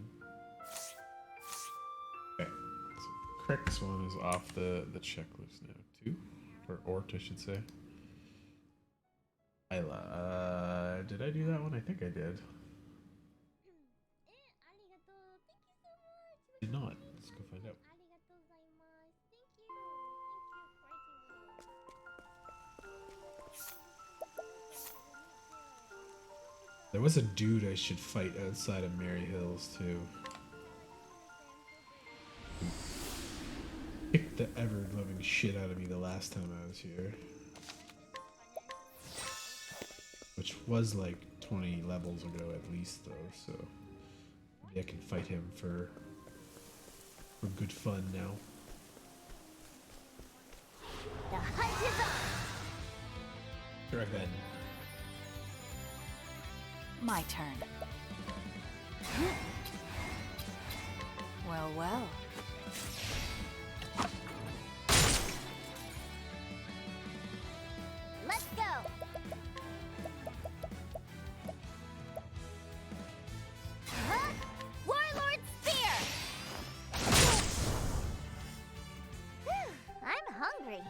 Okay, so Crick's one is off the checklist now. 2? Or Ort, I should say. Isla. Did I do that one? I think I did. Did not. Let's go find out. There was a dude I should fight outside of Mary Hills too. Kicked the ever-loving shit out of me the last time I was here. Which was like 20 levels ago at least though, so maybe I can fight him for good fun now. The hunt is on! Dragon. My turn. Well, well. Let's go! Huh? Warlord Spear! I'm hungry.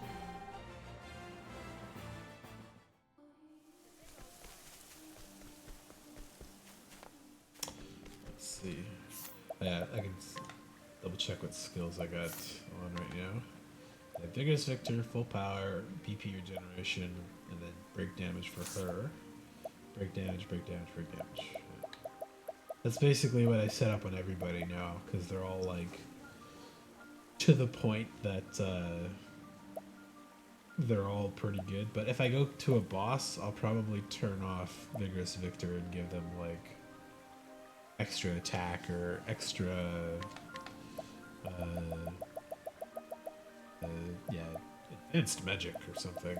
Let's see. Yeah, I can double check what skills I got on right now. I have Vigorous Victor, full power, BP regeneration, and then break damage for her. Break damage, break damage, break damage. That's basically what I set up on everybody now, because they're all like to the point that they're all pretty good. But if I go to a boss, I'll probably turn off Vigorous Victor and give them like extra attack or extra yeah, advanced magic or something.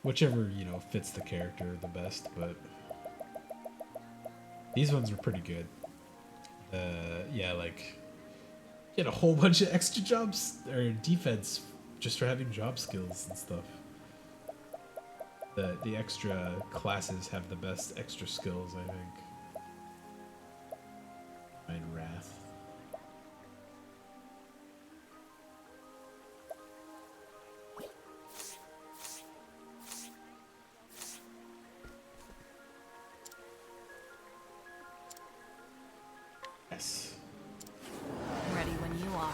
Whichever, you know, fits the character the best, but these ones are pretty good. Yeah, like get a whole bunch of extra jobs or defense just for having job skills and stuff. The extra classes have the best extra skills, I think. And Wrath. Yes. Ready when you are.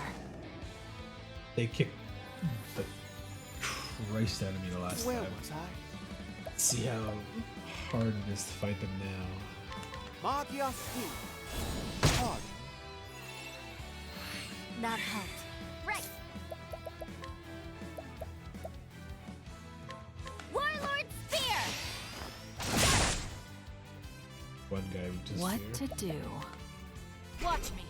They kicked the Christ out of me the last Where time. was I? Let's see how hard it is to fight them now. Magia Speed. Hard. That helped. Right. Warlord Spear! One guy with just What fear. to do? Watch me.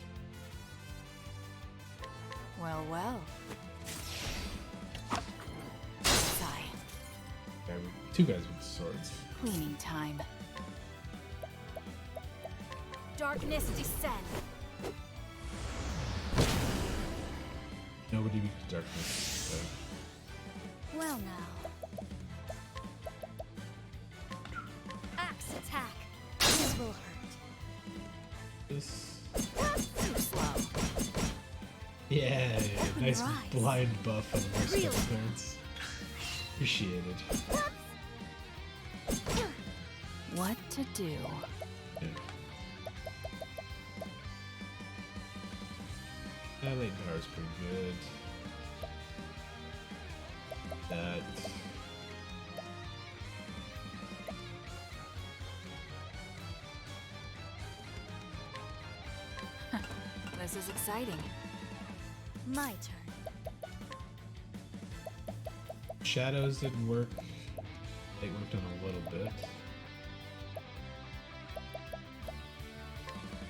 Well, well. Sigh. Two guys with swords. Cleaning time. Darkness descend. Nobody beat the darkness. So. Well now. Axe attack. This will hurt. This. Too slow. Yeah, nice rise. blind buff on the first Really? couple turns. Appreciated. What to do? Yeah. That late power is pretty good. That. This is exciting. My turn. Shadows didn't work. They worked on a little bit.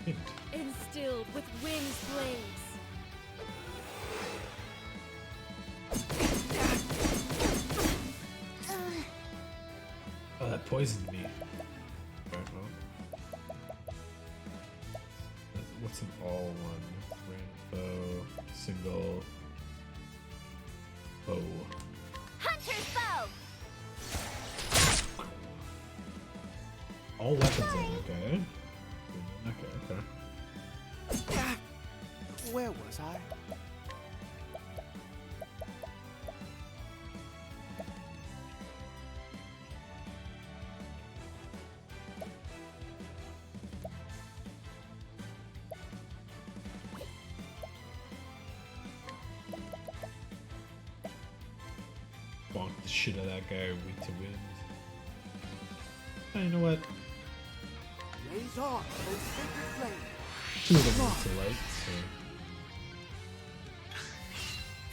Hint. Instilled with wings blaze. Oh, that poisoned me. What's an all one? Random foe, single, bow. Hunter's bow! All weapons on, okay. Okay. Where was I? Bonk the shit out of that guy, weak to wind. Oh, you know what? Raise on those sacred flames. Two of them weak to light, so.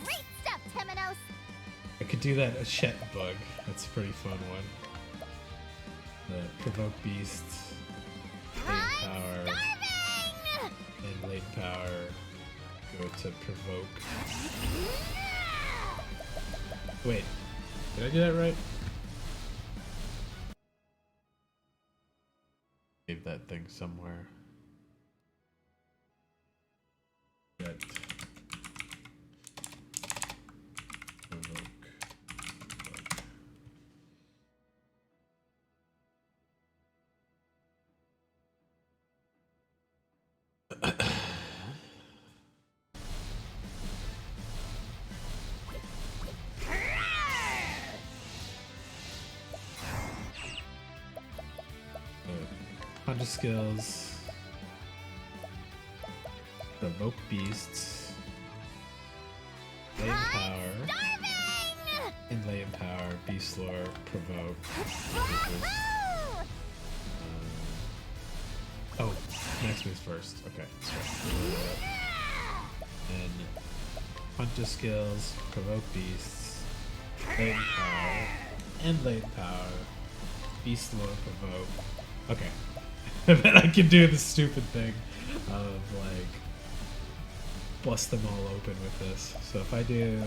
Great stuff, Temenos! I could do that, a Shet bug. That's a pretty fun one. The provoke beast, lane power, and lane power go to provoke. Wait, did I do that right? Save that thing somewhere. That provoke. Hunter skills. Provoke beasts. Lane power. And lane power. Beast lore. Provoke. Oh, next move's first. Okay. And hunter skills. Provoke beasts. Lane power. And lane power. Beast lore. Provoke. Okay. And then I can do the stupid thing of like bust them all open with this. So if I do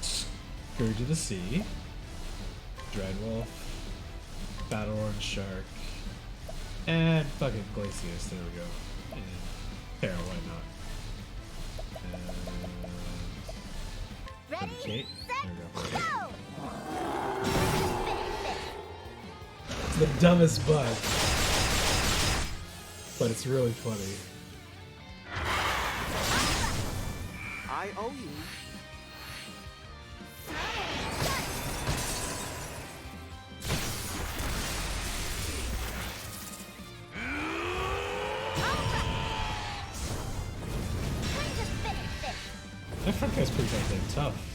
Scourge of the Sea, Dreadwolf, Battle Orange Shark, and fucking Glacius, there we go. And Terra, why not? And Kate, there we go. It's the dumbest bug, but it's really funny. I owe you. That front guy's pretty goddamn tough.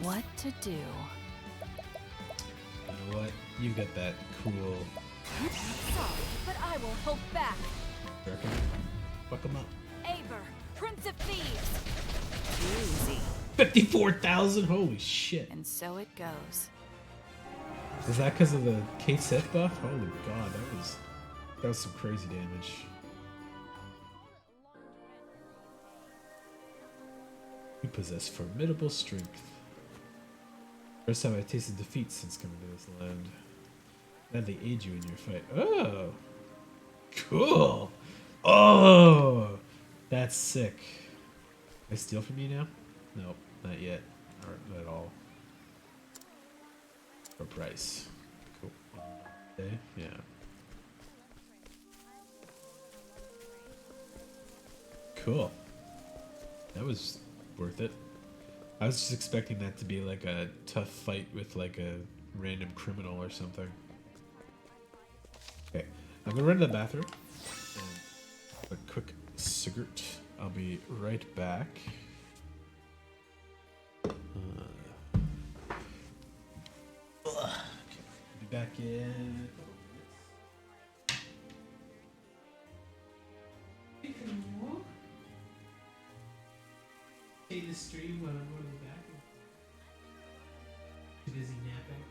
What to do? You know what? You get that cool. Sorry, but I will hold back. Reckon? Fuck him up. Aber, Prince of Thieves. Easy. 54,000? Holy shit. And so it goes. Is that because of the Kate set buff? Holy god, that was some crazy damage. You possess formidable strength. First time I tasted defeat since coming to this land. Glad they aid you in your fight. Oh! Cool! Oh! That's sick. Can I steal from you now? Nope, not yet. Or not at all. For price. Cool. Okay, yeah. Cool. That was worth it. I was just expecting that to be like a tough fight with like a random criminal or something. Okay, I'm gonna run to the bathroom and a quick cigarette. I'll be right back. Okay, be back in. Stay the stream while I'm going to the bathroom. Too busy napping.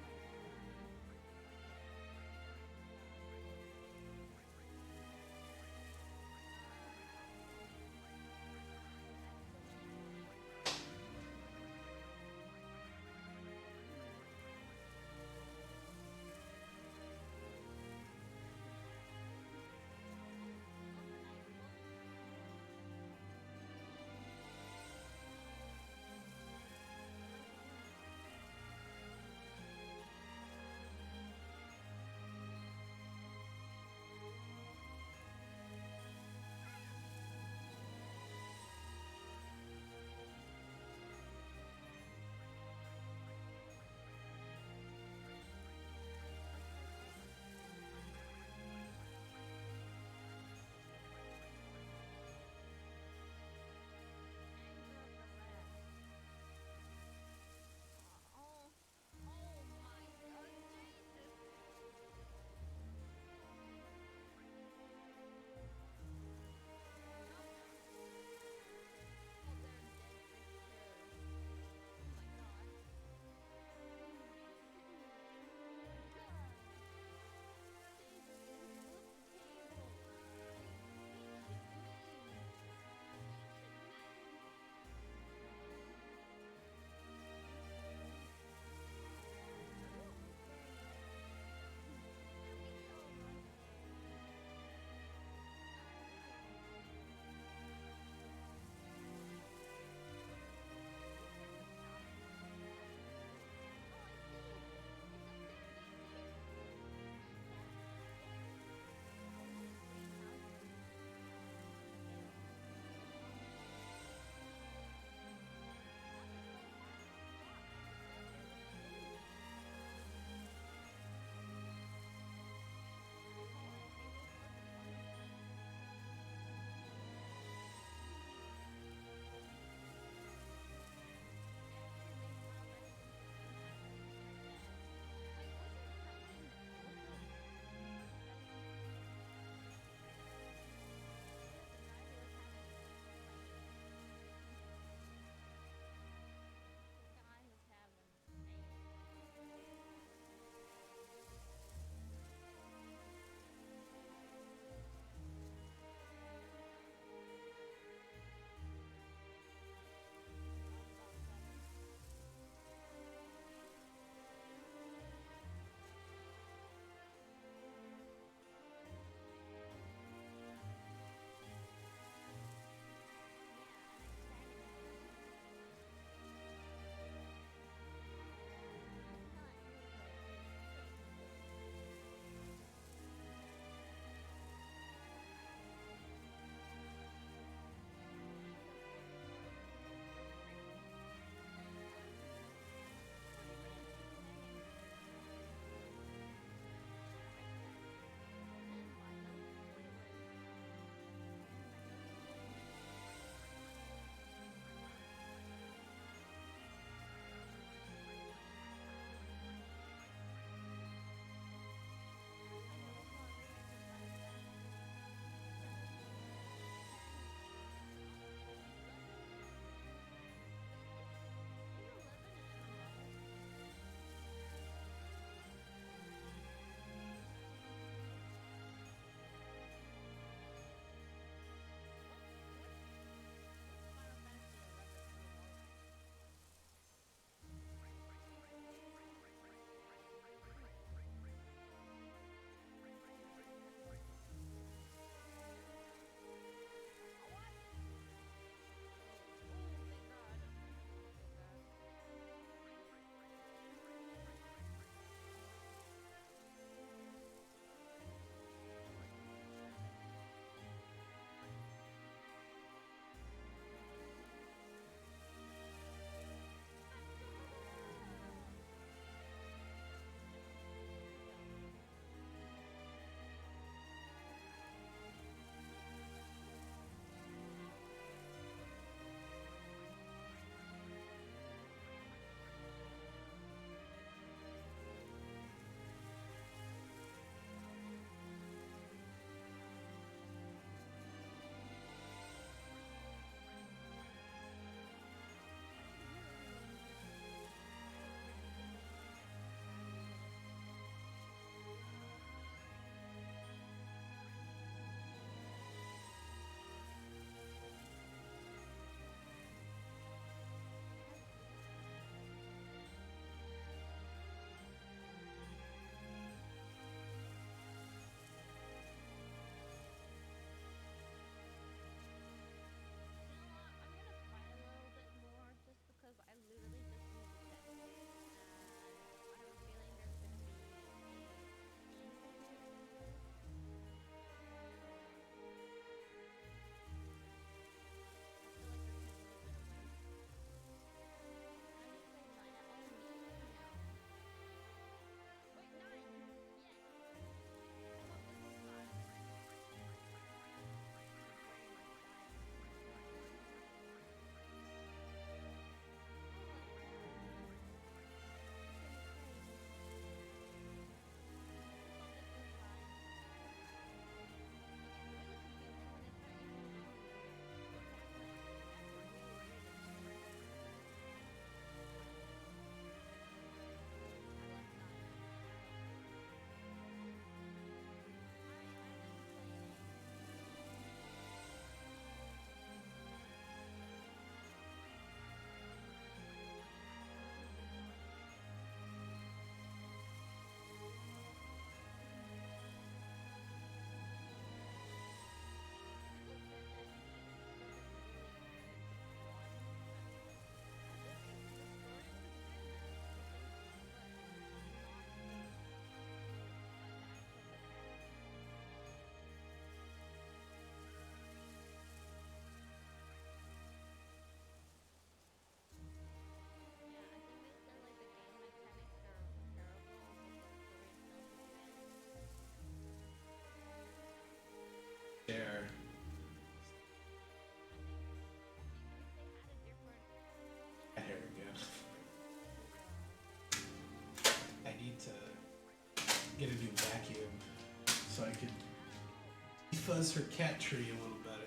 fuzz her cat tree a little better.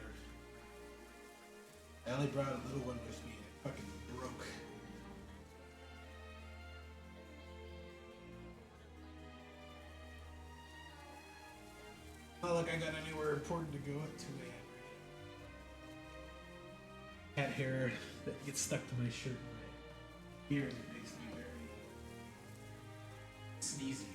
I only brought a little one with me and it fucking broke. Not like I got anywhere important to go up to, man. Cat hair that gets stuck to my shirt and my ear and it makes me very sneezy.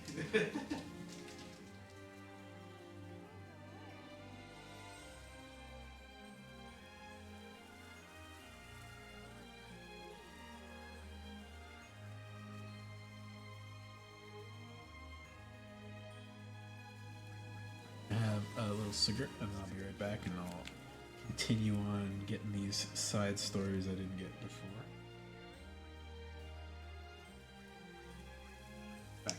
Have a little cigarette and I'll be right back and I'll continue on getting these side stories I didn't get before. Back.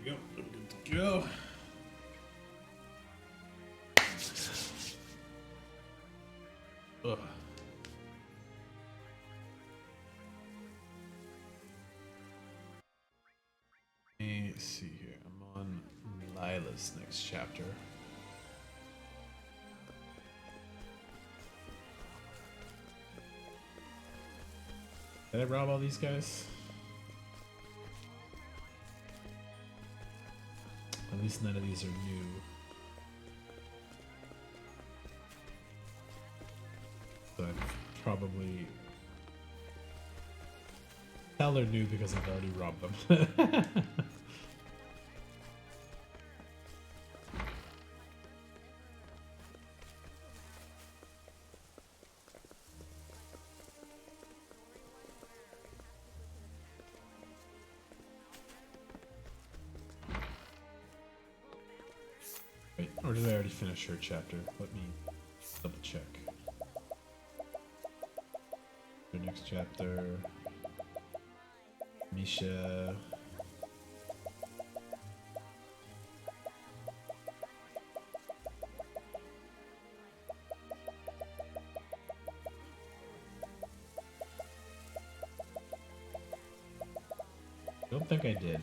Go. I'm good to go. Ugh. Let me see here. I'm on Lila's next chapter. Did I rob all these guys? At least none of these are new. So I've probably... Hell, they're new because I've already robbed them. Wait, or did I already finish her chapter? Let me double check. Her next chapter. Misha. Don't think I did.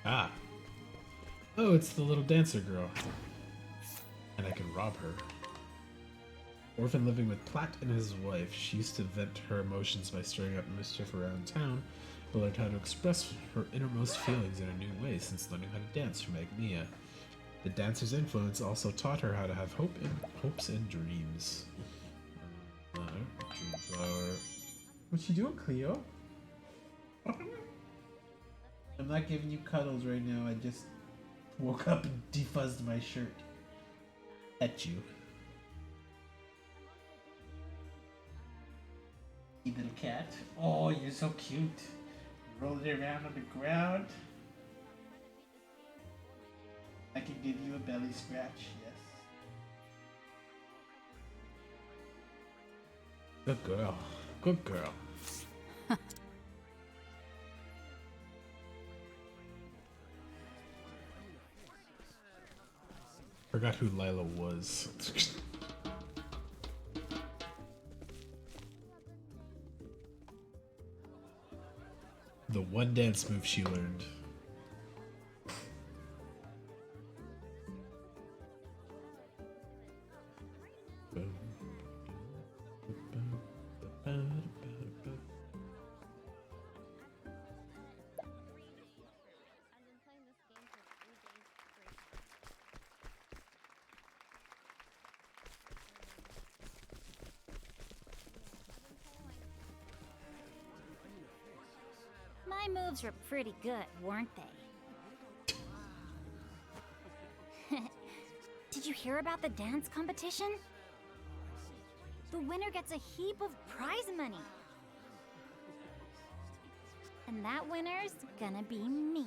Ah. Oh, it's the little dancer girl. And I can rob her. Orphan living with Platt and his wife, she used to vent her emotions by stirring up mischief around town, but learned how to express her innermost feelings in a new way since learning how to dance from Agnia. The dancer's influence also taught her how to have hopes and dreams. Dream flower. What you doing, Cleo? I'm not giving you cuddles right now. I just woke up and defuzzed my shirt. At you. You little cat. Oh, you're so cute. Rolling around on the ground. I can give you a belly scratch, yes. Good girl. Good girl. Forgot who Lila was. The one dance move she learned. My moves were pretty good, weren't they? Did you hear about the dance competition? The winner gets a heap of prize money. And that winner's gonna be me.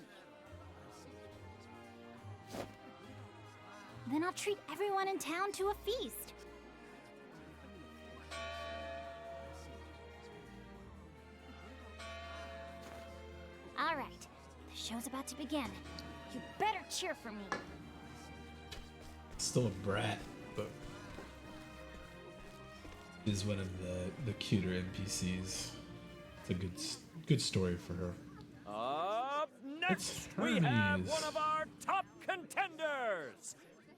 Then I'll treat everyone in town to a feast. All right, the show's about to begin. You better cheer for me. Still a brat, but is one of the cuter NPCs. It's a good story for her. Up next, It's we have Hermes. one of our top contenders,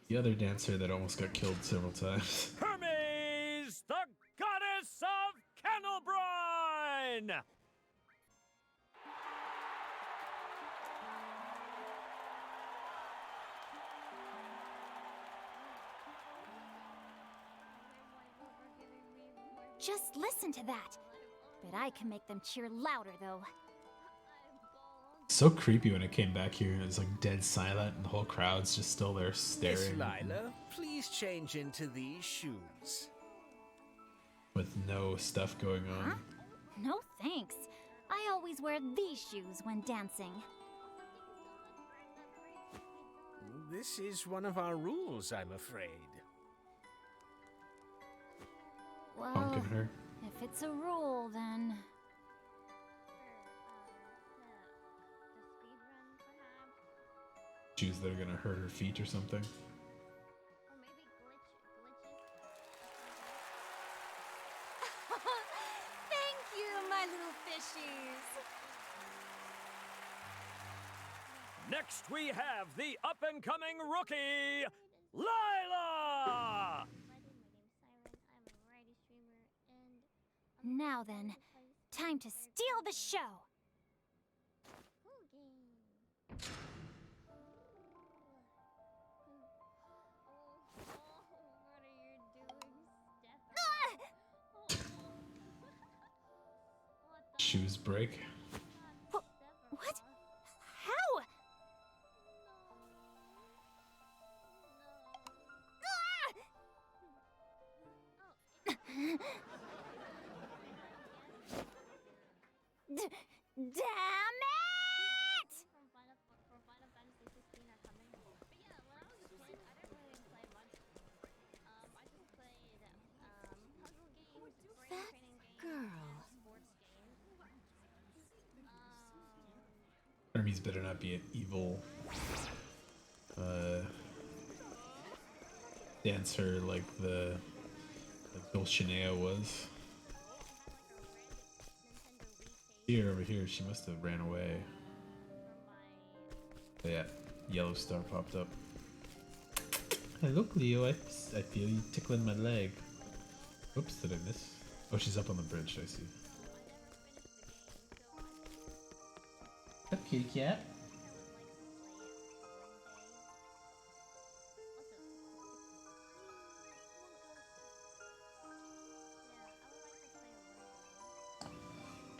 The other dancer that almost got killed several times. Hermes, the goddess of Kennelbrine! Just listen to that. Bet I can make them cheer louder, though. So creepy when it came back here. It was like dead silent, and the whole crowd's just still there Miss staring Lila, please change into these shoes. with no stuff going on. Huh? No thanks. I always wear these shoes when dancing. This is one of our rules, I'm afraid. Well, punking her. if it's a rule, then... Shoes that are gonna hurt her feet or something. Thank you, my little fishies. Next, we have the up-and-coming rookie, Lila! Now then, time to steal the show. Shoes break. What? How? Damn it! That girl. Hermes better not be an evil dancer like Dulcinea was. Here, over here, she must have ran away. But yeah, yellow star popped up. Hey, look, Leo, I feel you tickling my leg. Oops, did I miss? Oh, she's up on the bridge, I see. Up, kitty cat.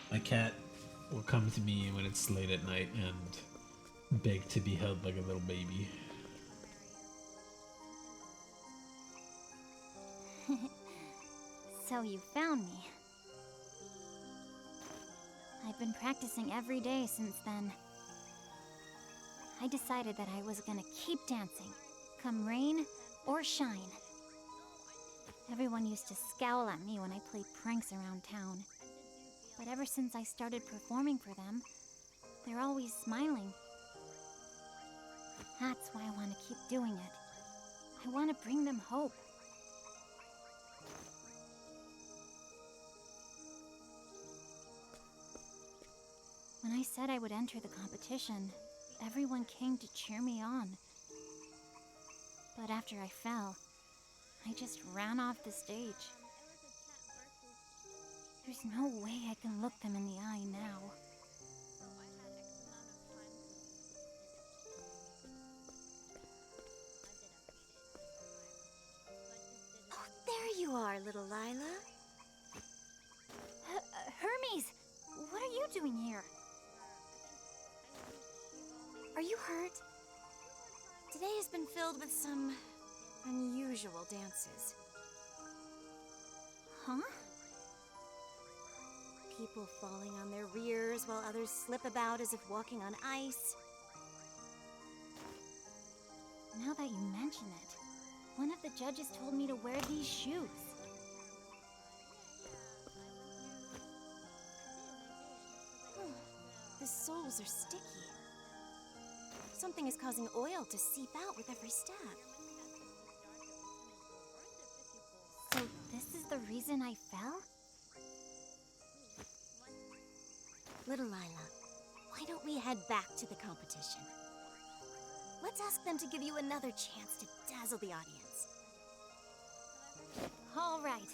My cat will come to me when it's late at night and beg to be held like a little baby. So you found me. I've been practicing every day since then. I decided that I was gonna keep dancing, come rain or shine. Everyone used to scowl at me when I played pranks around town. But ever since I started performing for them, they're always smiling. That's why I want to keep doing it. I want to bring them hope. When I said I would enter the competition, everyone came to cheer me on. But after I fell, I just ran off the stage. There's no way I can look them in the eye now. Oh, there you are, little Lila. Hermes! What are you doing here? Are you hurt? Today has been filled with some unusual dances. Huh? People falling on their rears while others slip about as if walking on ice. Now that you mention it, one of the judges told me to wear these shoes. The soles are sticky. Something is causing oil to seep out with every step. So this is the reason I fell? Little Lila, why don't we head back to the competition? Let's ask them to give you another chance to dazzle the audience. All right,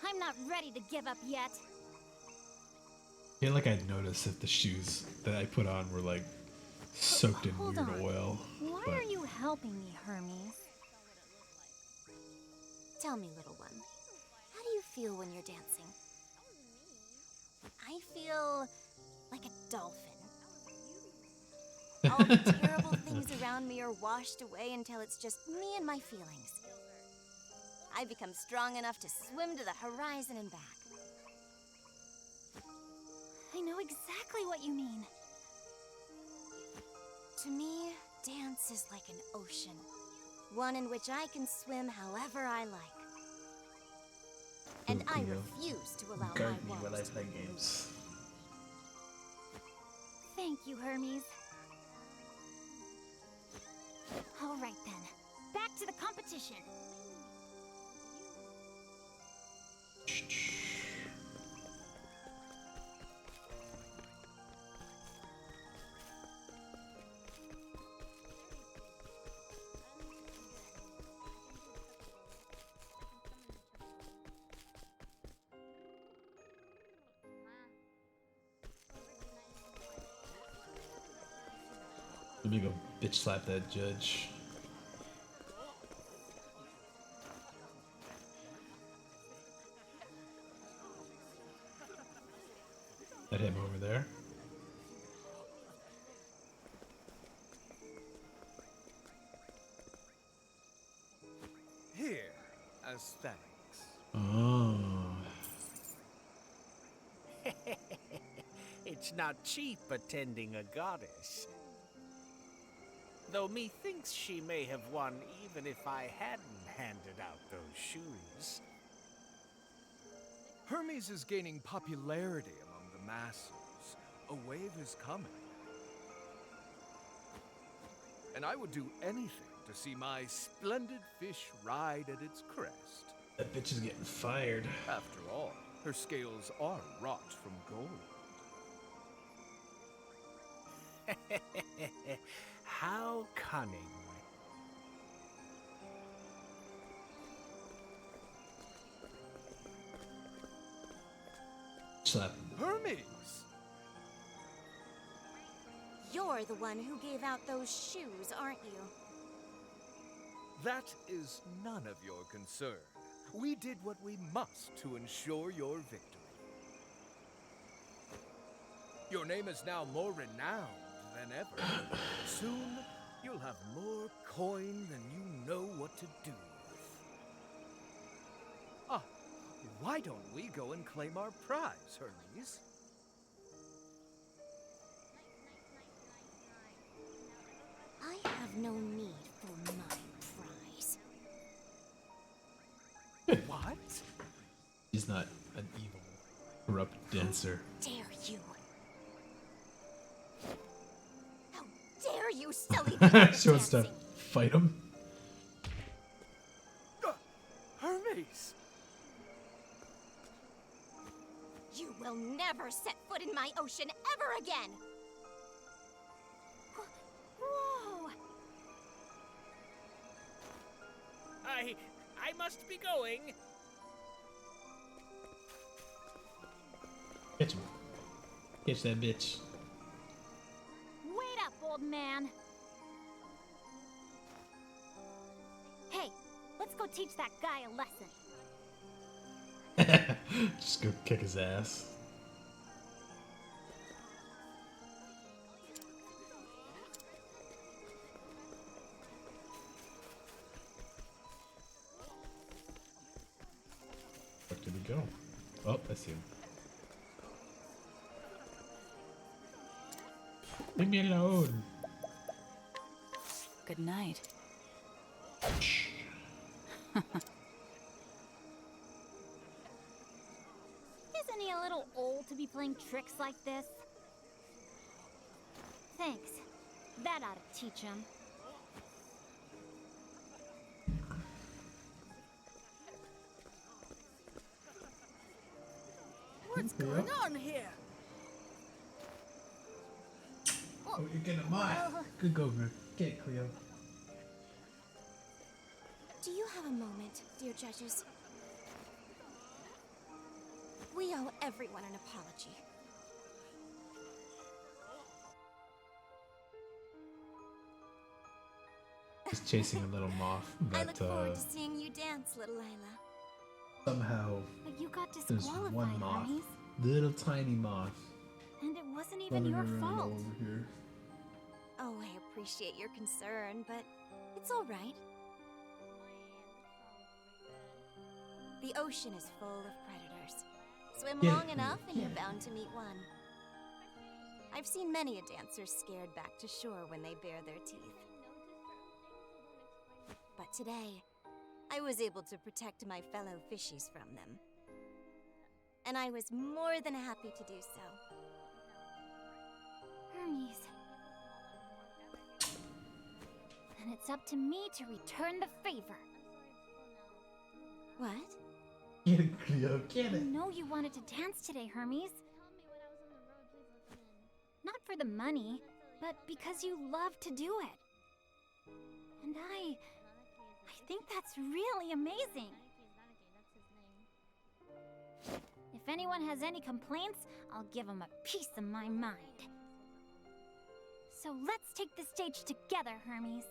I'm not ready to give up yet. I feel like I'd notice if the shoes that I put on were like soaked in Hold weird on. oil. Why but are you helping me, Hermes? Tell me, little one, how do you feel when you're dancing? I feel like a dolphin. All the terrible things around me are washed away until it's just me and my feelings. I become strong enough to swim to the horizon and back. I know exactly what you mean. To me, dance is like an ocean. One in which I can swim however I like. and I Cleo. refuse to allow Guard my me while I waters to play be polluted. games. Thank you, Hermes. All right then, back to the competition. Let me go bitch slap that judge. That him over there. Here, as thanks. Oh. It's not cheap attending a goddess. Though methinks she may have won even if I hadn't handed out those shoes. Hermes is gaining popularity among the masses. A wave is coming. And I would do anything to see my splendid fish ride at its crest. That bitch is getting fired. After all, her scales are wrought from gold. How cunning. Slap. Hermes! You're the one who gave out those shoes, aren't you? That is none of your concern. We did what we must to ensure your victory. Your name is now more renowned than ever. Soon, you'll have more coin than you know what to do with. Ah, why don't we go and claim our prize, Hermes? I have no need for my prize. What? He's not an evil, corrupt dancer. Dare you? How dare you sully the art of She wants to dancing? fight him. Hermes! You will never set foot in my ocean ever again! Whoa! I must be going. Catch him. Catch that bitch. Wait up, old man! Hey, let's go teach that guy a lesson. Just go kick his ass. Where did he go? Oh, I see him. Leave me alone. Good night. Isn't he a little old to be playing tricks like this? Thanks. That ought to teach him. What's going on here? Oh, you're getting mine. Good go, man. Get it, Cleo. Do you have a moment, dear judges? We owe everyone an apology. He's chasing a little moth, I look but forward to seeing you dance, little Lila. somehow But you got there's disqualified, one moth, Hermes. little tiny moth, And it wasn't even running your around fault. over here. Oh, I appreciate your concern, but it's all right. The ocean is full of predators. Swim Yeah. long enough and you're bound to meet one. I've seen many a dancer scared back to shore when they bare their teeth. But today, I was able to protect my fellow fishies from them. and I was more than happy to do so. Hermes. Then it's up to me to return the favor. What? Get it, Cleo, get I it. know you wanted to dance today, Hermes. Not for the money, but because you love to do it. And I think that's really amazing. If anyone has any complaints, I'll give them a piece of my mind. So let's take the stage together, Hermes.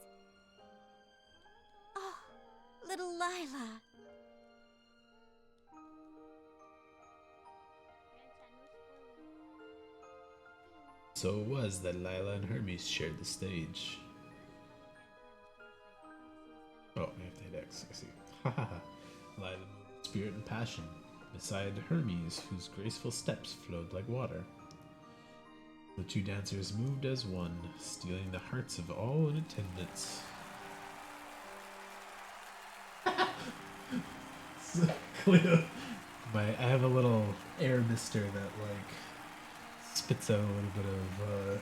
Oh, little Lila. So it was that Lila and Hermes shared the stage. Oh, I have to hit X, I see. Hahaha. Lila moved with spirit and passion, beside Hermes, whose graceful steps flowed like water. The two dancers moved as one, stealing the hearts of all in attendance. So, Cleo, I have a little air mister that like spits out a little bit of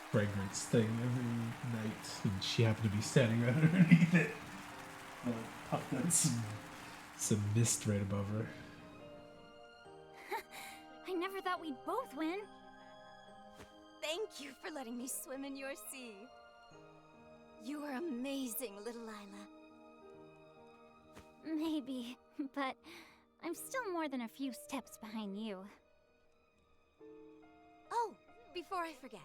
fragrance thing every night, and she happened to be standing right underneath it. Puffed out some mist right above her. I never thought we'd both win. Thank you for letting me swim in your sea. You are amazing, little Lila. Maybe, but I'm still more than a few steps behind you. Oh, before I forget,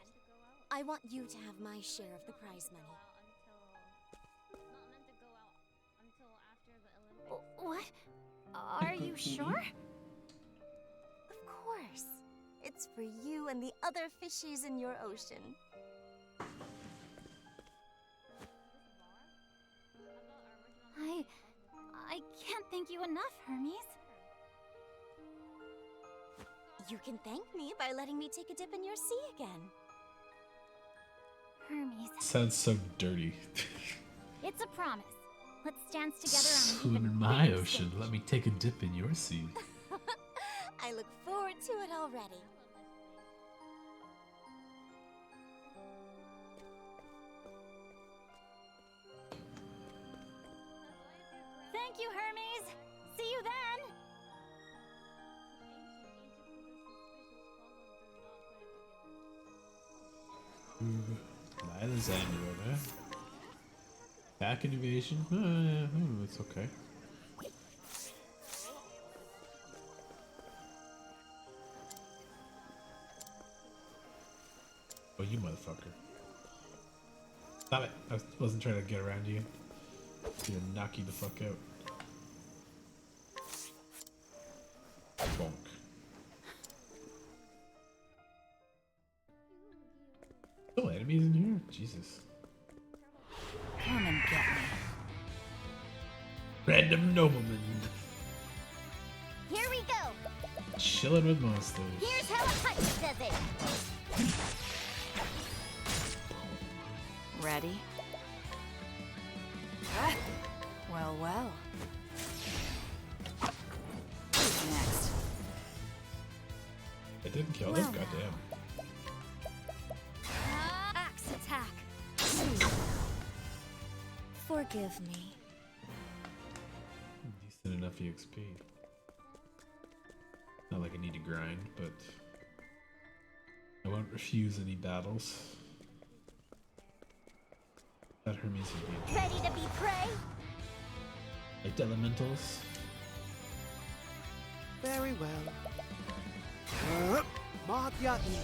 I want you to have my share of the prize money. What? Are you sure? Of course. It's for you and the other fishies in your ocean. I can't thank you enough, Hermes. You can thank me by letting me take a dip in your sea again. Hermes. Sounds so dirty. It's a promise. Let's dance together on Swim even in my bigger ocean. stage. Let me take a dip in your sea. I look forward to it already. Thank you, Hermes. See you then. Lila's annual there. Back in evasion? It's okay. Oh, you motherfucker. Stop it. I wasn't trying to get around you. Gonna knock you the fuck out. Bonk. Oh, enemies in here? Jesus. Come and get me. Random nobleman. Here we go. Chilling with monsters. Here's how a heist does it. Ready? Well, well. Who's next? I didn't kill them, goddamn. Axe attack. Forgive me. Decent enough EXP. Not like I need to grind, but I won't refuse any battles. That Hermes would be Ready to be prey? like elementals. Very well. Mark Yatni.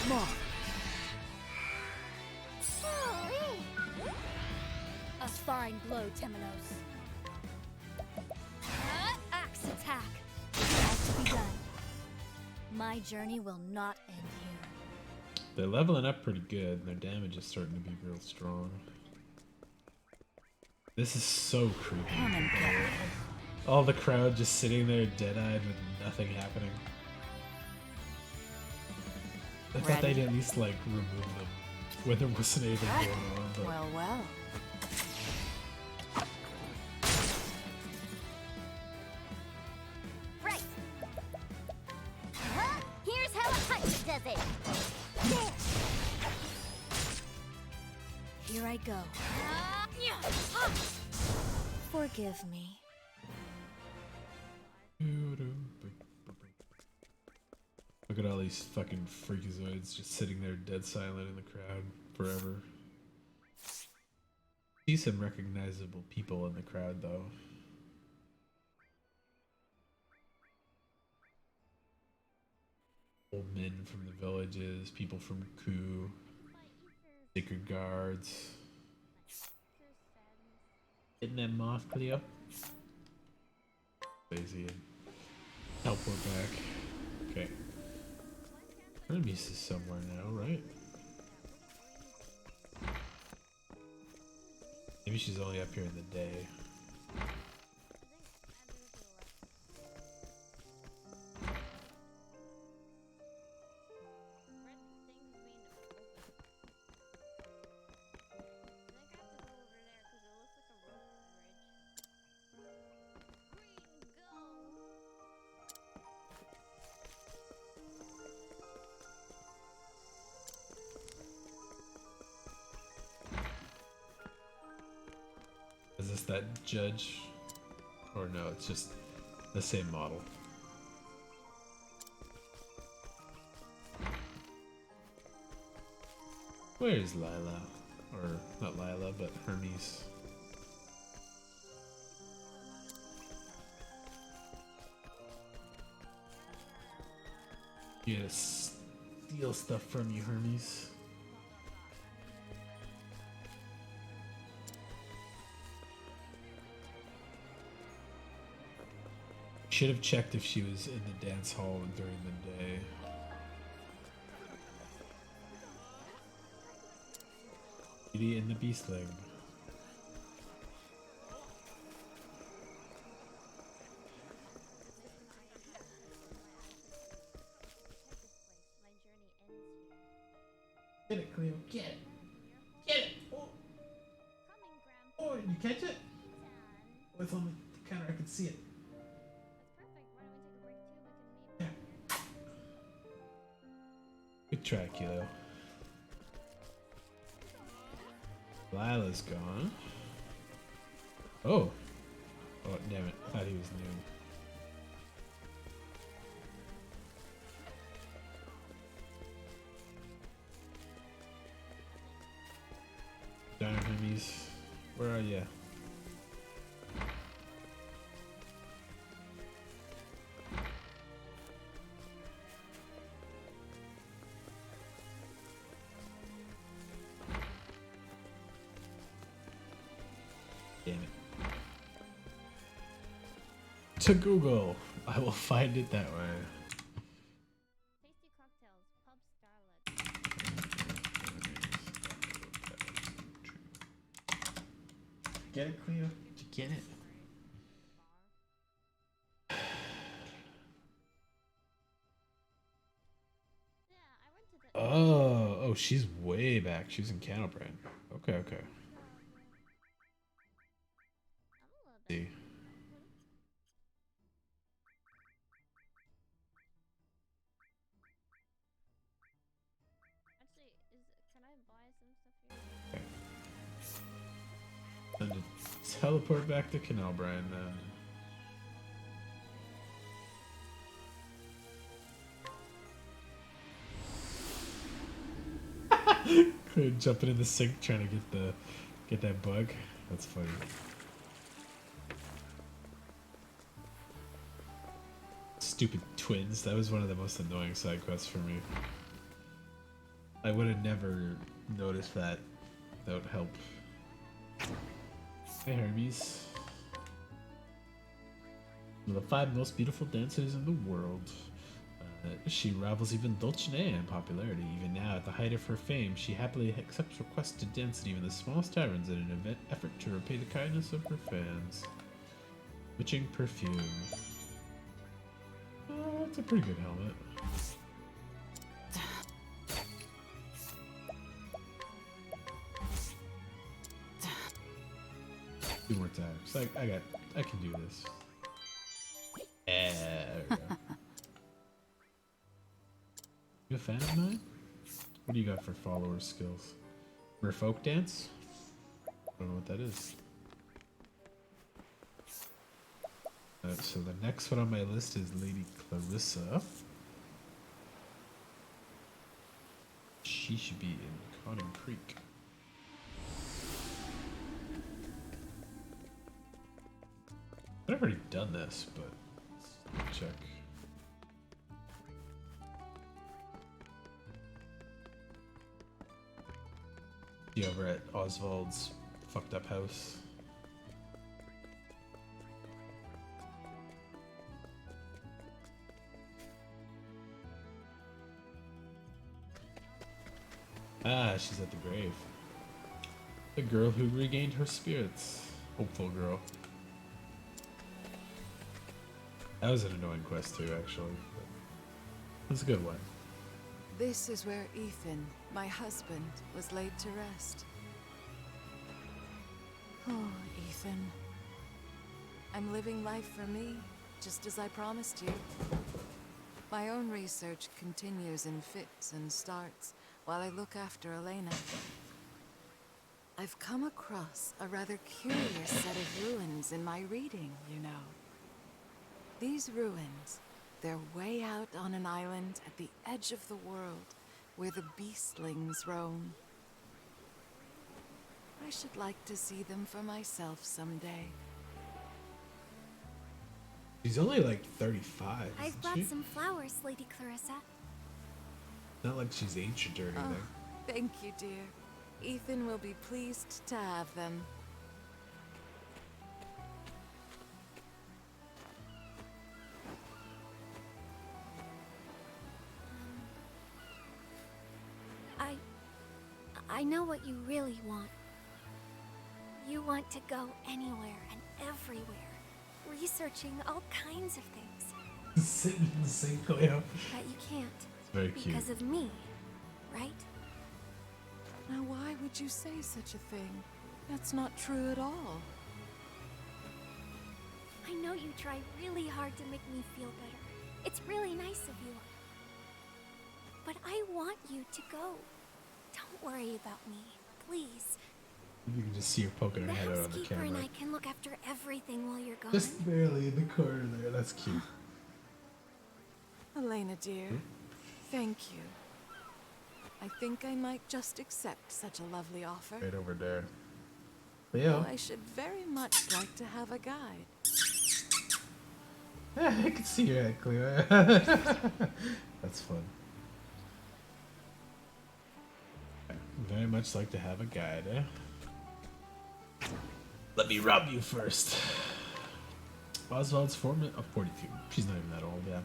Mark. A fine blow, Temenos. Axe attack. Has to be done. My journey will not end here. They're leveling up pretty good, and their damage is starting to be real strong. This is so creepy. Come and get me. All the crowd just sitting there dead-eyed with nothing happening. I thought they'd at least like remove them when there wasn't anything going on. But Well, well. I go. Forgive me. Look at all these fucking freakazoids just sitting there dead silent in the crowd forever. See some recognizable people in the crowd though. Old men from the villages, people from Ku, sacred guards. Getting that moth, Cleo? Lazy and teleport back. Okay. Hermes is somewhere now, right? Maybe she's only up here in the day. Is this that judge? Or no, it's just the same model. Where's Lila? Or not Lila, but Hermes. You gotta steal stuff from you, Hermes. Should have checked if she was in the dance hall during the day. Beauty and the Beastling. Get it, Cleo. Get it. Get it. Oh. Oh, did you catch it? Oh, it's on the counter. I can see it. Good try, Kilo. Lila's gone. Oh. Oh, damn it. I thought he was new. Darn Hermes. Where are ya? Damn it. To Google. I will find it that way. Tasty cocktails, pub starlet. Get it, Cleo? Did you get it? Oh, she's way back. She's in Cannelbrand. Okay, okay. See. Actually, can I buy some stuff here? Okay. And to teleport back to Cannelbrand then. Jumping in the sink trying to get that bug. That's funny. Stupid twins. That was one of the most annoying side quests for me. I would have never noticed that without help. Hey Hermes. One of the 5 most beautiful dancers in the world. She rivals even Dulcinea in popularity. Even now, at the height of her fame, she happily accepts requests to dance at even the smallest taverns in an effort to repay the kindness of her fans. Witching perfume. That's a pretty good helmet. Two more times. I can do this. There we go. You a fan of mine? What do you got for follower skills? Merfolk dance? I don't know what that is. So the next one on my list is Lady Clarissa. She should be in Conning Creek. I've already done this, but let's check. See over at Oswald's fucked up house. Ah, she's at the grave. The girl who regained her spirits. Hopeful girl. That was an annoying quest too, actually. It was a good one. This is where Ethan, my husband, was laid to rest. Oh, Ethan. I'm living life for me, just as I promised you. My own research continues in fits and starts while I look after Elena. I've come across a rather curious set of ruins in my reading, you know. These ruins, they're way out on an island at the edge of the world, where the beastlings roam. I should like to see them for myself someday. She's only like 35. I've brought some flowers, Lady Clarissa. Not like she's ancient or anything. Oh, thank you, dear. Ethan will be pleased to have them. I know what you really want. You want to go anywhere and everywhere, researching all kinds of things. Sitting in the sink, Cleo. But you can't. It's very cute. Because of me, right? Now why would you say such a thing? That's not true at all. I know you try really hard to make me feel better. It's really nice of you. But I want you to go. Don't worry about me, please. You can just see her poking her The head out on the housekeeper camera. and I can look after everything while you're gone. Just barely in the corner there. That's cute. Elena, dear, thank you. I think I might just accept such a lovely offer. Right over there. Leo. Though I should very much like to have a guide. I can see your head, Cleo. That's fun. Very much like to have a guide, eh? Let me rob you first. Oswald's foreman of 42. She's not even that old, yeah.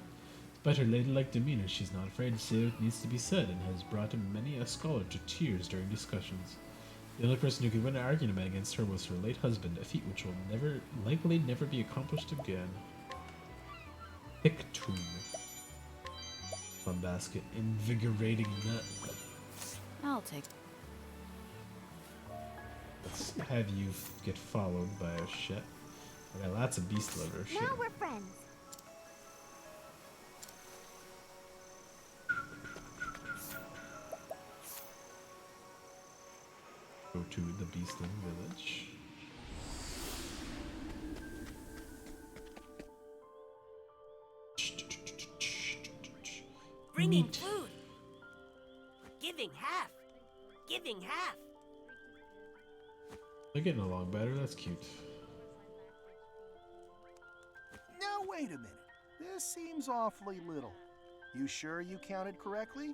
Despite her ladylike demeanor, she's not afraid to say what needs to be said and has brought many a scholar to tears during discussions. The only person who could win an argument against her was her late husband, a feat which will likely never be accomplished again. Pictoon. Fun basket. Invigorating nut. I'll take. Let's have you get followed by a shit. I got lots of beast loader shit. Now we're friends. Go to the beastling village. Bringing food. Giving half. Giving half. They're getting along better. That's cute. Now, wait a minute. This seems awfully little. You sure you counted correctly?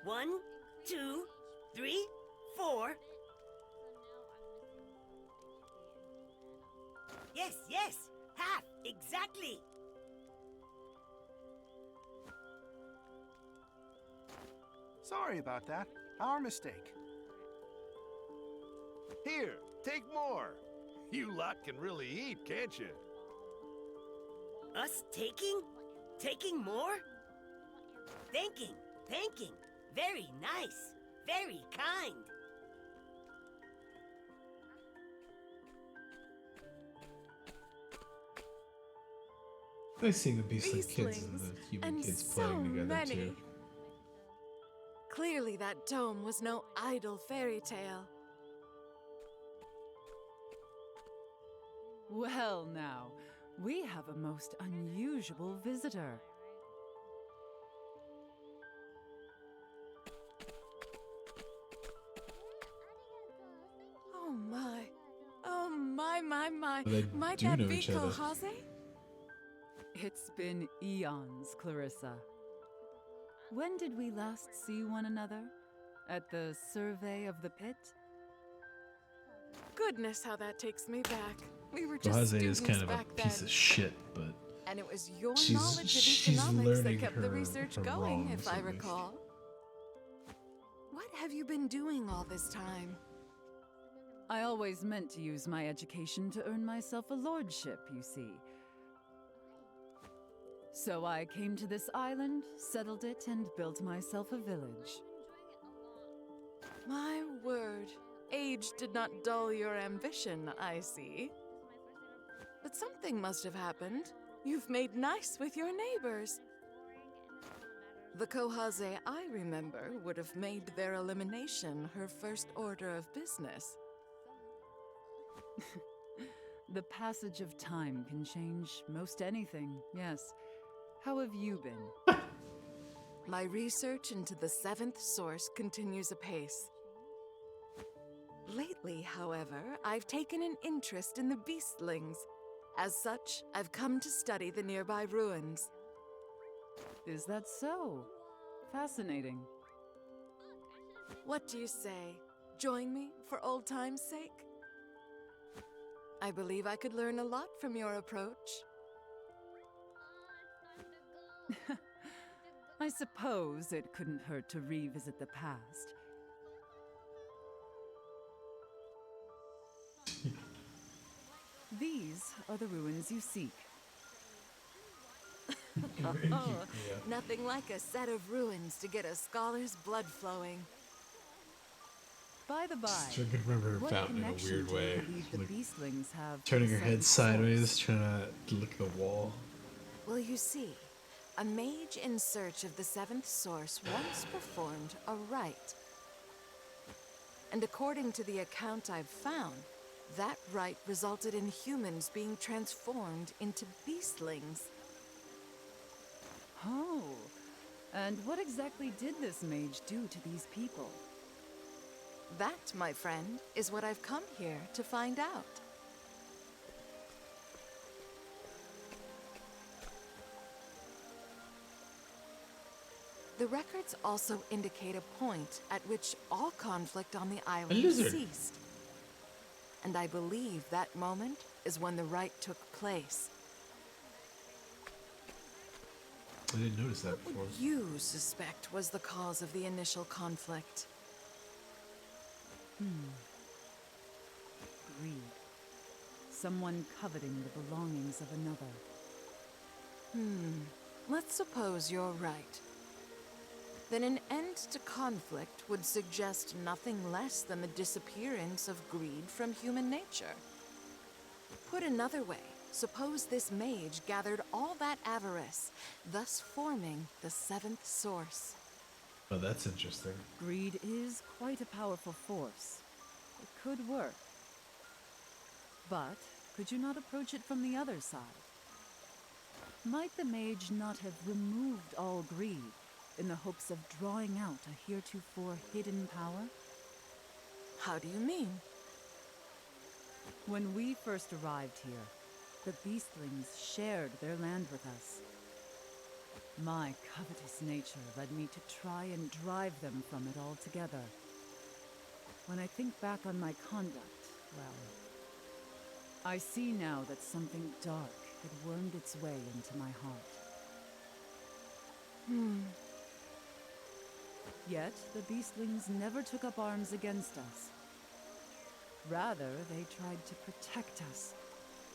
1, 2, 3, 4. Yes, yes. Half. Exactly. Sorry about that. Our mistake. Here, take more. You lot can really eat, can't you? Us taking? Taking more? Thanking. Thanking. Very nice. Very kind. Nice seeing the beastling kids and the human kids playing together too. Clearly that dome was no idle fairy tale. Well, now, we have a most unusual visitor. Oh my. Oh my. They Might do that know be each other. Kohase? It's been eons, Clarissa. When did we last see one another? At the survey of the pit? Goodness, how that takes me back. We were just Kohase students is kind of a back piece then. of shit, but And it was your she's knowledge of economics learning that kept the her- research her going, wrongs, if I at least. recall. What have you been doing all this time? I always meant to use my education to earn myself a lordship, you see. So I came to this island, settled it, and built myself a village. My word. Age did not dull your ambition, I see. But something must have happened. You've made nice with your neighbors. The Kohase I remember would have made their elimination her first order of business. The passage of time can change most anything, yes. How have you been? My research into the seventh source continues apace. Lately, however, I've taken an interest in the beastlings. As such, I've come to study the nearby ruins. Is that so? Fascinating. What do you say? Join me for old time's sake? I believe I could learn a lot from your approach. I suppose it couldn't hurt to revisit the past. These are the ruins you seek. Nothing like a set of ruins to get a scholar's blood flowing. By the by, So I can remember her what fountain in a connection weird do you way, believe the like beastlings have to turning the her head seventh sideways, source? trying to look at the wall. Well, you see, a mage in search of the seventh source once performed a rite. And according to the account I've found, that rite resulted in humans being transformed into beastlings. Oh, and what exactly did this mage do to these people? That, my friend, is what I've come here to find out. The records also indicate a point at which all conflict on the island lizard. ceased. And I believe that moment is when the rite took place. I didn't notice that before. You suspect was the cause of the initial conflict. Greed. Someone coveting the belongings of another. Let's suppose you're right. Then an end to conflict would suggest nothing less than the disappearance of greed from human nature. Put another way, suppose this mage gathered all that avarice, thus forming the seventh source. Oh, that's interesting. Greed is quite a powerful force. It could work. But could you not approach it from the other side? Might the mage not have removed all greed in the hopes of drawing out a heretofore hidden power? How do you mean? When we first arrived here, the beastlings shared their land with us. My covetous nature led me to try and drive them from it altogether. When I think back on my conduct, well, I see now that something dark had wormed its way into my heart. Yet, the beastlings never took up arms against us. Rather, they tried to protect us,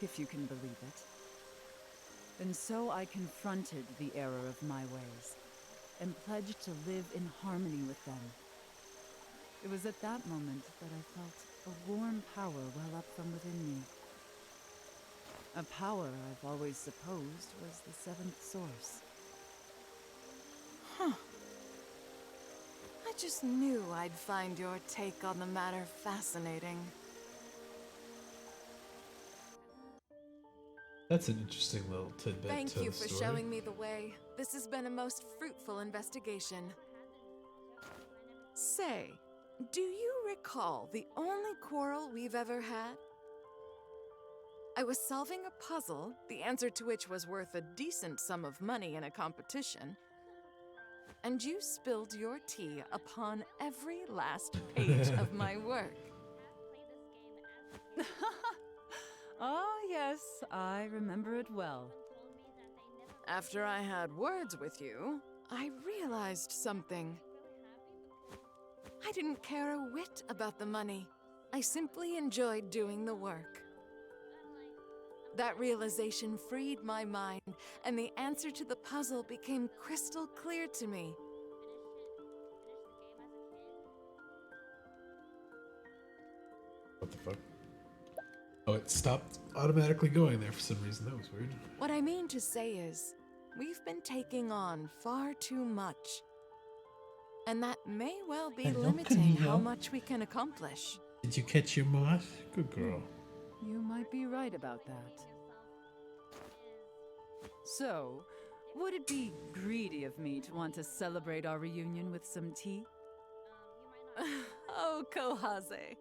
if you can believe it. And so I confronted the error of my ways, and pledged to live in harmony with them. It was at that moment that I felt a warm power well up from within me. A power I've always supposed was the seventh source. I just knew I'd find your take on the matter fascinating. That's an interesting little tidbit Thank to you the for story. showing me the way. This has been a most fruitful investigation. Say, do you recall the only quarrel we've ever had? I was solving a puzzle, the answer to which was worth a decent sum of money in a competition, and you spilled your tea upon every last page of my work. Ah, yes, I remember it well. After I had words with you, I realized something. I didn't care a whit about the money. I simply enjoyed doing the work. That realization freed my mind, and the answer to the puzzle became crystal clear to me. What the fuck? Oh, it stopped automatically going there for some reason. That was weird. What I mean to say is, we've been taking on far too much. And that may well be Hello, limiting how Camille. much we can accomplish. Did you catch your moth? Good girl. You might be right about that. So, would it be greedy of me to want to celebrate our reunion with some tea? Oh, Kohaze.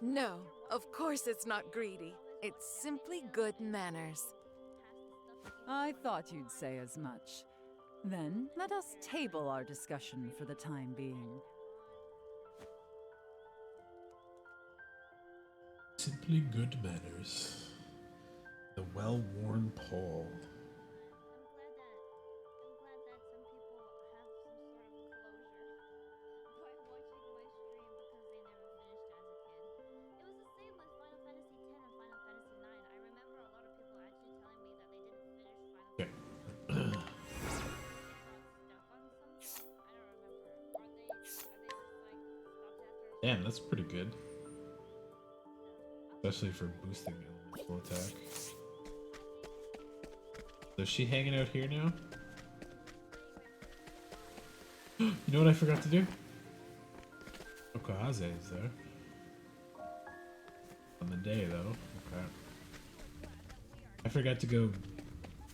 No, of course it's not greedy. It's simply good manners. I thought you'd say as much. Then, let us table our discussion for the time being. Simply good manners. The well-worn pole. Damn, that's pretty good. Especially for boosting elemental attack. So is she hanging out here now? You know what I forgot to do? Okaze is there. On the day though. Okay. I forgot to go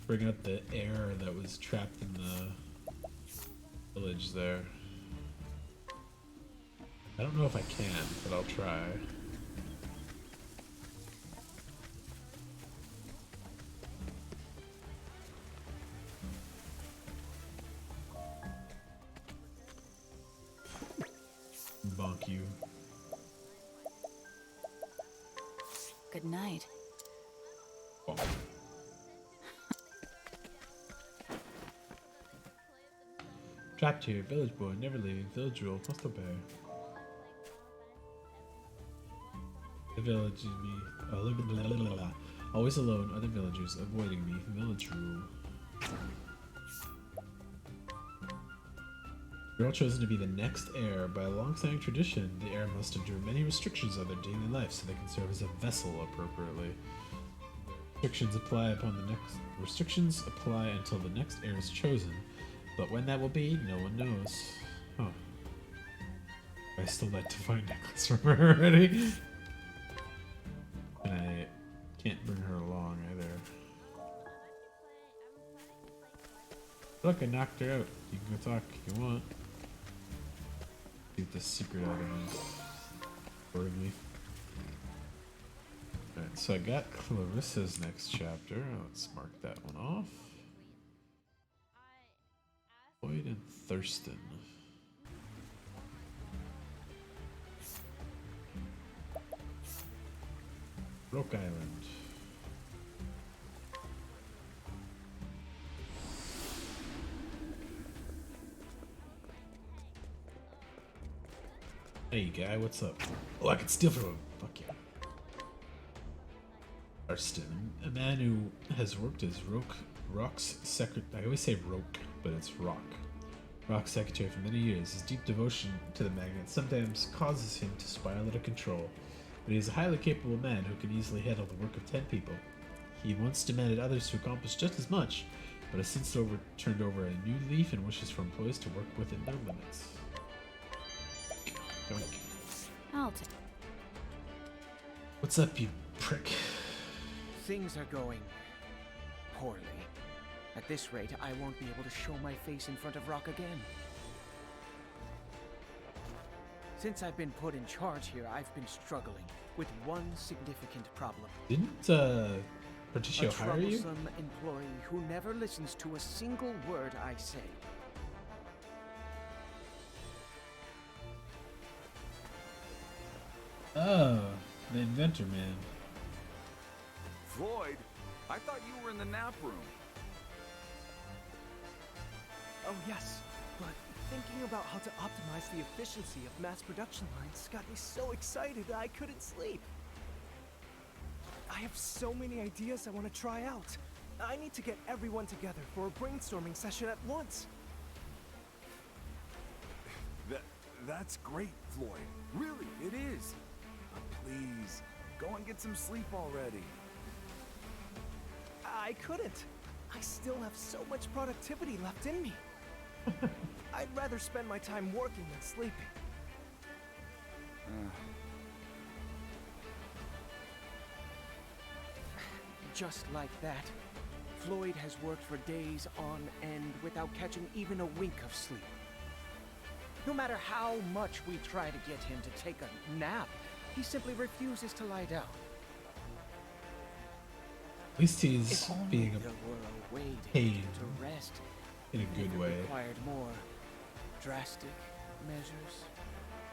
bring out the air that was trapped in the village there. I don't know if I can, but I'll try. Bonk you. Good night. Bonk. Trapped here, village boy, never leaving, village rule, must obey. The village is me. Always alone, other villagers avoiding me. Village rule. You're all chosen to be the next heir. By a long-standing tradition, the heir must endure many restrictions on their daily life so they can serve as a vessel appropriately. Restrictions apply until the next heir is chosen, but when that will be, no one knows. Huh. I still like to find necklace from her already. And I can't bring her along either. Look, I knocked her out. You can go talk if you want. See what the secret item is. Accordingly. Alright, so I got Clarissa's next chapter. Let's mark that one off. Boyd and Thurston. Rock Island. Hey guy, what's up? Oh, I can steal from him. Fuck yeah. Thurston, a man who has worked as Rock's secretary. I always say Roke, but it's Rock. Rock's secretary for many years. His deep devotion to the magnet sometimes causes him to spiral out of control, but he is a highly capable man who can easily handle the work of 10 people. He once demanded others to accomplish just as much, but has since turned over a new leaf and wishes for employees to work within their limits. Doink. I'll take. What's up, you prick? Things are going poorly. At this rate, I won't be able to show my face in front of Rock again. Since I've been put in charge here, I've been struggling with one significant problem. Didn't Patricio hire you? A troublesome employee who never listens to a single word I say. Oh, the inventor man. Floyd, I thought you were in the nap room. Oh yes, but thinking about how to optimize the efficiency of mass production lines got me so excited I couldn't sleep. I have so many ideas I want to try out. I need to get everyone together for a brainstorming session at once. That's great, Floyd. Really, it is. But please, go and get some sleep already. I couldn't. I still have so much productivity left in me. I'd rather spend my time working than sleeping. Just like that, Floyd has worked for days on end without catching even a wink of sleep. No matter how much we try to get him to take a nap, he simply refuses to lie down. At least he's If only being there were a way to pain get him to rest, in a and good if it way. required more drastic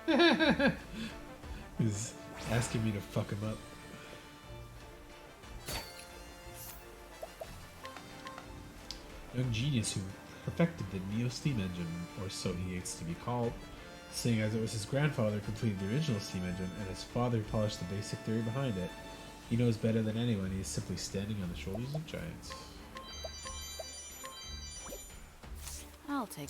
measures. He's asking me to fuck him up. Young genius who perfected the Neo steam engine, or so he hates to be called, seeing as it was his grandfather who completed the original steam engine and his father who polished the basic theory behind it. He knows better than anyone. He is simply standing on the shoulders of giants. I'll take.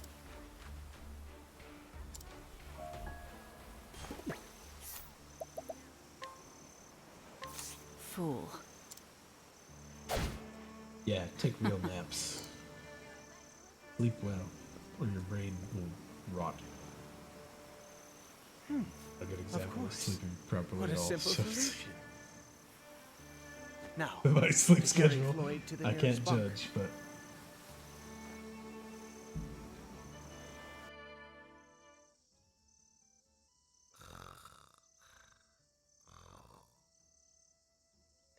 Fool. Yeah, take real naps. Sleep well, or your brain will rot. A good example of sleeping properly. What a also. simple solution. Now, My sleep to carry schedule, Floyd to the I nearest can't bunker. judge, but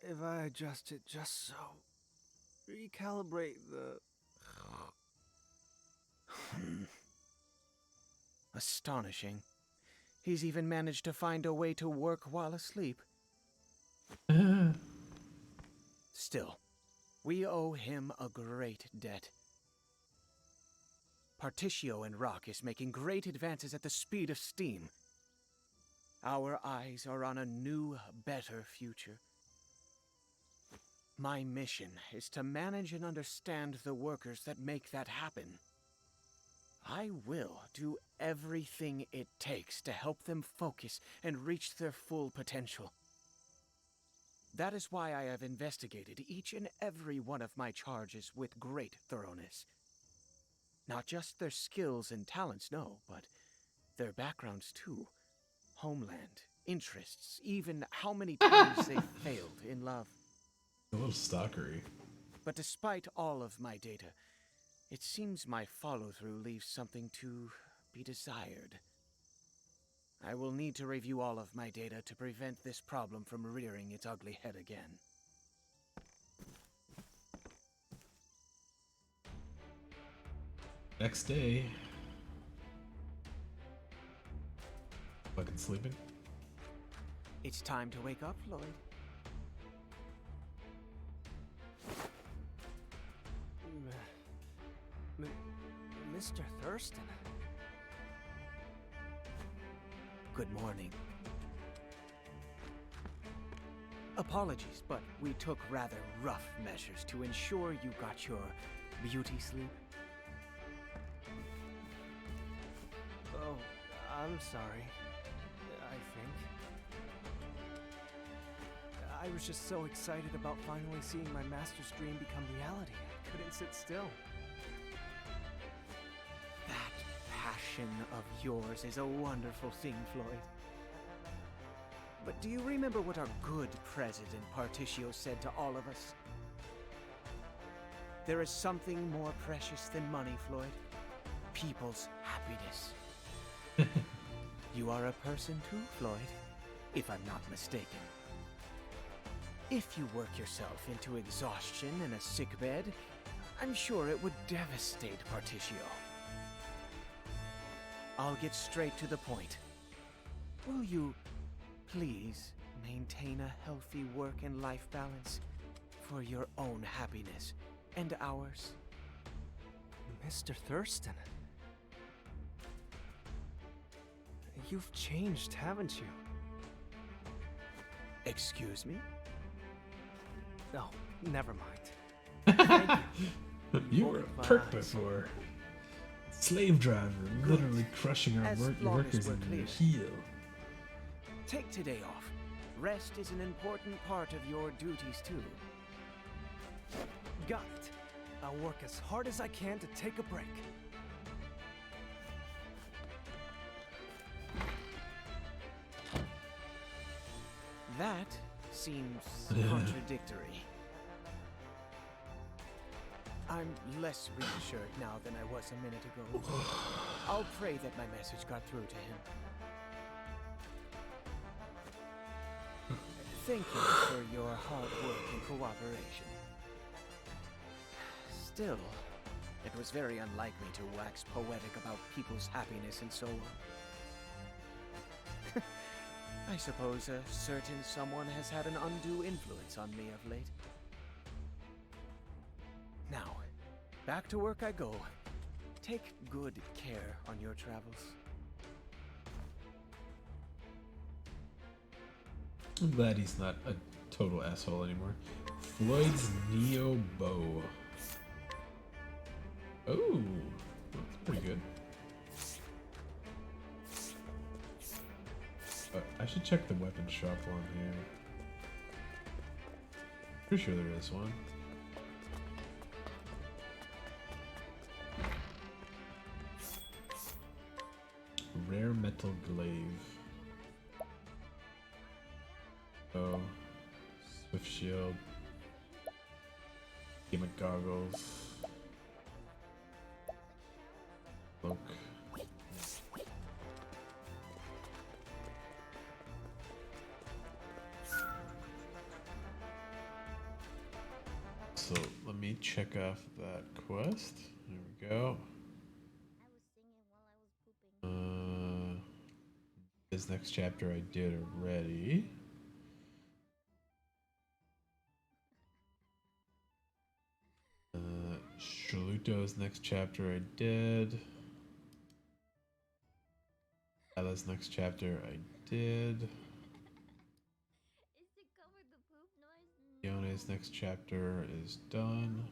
If I adjust it just so, recalibrate the... Astonishing. He's even managed to find a way to work while asleep. Still, we owe him a great debt. Particio and Rock is making great advances at the speed of steam. Our eyes are on a new, better future. My mission is to manage and understand the workers that make that happen. I will do everything it takes to help them focus and reach their full potential. That is why I have investigated each and every one of my charges with great thoroughness. Not just their skills and talents, no, but their backgrounds too. Homeland, interests, even how many times they failed in love. a little stalkery. But despite all of my data, it seems my follow-through leaves something to be desired. I will need to review all of my data to prevent this problem from rearing its ugly head again. Next day. Fucking sleeping. It's time to wake up, Lloyd. Mr. Thurston. Good morning. Apologies, but we took rather rough measures to ensure you got your beauty sleep. Oh, I'm sorry. I think. I was just so excited about finally seeing my master's dream become reality. I couldn't sit still. That passion of yours is a wonderful thing, Floyd. But do you remember what our good President Particio said to all of us? There is something more precious than money, Floyd. People's happiness. You are a person too, Floyd, if I'm not mistaken. If you work yourself into exhaustion in a sickbed, I'm sure it would devastate Particio. I'll get straight to the point. Will you please maintain a healthy work and life balance for your own happiness and ours? Mr. Thurston. You've changed, haven't you? Excuse me? No, never mind. You were a perk before. Slave driver, literally crushing our workers in your heel. Take today off. Rest is an important part of your duties too. Got it. I'll work as hard as I can to take a break. That seems contradictory. I'm less reassured now than I was a minute ago. I'll pray that my message got through to him. Thank you for your hard work and cooperation. Still, it was very unlike me to wax poetic about people's happiness and so on. I suppose a certain someone has had an undue influence on me of late. Now, back to work I go. Take good care on your travels. I'm glad he's not a total asshole anymore. Floyd's Neo Bow. Oh, that's pretty good. I should check the weapon shop one here. Pretty sure there is one. Rare metal glaive. Oh, swift shield. Gimmick goggles. Cloak. So let me check off that quest. There we go. This next chapter I did already. Shaluto's next chapter I did. Ella's next chapter I did. Fiona's next chapter is done.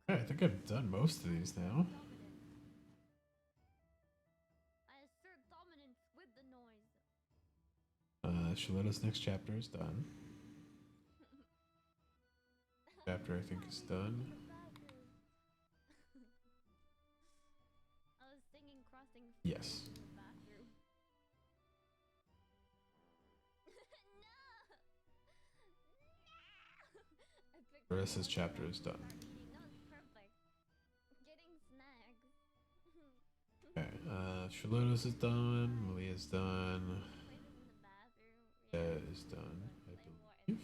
Yeah, I think I've done most of these now. Shaluto's next chapter is done. Chapter I think is done. Yes. Marissa's chapter is done. Okay, Shaluto's is done. Malia's done. Is done, I believe.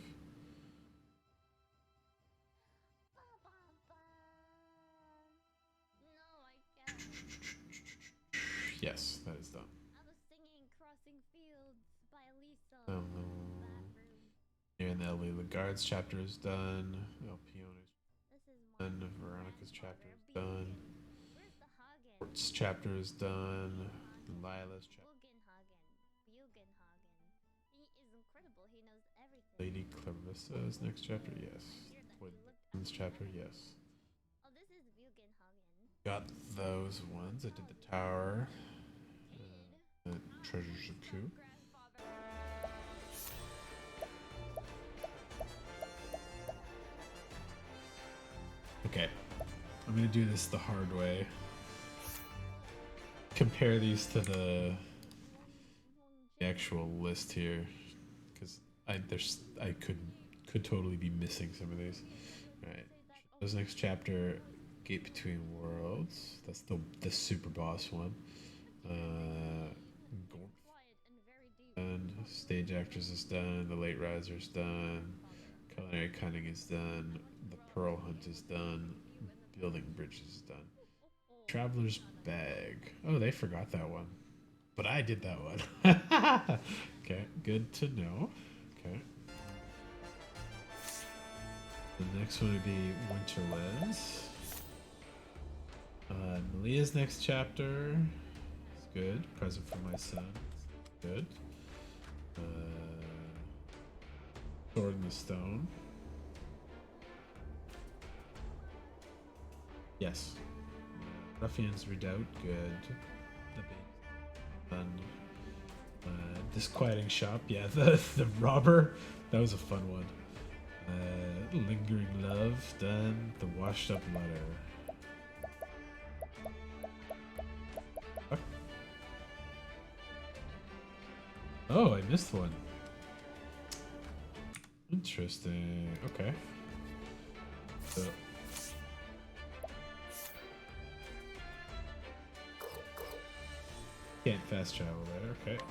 Yes, that is done. And the Ellie Lagarde's chapter is done. Piona's done. Veronica's chapter is done. Port's chapter is done. Lila's chapter. Lady Clarissa's next chapter, yes. Poison's chapter, yes. Got those ones. I did the tower. Treasures of Coup. Okay. I'm gonna do this the hard way. Compare these to the actual list here, because I could totally be missing some of these. All right. This next chapter, Gate Between Worlds. That's the super boss one. Done. Stage Actors is done. The Late Riser's done. Culinary Cunning is done. The Pearl Hunt is done. Building Bridges is done. Traveler's Bag. Oh, they forgot that one. But I did that one. Okay, good to know. Okay. The next one would be Winterlands. Malia's next chapter is good. Present for My Son. Good. Sword in the Stone. Yes. Ruffian's Redoubt. Good. The big fun. Disquieting Shop. Yeah, the robber. That was a fun one. Lingering Love. Done. The Washed Up Letter. Oh, I missed one. Interesting. Okay. So. Can't fast travel there. Okay.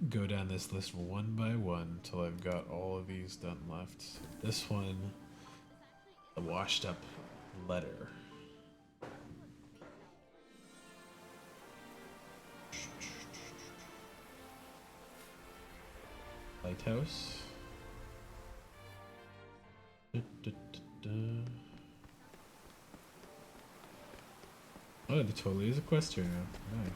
Go down this list one by one until I've got all of these done left. This one, the Washed Up Letter. Lighthouse. Oh, it totally is a quest here now. Nice.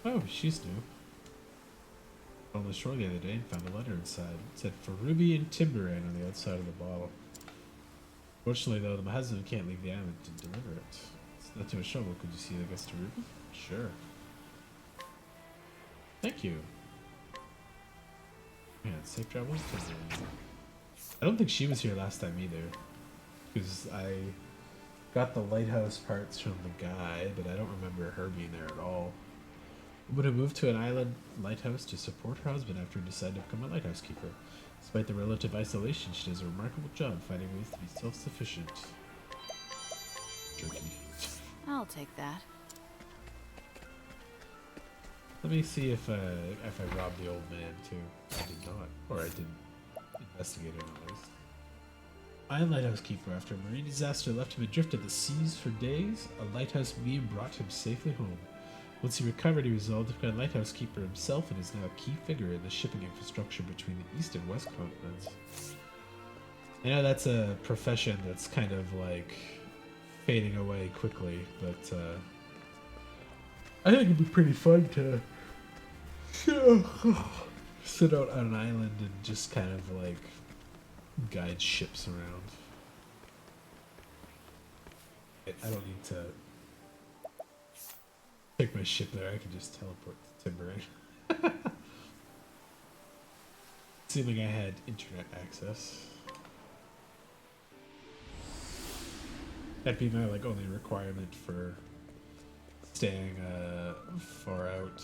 Oh, she's new. On the shore the other day and found a letter inside. It said for Ruby and Timberane on the outside of the bottle. Fortunately, though, my husband can't leave the island to deliver it. It's not too much trouble. Could you see the guest to Ruby? Sure. Thank you. Yeah, safe travels. I don't think she was here last time either, because I got the lighthouse parts from the guy, but I don't remember her being there at all. Would have moved to an island lighthouse to support her husband after he decided to become a lighthouse keeper. Despite the relative isolation, she does a remarkable job finding ways to be self-sufficient. Jerky. I'll take that. Let me see if I robbed the old man too. I did not, or I didn't investigate it at least. Island lighthouse keeper. After a marine disaster left him adrift at the seas for days, a lighthouse beam brought him safely home. Once he recovered, he resolved to become a lighthouse keeper himself and is now a key figure in the shipping infrastructure between the east and west continents. I know that's a profession that's kind of like fading away quickly, but I think it'd be pretty fun to sit out on an island and just kind of like guide ships around. I don't need to take my ship there, I can just teleport to Timberane. Assuming I had internet access. That'd be my like only requirement for staying far out.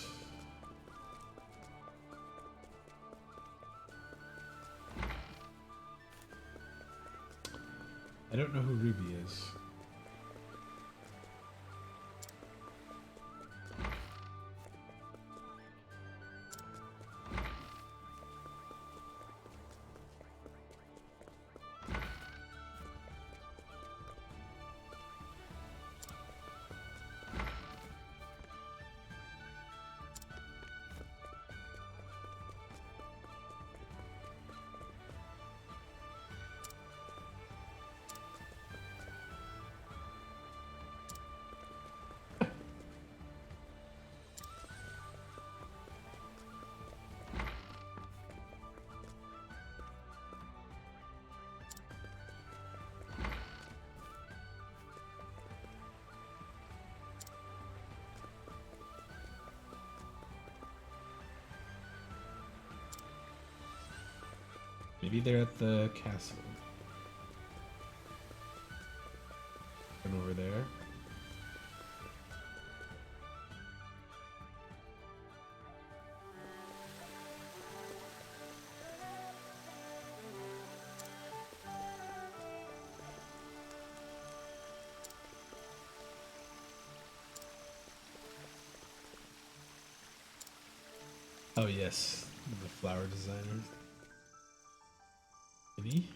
I don't know who Ruby is. Maybe they're at the castle. And over there. Oh yes, the flower designer. Any?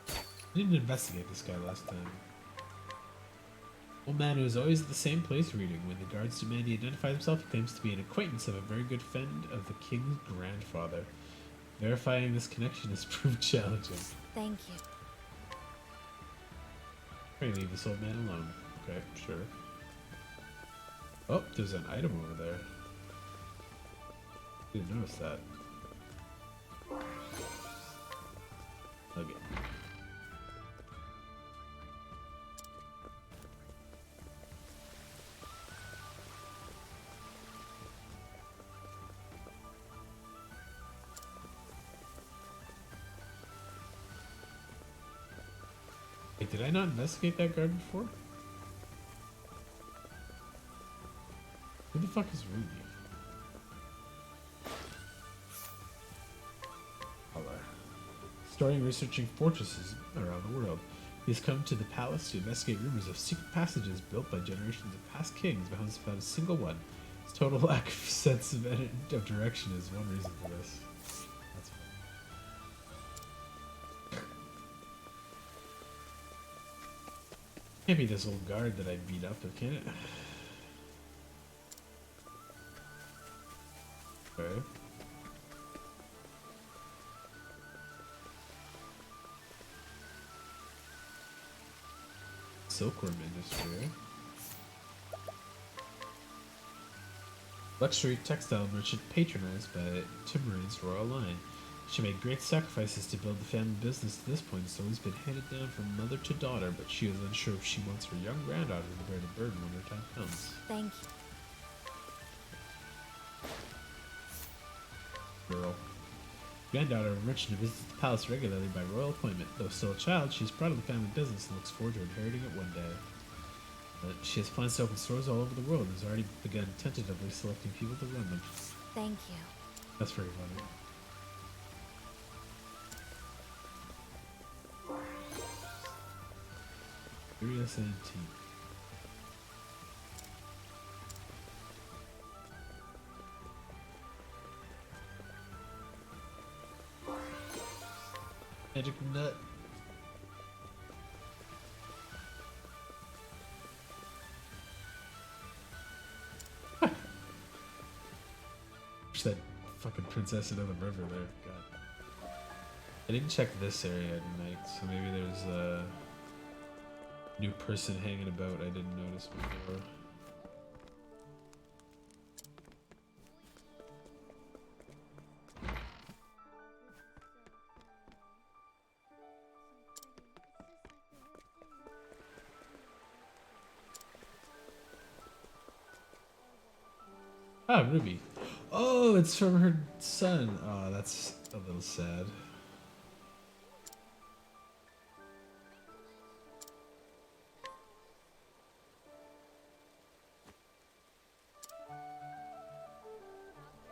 I didn't investigate this guy last time. Old man who is always at the same place reading. When the guards demand he identify himself, he claims to be an acquaintance of a very good friend of the king's grandfather. Verifying this connection has proved challenging. Thank you. Try to leave this old man alone. Okay, sure. Oh, there's an item over there. Didn't notice that. Okay. Wait, did I not investigate that guard before? Who the fuck is Ruby? Storing researching fortresses around the world. He has come to the palace to investigate rumors of secret passages built by generations of past kings, but hasn't found a single one. His total lack of sense of direction is one reason for this. That's funny. Can't be this old guard that I beat up, can it? Okay. Silkworm industry. Luxury textile merchant patronized by Timurine's royal line. She made great sacrifices to build the family business to this point. It's always been handed down from mother to daughter, but she is unsure if she wants her young granddaughter to bear the burden when her time comes. Thank you. Girl. Granddaughter of a merchant who visits the palace regularly by royal appointment. Though still a child, she is proud of the family business and looks forward to inheriting it one day. She has plans to open stores all over the world and has already begun tentatively selecting people to run them. Thank you. That's very funny. Curious antique. Magic nut. Wish that fucking princess into the river there. God. I didn't check this area at night, so maybe there's a new person hanging about I didn't notice before. Ah, Ruby. Oh, it's from her son. Oh, that's a little sad.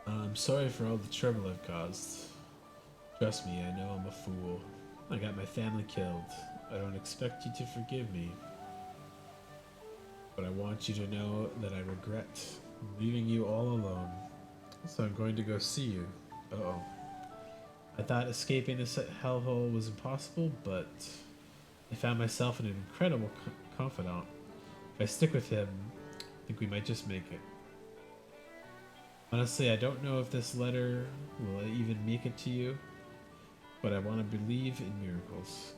I'm sorry for all the trouble I've caused. Trust me, I know I'm a fool. I got my family killed. I don't expect you to forgive me. But I want you to know that I regret leaving you all alone. So I'm going to go see you. Uh-oh. I thought escaping this hellhole was impossible, but I found myself in an incredible confidant. If I stick with him, I think we might just make it. Honestly, I don't know if this letter will even make it to you, but I want to believe in miracles,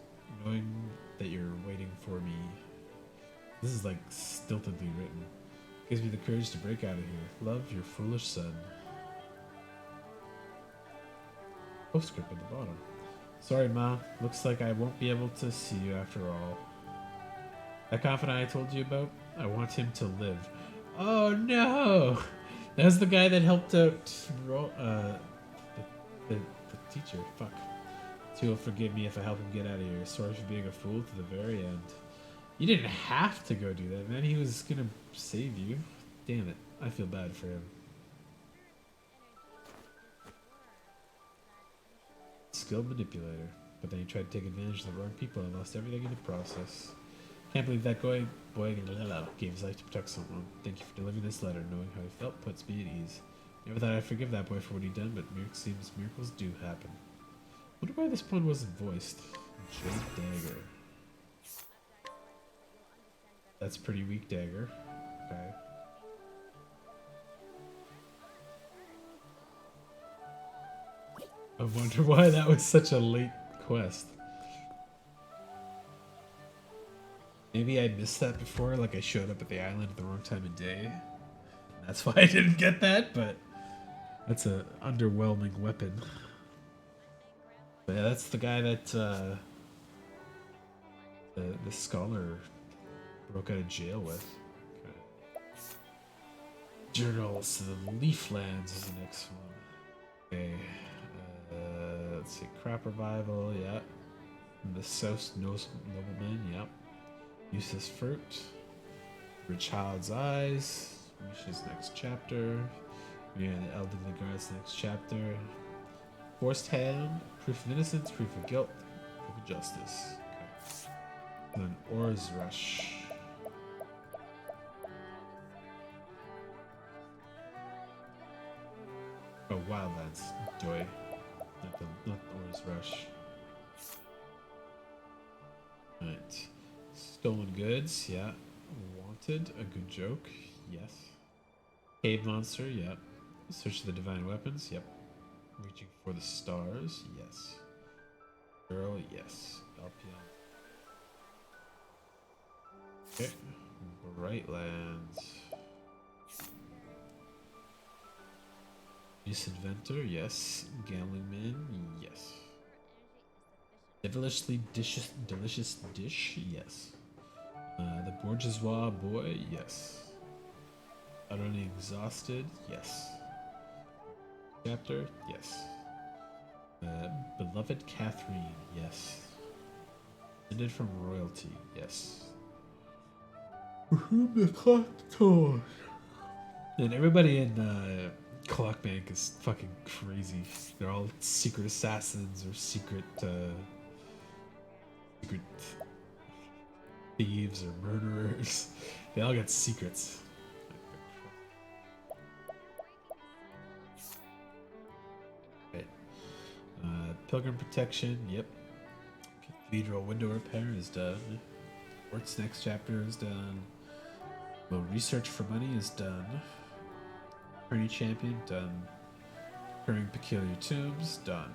knowing that you're waiting for me. This is like stiltedly written. Gives me the courage to break out of here. Love, your foolish son. Postscript at the bottom. Sorry, Ma. Looks like I won't be able to see you after all. That confidant I told you about, I want him to live. Oh no! That's the guy that helped out the teacher. Fuck. He'll forgive me if I help him get out of here. Sorry for being a fool to the very end. You didn't have to go do that, man. He was gonna save you. Damn it. I feel bad for him. Skilled manipulator. But then he tried to take advantage of the wrong people and lost everything in the process. Can't believe that boy gave his life to protect someone. Thank you for delivering this letter. Knowing how he felt puts me at ease. Never thought I'd forgive that boy for what he done, but seems miracles do happen. Wonder why this one wasn't voiced. Jade Dagger. That's pretty weak dagger. Okay. I wonder why that was such a late quest. Maybe I missed that before, like I showed up at the island at the wrong time of day. That's why I didn't get that, but that's an underwhelming weapon. But yeah, that's the guy that the scholar broke out of jail with. Okay. Journals to the Leaflands is the next one. Okay. Let's see. Crop Revival, yeah. The South Nobleman, yep. Useless Fruit. For Child's Eyes. Misha's next chapter. Yeah, the Elderly Guard's next chapter. Forced Hand. Proof of Innocence, Proof of Guilt, Proof of Justice. Okay. And then Oars Rush. Oh, Wildlands. Joy. Not Oars Rush. Alright. Stolen Goods, yeah. Wanted, a good joke, yes. Cave Monster, yep. Search the Divine Weapons, yep. Reaching for the Stars, yes. Girl, yes. LPL. Okay. Brightlands. Youth Inventor, yes. Gambling Man, yes. Delicious dish, yes. The Bourgeois boy, yes. Utterly exhausted, yes. Chapter, yes. Beloved Catherine, yes. Descended from royalty, yes. The clock told. And everybody in Clock Bank is fucking crazy. They're all secret assassins or secret thieves or murderers. They all got secrets. Right. Pilgrim Protection, yep. Cathedral Window Repair is done. Ort's next chapter is done. Well, Research for Money is done. Attorney Champion, done. Recurring Peculiar Tombs, done.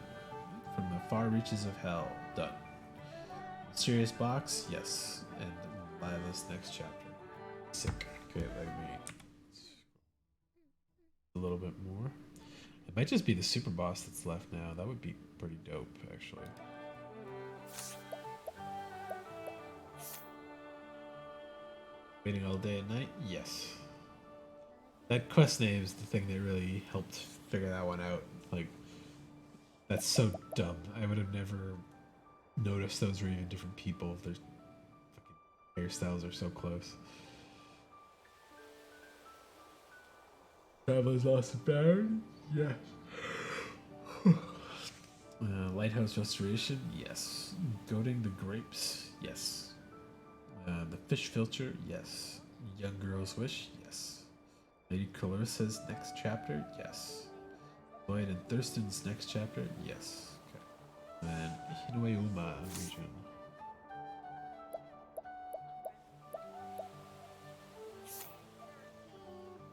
From the Far Reaches of Hell, done. Mysterious Box, yes. And Lila's next chapter. Sick. Okay, let me a little bit more. It might just be the super boss that's left now. That would be pretty dope, actually. Waiting all day and night? Yes. That quest name is the thing that really helped figure that one out. Like, that's so dumb. I would have never noticed those were even different people if their fucking hairstyles are so close. Traveler's Lost and Found? Yes. Lighthouse Restoration? Yes. Goading the Grapes? Yes. The Fish Filter? Yes. Young Girl's Wish? Yes. Lady Clarissa's next chapter? Yes. Lloyd and Thurston's next chapter? Yes. Okay. And Hinue Uma region.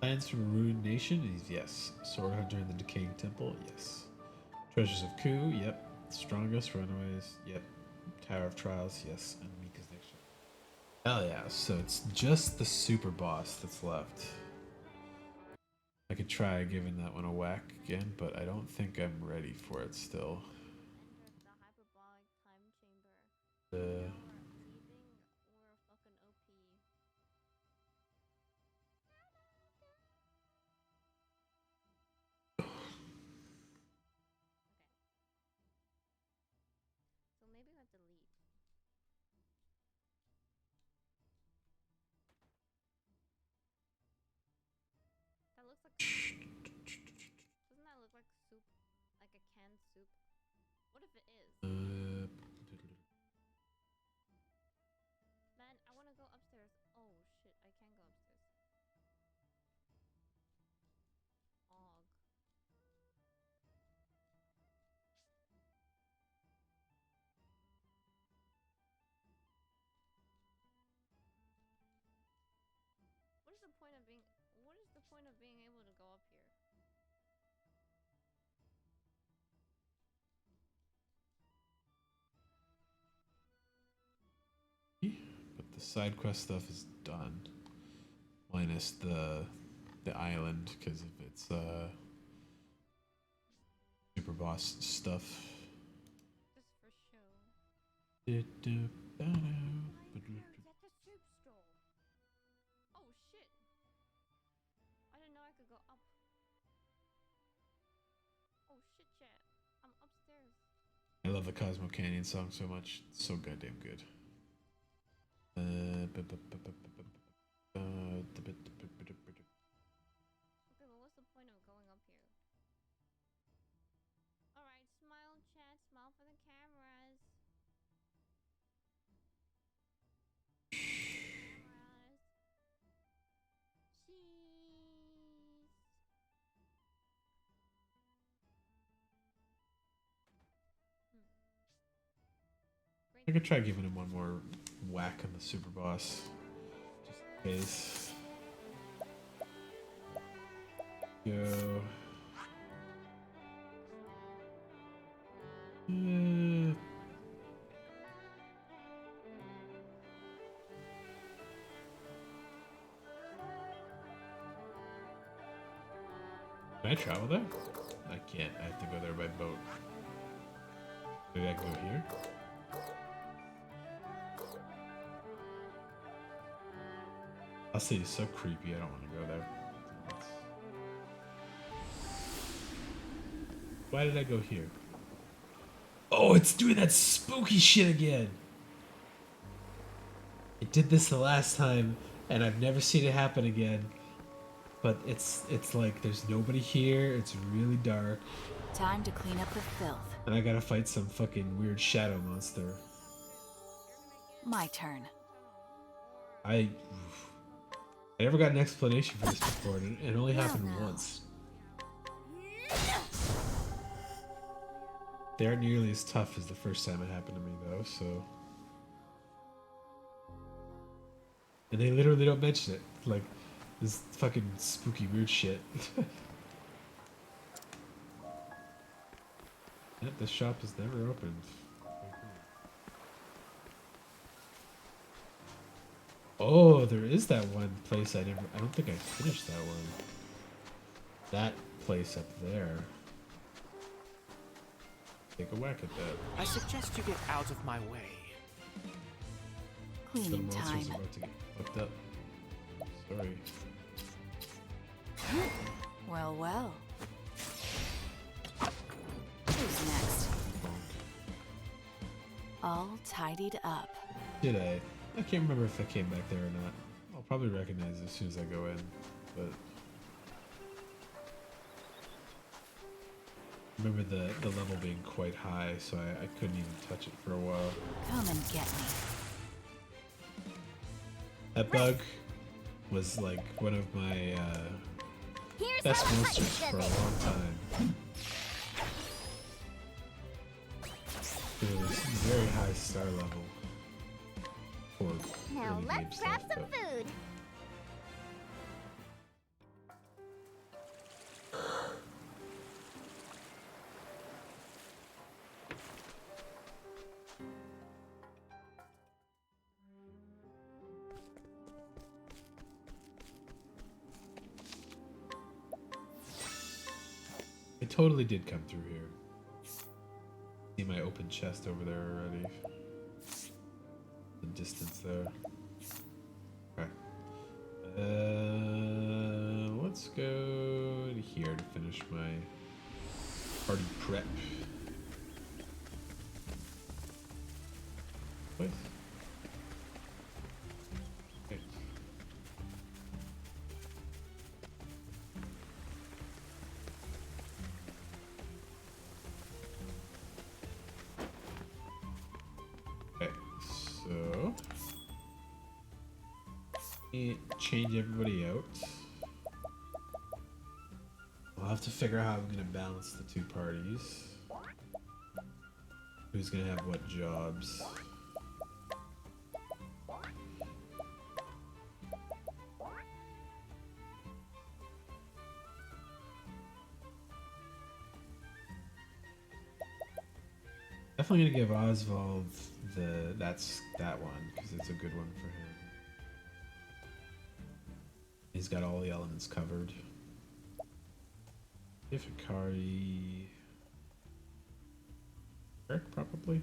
Plans from a Ruined Nation? Is yes. Sword Hunter in the Decaying Temple? Yes. Treasures of Ku? Yep. Strongest Runaways? Yep. Tower of Trials? Yes. And Mika's next chapter. Hell yeah. So it's just the super boss that's left. I could try giving that one a whack again, but I don't think I'm ready for it still. Doesn't that look like soup? Like a canned soup? What if it is? Man, I want to go upstairs. Oh shit, I can go upstairs. Og. What is the point of being able to go up here? But the side quest stuff is done. Minus the island, because of its super boss stuff. Just for show. At the soup store. Oh shit! I didn't know I could go up. Oh shit, chat. I'm upstairs. I love the Cosmo Canyon song so much. It's so goddamn good. Okay, but what's the point of going up here? Alright, smile, chat. Smile for the cameras. Cameras. Cheese. I could try giving him one more whack on the super boss. Just in case. Go. Can I travel there? I can't. I have to go there by boat. Maybe I can go here? That city's so creepy, I don't want to go there. Why did I go here? Oh, it's doing that spooky shit again! It did this the last time, and I've never seen it happen again. But it's like there's nobody here, it's really dark. Time to clean up the filth. And I gotta fight some fucking weird shadow monster. My turn. I never got an explanation for this before, and it only happened once. They aren't nearly as tough as the first time it happened to me, though, so... And they literally don't mention it. Like, this fucking spooky weird shit. Yep, this shop is never opened. Oh, there is that one place I don't think I finished that one. That place up there. Take a whack at that. I suggest you get out of my way. Cleaning the time. monster's about to get fucked up. Sorry. Well, well. Who's next? All tidied up. Did I? I can't remember if I came back there or not. I'll probably recognize it as soon as I go in, but... I remember the level being quite high, so I couldn't even touch it for a while. Come and get me. That bug was like one of my best monsters for a long time. It was very high star level for Now early game let's grab stuff, some but- food. I totally did come through here. See my open chest over there already. The distance there. Okay. Let's go to here to finish my party prep. What? Okay. And change everybody out. I'll have to figure out how I'm gonna balance the two parties. Who's gonna have what jobs? Definitely gonna give Oswald that one because it's a good one for him. He's got all the elements covered. If Hikari, Eric probably.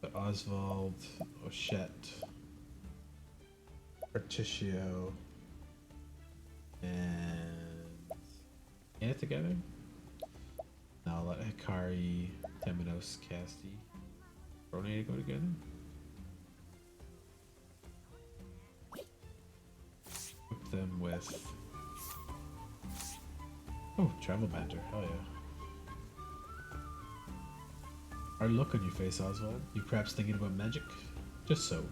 But Oswald, Ochette, Berticio, and Anna together. Now I'll let Hikari, Temenos, Casti, Ronay go together. Equip them with travel banter, hell yeah. Hard look on your face, Oswald. You perhaps thinking about magic? Just so.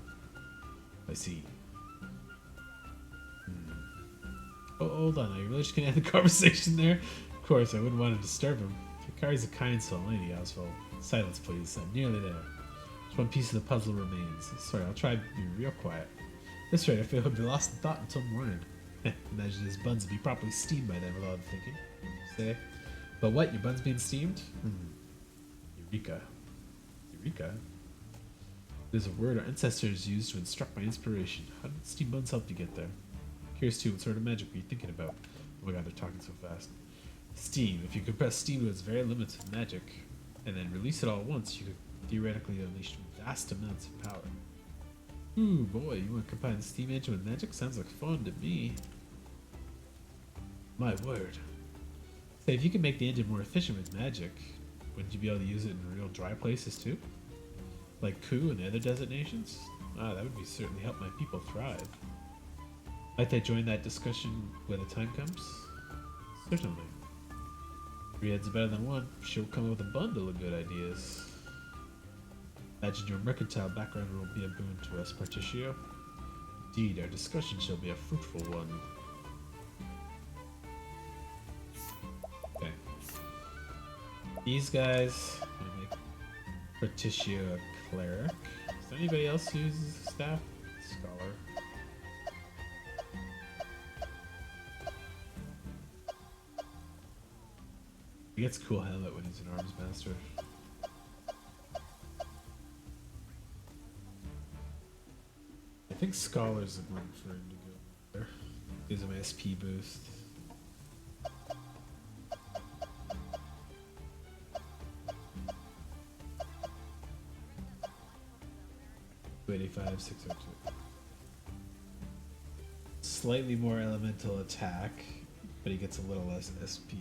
I see. Oh, hold on, are you really just gonna end the conversation there? Of course, I wouldn't want to disturb him. Hikari's a kind soul, ain't he, Oswald? Silence, please. I'm nearly there. Just one piece of the puzzle remains. Sorry, I'll try to be real quiet. This rate, I feel I'll be lost in thought until morning. Imagine his buns would be properly steamed by then, with all I'm thinking. Say, but what? Your buns being steamed? Eureka. Eureka? It is a word our ancestors used to instruct my inspiration. How did steam buns help you get there? Curious too, what sort of magic were you thinking about? Oh my god, they're talking so fast. Steam. If you compress steam to its very limits of magic, and then release it all at once, you could theoretically unleash vast amounts of power. Ooh boy, you want to combine the steam engine with magic? Sounds like fun to me. My word. Say, if you could make the engine more efficient with magic, wouldn't you be able to use it in real dry places too? Like Ku and the other desert nations? Ah, that would be certainly help my people thrive. Might I join that discussion when the time comes? Certainly. 3 heads are better than one. She'll come up with a bundle of good ideas. Imagine your mercantile background will be a boon to us, Particio. Indeed, our discussion shall be a fruitful one. Okay. These guys, I'm gonna make Particio a cleric. Is there anybody else who uses the staff? Scholar. He gets a cool helmet when he's an arms master. I think Scholar's the one for him to go there. Gives him SP boost. 285, 602. Slightly more elemental attack, but he gets a little less SP.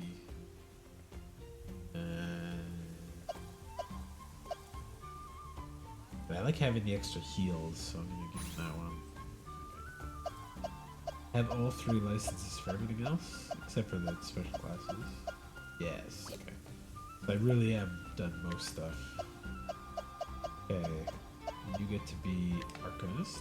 But I like having the extra heals, so I'm gonna give him that one. Have all 3 licenses for everything else, except for the special classes. Yes, okay. So I really have done most stuff. Okay, you get to be Arcanist.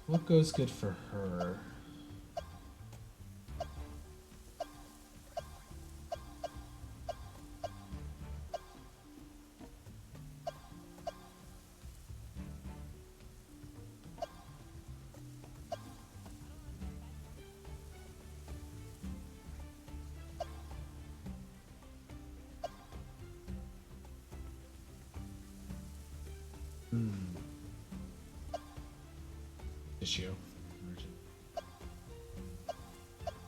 What goes good for her? Issue.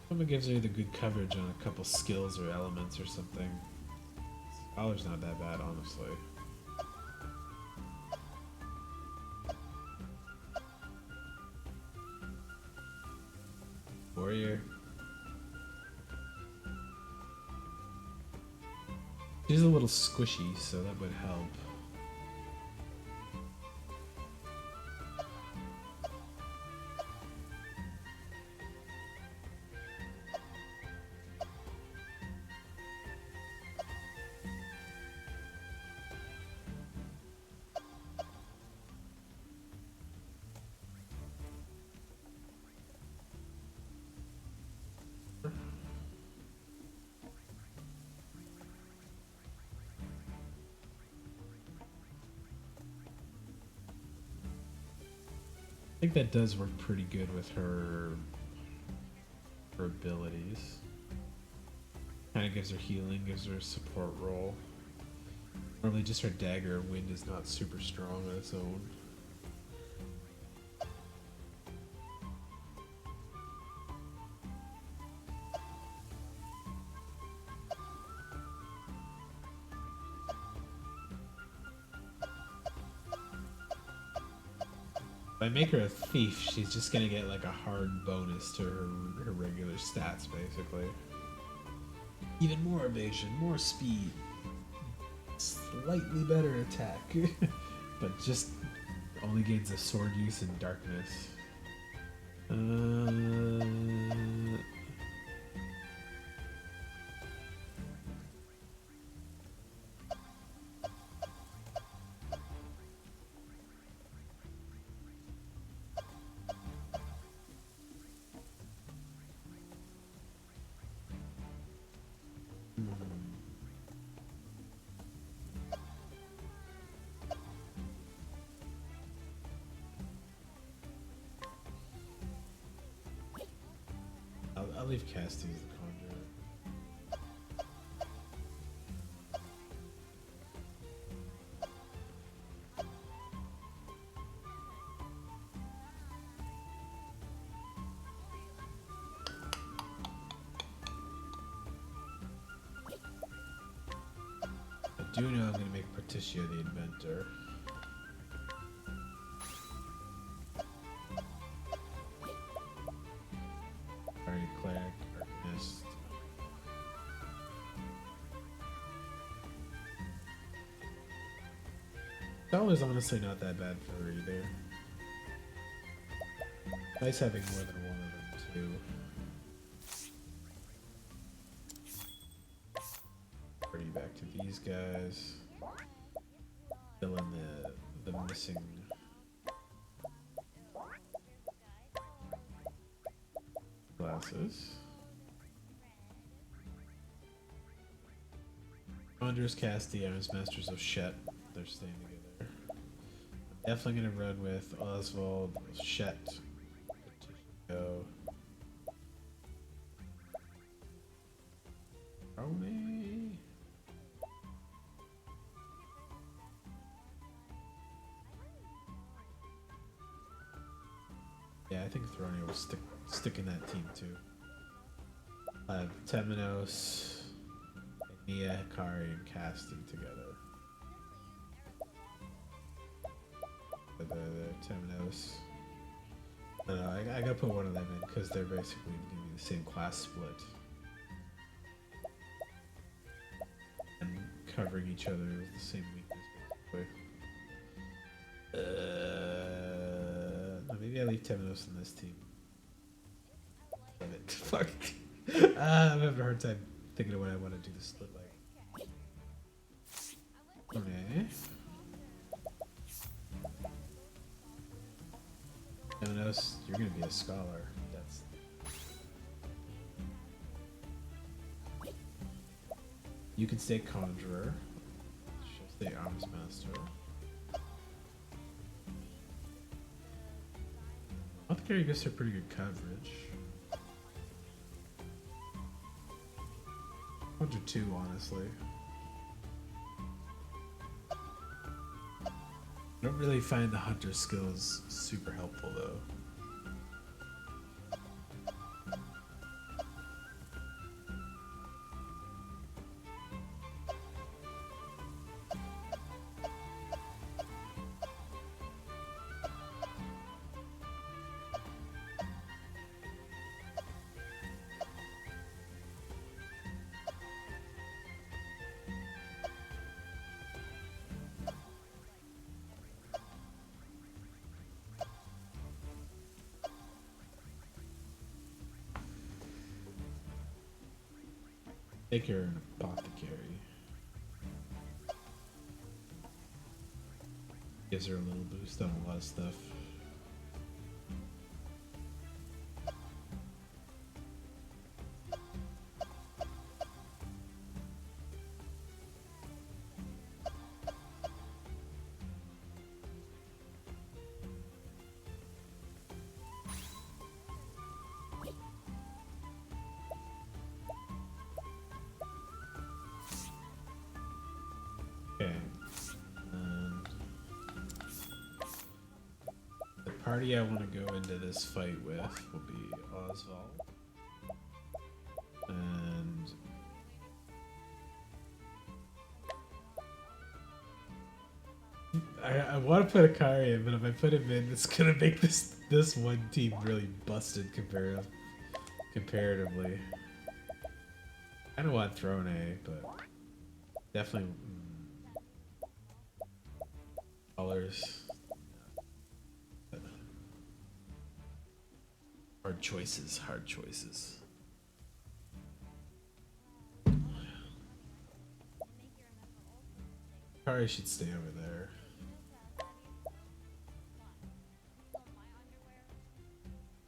Someone gives her the good coverage on a couple skills or elements or something. Scholar's not that bad, honestly. Warrior. She's a little squishy, so that would help. I think that does work pretty good with her abilities. Kind of gives her healing, gives her a support role. Normally just her dagger wind is not super strong on its own. If I make her a thief, she's just gonna get like a hard bonus to her regular stats, basically. Even more evasion, more speed, slightly better attack, but just only gains a sword use in darkness. I'll leave Casty as the conjurer. I do know I'm going to make Partitia the inventor. Alright, Cleric, Arcanist. That was honestly not that bad for her either. Nice having more than one of them too. Party back to these guys. Fill in the missing glasses. Conjurers, Casty, Arms Masters of Shet. They're staying together. I'm definitely gonna run with Oswald, Shet, Go. Rony. Yeah, I think Throny will stick in that team too. Temenos, Nia, Hikari, and Casty together. The Temenos. No, I gotta put one of them in because they're basically gonna be the same class split. And covering each other with the same weakness, basically. No, maybe I leave Temenos in this team. Damn it. Fuck. I'm having a hard time thinking of what I want to do the split like. Okay. Temenos, you're gonna be a scholar. That's. You can stay conjurer. She'll stay arms master. Apothecary gives her pretty good coverage. 102, honestly. I don't really find the hunter skills super helpful though. Take her an apothecary. Gives her a little boost on a lot of stuff. party I want to go into this fight with will be Oswald. And I want to put Akari in, but if I put him in, it's gonna make this one team really busted comparatively. I don't want Throne A, but definitely colors. Hard choices, hard choices. Probably should stay over there.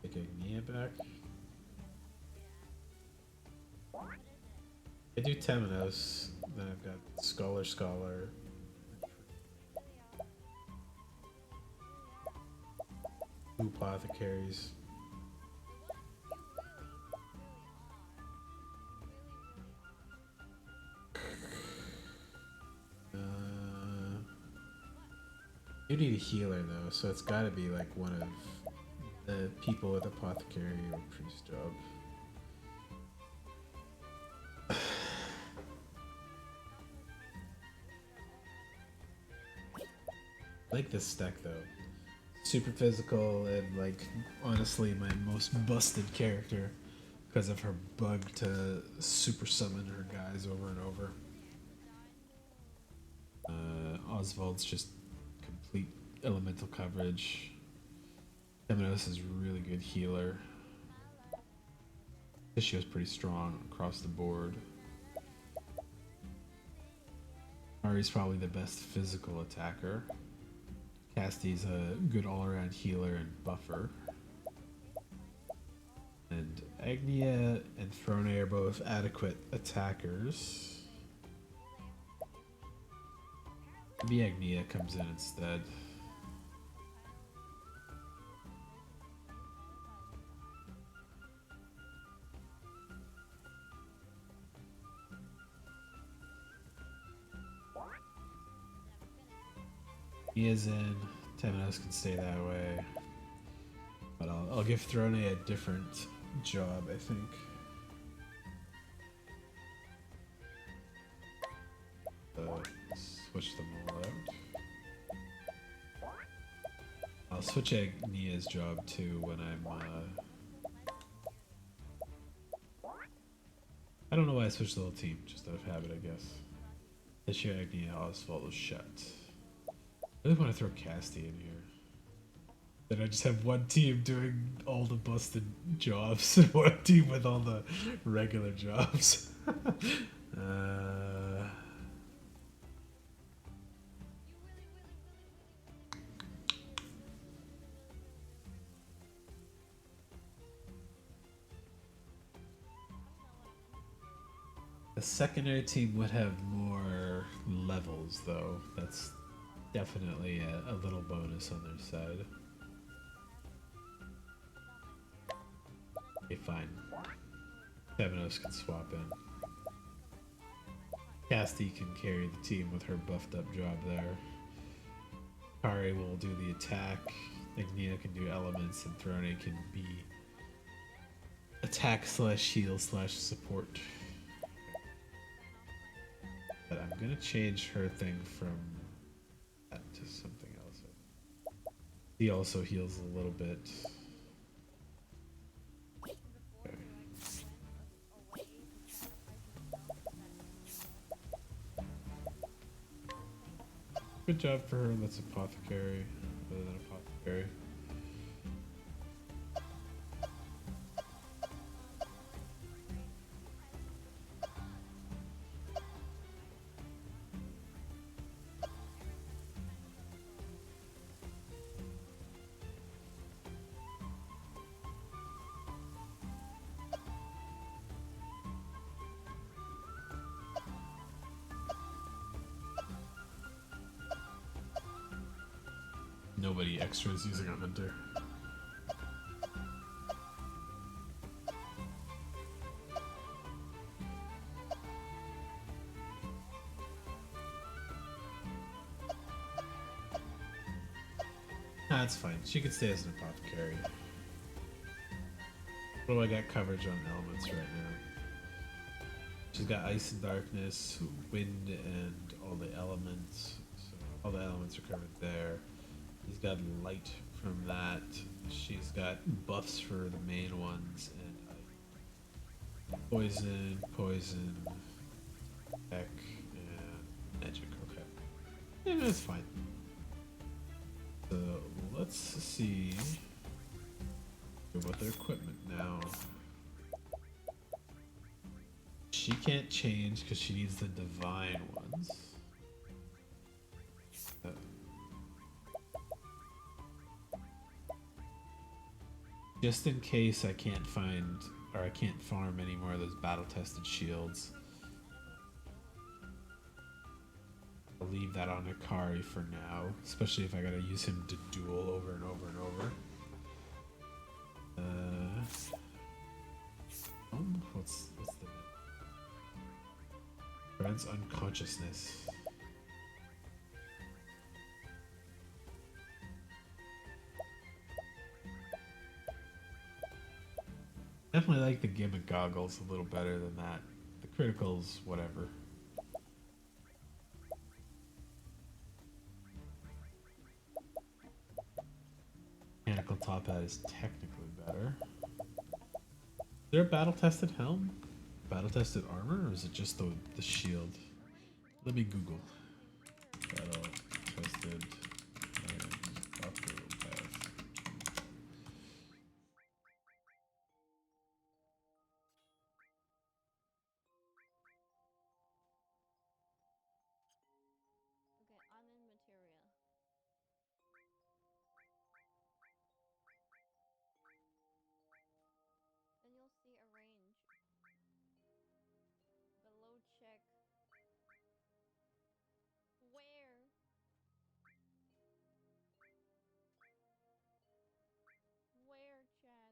Take Agnia back. I do Temenos, then I've got Scholar. Two Apothecaries. You need a healer though, so it's gotta be like one of the people with Apothecary or Priest job. I like this stack though. Super physical and like honestly my most busted character because of her bug to super summon her guys over and over. Oswald's just complete elemental coverage. Temenos is a really good healer. She was pretty strong across the board. Ari's probably the best physical attacker. Casty's a good all-around healer and buffer. And Agnia and Throne are both adequate attackers. Maybe Agnia comes in instead. He is in. Temenos can stay that way. But I'll give Throne a different job, I think. Switch them all out. I'll switch Agnia's job too when I'm I don't know why I switched the whole team, just out of habit I guess. This year Agnia Oswald was shut. I really want to throw Casty in here. Then I just have one team doing all the busted jobs and one team with all the regular jobs. The secondary team would have more levels though. That's definitely a little bonus on their side. Okay, fine. Temenos can swap in. Casty can carry the team with her buffed up job there. Kari will do the attack. Agnia can do elements and Throne can be attack slash heal slash support. But I'm gonna change her thing from that to something else. He also heals a little bit. Okay. Good job for her. That's Apothecary, other than Apothecary. Nobody extra is using a hunter. That's fine. She could stay as an apothecary. What do I got coverage on elements right now? She's got ice and darkness, wind, and all the elements. So all the elements are covered there. She's got light from that. She's got buffs for the main ones, and poison, heck, and magic. Okay. Yeah, that's fine. So let's see about their equipment now. She can't change because she needs the divine ones. Just in case I can't find, or I can't farm any more of those battle-tested shields, I'll leave that on Akari for now, especially if I gotta use him to duel over and over and over. What's the prevents unconsciousness. Definitely like the gimmick goggles a little better than that. The criticals, whatever. Mechanical top hat is technically better. Is there a battle-tested helm? Battle-tested armor, or is it just the shield? Let me Google. Battle-tested Octopath. Okay, I'm in materia. Then you'll see a range. Below check. Where? Where, chat?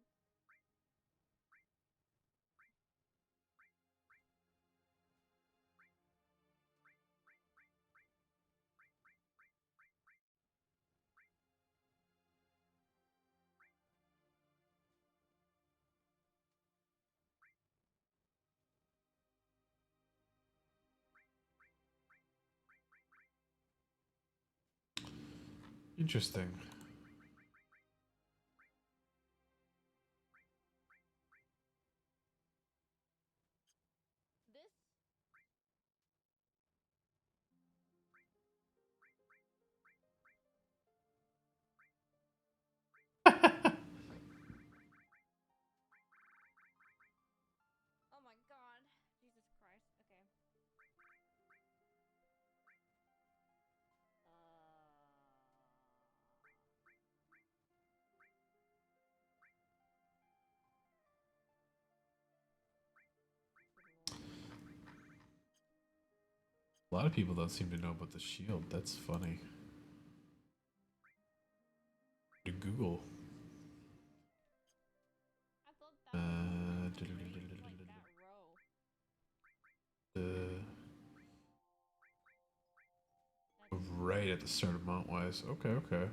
Interesting. This? Oh my god. Jesus Christ. Okay. A lot of people don't seem to know about the shield. That's funny. To Google. I thought that was like that row. Right at the start of Montwise. Okay, okay.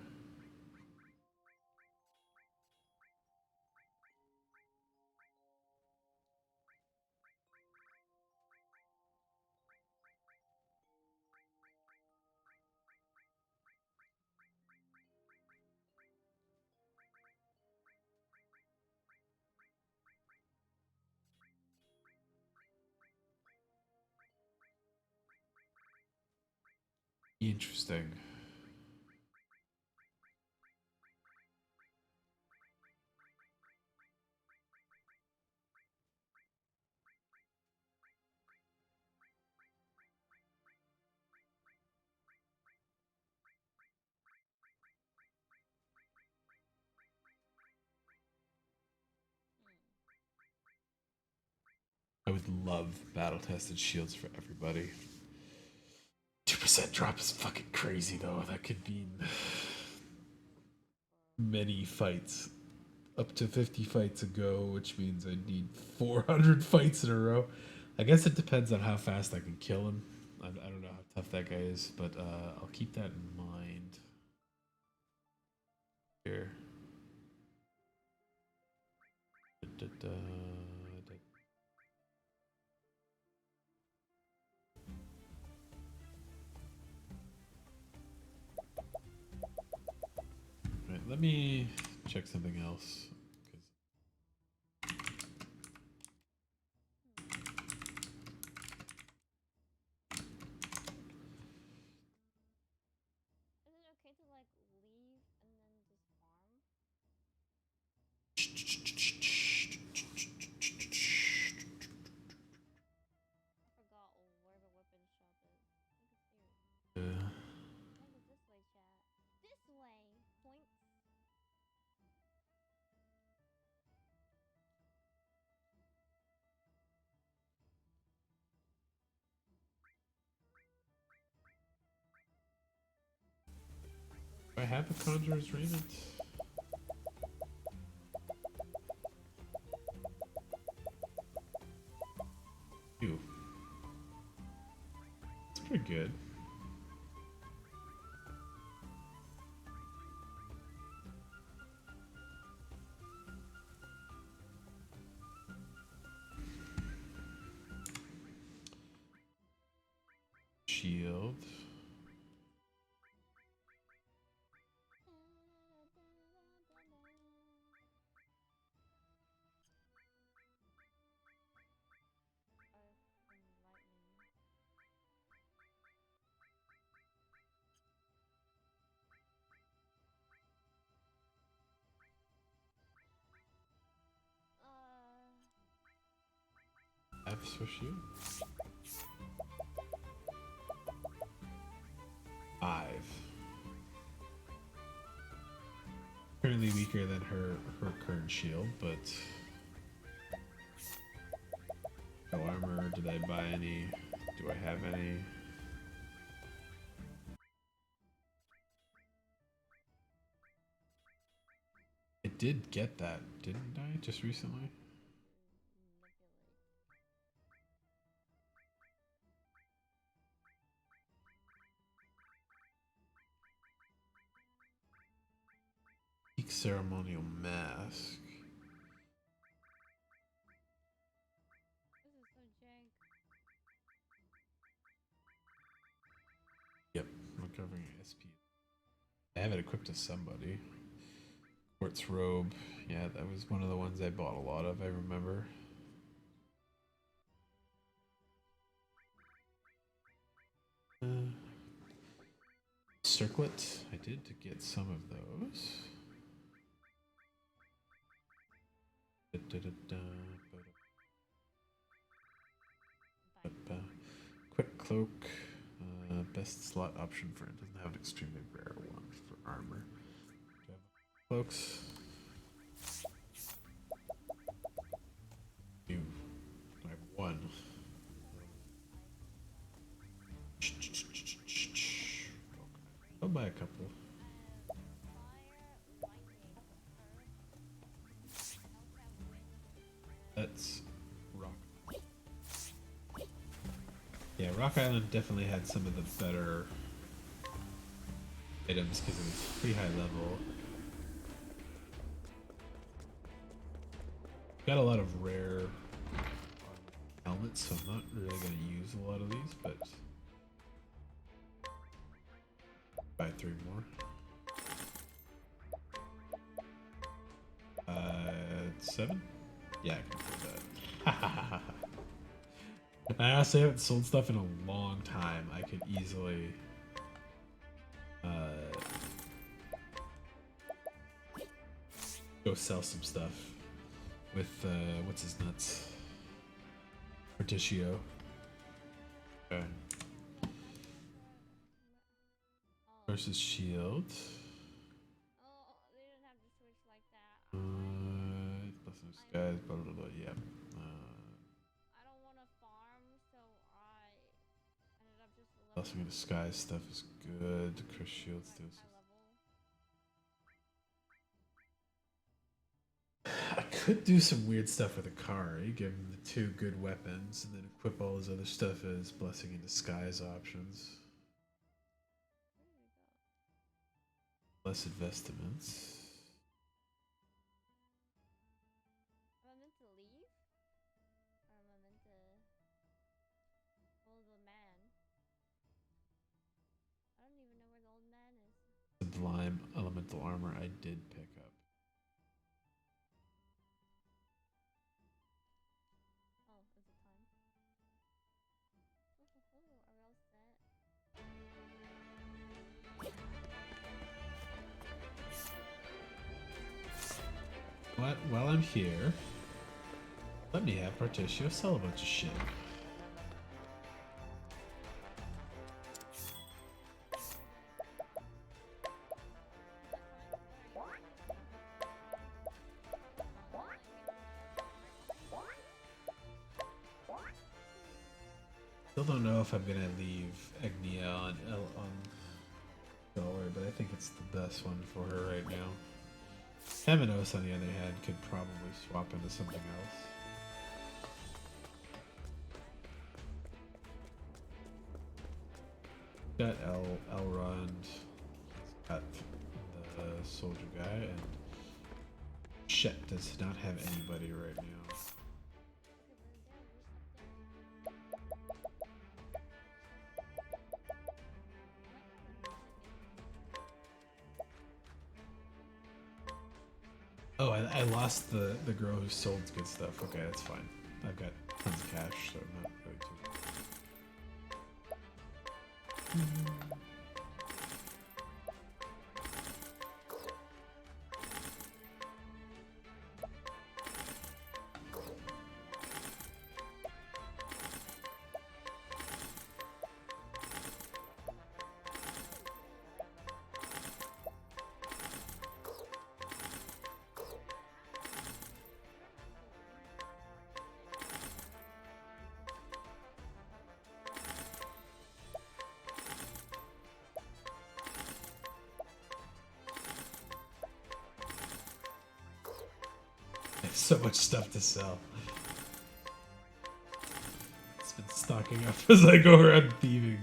Interesting. I would love battle-tested shields for everybody. 2% drop is fucking crazy though. That could mean many fights. Up to 50 fights a go, which means I need 400 fights in a row. I guess it depends on how fast I can kill him. I don't know how tough that guy is, but I'll keep that in mind. Right, let me check something else. Is it okay to like leave and then just farm? I forgot where the weapon shop is. I think it's here. Yeah. I think it's this way, chat. This way! Points. Do I have a Conjurer's Raiment? Ew. It's pretty good. Shield. F for shield. 5. Currently weaker than her current shield, but no armor. Did I buy any? Do I have any? I did get that, didn't I? Just recently. Peak ceremonial mask. This is so jank. Yep, recovering SP. I have it equipped to somebody. Quartz robe. Yeah, that was one of the ones I bought a lot of, I remember. Circlet. I did get some of those. Quick cloak. Best slot option for it. Doesn't have an extremely rare one for armor. Do I have cloaks? Two. I have one. I'll buy a couple. That's Rock. Yeah, Rock Island definitely had some of the better items because it was pretty high level. Got a lot of rare helmets, so I'm not really going to use a lot of these, but buy 3 more. 7? Yeah, I can afford that. I honestly haven't sold stuff in a long time. I could easily go sell some stuff with what's his nuts? Porticio. Okay. Versus Shield. Oh, they didn't have to switch like that. Blessing of Skies, blah blah blah. Yeah. I don't want to farm, so I ended up just Blessing of the Skies stuff is good. Chris Shields too. I could do some weird stuff with Akari, give him the 2 good weapons, and then equip all his other stuff as Blessing in Disguise options. Blessed Vestments. I meant to sublime elemental armor I did pick up. Oh, is it time? Oh, are we all set? What? While I'm here, let me have Partitio sell a bunch of shit. Still don't know if I'm gonna leave Agnia on Dollar, but I think it's the best one for her right now. Temenos, on the other hand, could probably swap into something else. Got Elrond, got the soldier guy, and Shet does not have anybody right now. Oh, I lost the girl who sold good stuff. Okay, that's fine. I've got tons of cash, so I'm not really too... So much stuff to sell. It's been stocking up as I go around thieving.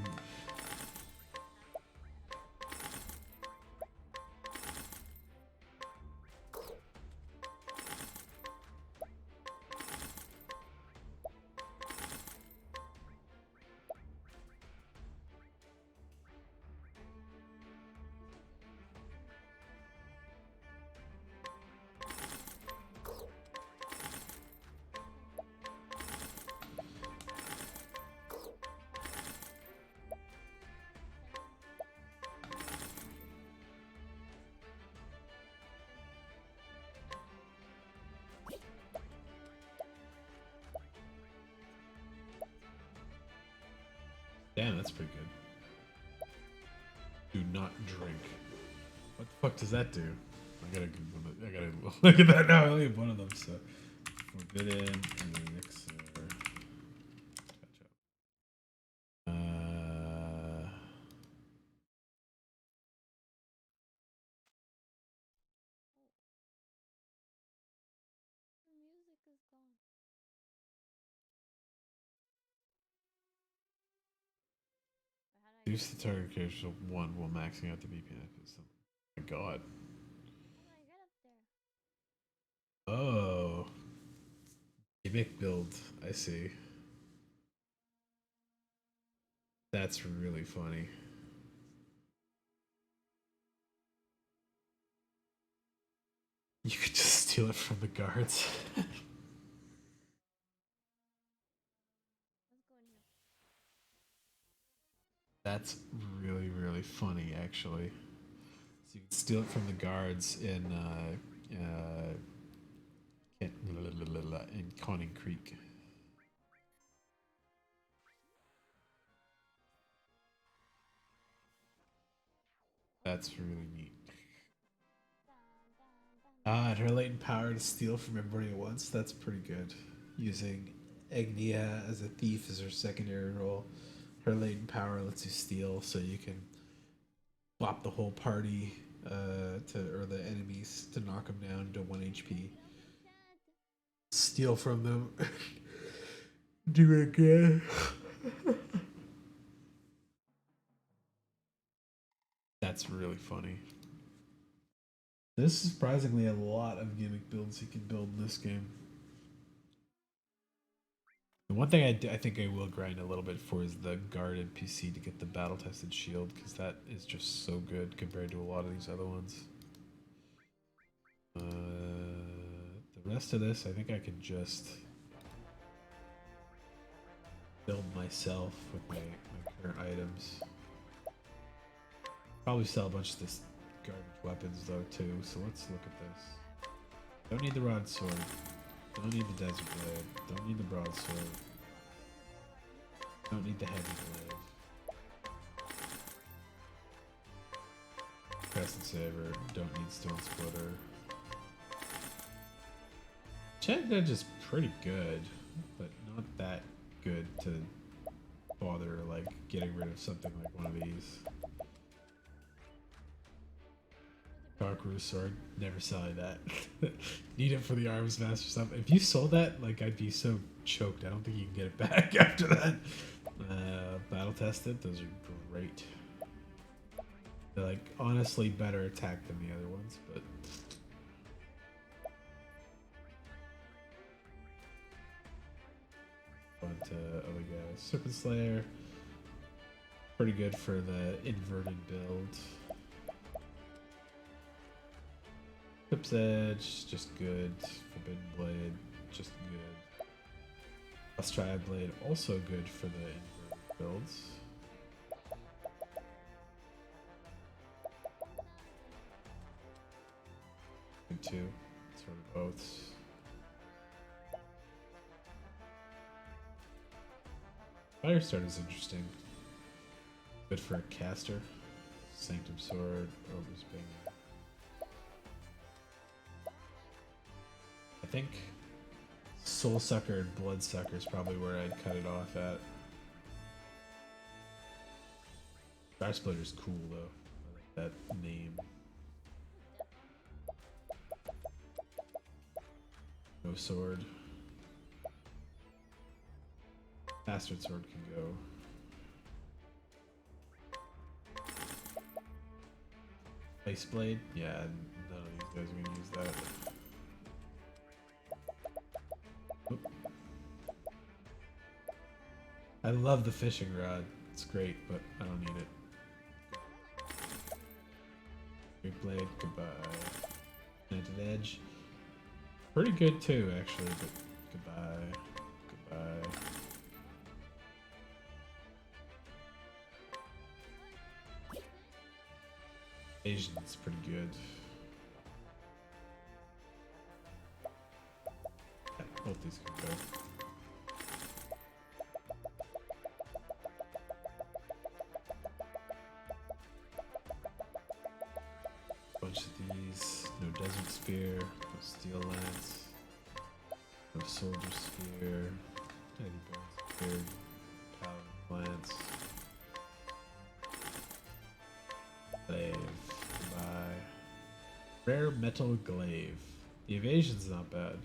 Damn, that's pretty good. Do not drink. What the fuck does that do? I gotta look at that now. I only have one of them, so forbidden elixir. Reduce the target character to 1 while maxing out the VPN. Oh my god. Oh. Gimmick build. I see. That's really funny. You could just steal it from the guards. That's really, really funny, actually. So you can steal it from the guards in Conning Creek. That's really neat. And her latent power to steal from everybody at once. That's pretty good. Using Agnia as a thief as her secondary role. Her latent power lets you steal, so you can bop the whole party or the enemies to knock them down to 1 HP. Steal from them. Do it again. That's really funny. There's surprisingly a lot of gimmick builds you can build in this game. The one thing I think I will grind a little bit for is the guard NPC to get the battle tested shield, because that is just so good compared to a lot of these other ones. The rest of this, I think I can just build myself with my current items. Probably sell a bunch of this garbage weapons though too, so let's look at this. Don't need the rod sword. Don't need the desert blade. Don't need the broadsword. Don't need the heavy blade. Crescent saber. Don't need stone splitter. Check edge is pretty good, but not that good to bother like getting rid of something like one of these. Dark sword, never selling that. Need it for the arms master stuff. If you sold that, like I'd be so choked. I don't think you can get it back after that. Battle tested, those are great. They're like honestly better attack than the other ones, but oh my god, Serpent Slayer, pretty good for the inverted build. Clip's Edge, just good. Forbidden Blade, just good. Triad Blade, also good for the inverted builds. Good too, sort of both. Firestarter is interesting. Good for a caster. Sanctum Sword, Ogre's Bane. I think Soul Sucker and Blood Sucker is probably where I'd cut it off at. Star Splitter's cool though. I like that name. No sword. Bastard Sword can go. Ice Blade? Yeah, none of these guys are gonna use that. Oop. I love the fishing rod. It's great, but I don't need it. Great Blade, goodbye. Enchanted Edge. Pretty good too, actually, but goodbye. Goodbye. Asian's pretty good. Yeah, both these can go. Bunch of these. No Desert Spear, no Steel Lance, no Soldier Spear, Heavy Bone Spear, Paladin Lance. Glaive. Goodbye. Rare Metal Glaive. The evasion's not bad.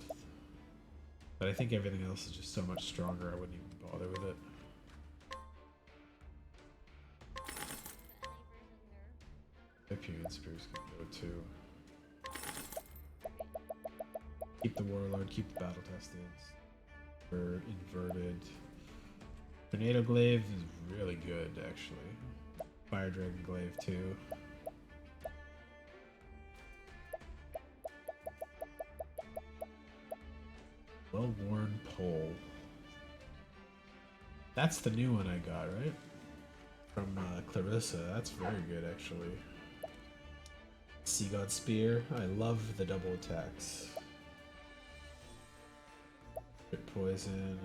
But I think everything else is just so much stronger, I wouldn't even bother with it. Hyperion Spears can go too. Keep the Warlord, keep the Battle Tested. For inverted. Tornado Glaive is really good, actually. Fire Dragon Glaive too. Well-worn pole. That's the new one I got, right? From Clarissa. That's very good, actually. Sea God Spear. I love the double attacks. Crit Poison.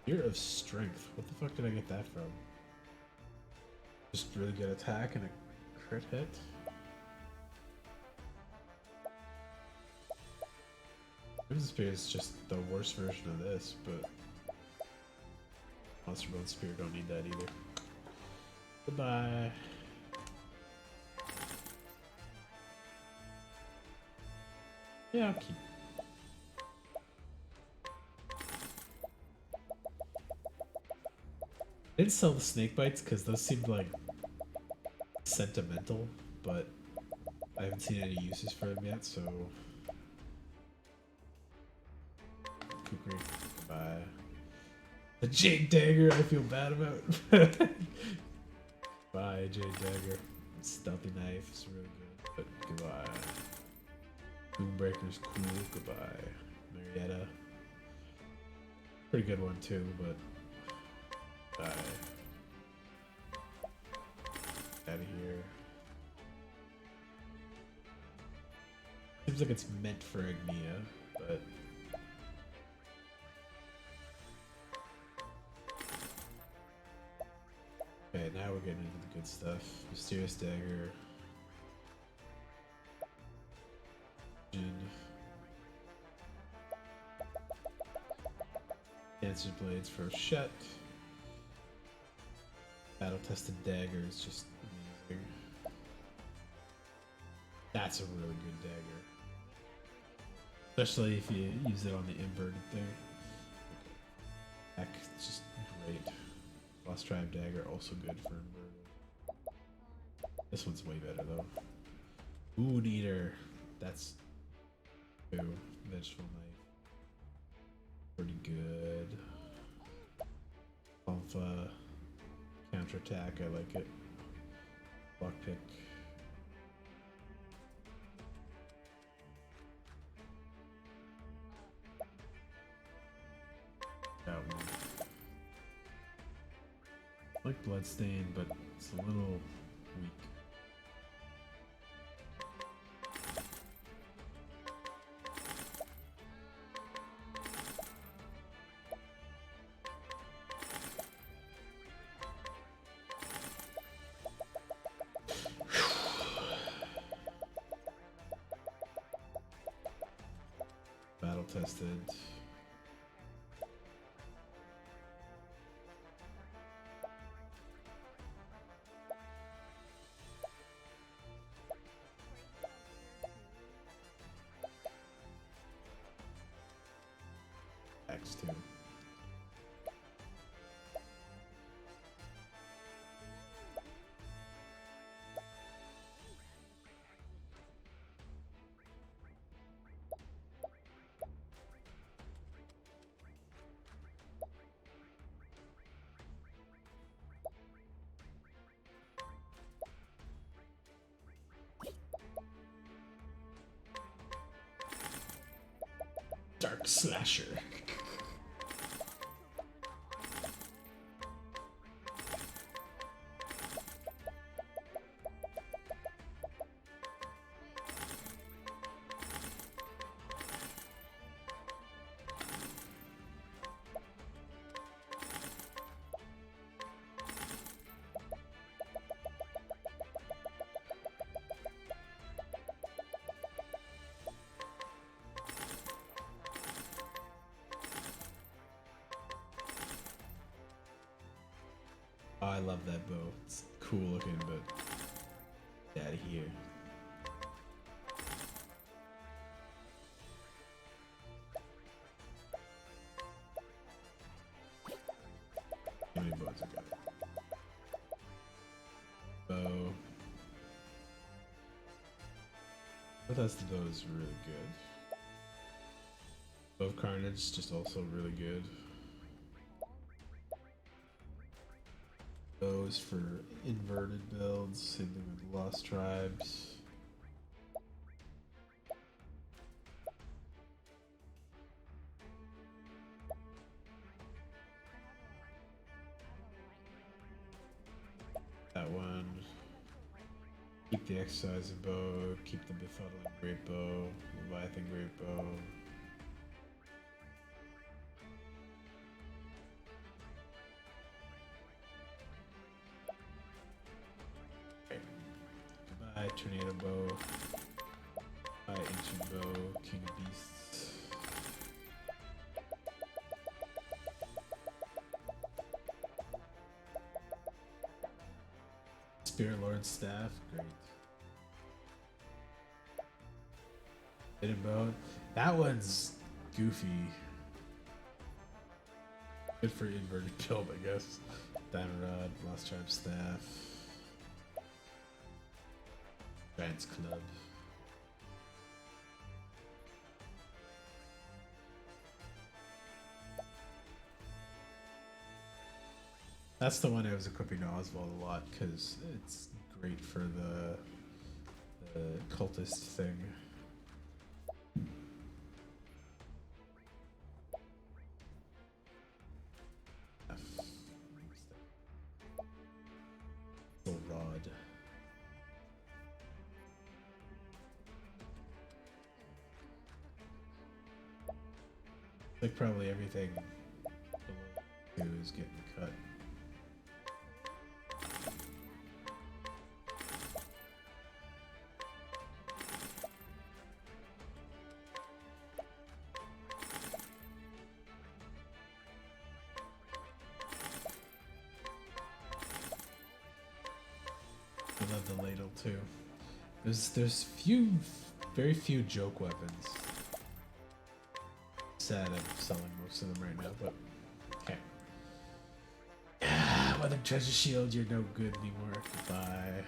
Spear of Strength. What the fuck did I get that from? Just really good attack and a crit hit. Crimson Spear is just the worst version of this, but Monster Bone Spear don't need that either. Goodbye. Yeah, I'll keep. I didn't sell the snake bites because those seemed like sentimental, but I haven't seen any uses for them yet, so Kukri. Goodbye. The Jade Dagger I feel bad about. Bye, Jade Dagger. Stealthy Knife is really good, but goodbye. Moonbreaker's cool, goodbye. Marietta. Pretty good one too, but bye. Out of here. Seems like it's meant for Agnia, but okay, now we're getting into the good stuff. Mysterious Dagger. Jin. Dancer's Blades for Shet. Battle Tested Dagger is just amazing. That's a really good dagger. Especially if you use it on the inverted thing. Heck, it's just great. Lost Tribe Dagger, also good for inverted. This one's way better though. Moon Eater. That's two. Vengeful Knife. Pretty good. Alpha. Counterattack, I like it. Lockpick. That one. I like Bloodstain, but it's a little weak. Battle tested. X2. Dark Slasher. Oh, I love that bow. It's cool looking, but get out of here. How many bows I got? Bow. Bethesda bow is really good. Bow of Carnage, just also really good. Those for inverted builds, same thing with Lost Tribes. That one. Keep the Exercising Bow, keep the Befuddling Great Bow, Leviathan Great Bow. Tornado Bow, Ancient Bow, King of Beasts. Spirit Lord Staff, great. Hidden Bow, that one's goofy. Good for inverted build, I guess. Diamond Rod, Lost Tribe Staff. Giants Club. That's the one I was equipping to Oswald a lot because it's great for the cultist thing. Full rod. Like probably everything below 2 is getting cut. I love the ladle too. There's very few joke weapons. Sad I'm selling most of them right now, but okay. Weather treasure shield, you're no good anymore. Goodbye.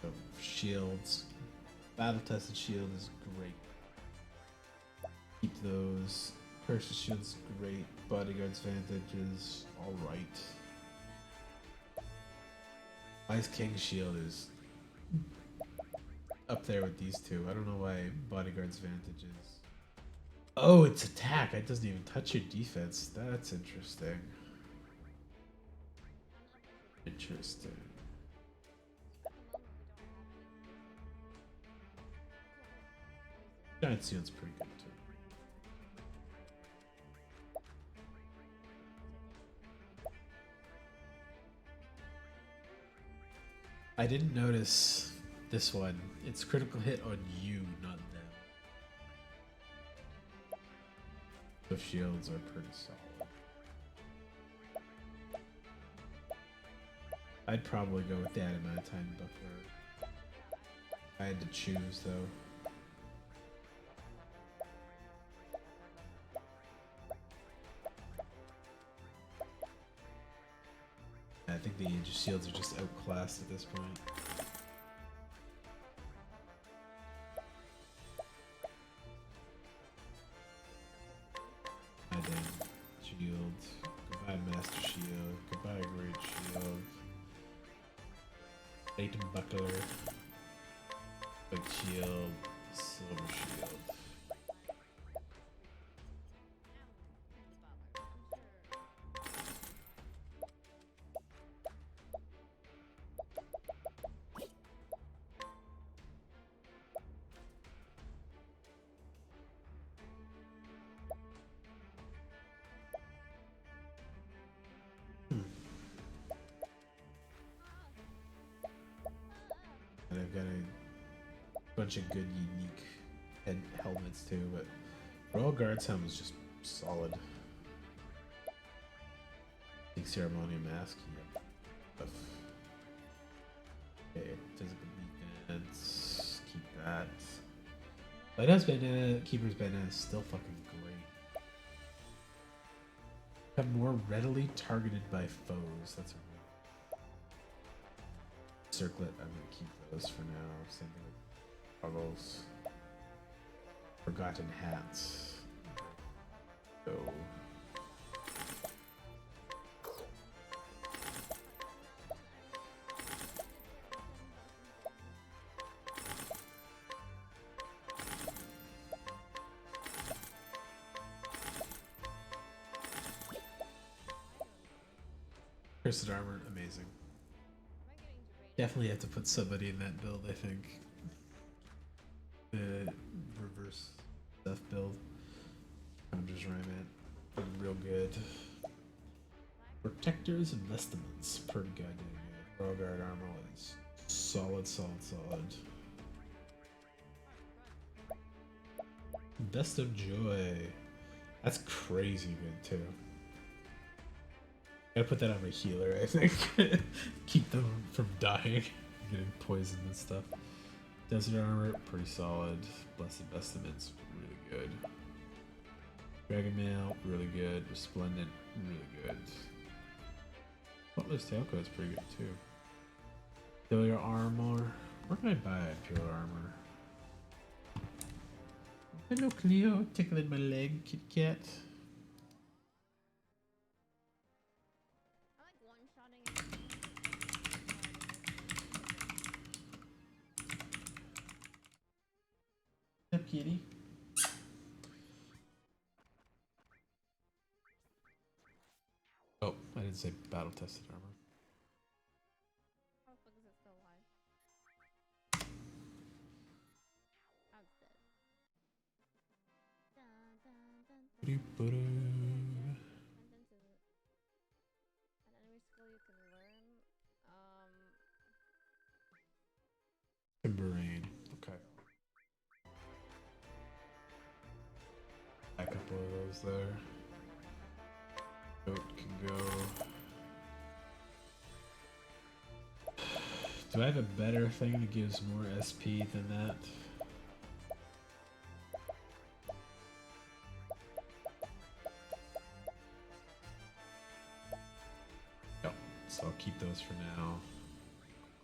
So shields, battle tested shield is great. Keep those. Curses shield's great. Bodyguard's vantage is all right. Ice King shield is up there with these two. I don't know why Bodyguard's vantage is. Oh, it's attack. It doesn't even touch your defense. That's interesting. Interesting. Giant shield's pretty good too. I didn't notice this one. It's critical hit on you, not them. The shields are pretty solid. I'd probably go with that amount of time buckler. I had to choose though. I think the Aegis shields are just outclassed at this point. Shield. Goodbye Master Shield. Goodbye Great Shield. Titan Buckler. Big Shield. Silver Shield. And I've got a bunch of good unique head helmets too, but Royal Guard's helmet is just solid. Big Ceremonial Mask, yep. Okay, physical defense, keep that. Lighthouse Bandana, Keeper's Bandana is still fucking great. Become more readily targeted by foes, that's a Circlet, I'm gonna keep those for now. Same thing with goggles. Forgotten hats. Go. Cursed Armor, amazing. Definitely have to put somebody in that build, I think. The reverse stuff build. Conjures Rymat. Real good. Protectors and Vestments. Pretty goddamn good. Royal Guard armor is solid, solid, solid. Best of Joy. That's crazy good too. Gotta put that on my healer, I think. Keep them from dying, getting poisoned and stuff. Desert Armor, pretty solid. Blessed Vestments, really good. Dragon Mail, really good. Resplendent, really good. Butler's Tailcoat's pretty good too. Pillar Armor. Where can I buy Pillar Armor? Hello Cleo, tickling my leg, Kit Kat. kitty. Oh, I didn't say battle tested armor. How the fuck is it still alive? Oh, it's dead. Dun, dun, dun, dun. Sentence is an enemy skill you can learn. Timberane. Okay. A couple of those there. Goat can go. Do I have a better thing that gives more SP than that? No. So I'll keep those for now.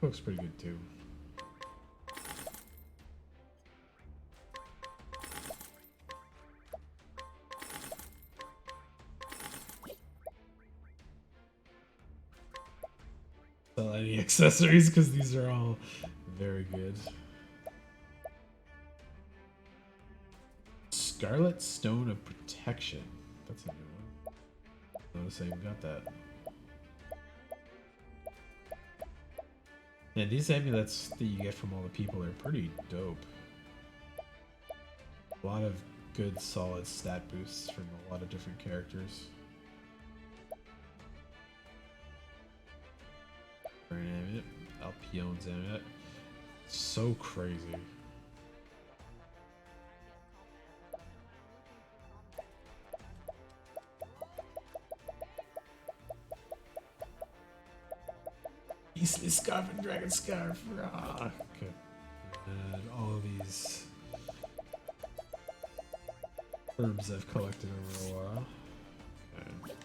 Looks pretty good too. Sell any accessories because these are all very good. Scarlet Stone of Protection. That's a new one. Notice I even got that. Yeah, these amulets that you get from all the people are pretty dope. A lot of good solid stat boosts from a lot of different characters. Burn amulet, Alpion's amulet. So crazy. Beastly Scarf and Dragon Scarf. Ah, okay. And all of these herbs I've collected over a while. Okay.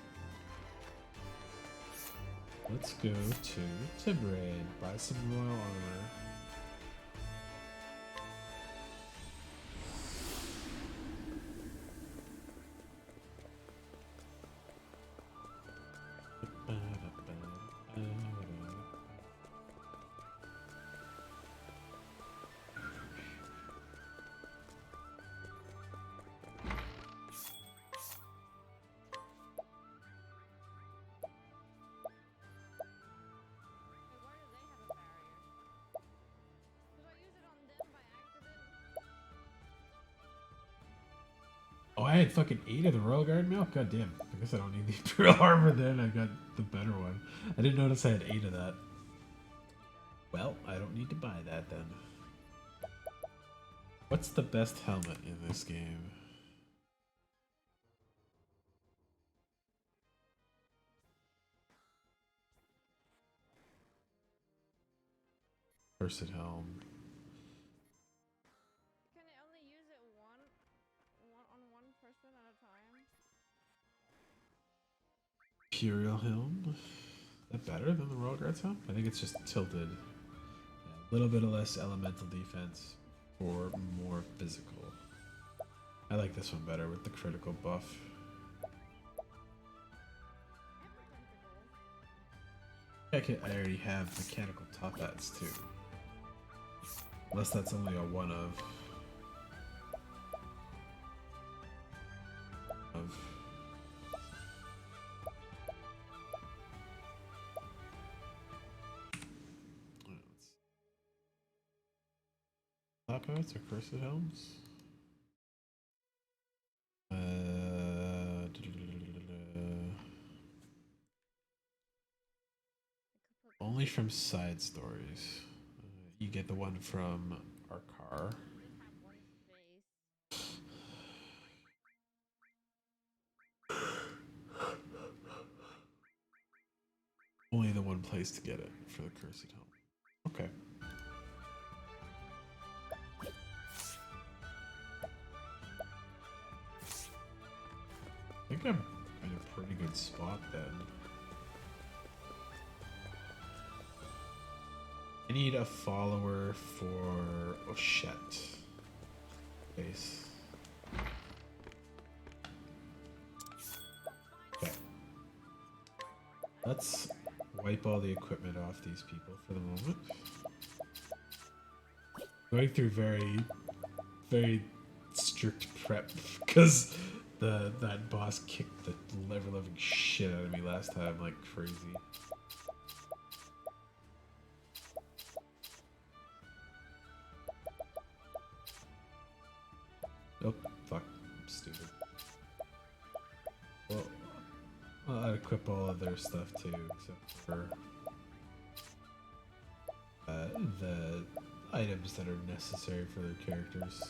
Let's go to Timberane, buy some royal armor. Oh, I had fucking 8 of the Royal Guard mail? God damn. I guess I don't need the Imperial Armor then. I got the better one. I didn't notice I had 8 of that. Well, I don't need to buy that then. What's the best helmet in this game? Cursed Helm. Can they only use it on one person at a time? Imperial Helm. Is that better than the Royal Guard's helm? I think it's just tilted. Yeah, a little bit of less elemental defense or more physical. I like this one better with the critical buff. I already have mechanical top hats too. Unless that's only a one of. Top hats or cursed helms? Only from side stories. You get the one from our car. Only the one place to get it for the cursed helm. Okay. I think I'm in a pretty good spot then. I need a follower for Oshette. Base. Okay. Let's wipe all the equipment off these people for the moment. Going through very strict prep because that boss kicked the ever-loving shit out of me last time like crazy. Oh, fuck. I'm stupid. Well, I'll equip all of their stuff too, except for the items that are necessary for their characters.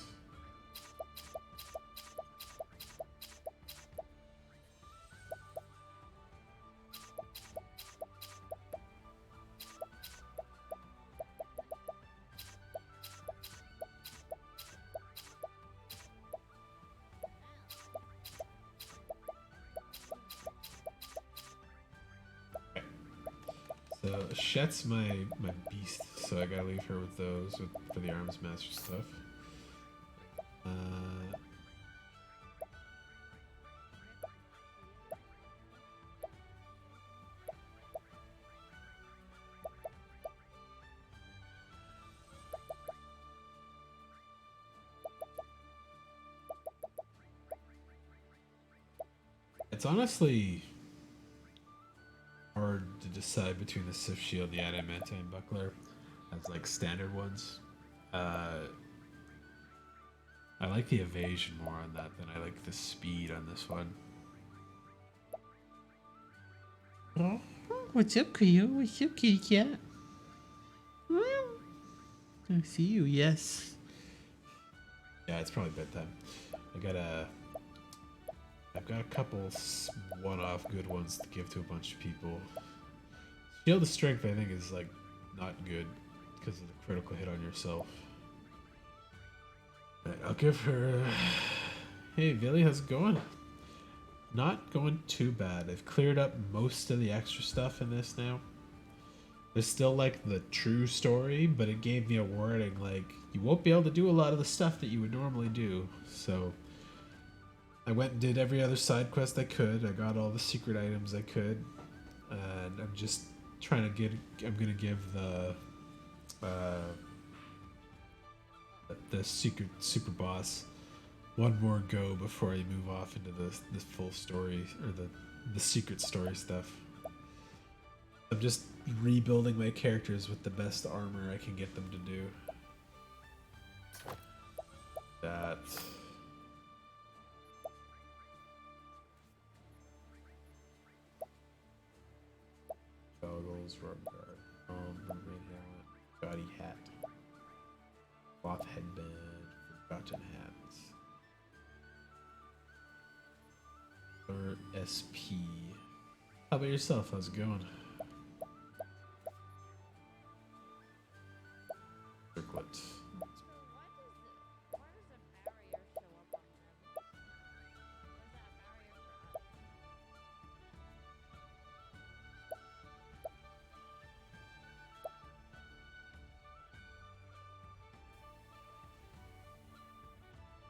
So Shet's my beast, so I gotta leave her with those for the arms master stuff. It's honestly hard to decide between the Sif Shield and the Adamantine Buckler as like standard ones. I like the evasion more on that than I like the speed on this one. Oh, what's up, Cleo? What's up, kitty cat? I see you, yes. Yeah, it's probably bedtime. I've got a couple one-off good ones to give to a bunch of people. Shield of Strength, I think, is like not good because of the critical hit on yourself. Right, I'll give her. Hey, Villy, how's it going? Not going too bad. I've cleared up most of the extra stuff in this now. There's still like the true story, but it gave me a warning like you won't be able to do a lot of the stuff that you would normally do. So I went and did every other side quest I could. I got all the secret items I could, and I'm just trying to get. I'm gonna give the secret super boss one more go before I move off into the full story or the secret story stuff. I'm just rebuilding my characters with the best armor I can get them to do. That. Goggles, rub guard, mermaid helmet, gaudy hat, cloth headband, forgotten hats, or SP. How about yourself? How's it going? Circlet.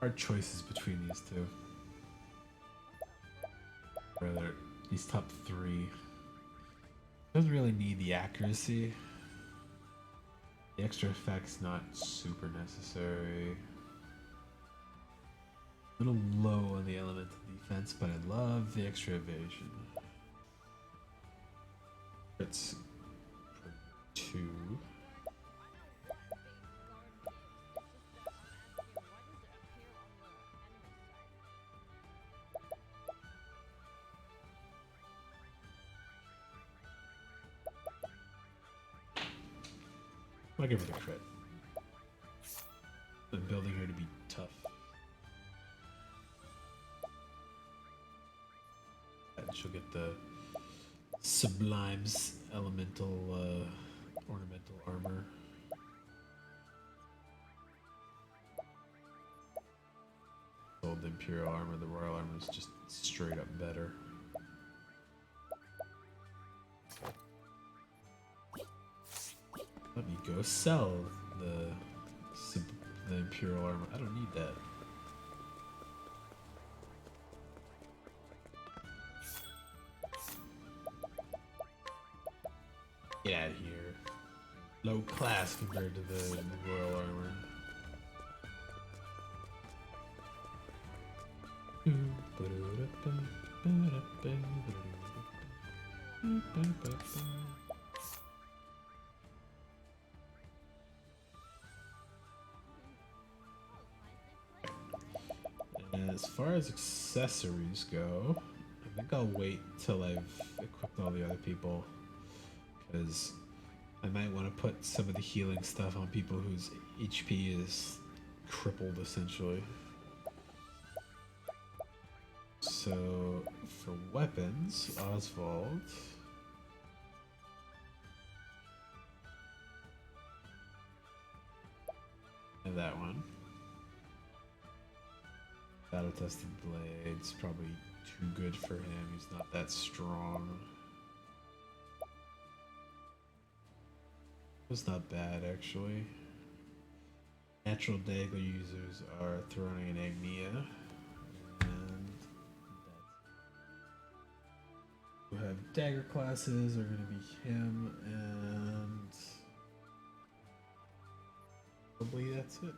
Hard choices between these two. Rather, these top three. Doesn't really need the accuracy. The extra effect's not super necessary. A little low on the elemental defense, but I love the extra evasion. It's 2. I'll give her the crit. I'm building her to be tough. And she'll get the Sublime's elemental ornamental armor. Sold the Imperial armor, the Royal armor is just straight up better. Let me go sell the Imperial armor. I don't need that. Get out of here. Low class compared to the Royal armor. And as far as accessories go, I think I'll wait till I've equipped all the other people, because I might want to put some of the healing stuff on people whose HP is crippled, essentially. So, for weapons, Oswald. And that one. Battle tested blades, probably too good for him. He's not that strong. It's not bad, actually. Natural dagger users are Throwing and Agnia. And who have dagger classes are going to be him, and probably that's it.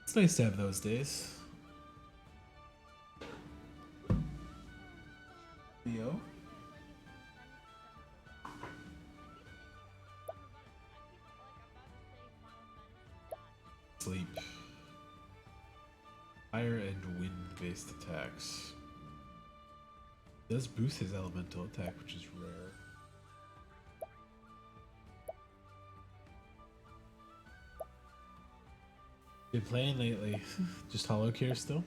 It's nice to have those days. Leo. Sleep. Fire and wind based attacks. Does boost his elemental attack, which is rare. Been playing lately? Just Hollow Care still?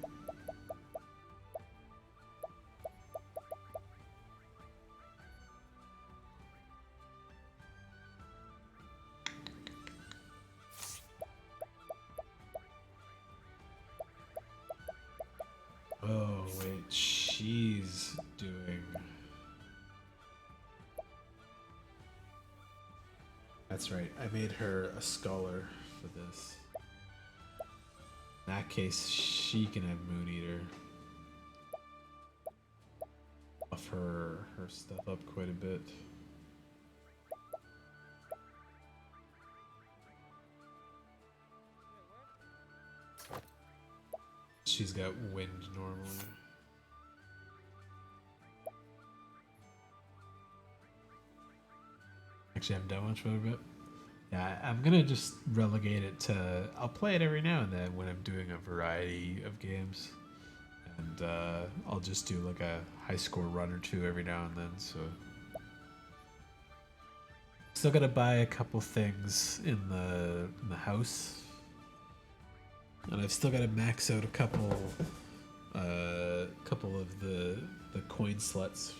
Oh wait, she's doing... That's right, I made her a scholar for this. In that case, she can have Moon Eater. Buff her stuff up quite a bit. She's got wind normally. Actually, I haven't done much for a bit. Yeah, I'm gonna just relegate it to... I'll play it every now and then when I'm doing a variety of games. And I'll just do like a high score run or two every now and then, so... Still gotta buy a couple things in the house. And I've still gotta max out a couple of the coin slots.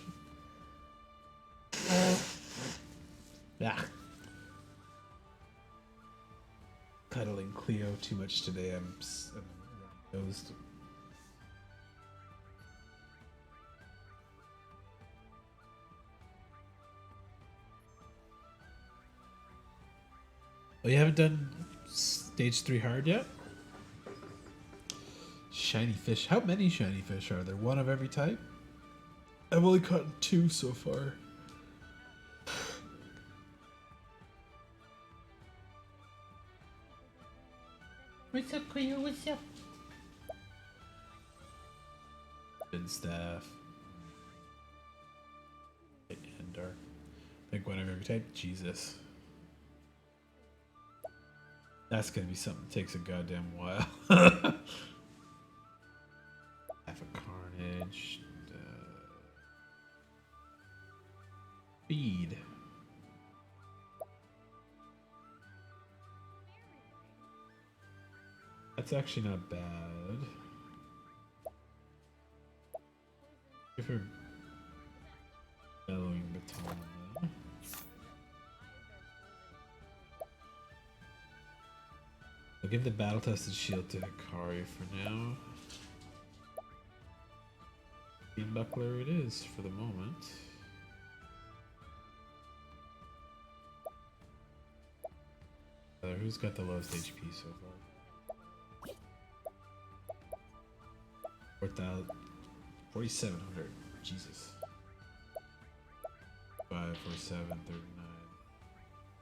Ah. Cuddling Cleo too much today. I'm dozed. Oh, you haven't done stage 3 hard yet? Shiny fish. How many shiny fish are there? One of every type? I've only caught 2 so far. What's up, Cleo? What's up? Good staff. And dark. Think one of every type? Jesus. That's gonna be something that takes a goddamn while. Half a carnage. Feed. That's actually not bad. Give her bellowing baton then. I'll give the battle tested shield to Hikari for now. Bean buckler it is for the moment. Who's got the lowest HP so far? 4,700. Jesus. 5, 4, 7, 39.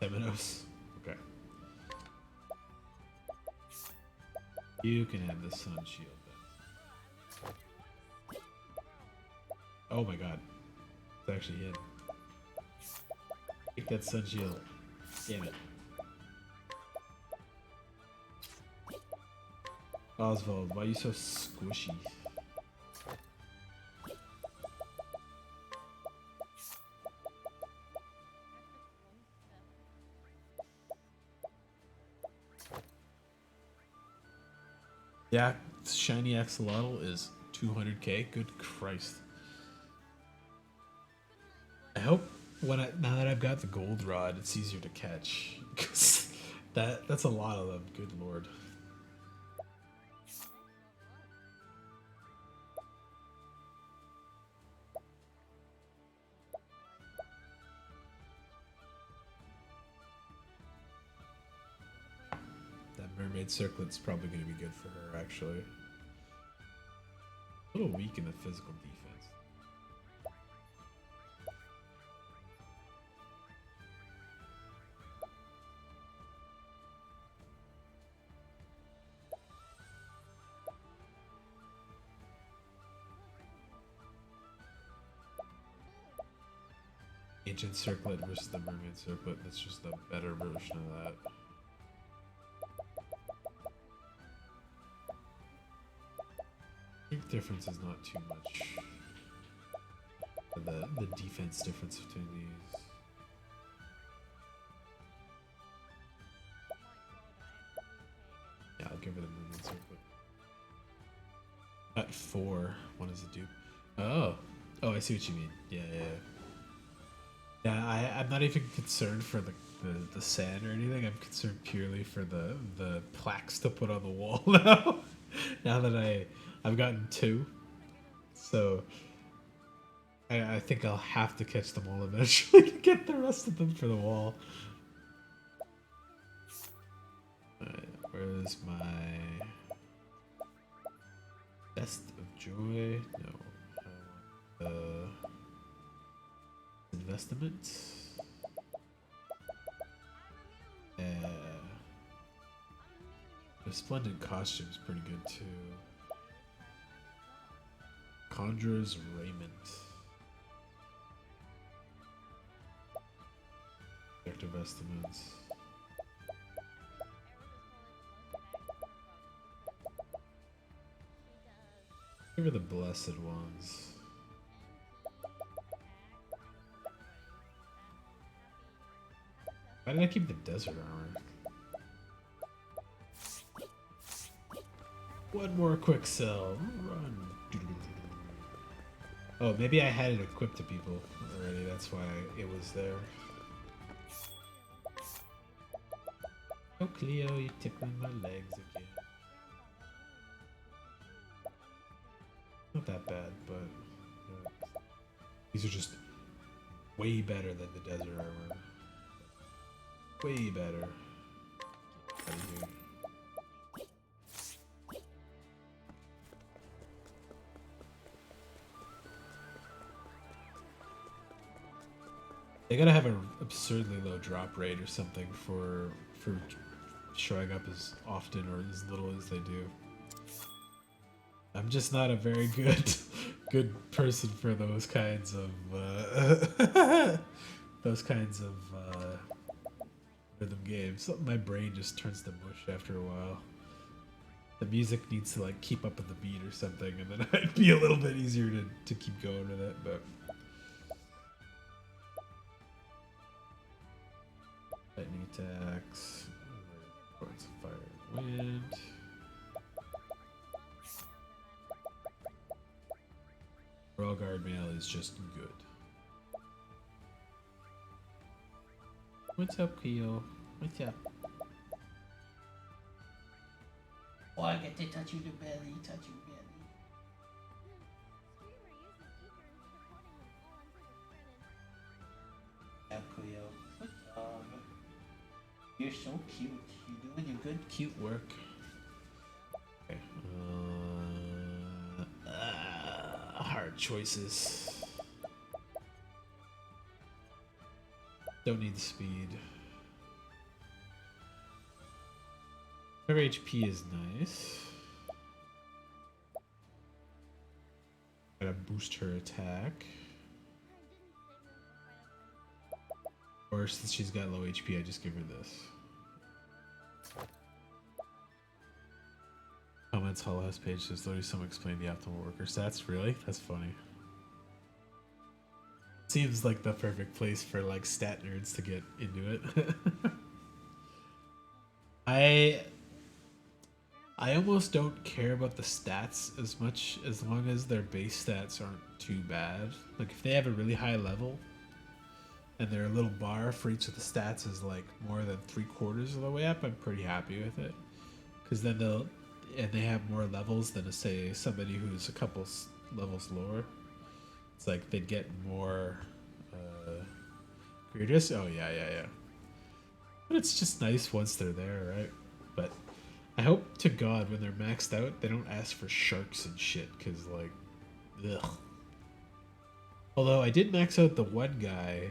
Temenos. Okay. You can have the sun shield then. Oh my god. It's actually hit. Take that sun shield. Damn it. Oswald, why are you so squishy? Yeah, shiny axolotl is 200k. Good Christ. I hope now that I've got the gold rod, it's easier to catch. Because that's a lot of them. Good lord. That mermaid circlet's probably going to be good for her, actually. A little weak in the physical defense. Ancient circlet versus the mermaid circlet. That's just a better version of that. I think difference is not too much. The defense difference between these. Yeah, I'll give it a mermaid circlet. At 4, one is a dupe. Oh, I see what you mean. Yeah. Yeah, I'm not even concerned for the sand or anything. I'm concerned purely for the plaques to put on the wall now. Now that I've gotten 2, so I think I'll have to catch them all eventually to get the rest of them for the wall. Alright, where's my best of joy? No, I want investment. The splendid costume's pretty good too. Conjurer's raiment. Character vestments. Give her the blessed ones. Why did I keep the desert armor? One more quick sell. Run. Oh, maybe I had it equipped to people already. That's why it was there. Oh, Cleo, you're tickling my legs again. Not that bad, but these are just way better than the desert armor. Way better. Get out of here. They gotta have an absurdly low drop rate or something for showing up as often or as little as they do. I'm just not a very good person for those kinds of rhythm games. My brain just turns to mush after a while. The music needs to like keep up with the beat or something, and then it'd be a little bit easier to keep going with it. But lightning attacks, points of fire and wind. Royal Guard mail is just good. What's up, Cleo? What's up? Oh, I get to touch you the belly, touch you belly. Yeah, Cleo. Good job. You're so cute. You're doing your good cute work. Okay. Hard choices. Don't need the speed. Her HP is nice. Gotta boost her attack. Or since she's got low HP, I just give her this. Comments Hall last page says 30 some explain the optimal worker stats. Really? That's funny. Seems like the perfect place for like stat nerds to get into it. I almost don't care about the stats as much as long as their base stats aren't too bad. Like if they have a really high level and their little bar for each of the stats is like more than 3/4 of the way up, I'm pretty happy with it. Because then they have more levels than say somebody who's a couple levels lower. It's like they'd get more creators. Oh yeah. But it's just nice once they're there, right? But I hope to God when they're maxed out, they don't ask for sharks and shit, because, like, ugh. Although I did max out the one guy.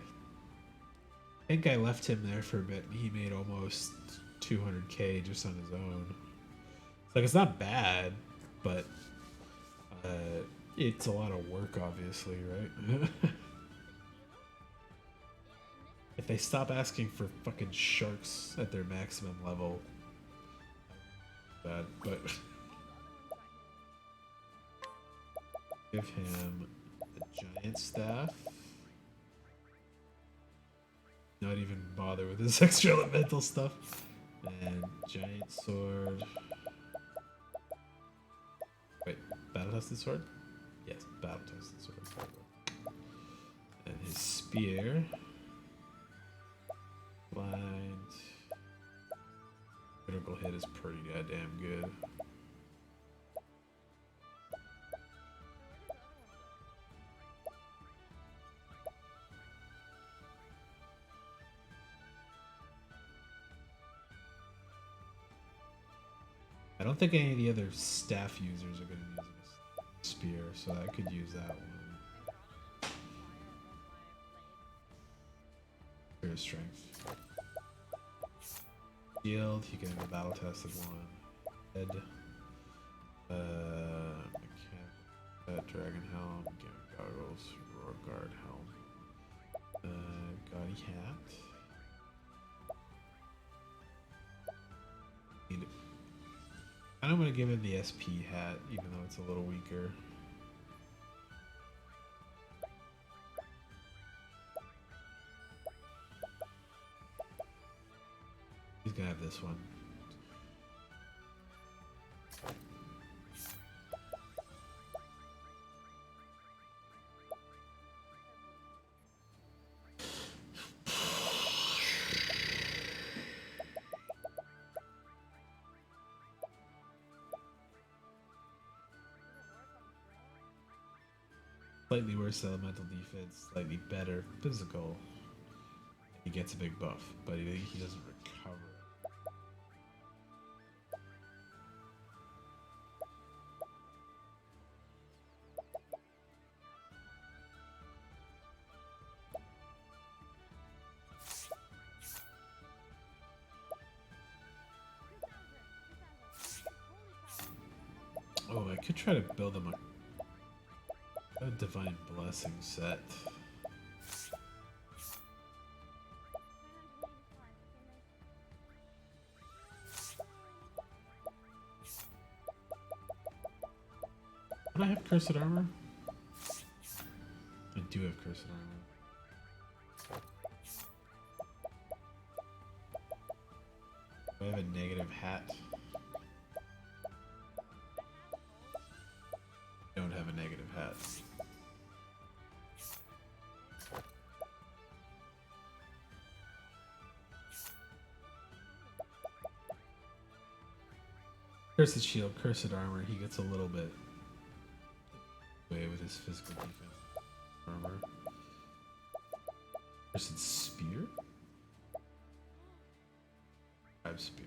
I think I left him there for a bit, and he made almost 200k just on his own. It's like, it's not bad, but it's a lot of work, obviously, right? If they stop asking for fucking sharks at their maximum level, bad, but give him a giant staff. Not even bother with this extra elemental stuff. And giant sword. Wait, battle tested sword? Yes, battle tested sword. And his spear. Blind. Critical hit is pretty goddamn good. I don't think any of the other staff users are going to use this spear, so I could use that one. Spear of strength. Shield, he can have a battle tested one. Head. Dragon helm, gaming goggles, roar guard helm. Gaudy hat. I'm gonna give him the SP hat, even though it's a little weaker. He's gonna have this one. Slightly worse elemental defense, slightly better physical. He gets a big buff, but he doesn't recover. Oh, I could try to build him a divine blessing set. Do I have cursed armor? I do have cursed armor. Do I have a negative hat? I don't have a negative hat. Cursed shield, cursed armor, he gets a little bit away with his physical defense. Armor. Cursed spear? Crab spear.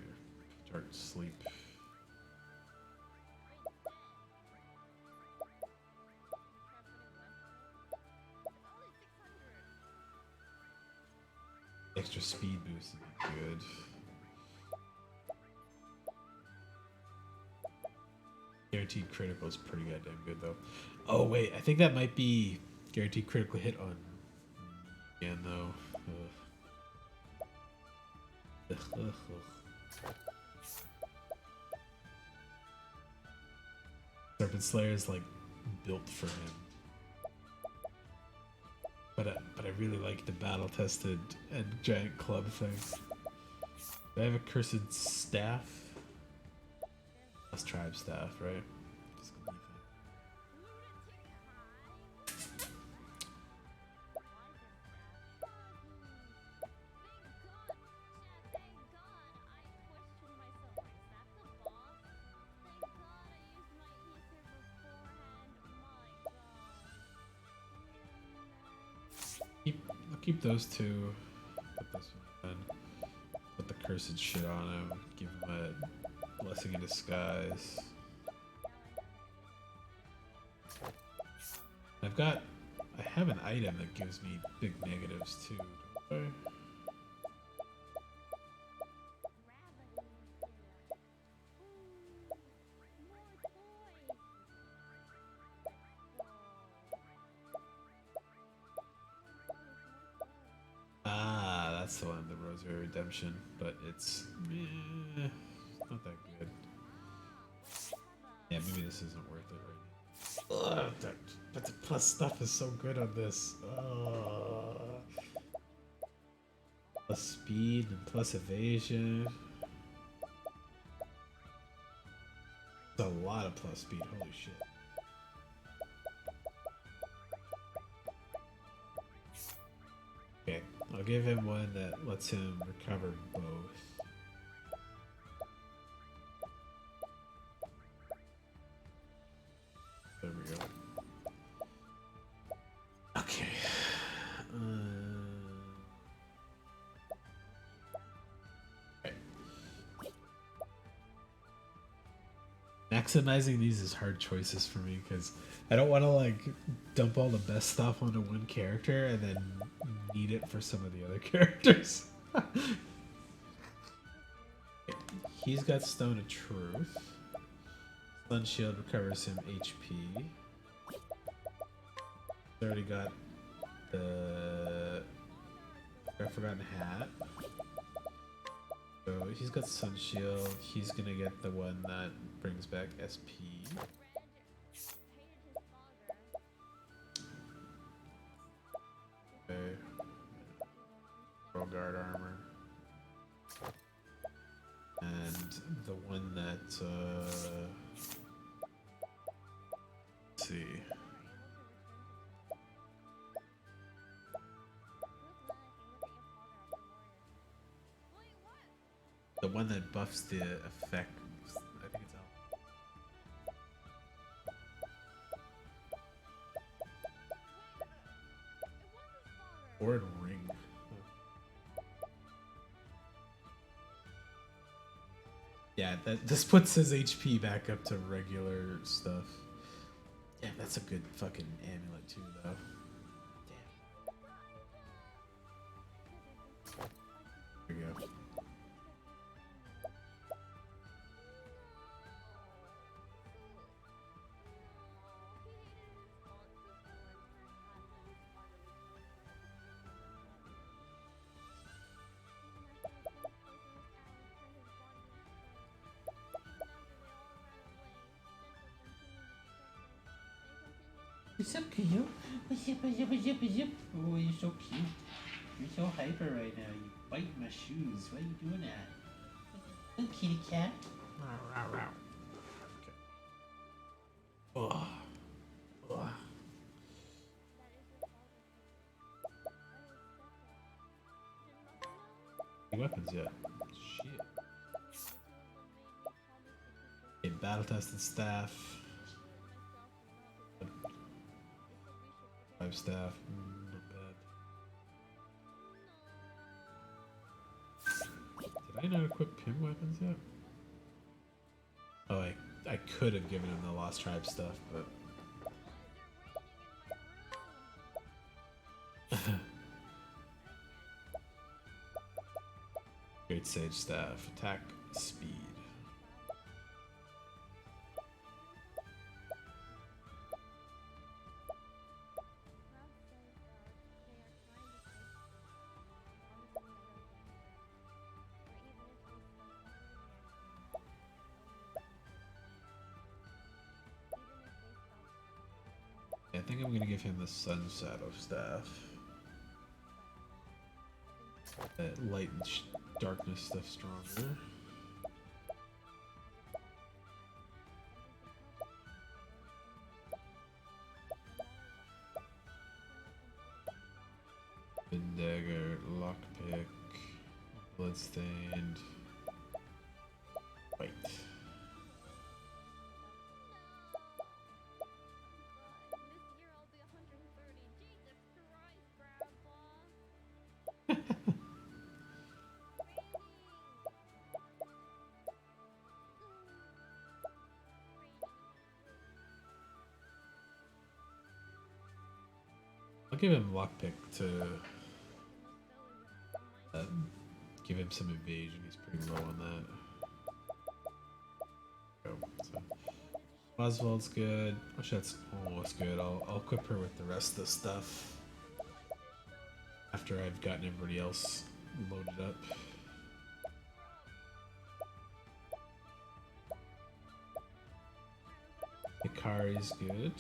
Dark sleep. Extra speed boost would be good. guaranteed critical is pretty goddamn good though. Oh wait, I think that might be guaranteed critical hit on again though. Serpent Slayer is like built for him. But I really like the battle tested and giant club thing. Do I have a cursed staff? That's tribe staff, right? I'll keep those two. Put this one in. Put the cursed shit on him. Give him a blessing in disguise. I have an item that gives me big negatives too, don't I? Ah, that's the one, the Rosary Redemption, but it's not that good. Yeah, maybe this isn't worth it right now. Ugh, but the plus stuff is so good on this. Plus speed and plus evasion. It's a lot of plus speed, holy shit. Okay, I'll give him one that lets him recover both. There we go. Okay. Okay. Maximizing these is hard choices for me because I don't want to like dump all the best stuff onto one character and then need it for some of the other characters. He's got Stone of Truth. Sun Shield recovers him HP. He's already got the Forgotten Hat. So he's got Sun Shield. He's gonna get the one that brings back SP. Okay. Royal Guard armor. And the one that let's see. The one that buffs the effect. I think it's out. Sword ring. Yeah, this puts his HP back up to regular stuff. Yeah, that's a good fucking amulet too, though. Damn. There we go. What's up, Kyo? What's up, what's up, what's up, what's up? Oh, you're so cute. You're so hyper right now. You bite my shoes. Why are you doing that? Look, kitty cat. Okay. Ugh. Any weapons yet? Shit. Okay, battle tested staff. 5 staff, not bad. Did I not equip him weapons yet? Oh, I could have given him the Lost Tribe stuff, but Great Sage Staff, attack, speed. think I'm gonna give him the Sun Shadow Staff. That light and darkness stuff stronger. Wind Dagger, Lockpick, Bloodstained, White. I'll give him Lockpick to give him some evasion. He's pretty low on that. So. Oswald's good. Rochette's almost good. I'll equip her with the rest of the stuff after I've gotten everybody else loaded up. Hikari's good.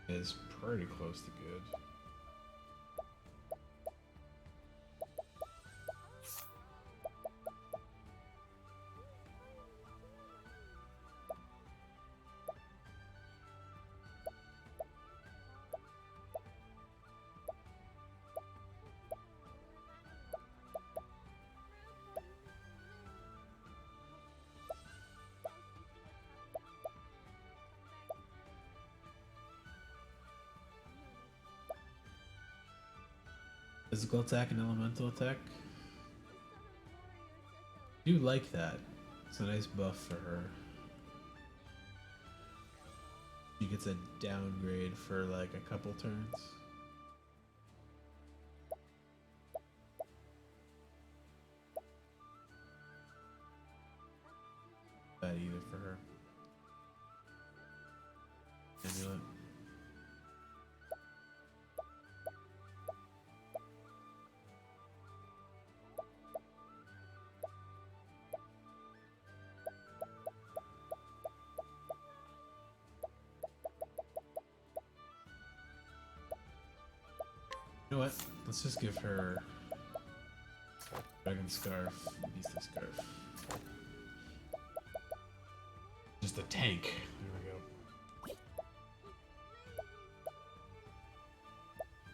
Is pretty close to good. Physical attack and elemental attack. I do like that. It's a nice buff for her. She gets a downgrade for like a couple turns. Bad either for her. Amulet. You know what? Let's just give her Dragon Scarf, Beastly Scarf. Just a tank. There we go.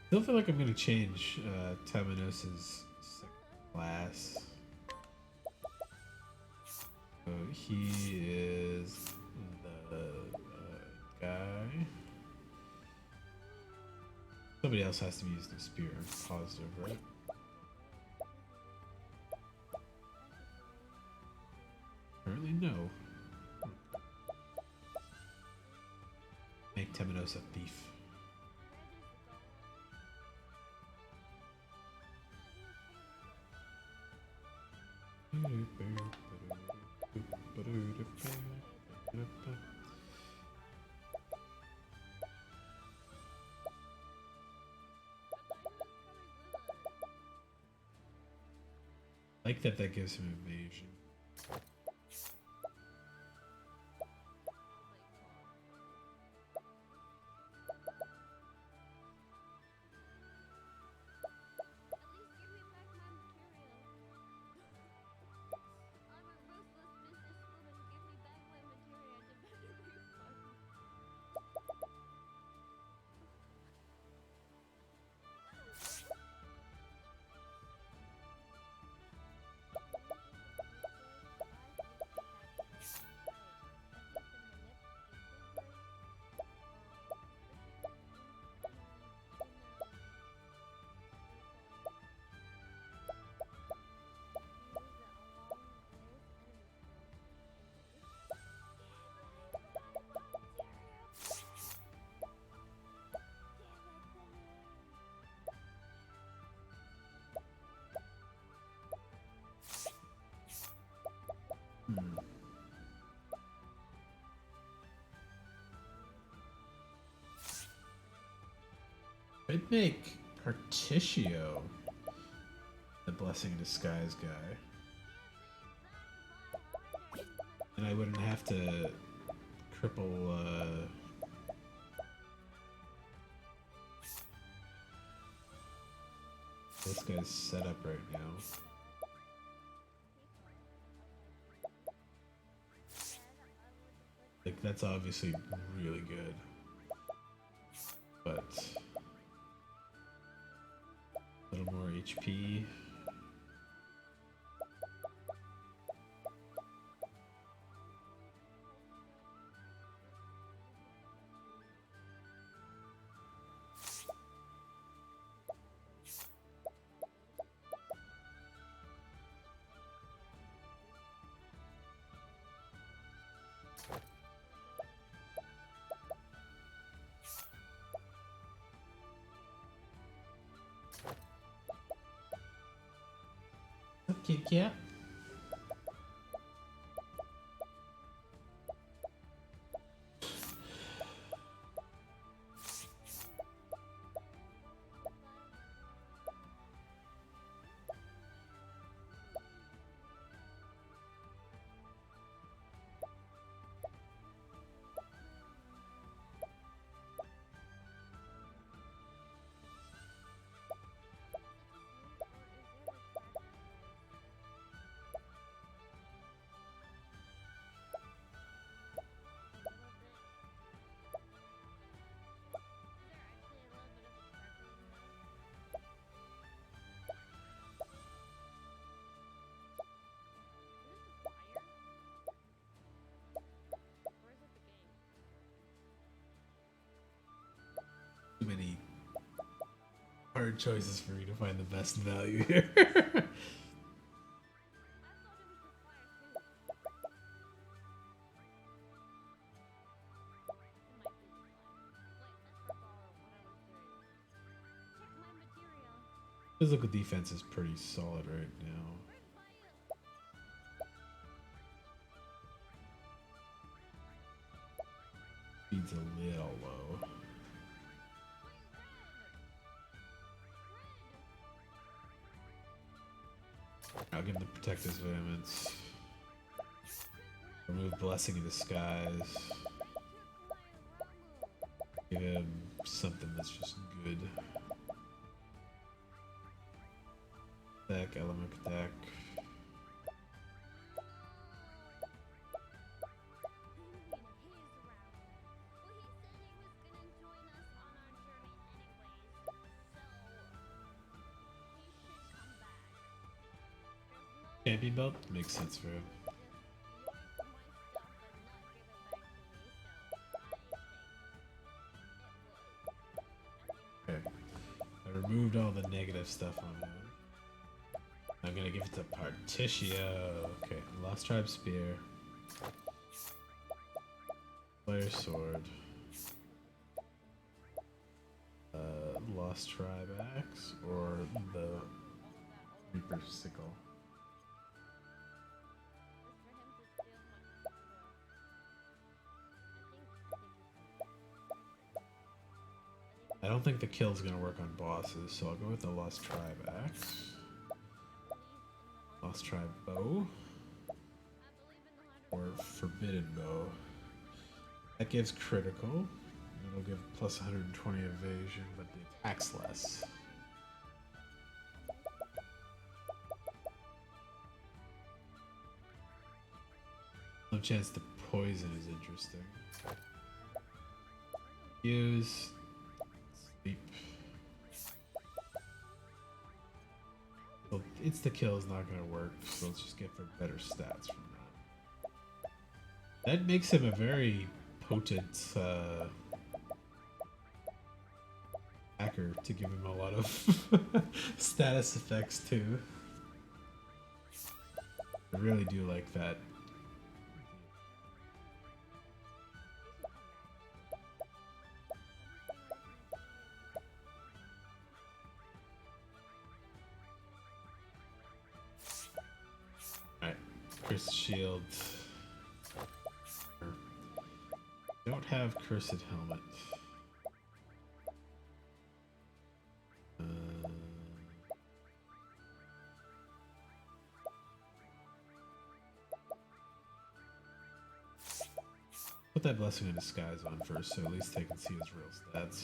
Still feel like I'm gonna change Taminos's class. So he is the guy. Somebody else has to be using a spear. Positive, right? Apparently no. Make Temenos a thief. Like that gives him evasion. I'd make Particio the Blessing in Disguise guy. And I wouldn't have to cripple This guy's set up right now. Like, that's obviously really good. But a little more HP. Okay, yeah. Too many hard choices for me to find the best value here. Physical defense is pretty solid right now. Speed's a little low. I'll give him the Protector's Vehemence. Remove Blessing in Disguise. Give him something that's just good. Attack, Element Attack. Champion belt makes sense for him. Okay. I removed all the negative stuff on him. I'm gonna give it to Particio. Okay, Lost Tribe Spear. Player Sword. Lost Tribe Axe or the Reaper Sickle. I don't think the kill's gonna work on bosses, so I'll go with the Lost Tribe Axe. Lost Tribe Bow. Or Forbidden Bow. That gives critical. It'll give plus 120 evasion, but the attack's less. No chance to poison is interesting. Use. Sleep. Well, insta-kill is not going to work, so let's just get for better stats from that. That makes him a very potent hacker to give him a lot of status effects too. I really do like that. Alright, Cursed Shield. Don't have Cursed Helmet. Put that Blessing in Disguise on first, so at least they can see his real stats.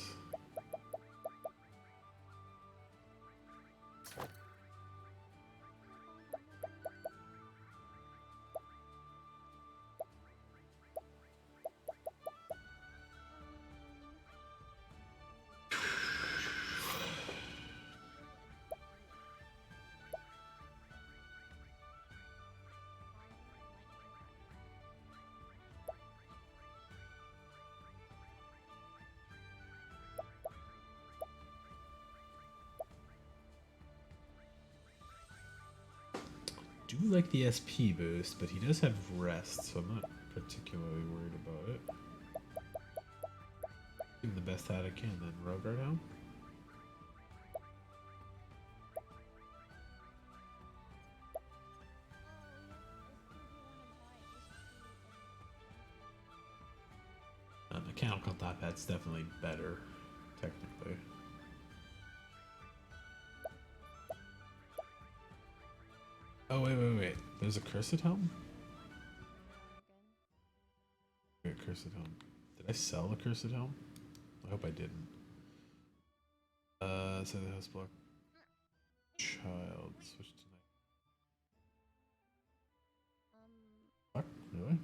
do like the SP boost, but he does have rest, so I'm not particularly worried about it. Give him the best hat I can then. Rogart Helm? Mechanical top hat's definitely better, technically. Oh, wait. There's a cursed helm? Wait, cursed helm. Did I sell the cursed helm? I hope I didn't. So the house block. Child. Switch to night. Fuck, really?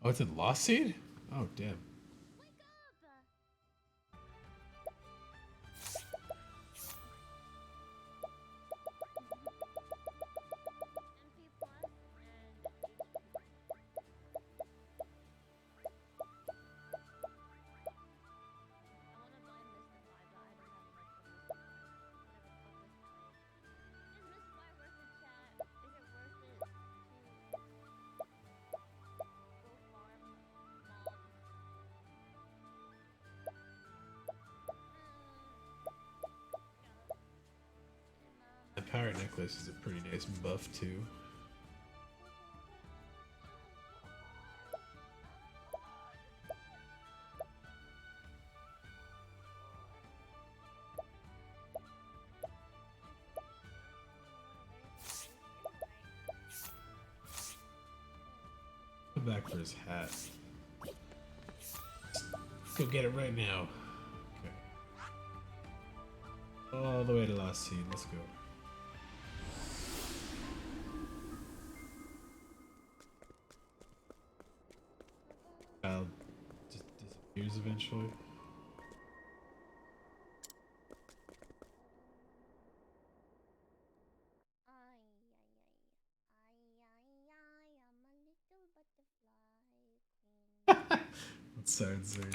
Oh, it's in Lost Seed? Oh, damn. The Pirate Necklace is a pretty nice buff too. Come back for his hat. Let's go get it right now. Okay. All the way to Lost Scene. Let's go. Child just disappears eventually. What sounds there?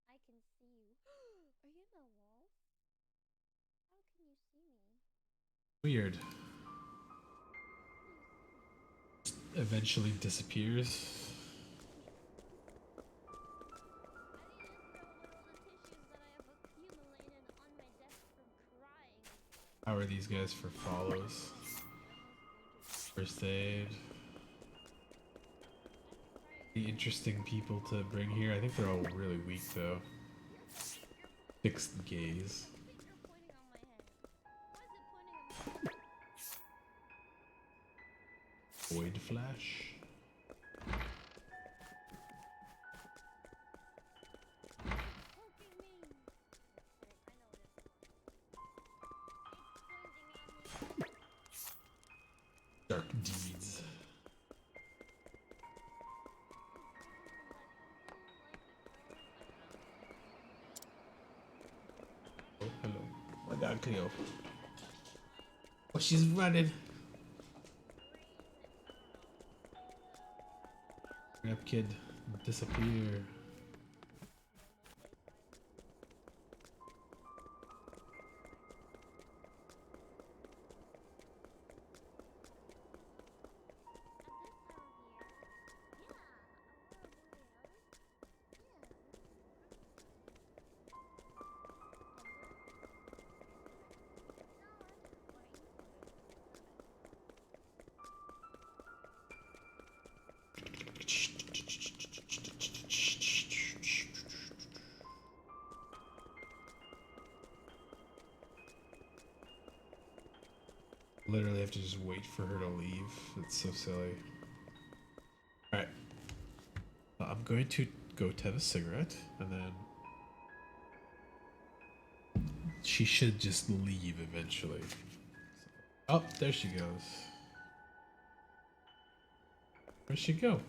I can see you. Are you in the wall? How can you see me? Weird. Eventually disappears. How are these guys for follows? First aid. The interesting people to bring here. I think they're all really weak though. Fixed gaze. Void Flash. Dark Deeds. Oh, hello. My dog Cleo. Oh, she's running. Grab kid. Disappear. Literally have to just wait for her to leave. It's so silly. Alright. I'm going to go have a cigarette, and then she should just leave eventually. Oh, there she goes. Where'd she go?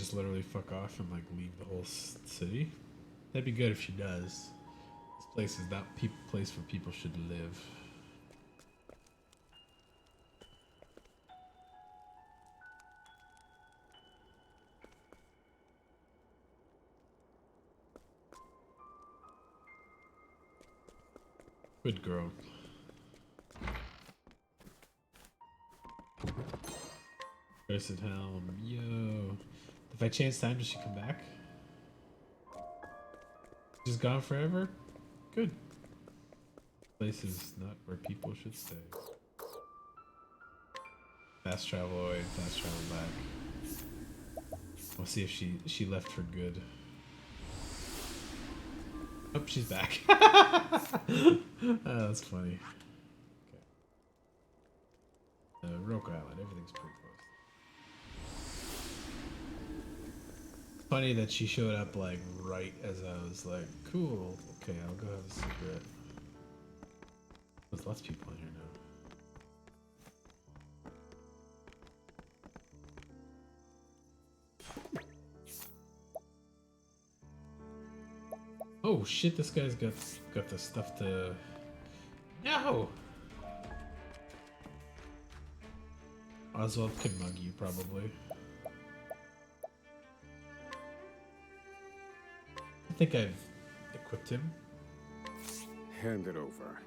just literally fuck off and like leave the whole city? That'd be good if she does. This place is not place where people should live. Good girl. Cursed Helm, yo. If I change time, does she come back? She's gone forever? Good. Place is not where people should stay. Fast travel away, fast travel back. We'll see if she left for good. Oh, she's back. Oh, that's funny. Okay. Roku Island, everything's pretty close. Funny that she showed up like right as I was like, cool, okay, I'll go have a cigarette. There's lots of people in here now. Oh shit, this guy's got the stuff to... No! Oswald could mug you, probably. I think I've equipped him. Hand it over.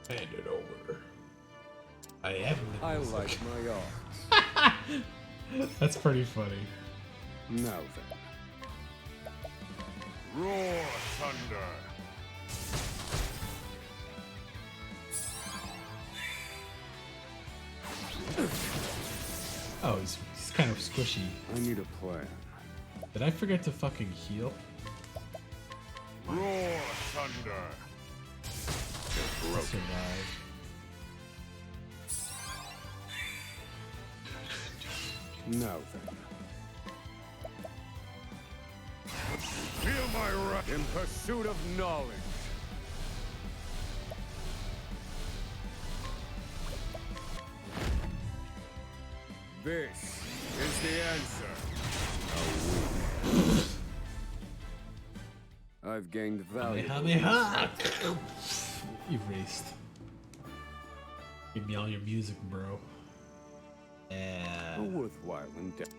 Hand it over. I am the I music. like my art. That's pretty funny. Now then. Roar thunder. Oh, he's kind of squishy. I need a plan. Did I forget to fucking heal? Roar thunder. I survived. Now then. Feel my wrath in pursuit of knowledge. This is the answer. I've gained value. Erased. Give me all your music, bro. A worthwhile endeavor.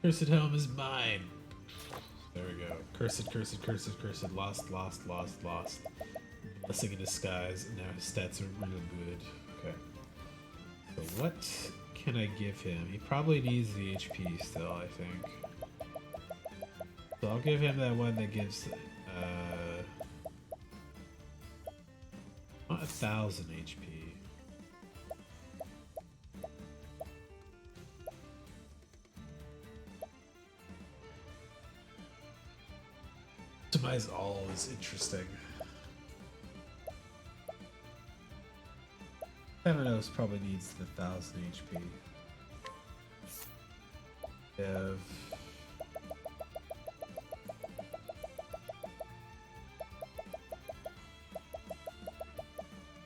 Cursed Helm is mine. There we go. Cursed, cursed, cursed, cursed. Lost, lost, lost, lost. Blessing in disguise. And now his stats are really good. Okay. So what can I give him? He probably needs the HP still, I think. So I'll give him that one that gives not 1,000 HP. Optimize all is interesting. Thanatos probably needs the 1,000 HP. Dev.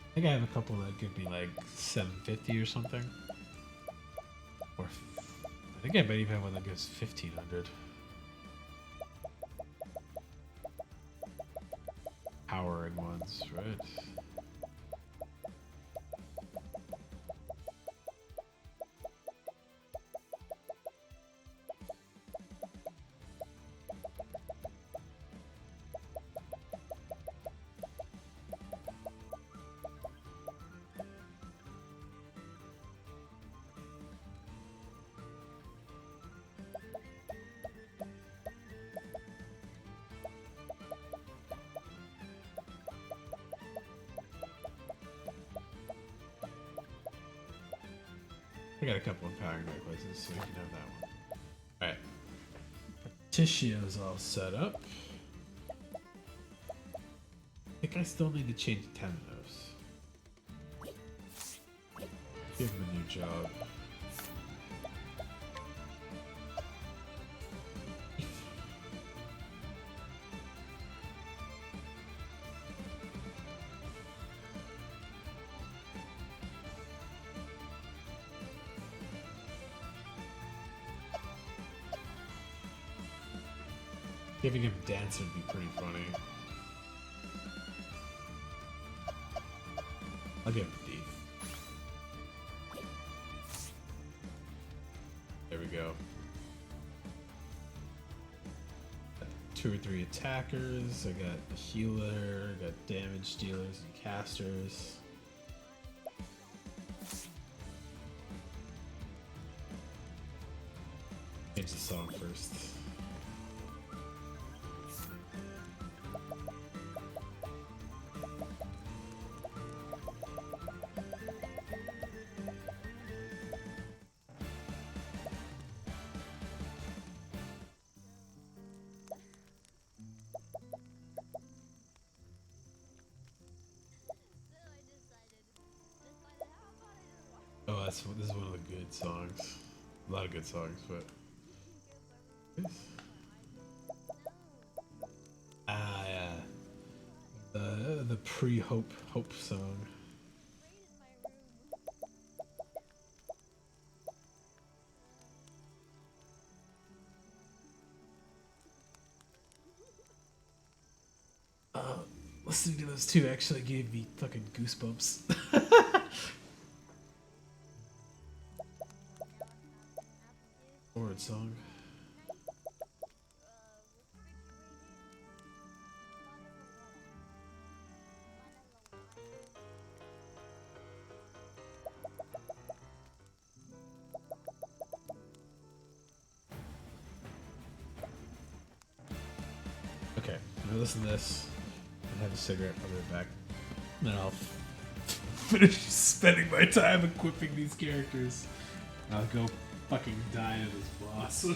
I think I have a couple that give me like 750 or something. Or I think I might even have one that gives 1,500. Powering ones, right? I got a couple of powering necklaces, so we can have that one. Alright. Morticio's all set up. I think I still need to change Temnos. Give him a new job. Giving him dance would be pretty funny. I'll give him D. There we go. 2 or 3 attackers. I got a healer. I got damage dealers and casters. Change the song first. Oh, this is one of the good songs. A lot of good songs, but yeah, the pre-hope song. Listening to those two actually gave me fucking goosebumps. Forward song. Okay, I'm gonna listen to this and have a cigarette. I'll be right back. And then I'll finish spending my time equipping these characters. I'll go fucking die to this boss.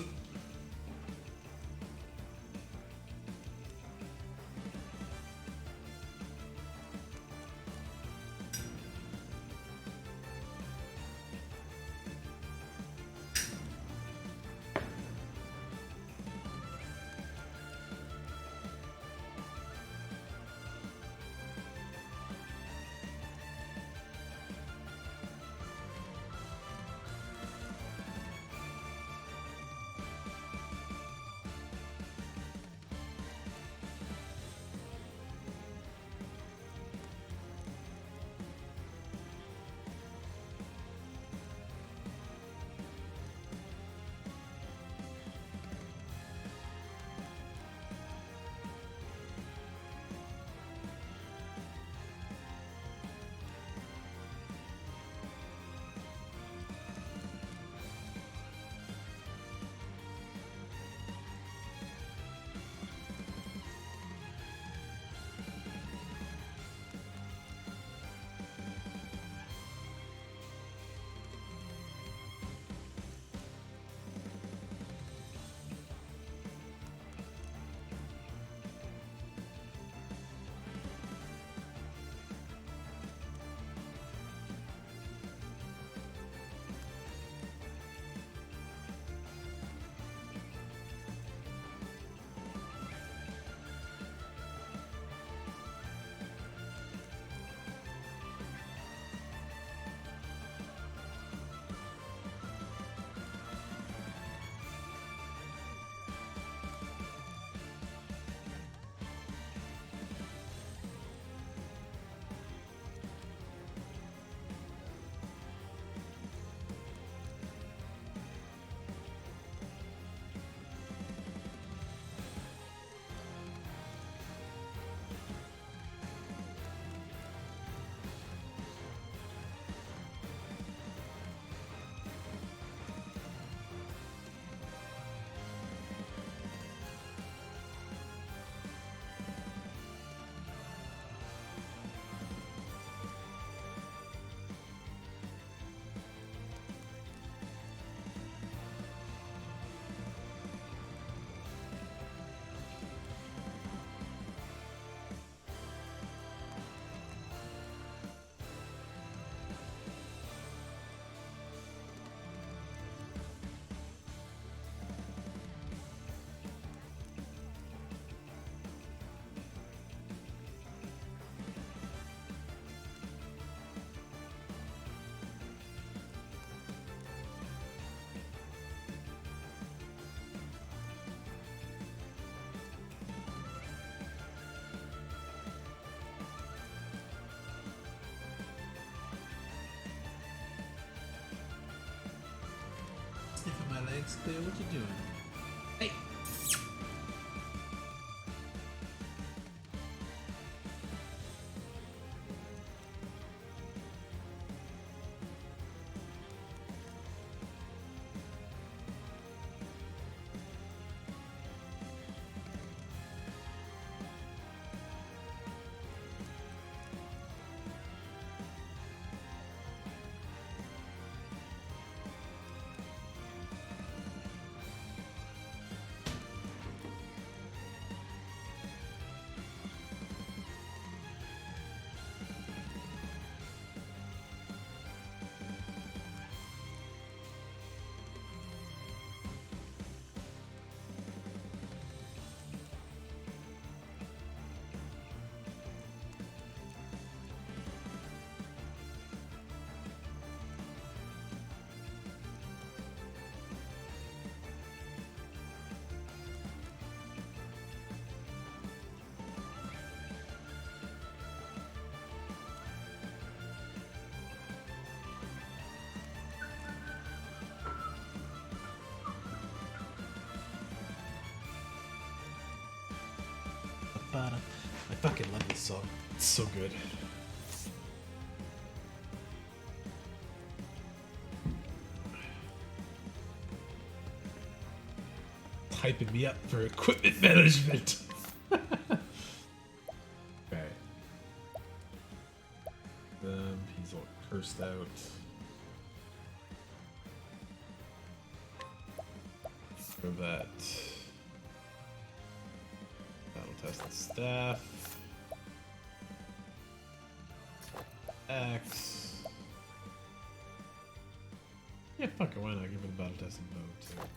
legs clear. What you doing? Hey. I fucking love this song. It's so good. Hyping me up for equipment management. Okay. He's all cursed out. For that. Battle test the staff. X. Yeah, fuck it, why not give it a battle testing mode too?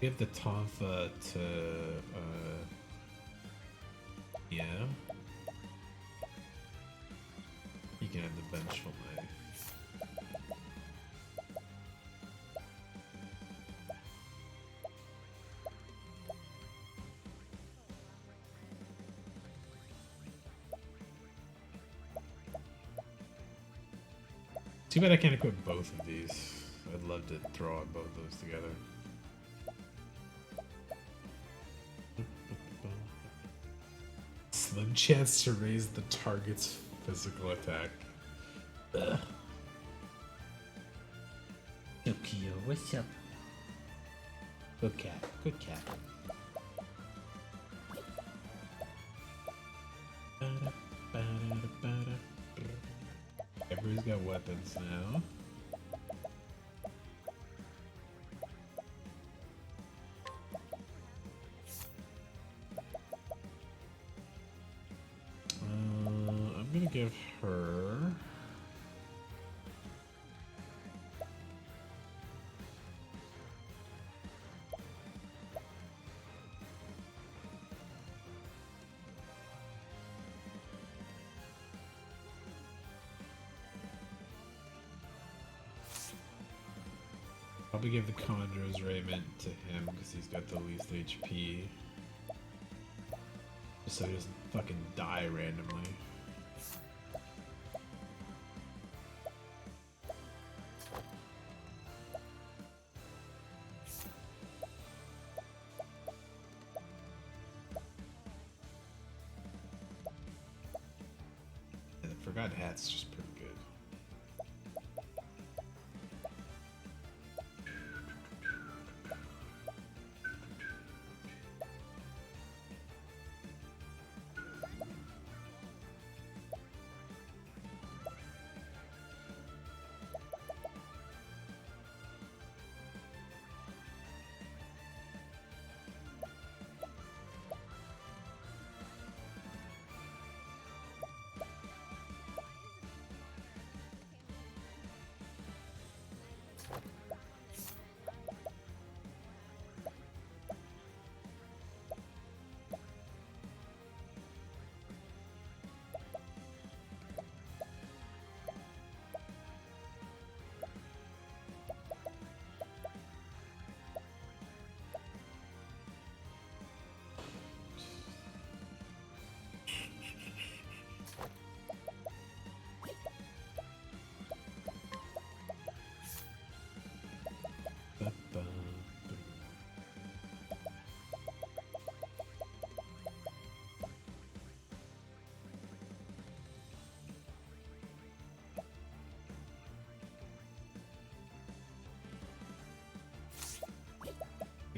Give the Tonfa to yeah. You can have the vengeful knife. Too bad I can't equip both of these. I'd love to throw on both those together. Slim chance to raise the target's physical attack. Ugh. Tokyo, what's up? Good cat, good cat. Everybody's got weapons now. I'm gonna give her probably give the Conjurer's Raiment to him because he's got the least HP. Just so he doesn't fucking die randomly. Forgotten Hat's just pretty good.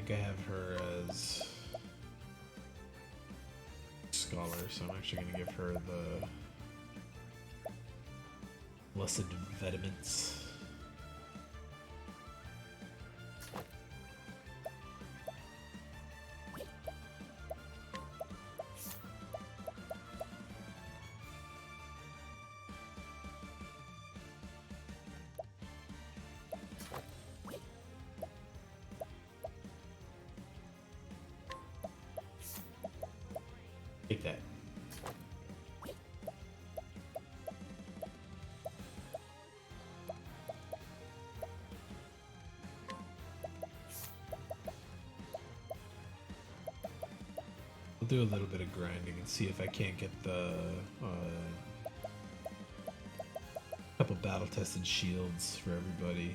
I think I have her as scholar, so I'm actually going to give her the Blessed Impediments. Take that. I'll do a little bit of grinding and see if I can't get the couple battle-tested shields for everybody.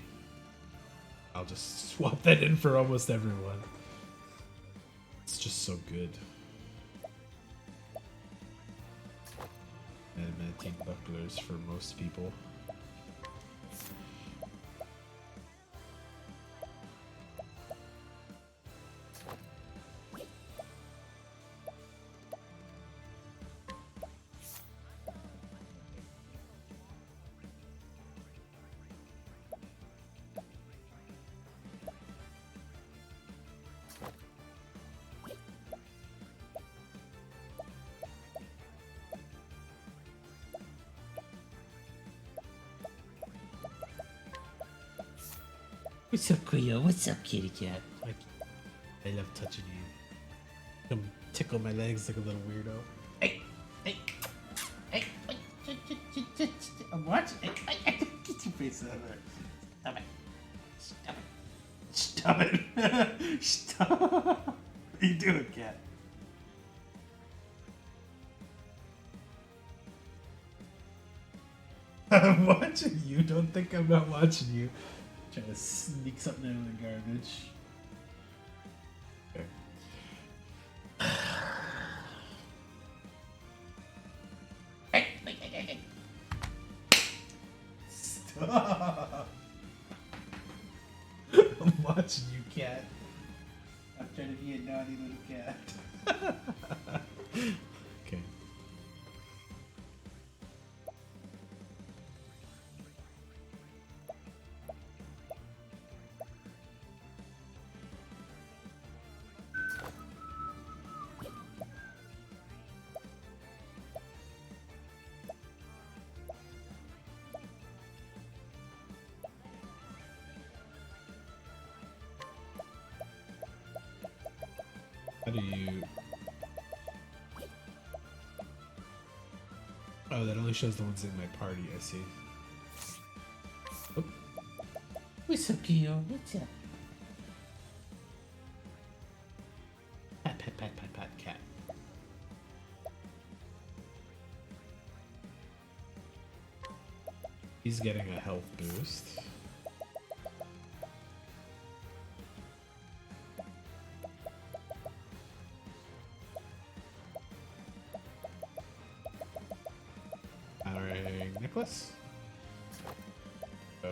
I'll just swap that in for almost everyone. It's just so good. Adamantine bucklers for most people. What's up, Cleo? What's up, kitty cat? I love touching you. Come tickle my legs like a little weirdo. Hey, I'm watching. Hey, get your face out of there. Stop it. Stop. What are you doing, cat? I'm watching you. Don't think I'm not watching you. Trying to sneak something out of the garbage. Okay. Stop! I'm watching you, cat. I'm trying to be a naughty little cat. Okay. How do you... Oh, that only shows the ones in my party, I see. Oh. What's up, Kyo? What's up? Pat, pat, pat, pat, pat, cat. He's getting a health boost. Alright. necklace? Oh.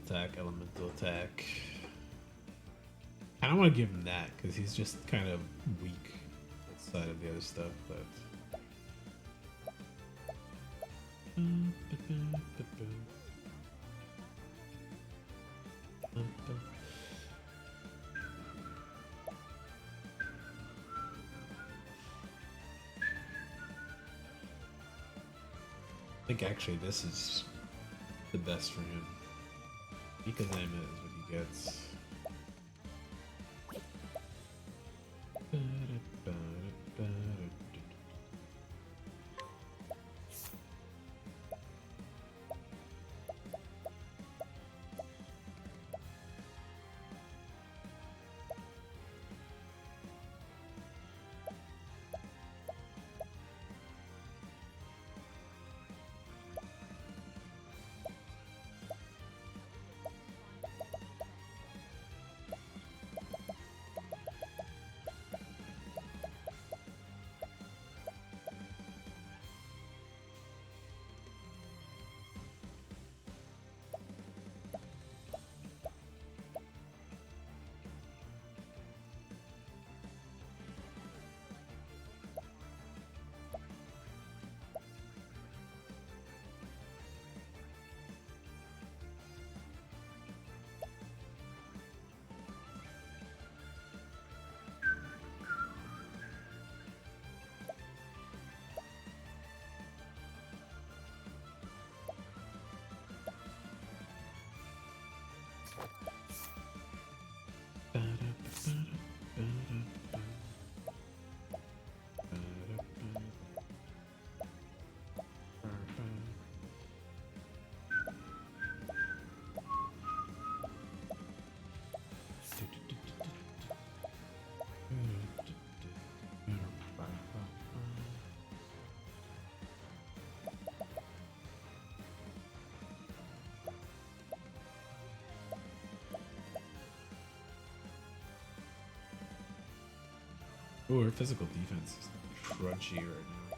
Attack, elemental attack. I don't want to give him that because he's just kind of weak outside of the other stuff, but. I think actually this is the best for him. Because name it is what he gets. Ooh, her physical defense is crunchy right now.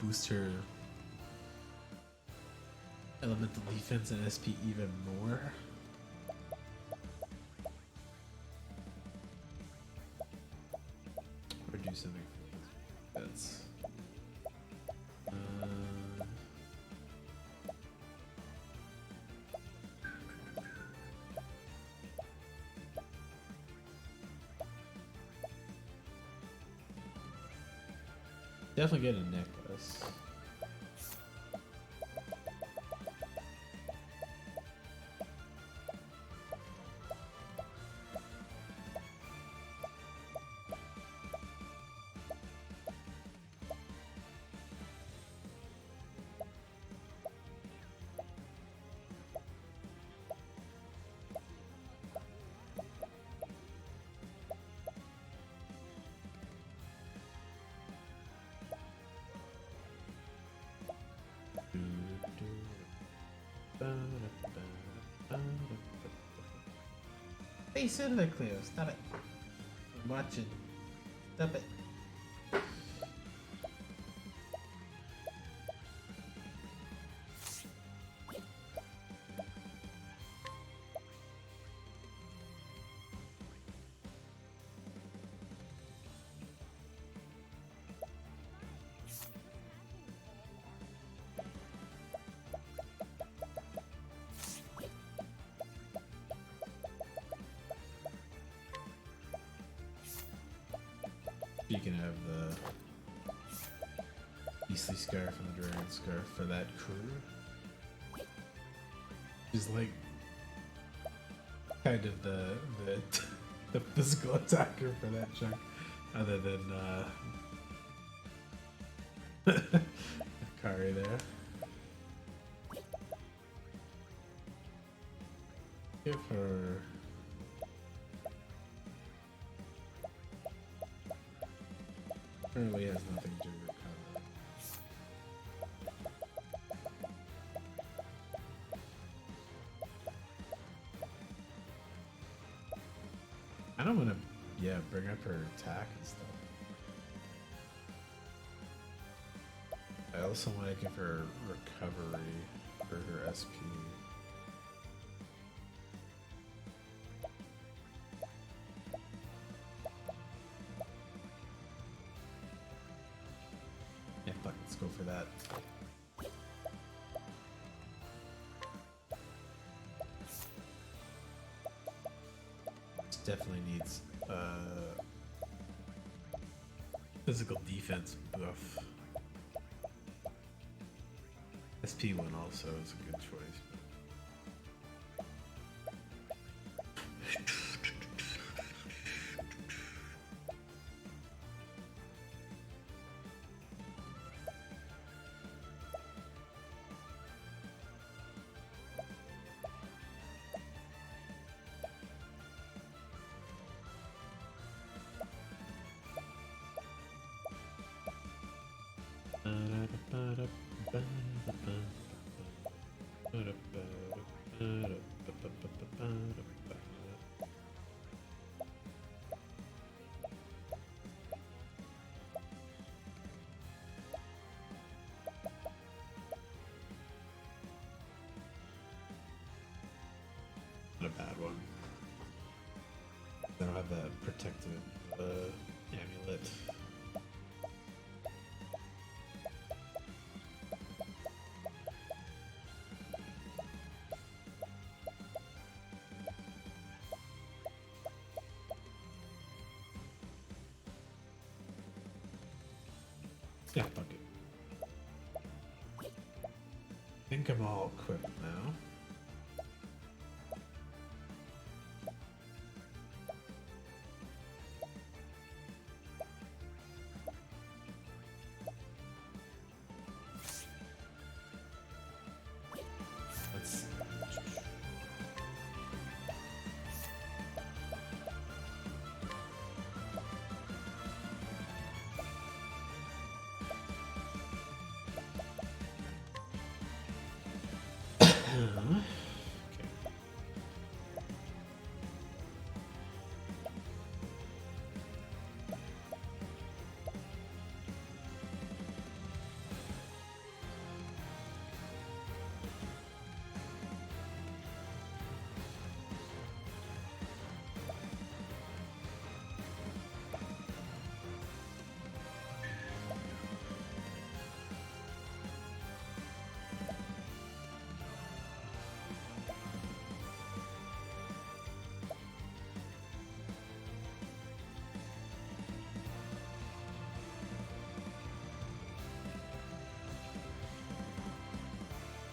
Boost her elemental defense and SP even more. Or do something for defense. Definitely get a necklace. Hey, sit there, Cleo. Stop it. I'm watching. Stop it. You can have the beastly scarf and the dragon scarf for that crew. She's like kind of the the physical attacker for that chunk, other than Kari there. Give her. Apparently has nothing to recover. I don't want to, yeah, bring up her attack and stuff. I also want to give her recovery for her SP. Yeah, fuck, let's go for that. This definitely needs physical defense buff. SP1 also is a good choice. Not a bad one. I don't have that protective amulet. Yeah, fuck it. I think I'm all equipped now. Let's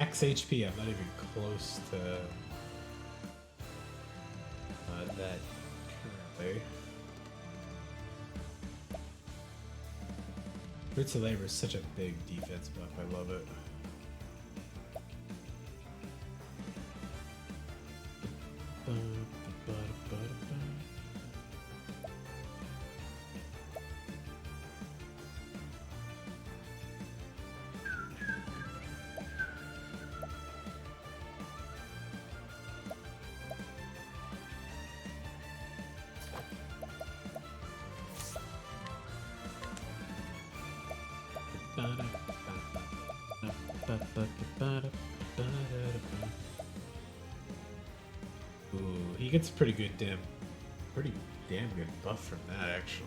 max HP, I'm not even close to that currently. Roots of Labor is such a big defense buff, I love it. Ooh, he gets pretty damn good buff from that actually.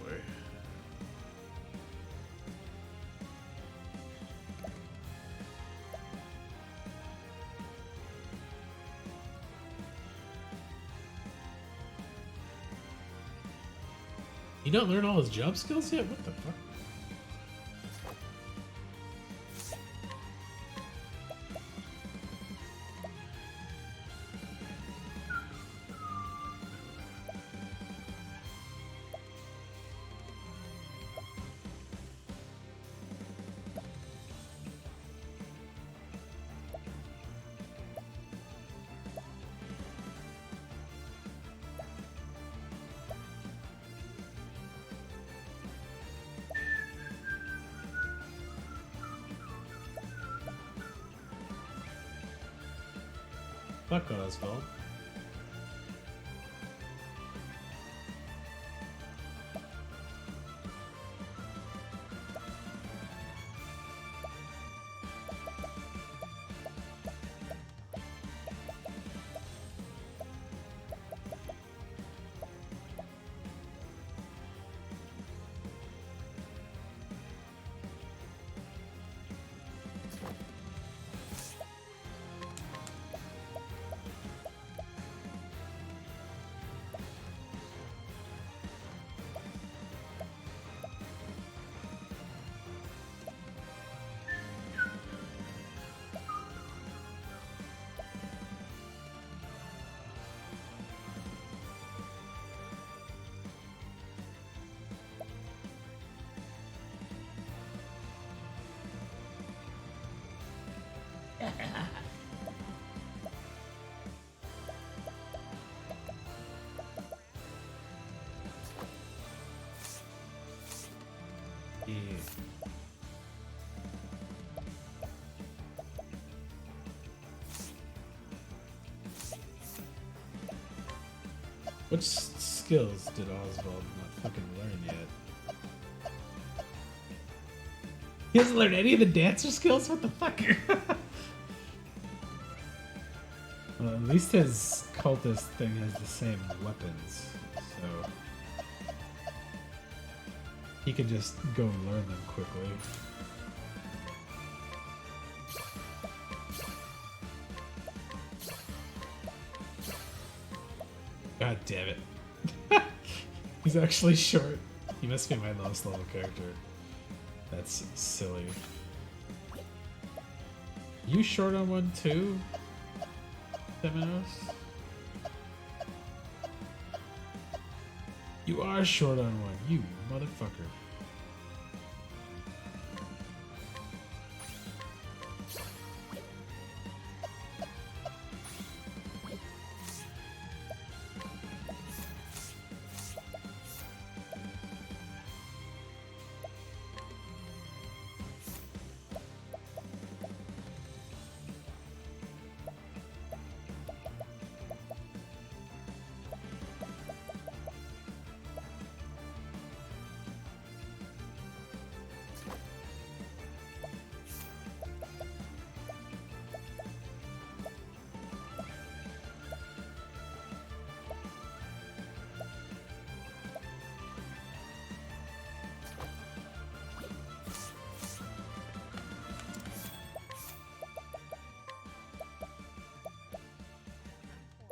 You don't learn all his job skills yet? What the fuck? Fuck Oswald. Yeah. Which skills did Oswald not fucking learn yet? He hasn't learned any of the dancer skills? What the fuck? Well, at least his cultist thing has the same weapons, so he can just go and learn them quickly. God damn it. He's actually short. He must be my lowest level character. That's silly. You short on one too? Temenos? You are short on one, you motherfucker.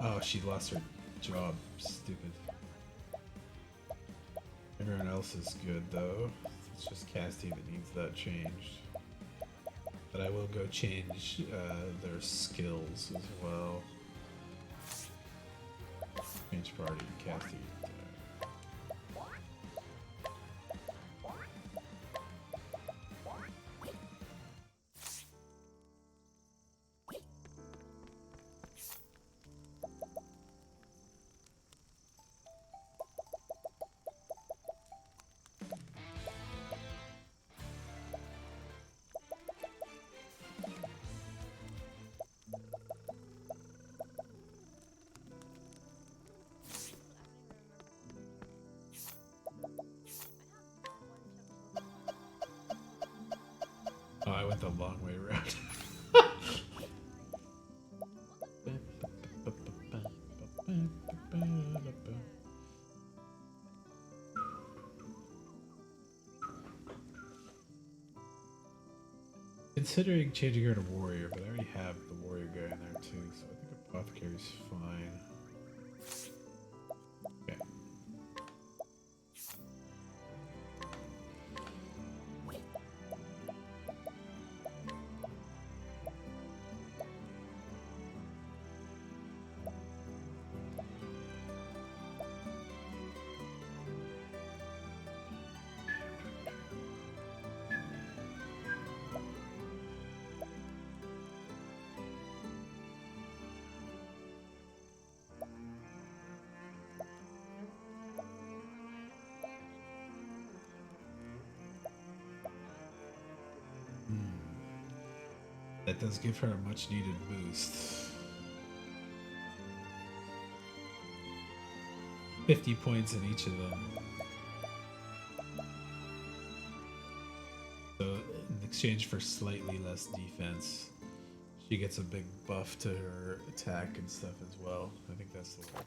Oh, she lost her job. Stupid. Everyone else is good, though. It's just Cassie that needs that changed. But I will go change their skills as well. Change party, Cassie. Oh, I went the long way around. Considering changing her to warrior, but I already have the warrior guy in there too, so I think apothecary's fine. Okay. That does give her a much needed boost. 50 points in each of them. So in exchange for slightly less defense, she gets a big buff to her attack and stuff as well. I think that's the one.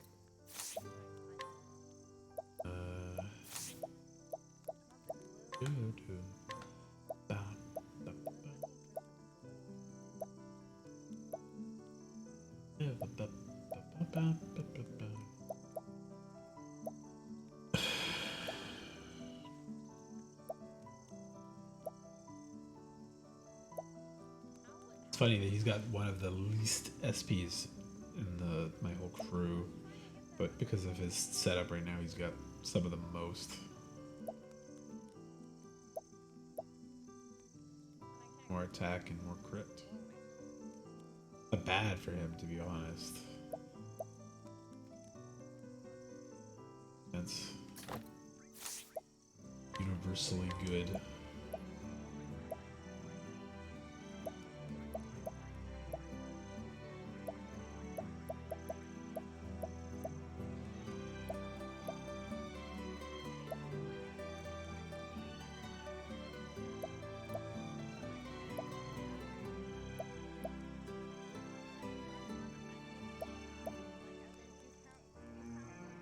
It's funny that he's got one of the least SPs in my whole crew, but because of his setup right now, he's got some of the most. More attack and more crit. Not bad for him, to be honest. That's universally good.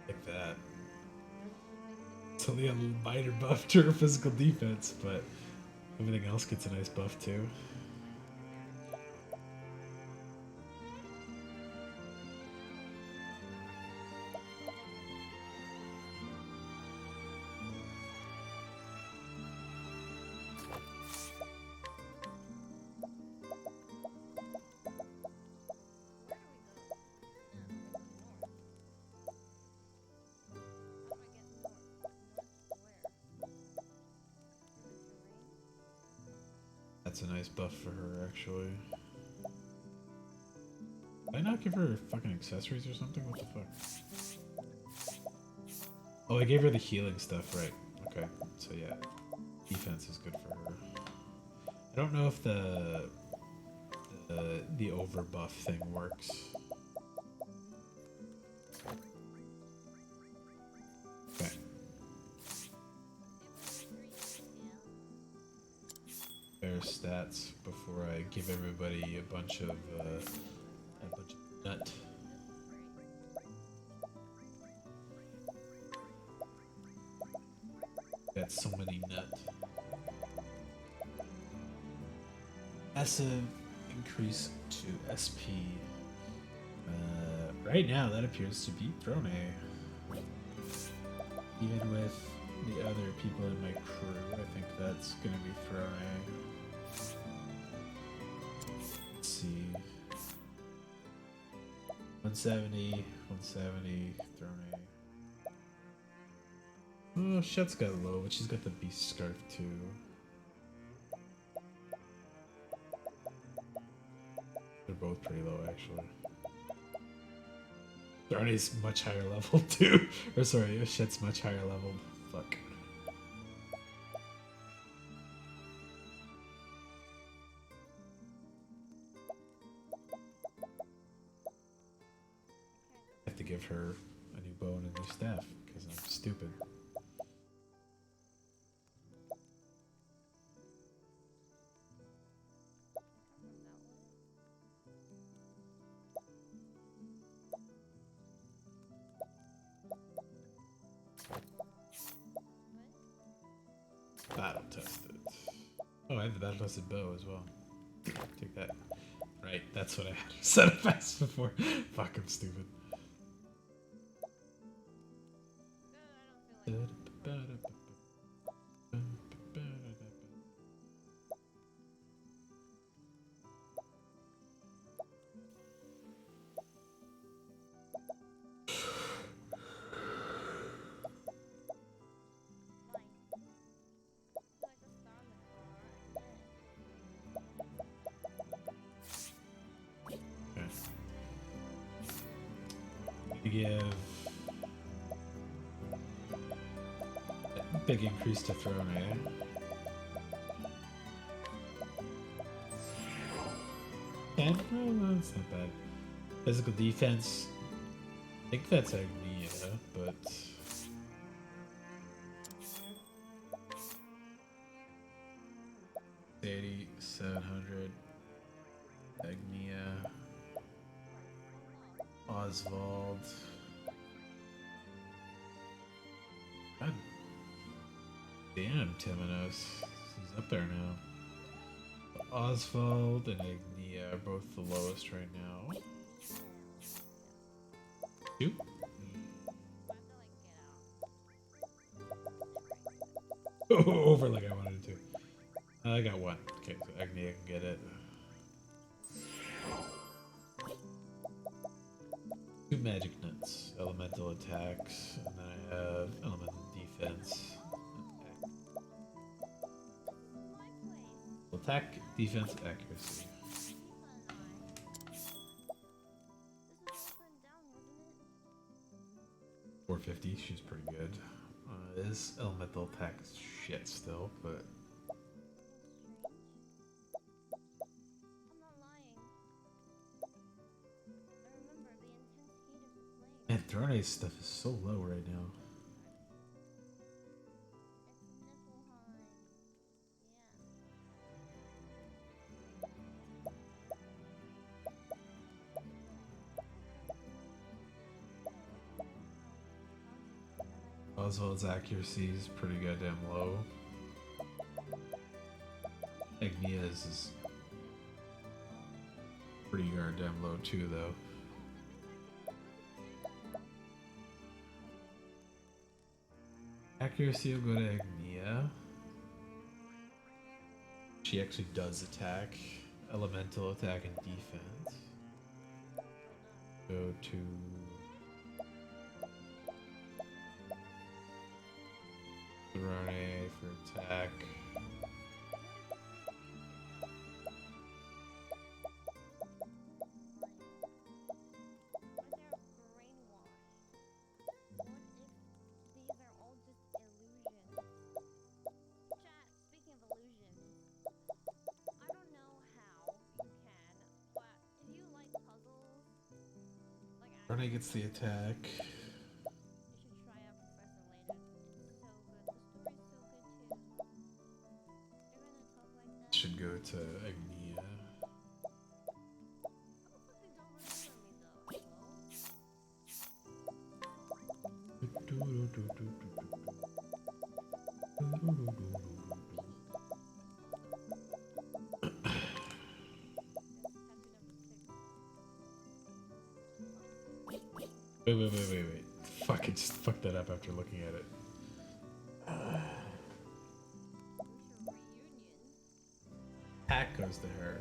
Like that. It's only a minor buff to her physical defense, but everything else gets a nice buff too. That's a nice buff for her, actually. Did I not give her fucking accessories or something? What the fuck? Oh, I gave her the healing stuff, right. Okay, so yeah. Defense is good for her. I don't know if the over buff thing works. Okay. Fair stats before I give everybody a bunch of nut. Got so many nut. Massive increase to SP. Right now, that appears to be Throne A. Even with the other people in my crew, I think that's gonna be Throne A. Let's see. 170, 170, Throne A. Oh, Shet's got low, but she's got the Beast Scarf too. They're both pretty low, actually. Darnie's much higher level too. Or sorry, Shet's much higher level. Fuck. I have to give her a new bow and a new staff because I'm stupid. Battle tested. Oh, I have the battle tested bow as well. Take that. Right, that's what I had set up as before. Fuck, I'm stupid. Give a big increase to Throne A. And that's not bad. Physical defense. I think that's Agnia, but 680, 700. Agnia. Oswald. God damn, Temenos. He's up there now. Oswald and Agnia are both the lowest right now. Two? Over like I wanted to. I got one. Okay, so Agnia can get it. Two magic nuts, elemental attacks, and then I have elemental defense. Attack, defense, accuracy. 450, she's pretty good. This elemental attack is shit still, but man, Throne's stuff is so low right now. Oswald's accuracy is pretty goddamn low. Agnia's is pretty goddamn low too, though. Accuracy will go to Agnia. She actually does attack, elemental attack and defense. Go to Rone for attack. Rone gets the attack. Should go to Agnia. Wait. Fuck, I just fucked that up after looking at it. Attack goes to her.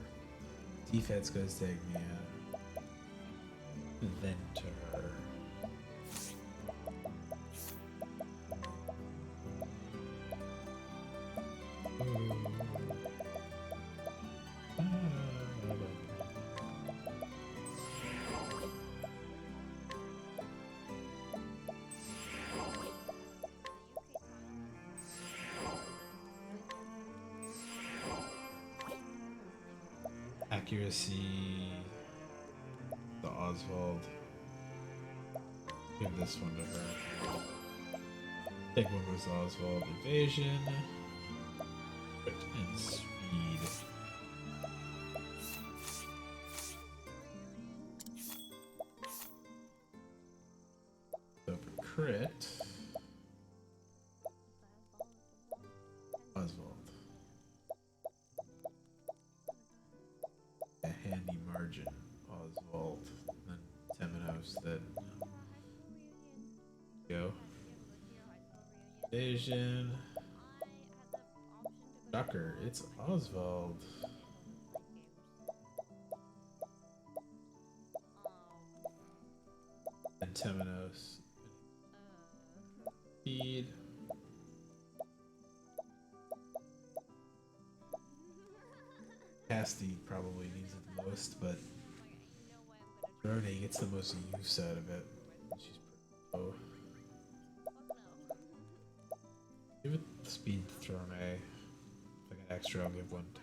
Defense goes to Agnia. And then to her. Accuracy, the Oswald. Give this one to her. Take one goes to Oswald. Evasion. And speed. So for crit, Oswald. A handy margin, Oswald, then Temenos, then go. Vision. Shocker, it's Oswald. And Temenos. Speed. Casty probably needs it the most, but Rone gets the most use out of it. She's pretty low. Give it speed to Throne. If I got extra, I'll give one to.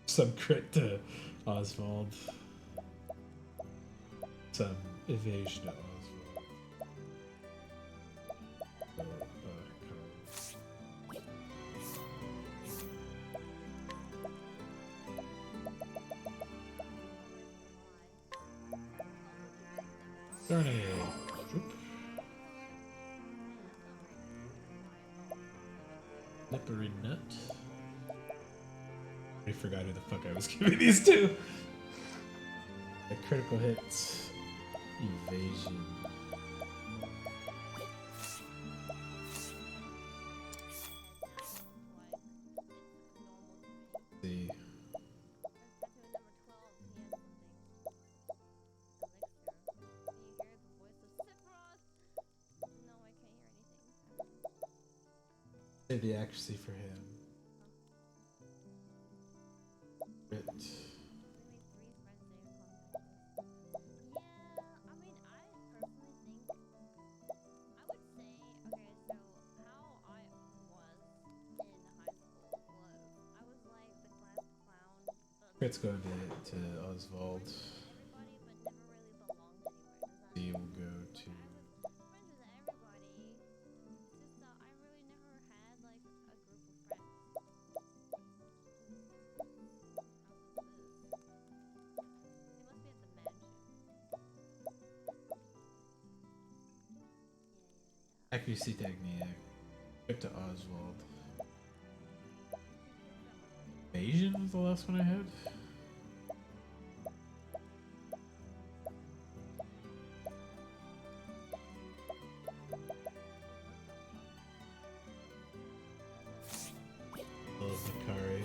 Some crit to Oswald. Some evasion to Oswald. Darn it. Slippery nut. I forgot who the fuck I was giving these to. A critical hit. Evasion. See. Say the accuracy for him. Crit. Crit's going to Oswald. C will go to accuracy technique. Crit to Oswald. Evasion was the last one I had. Zakari.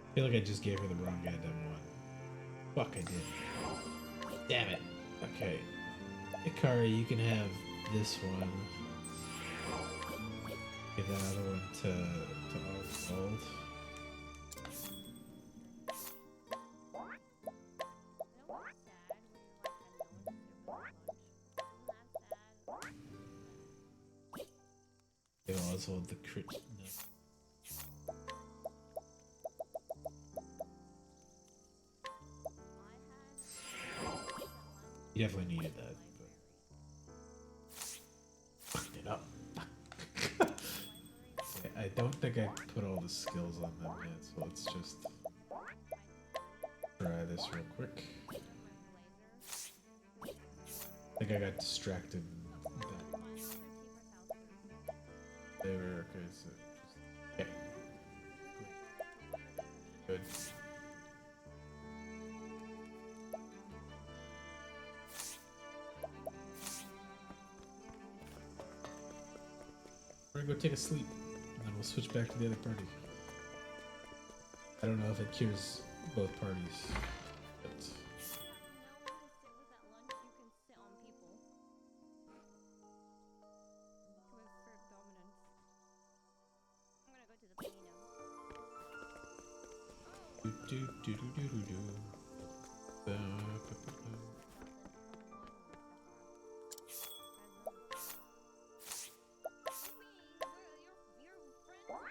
I feel like I just gave her the wrong goddamn one. Fuck, I did. Damn it. Okay. Ikari, you can have this one. Give that other one to Oswald. Give Oswald the crit. No. You definitely needed that, but fucked it up. Okay, I don't think I put all the skills on them yet, so let's just try this real quick. I think I got distracted. They were okay, so just, okay. Good. We're gonna go take a sleep, and then we'll switch back to the other party. I don't know if it cures both parties, but...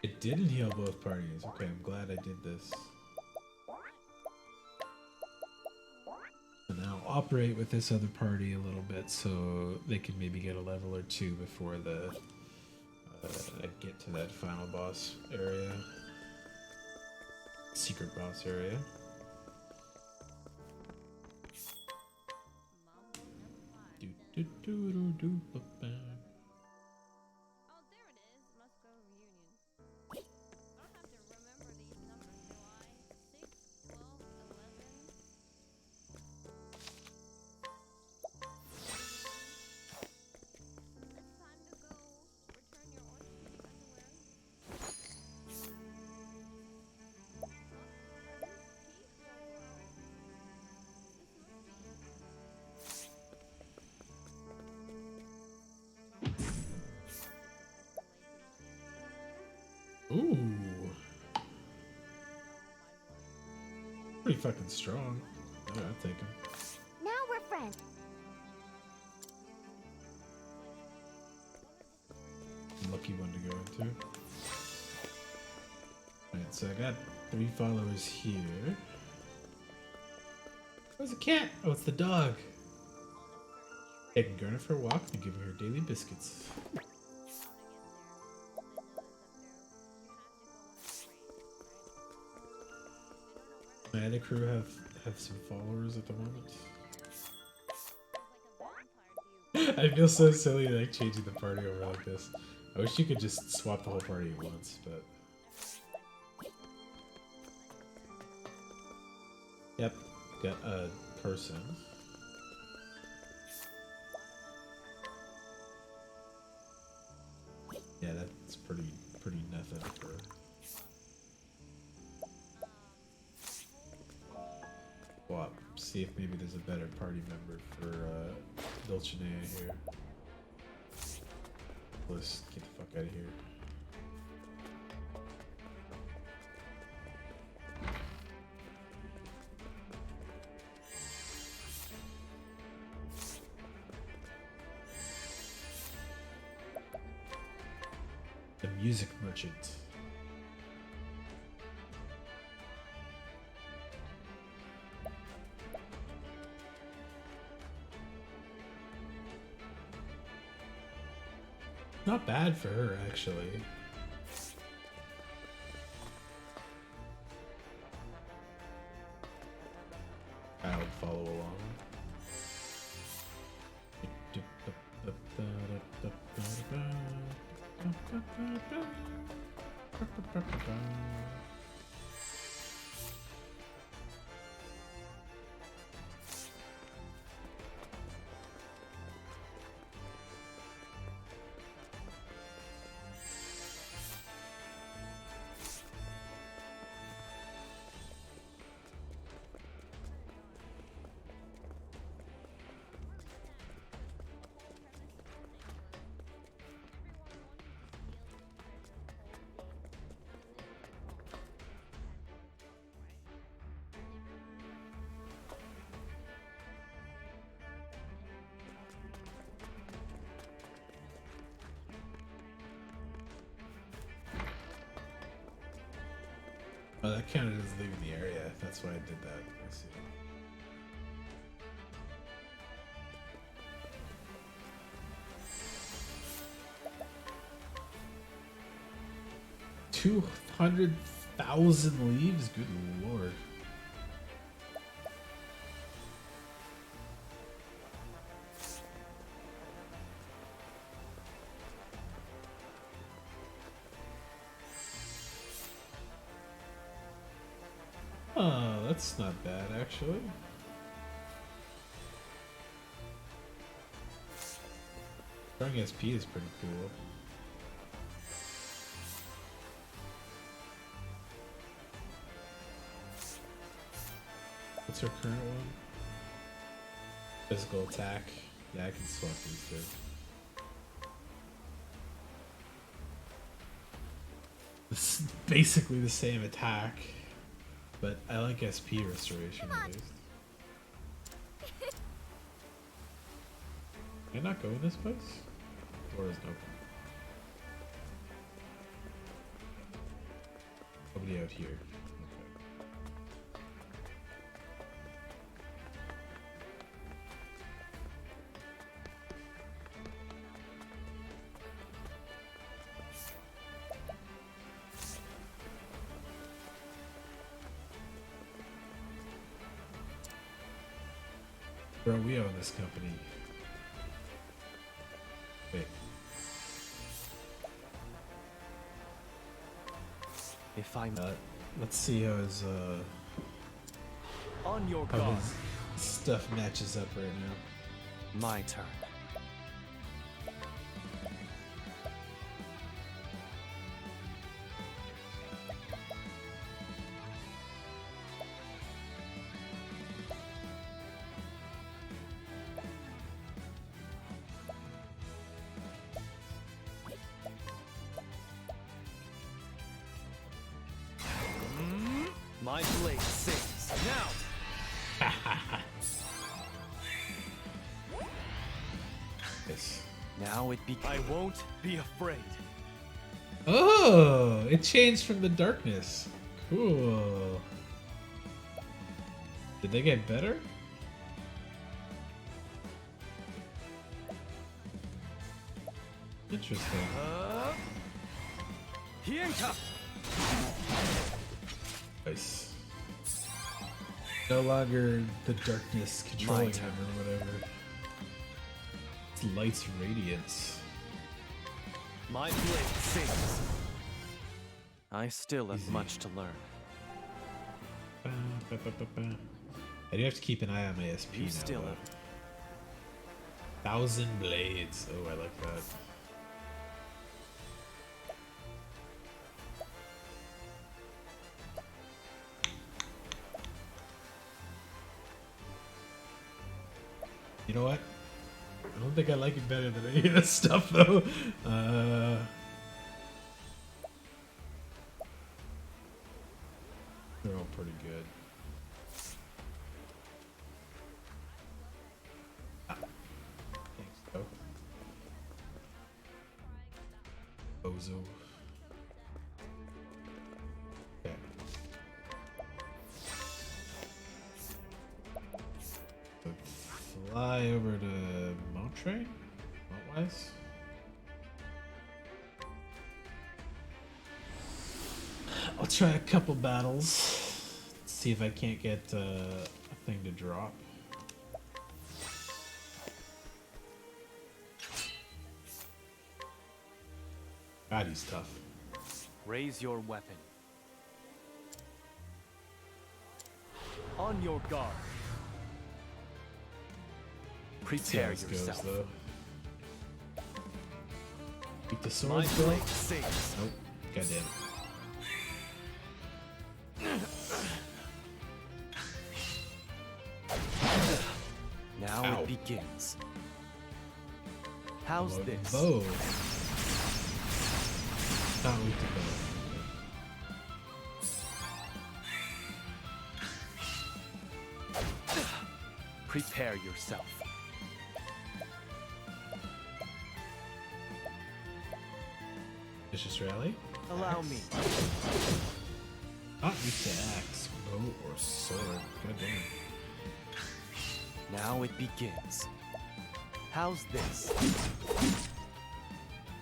It didn't heal both parties. Okay, I'm glad I did this. So now operate with this other party a little bit so they can maybe get a level or two before the I get to that final boss area. Secret boss area. Do do do do do ba ba. Ooh. Pretty fucking strong. Yeah, I'll take him. Now we're friends. Lucky one to go into. Alright, so I got 3 followers here. Where's the cat? Oh, it's the dog. Taking Garnet for a walk and giving her daily biscuits. My other crew have some followers at the moment. I feel so silly like changing the party over like this. I wish you could just swap the whole party at once, but... Yep, got a person. Yeah, that's pretty nothing for... Swap. See if maybe there's a better party member for Dulcinea here. Let's get the fuck out of here. The music merchant. Not bad for her, actually. I would follow along. Oh, that counted as leaving the area. That's why I did that. I see. $200,000 leaves? Good lord. Oh, that's not bad, actually. Throwing SP is pretty cool. What's her current one? Physical attack. Yeah, I can swap these two. This is basically the same attack. But I like SP restoration at least. Can I not go in this place? Door is open. Nobody out here. Bro, we own this company. Wait. If I'm let's see how his on your how guard. his stuff matches up right now. My turn. My blade sings now. Yes. Now I won't be afraid. Oh, it changed from the darkness. Cool. Did they get better? Interesting. Nice. No longer the darkness controlling him or whatever. It's light's radiance. My blade sings. I still have much to learn. I do have to keep an eye on my SP You now. still though. have 1,000 blades. Oh, I like that. You know what? I don't think I like it better than any of this stuff, though. They're all pretty good. Thanks, though. Bozo. Okay. So fly over to Montre? Montwise? I'll try a couple battles. See if I can't get a thing to drop. God, he's tough. Raise your weapon. On your guard. Prepare yourself. Though. Keep the My sword blade sings. Nope. Goddamn. Now Ow. it begins. How's Oh, this? bow. Not weak to bow. Prepare yourself. Vicious rally. Allow me. Not weak to axe, bow, or sword. Goddamn. Now it begins. How's this?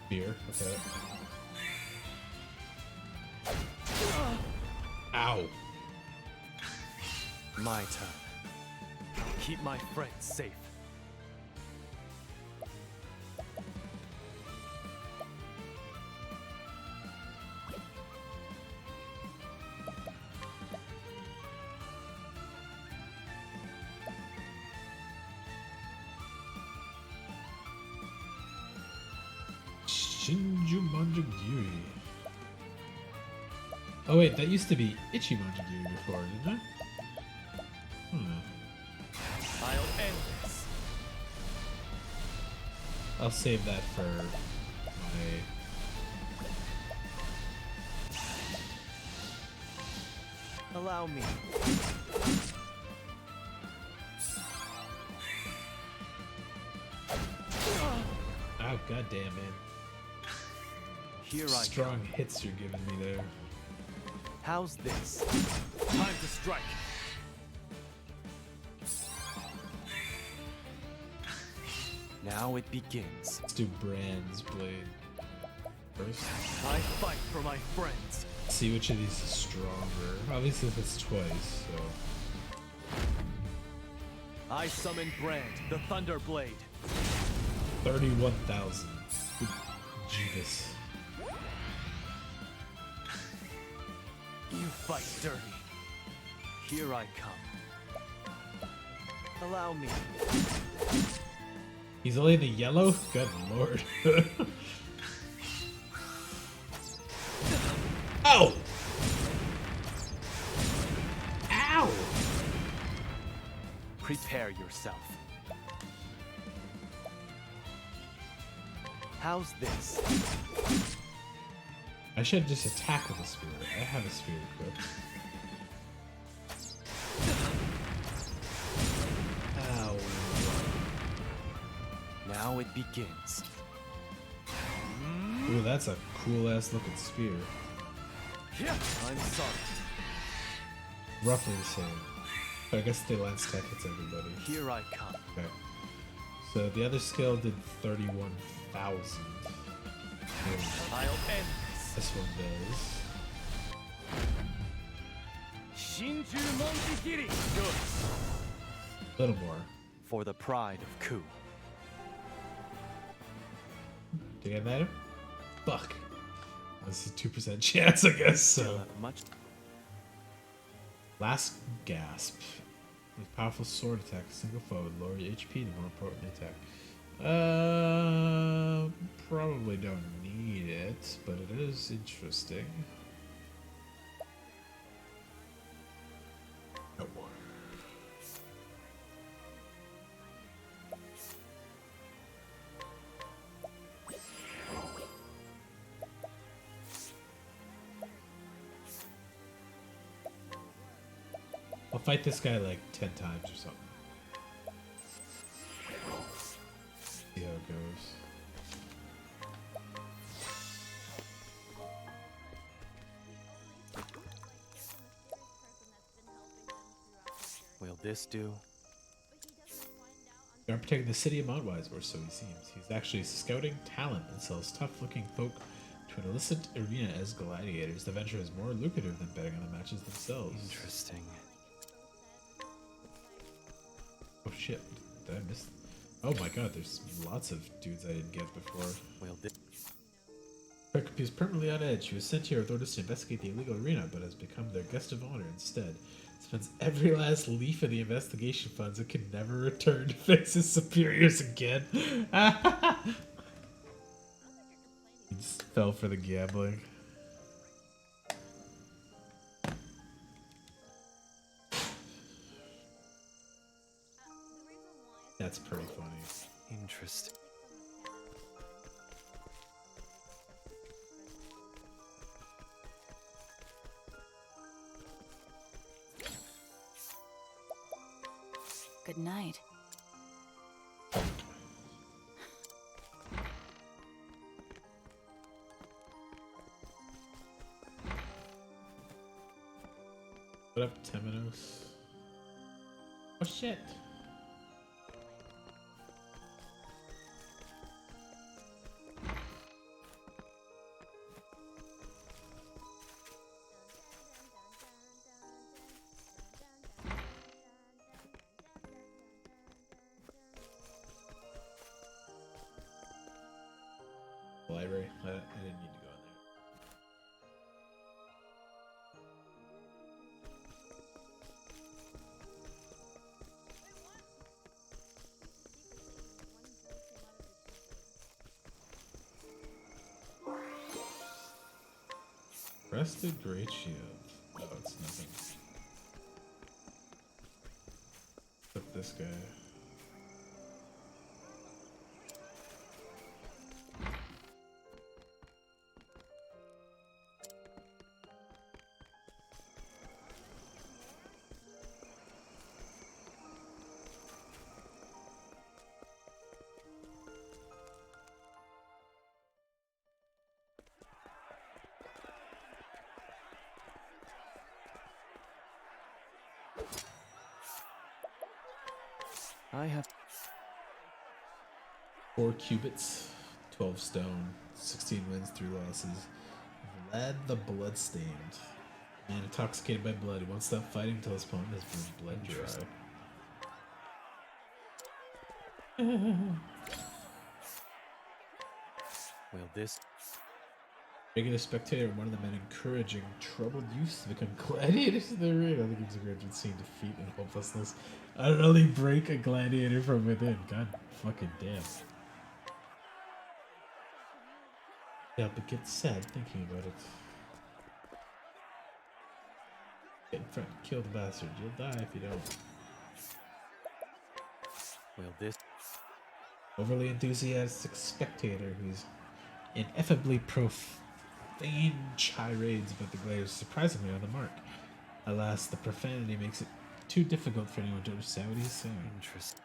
Spear. Okay. Ow. My turn. Keep my friends safe. Shinju Manjagiri. Oh wait, that used to be Ichi Manjagiri before, didn't it? I'll end this. I'll save that for my... Allow me. Oh, goddamn, man. Here I Strong come. hits you're giving me there. How's this? Time to strike. Now it begins. Let's do Brand's blade first. I fight for my friends. See which of these is stronger. Obviously, if it's twice, so. I summon Brand, the Thunder Blade. 31,000. Jeebus. You fight dirty. Here I come. Allow me. He's only in the yellow? Good lord. Ow! Ow! Prepare yourself. How's this? I should just attack with a spear. I have a spear equipped. Ow. Now it begins. Ooh, that's a cool ass looking spear. I'm sorry. Roughly the same. But I guess the lance attack hits everybody. Here I come. Okay. So the other skill did 31,000. I'll end This one does. Shinju Montigiri. Good. A little more. For the pride of Ku. Do you get an item? Fuck. This is a 2% chance, I guess. So. Much. Last gasp. With powerful sword attack, single foe would lower your HP the more importantly attack. Probably don't need it, but it is interesting. No more. I'll fight this guy like 10 times or something. See how it goes. Will this do? They are protecting the city of Montwise, or so he seems. He's actually scouting talent and sells tough-looking folk to an illicit arena as gladiators. The venture is more lucrative than betting on the matches themselves. Interesting. Oh shit, did I miss? Oh my god, there's lots of dudes I didn't get before. Will this? Percopy is permanently on edge. He was sent here with orders to investigate the illegal arena, but has become their guest of honor instead. Spends every last leaf of the investigation funds and can never return to face his superiors again. He just fell for the gambling. That's pretty funny. Interesting. Good night. What up, Temenos? Oh shit. Library. I didn't need to go in there. Crested Great Shield. Oh, it's nothing. Except this guy. I have 4 cubits, 12 stone, 16 wins, 3 losses. Vlad the Bloodstained. Man intoxicated by blood. He won't stop fighting until his opponent has been bled dry. Will this? Regular spectator, one of the men encouraging troubled youths to become gladiators in the ring. I think it's a great scene defeat and hopelessness. I don't really break a gladiator from within. God fucking damn. Yeah, but get sad thinking about it. Get in front, kill the bastard. You'll die if you don't. Will this? Overly enthusiastic spectator who's ineffably profane tirades about the gladiators surprisingly on the mark. Alas, the profanity makes it too difficult for anyone to understand what he's saying. Interesting.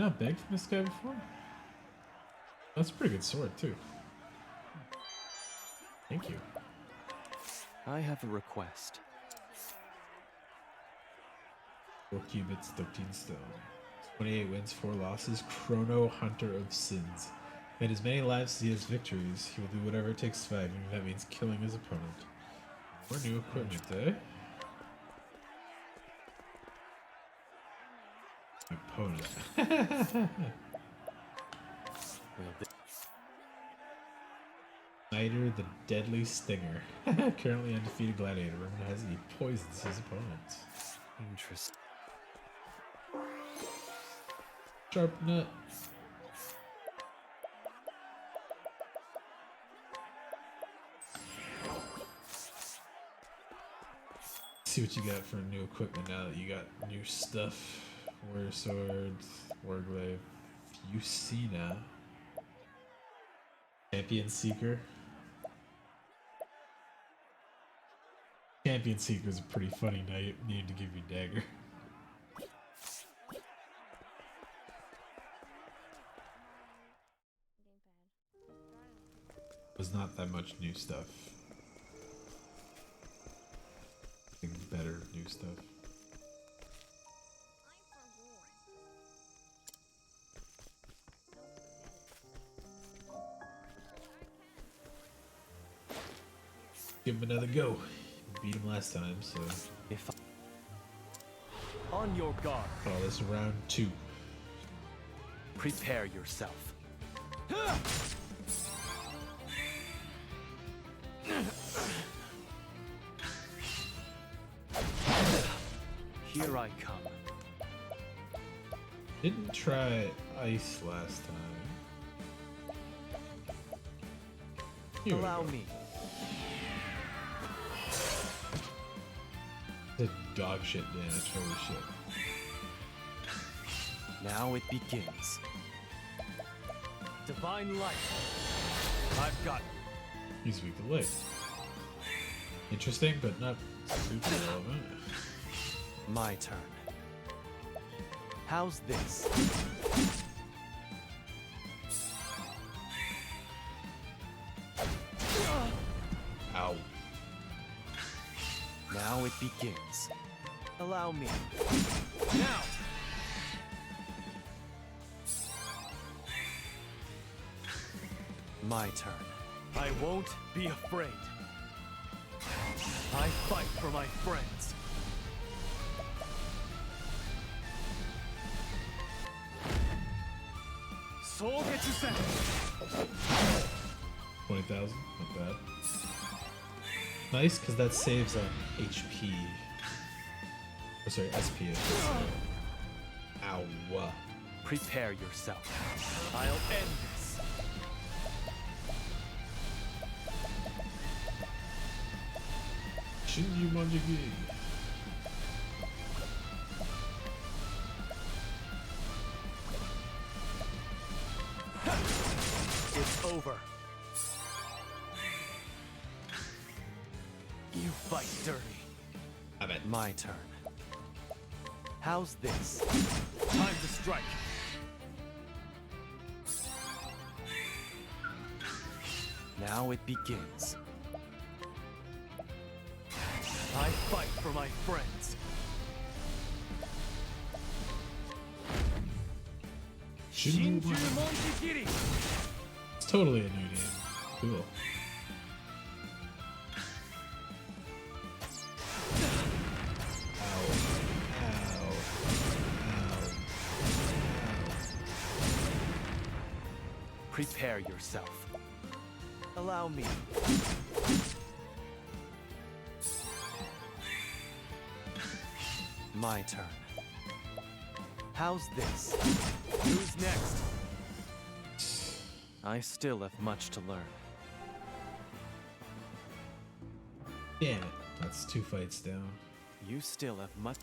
not beg from this guy before? That's a pretty good sword, too. Thank you. I have a request. 4 cubits, 13 stone. 28 wins, 4 losses. Chrono Hunter of Sins. Made as many lives as he has victories. He will do whatever it takes to survive, even if that means killing his opponent. More new equipment, eh? Opponent. Snyder the Deadly Stinger. Currently undefeated gladiator. Remember, has he poisons his opponents. Interesting. Sharp nut. See what you got for new equipment now that you got new stuff. Warrior swords, warglaive, Fusina, Champion Seeker. Champion Seeker is a pretty funny knight. Need to give you dagger. Was not that much new stuff. Better new stuff. Give him another go. Beat him last time, so. If on your guard. Call this round 2. Prepare yourself. Here I come. Didn't try ice last time. Here Allow me. The dog shit damage, holy shit. Now it begins. Divine light. I've got. He's weak to light. Interesting, but not super relevant. My turn. How's this? Ow. Now it begins. Allow me. Now! My turn. I won't be afraid. I fight for my friends. Soul gets you sent. 20,000, not bad. Nice, because that saves on HP. Oh, sorry, SP. Ow. Prepare yourself. I'll end this. Shinju Manjigi. It's over. You fight dirty. I bet. My turn. How's this? Time to strike. Now it begins. I fight for my friends. Shinju Manjigiri. It's totally a new name. Cool. Prepare yourself. Allow me. My turn. How's this? Who's next? I still have much to learn. Damn it. That's 2 fights down. You still have much.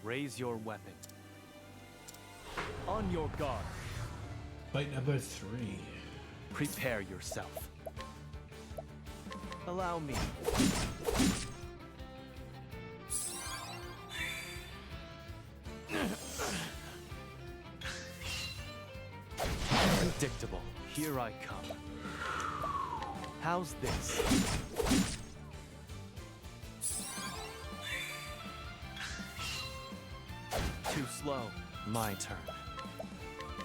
Raise your weapon. On your guard. Fight number 3. Prepare yourself. Allow me. Predictable. Here I come. How's this? Too slow. My turn.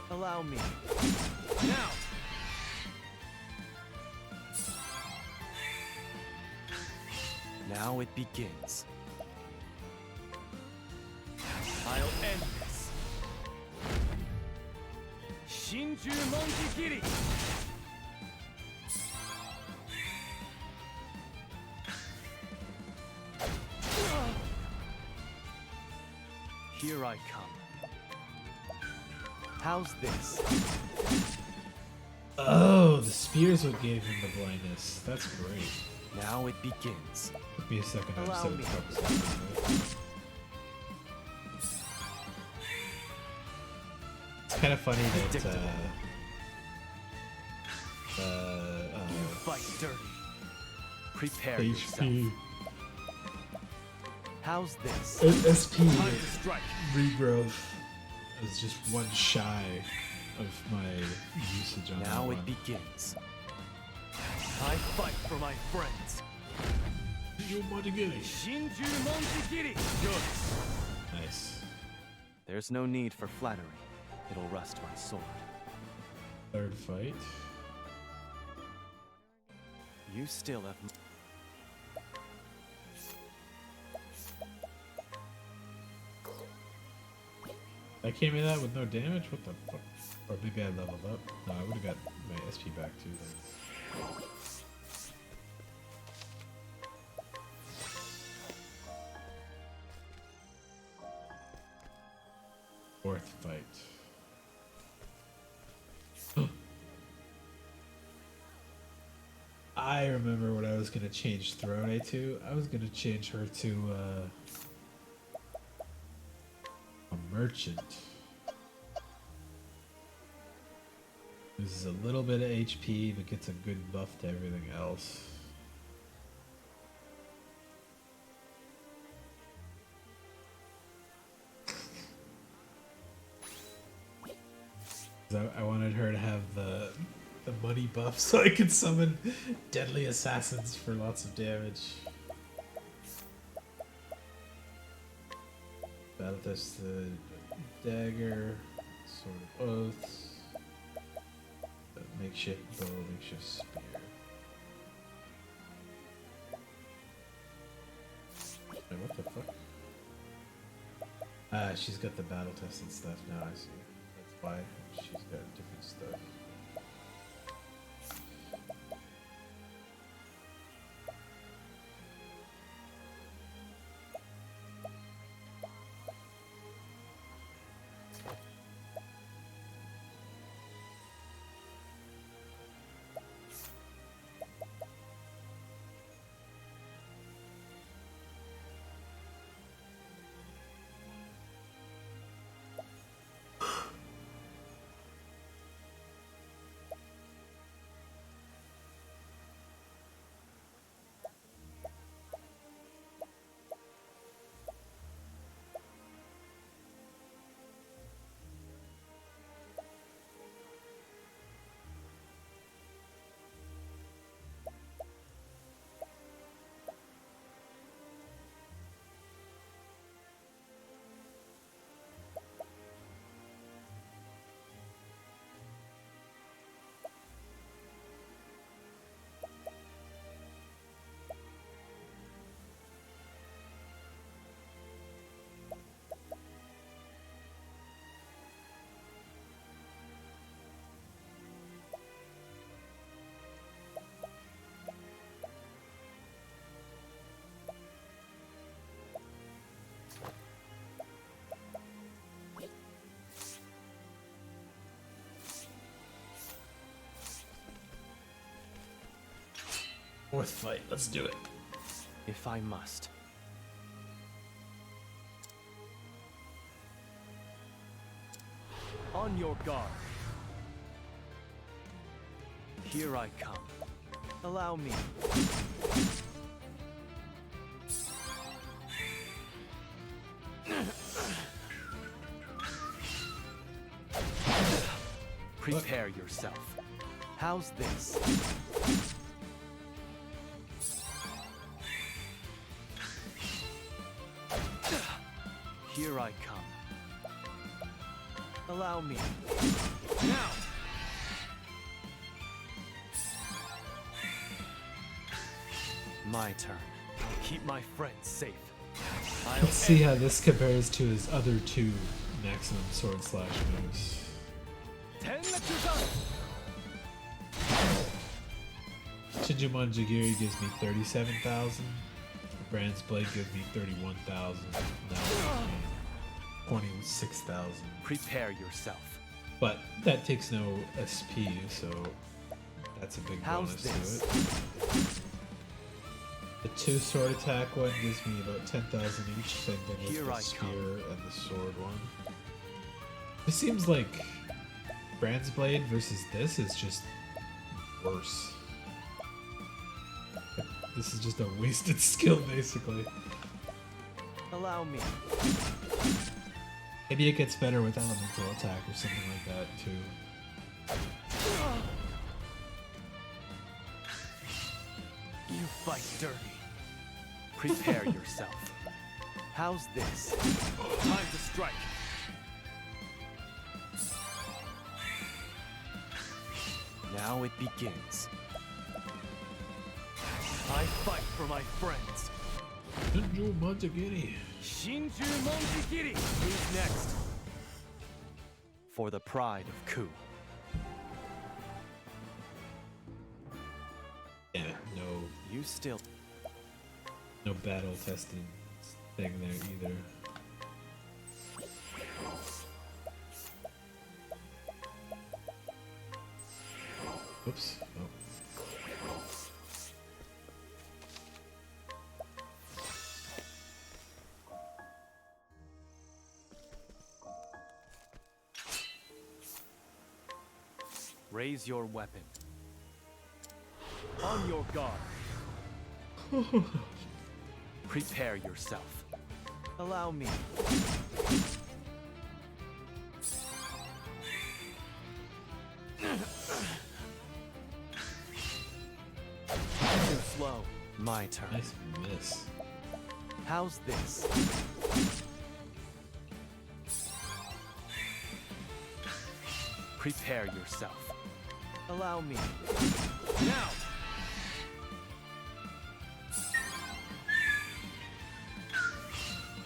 Allow me. Now! Now it begins. I'll end this. Shinju Monjigiri! Here I come. How's this? Oh, the spears what gave him the blindness. That's great. Now it begins. Took me a second to Allow understand me. what the fuck was happening. It's kind of funny that You fight dirty. Prepare yourself. HP How's this? SP Time to strike. regrowth is just one shy of my usage on Now that it one. begins. I fight for my friends. Shinju Monjigiri. Good. Nice. There's no need for flattery. It'll rust my sword. Third fight. You still have. I came in that with no damage? What the fuck? Or maybe I leveled up? No, I would have got my SP back too then. Fourth fight. I remember what I was gonna change Throne to. I was gonna change her to a merchant. Loses a little bit of HP, but gets a good buff to everything else. I wanted her to have the money buff so I could summon deadly assassins for lots of damage. Battle test the dagger, sword of oaths, makeshift bow, makeshift spear. Wait, what the fuck? Ah, she's got the battle test and stuff now, I see. That's why she's got different stuff. Fourth fight, let's do it. If I must. On your guard. Here I come. Allow me. Prepare yourself. How's this? Here I come. Allow me. Now! My turn. I'll keep my friends safe. Let's see how this compares to his other two maximum sword slash moves. Shinjumon Jagiri gives me 37,000. Brand's Blade gives me 31,000. Now 26,000. Prepare yourself. But that takes no SP, so that's a big bonus to it. The 2 sword attack one gives me about 10,000 each. Same thing with the spear and the sword one. It seems like Brand's Blade versus this is just worse. This is just a wasted skill, basically. Allow me. Maybe it gets better with elemental attack or something like that, too. You fight dirty. Prepare yourself. How's this? Time to strike. Now it begins. I fight for my friends. Shinjumon Jagiri. Shinjumon Jagiri. Who's next? For the pride of Ku. Yeah, no. You still. No battle testing thing there either. Oops. Oh. Raise your weapon. On your guard. Prepare yourself. Allow me. Too slow. My turn. Nice miss. How's this? Prepare yourself. Allow me. Now!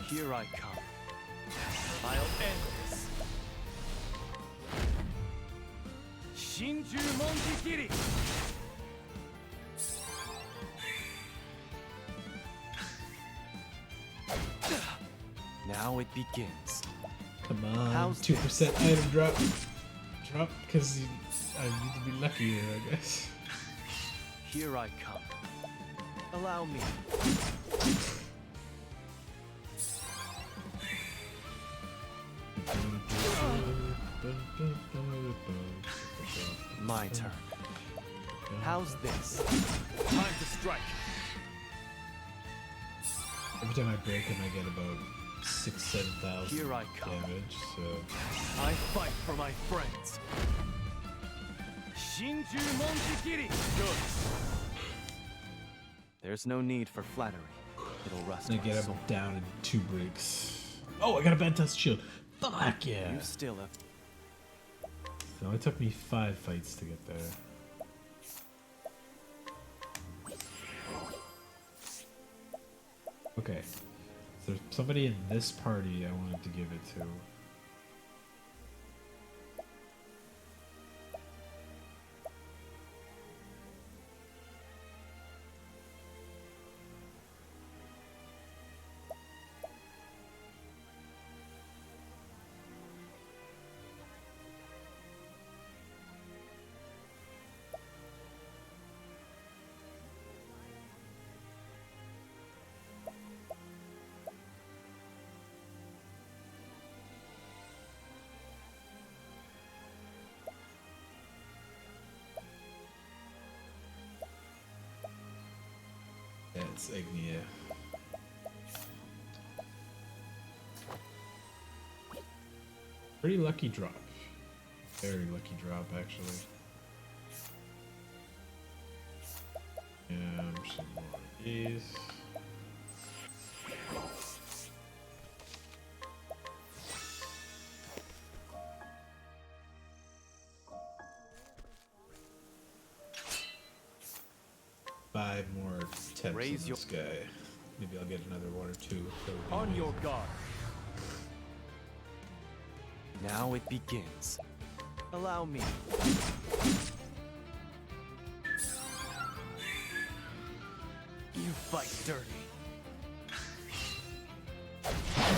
Here I come. I'll end this. Shinjumon Jagiri! Now it begins. Come on, How's 2% item drop. Drop, because I need to be luckier, I guess. Here I come. Allow me. My turn. How's this? Time to strike. Every time I break him, I get about 6,000-7,000 Here I come. damage. So I fight for my friends. Shinjumon Jagiri. Good. There's no need for flattery. It'll rust. I get him down in 2 breaks. Oh, I got a bad test shield. Fuck yeah! You still have. So it took me 5 fights to get there. Okay. So there's somebody in this party I wanted to give it to. it's Ignia. Pretty lucky drop. Very lucky drop, actually. Some more of these. Five more temps Raise in this guy. Maybe I'll get another one or two. On your guard. Now it begins. Allow me. You fight dirty.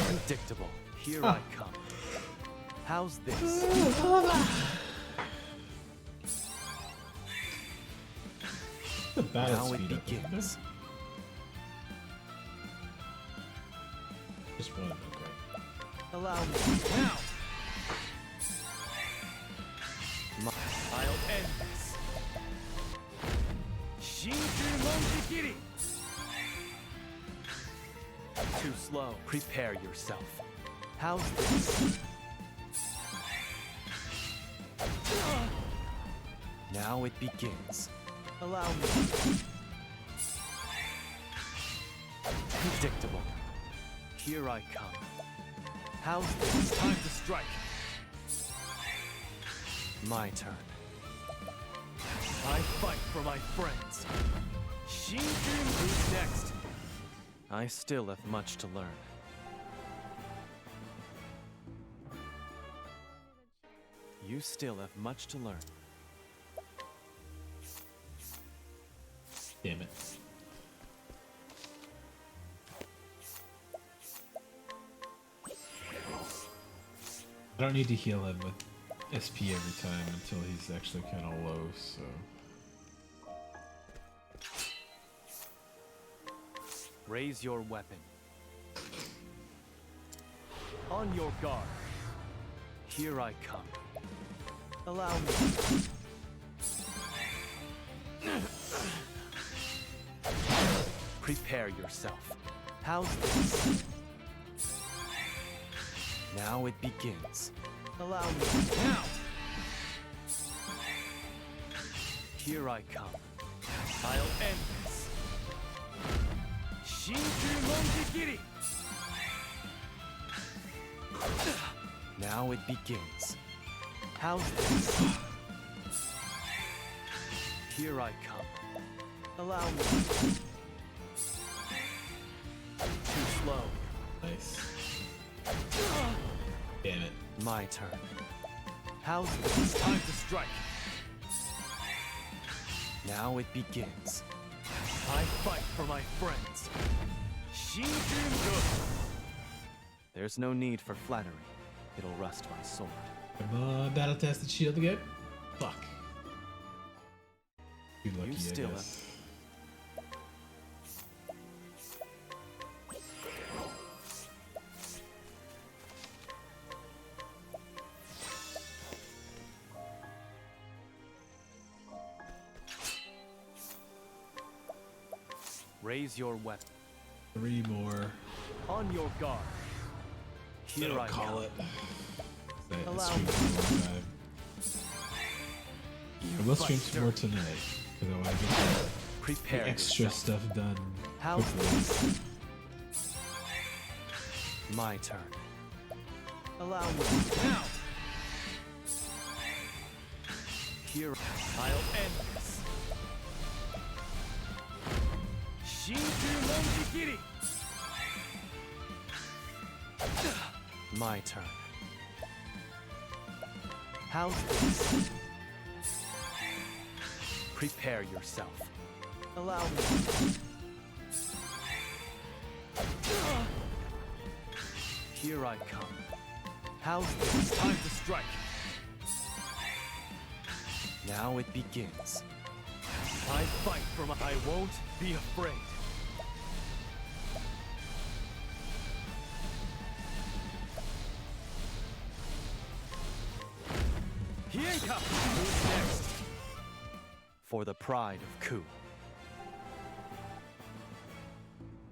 Predictable. Here I come. How's this? Now it begins. Just one, okay. Allow me. Now! I'll end this. Shinju Too slow. Prepare yourself. How's this? Now it begins. Allow me. Predictable. Here I come. How's this? Time to strike. My turn. I fight for my friends. Shinjun, who's next? I still have much to learn. You still have much to learn. Damn it. I don't need to heal him with SP every time until he's actually kind of low, so... Raise your weapon. On your guard. Here I come. Allow me. Prepare yourself. How's this? Now it begins. Allow me. Now! Here I come. I'll end this. Shinju Monjigiri! Now it begins. How's this? Here I come. Allow me. Too slow. Nice. Damn it. My turn. How's this? Time to strike. Now it begins. I fight for my friends. Shinjun good. There's no need for flattery. It'll rust my sword. Come on, battle tested shield again. Fuck. Be lucky, You still I guess. Raise your weapon. 3 more. On your guard. Here That'll I call come. it. I Allow streamed me. for a long time. I will stream some more tonight because I want to get Prepare the extra yourself. stuff done How quickly. My turn. Allow me. Now! Here I'll end this. Shinju Monjigiri! My turn. How's this? Prepare yourself. Allow me. Here I come. How's this? Time to strike. Now it begins. I fight for my... I won't be afraid. Hienka! Who's next? For the pride of Ku.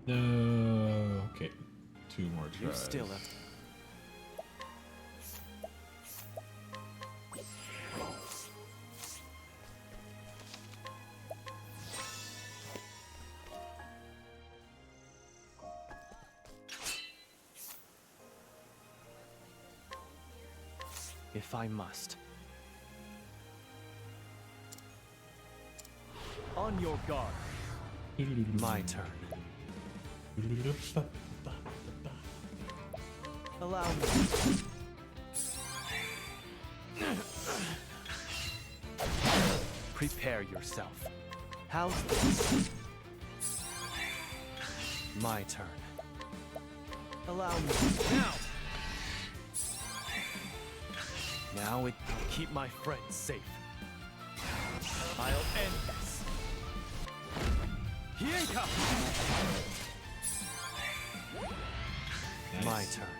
No. Okay. 2 more tries. You still have. If I must. On your guard. My turn. Allow me. Prepare yourself. How's this? My turn. Allow me. Now! Now it keep my friends safe. I'll end this. Hienka! Nice. My turn.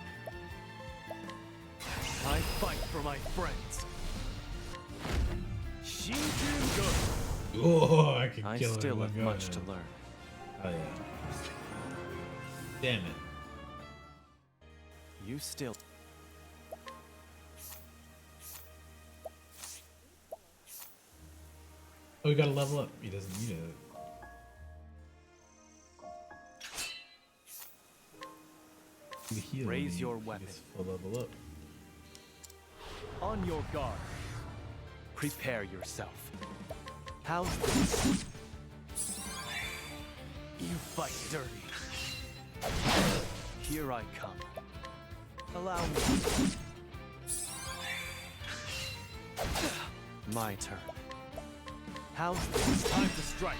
I fight for my friends. Shinjun good. Oh, I can I kill still him. have much to learn. Oh yeah. Damn it. You still. Oh, we gotta level up. He doesn't need it. Heal Raise me. your He weapon. gets full level up. On your guard. Prepare yourself. How's this? You fight dirty. Here I come. Allow me. My turn. How's this? Time to strike.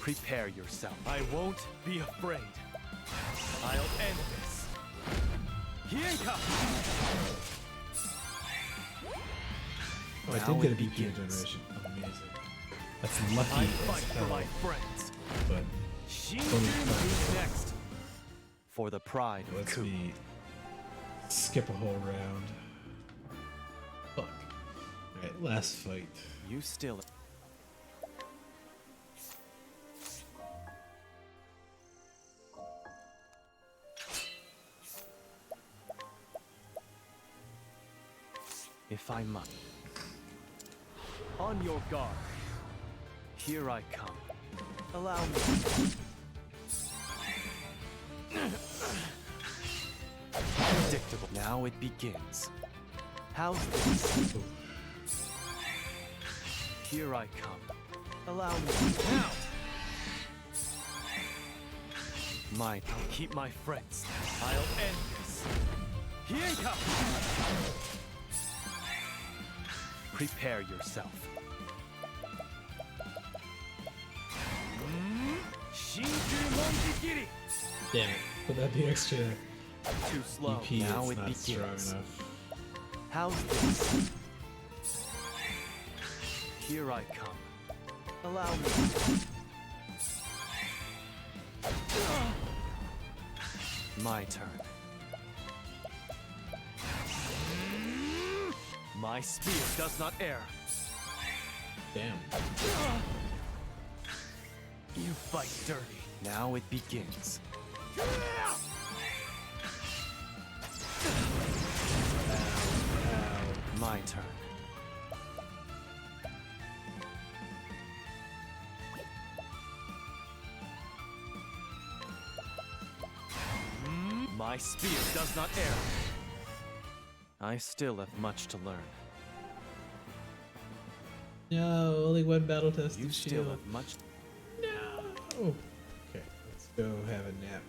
Prepare yourself. I won't be afraid. I'll end this. Hienka! Oh, I Now did get a it BP begins. generation. Amazing. That's lucky I as fight for hell. my friends. But Shinjun next. For the pride of let's Ku. me skip a whole round. Fuck. Alright, last fight. You still. If I must. On your guard. Here I come. Allow me. Predictable. Now it begins. How's this? Here I come. Allow me. Now! I'll keep my friends. I'll end this. Hienka! Prepare yourself. Shinju Monjigiri! Damn it. Put that the extra Too slow. EP Now it's it not begins. strong enough. How's this? Here I come. Allow me. My turn. My spear does not err. Damn. You fight dirty. Now it begins. My turn. My spear does not err. I still have much to learn. No, only one battle test. You still have much. No. Okay, let's go have a nap.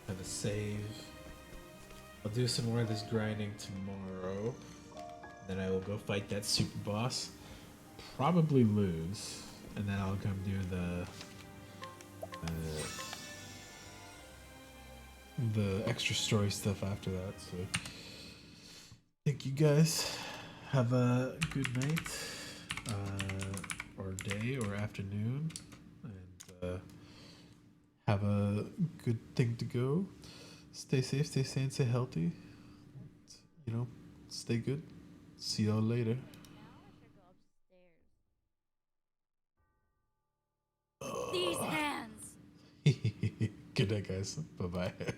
Have a save. I'll do some more of this grinding tomorrow. Then I will go fight that super boss. Probably lose. And then I'll come do the extra story stuff after that. So thank you guys. Have a good night, or day, or afternoon, and have a good thing to go. Stay safe, stay sane, stay healthy. You know, stay good. See y'all later. These hands! Good night, guys. Bye bye.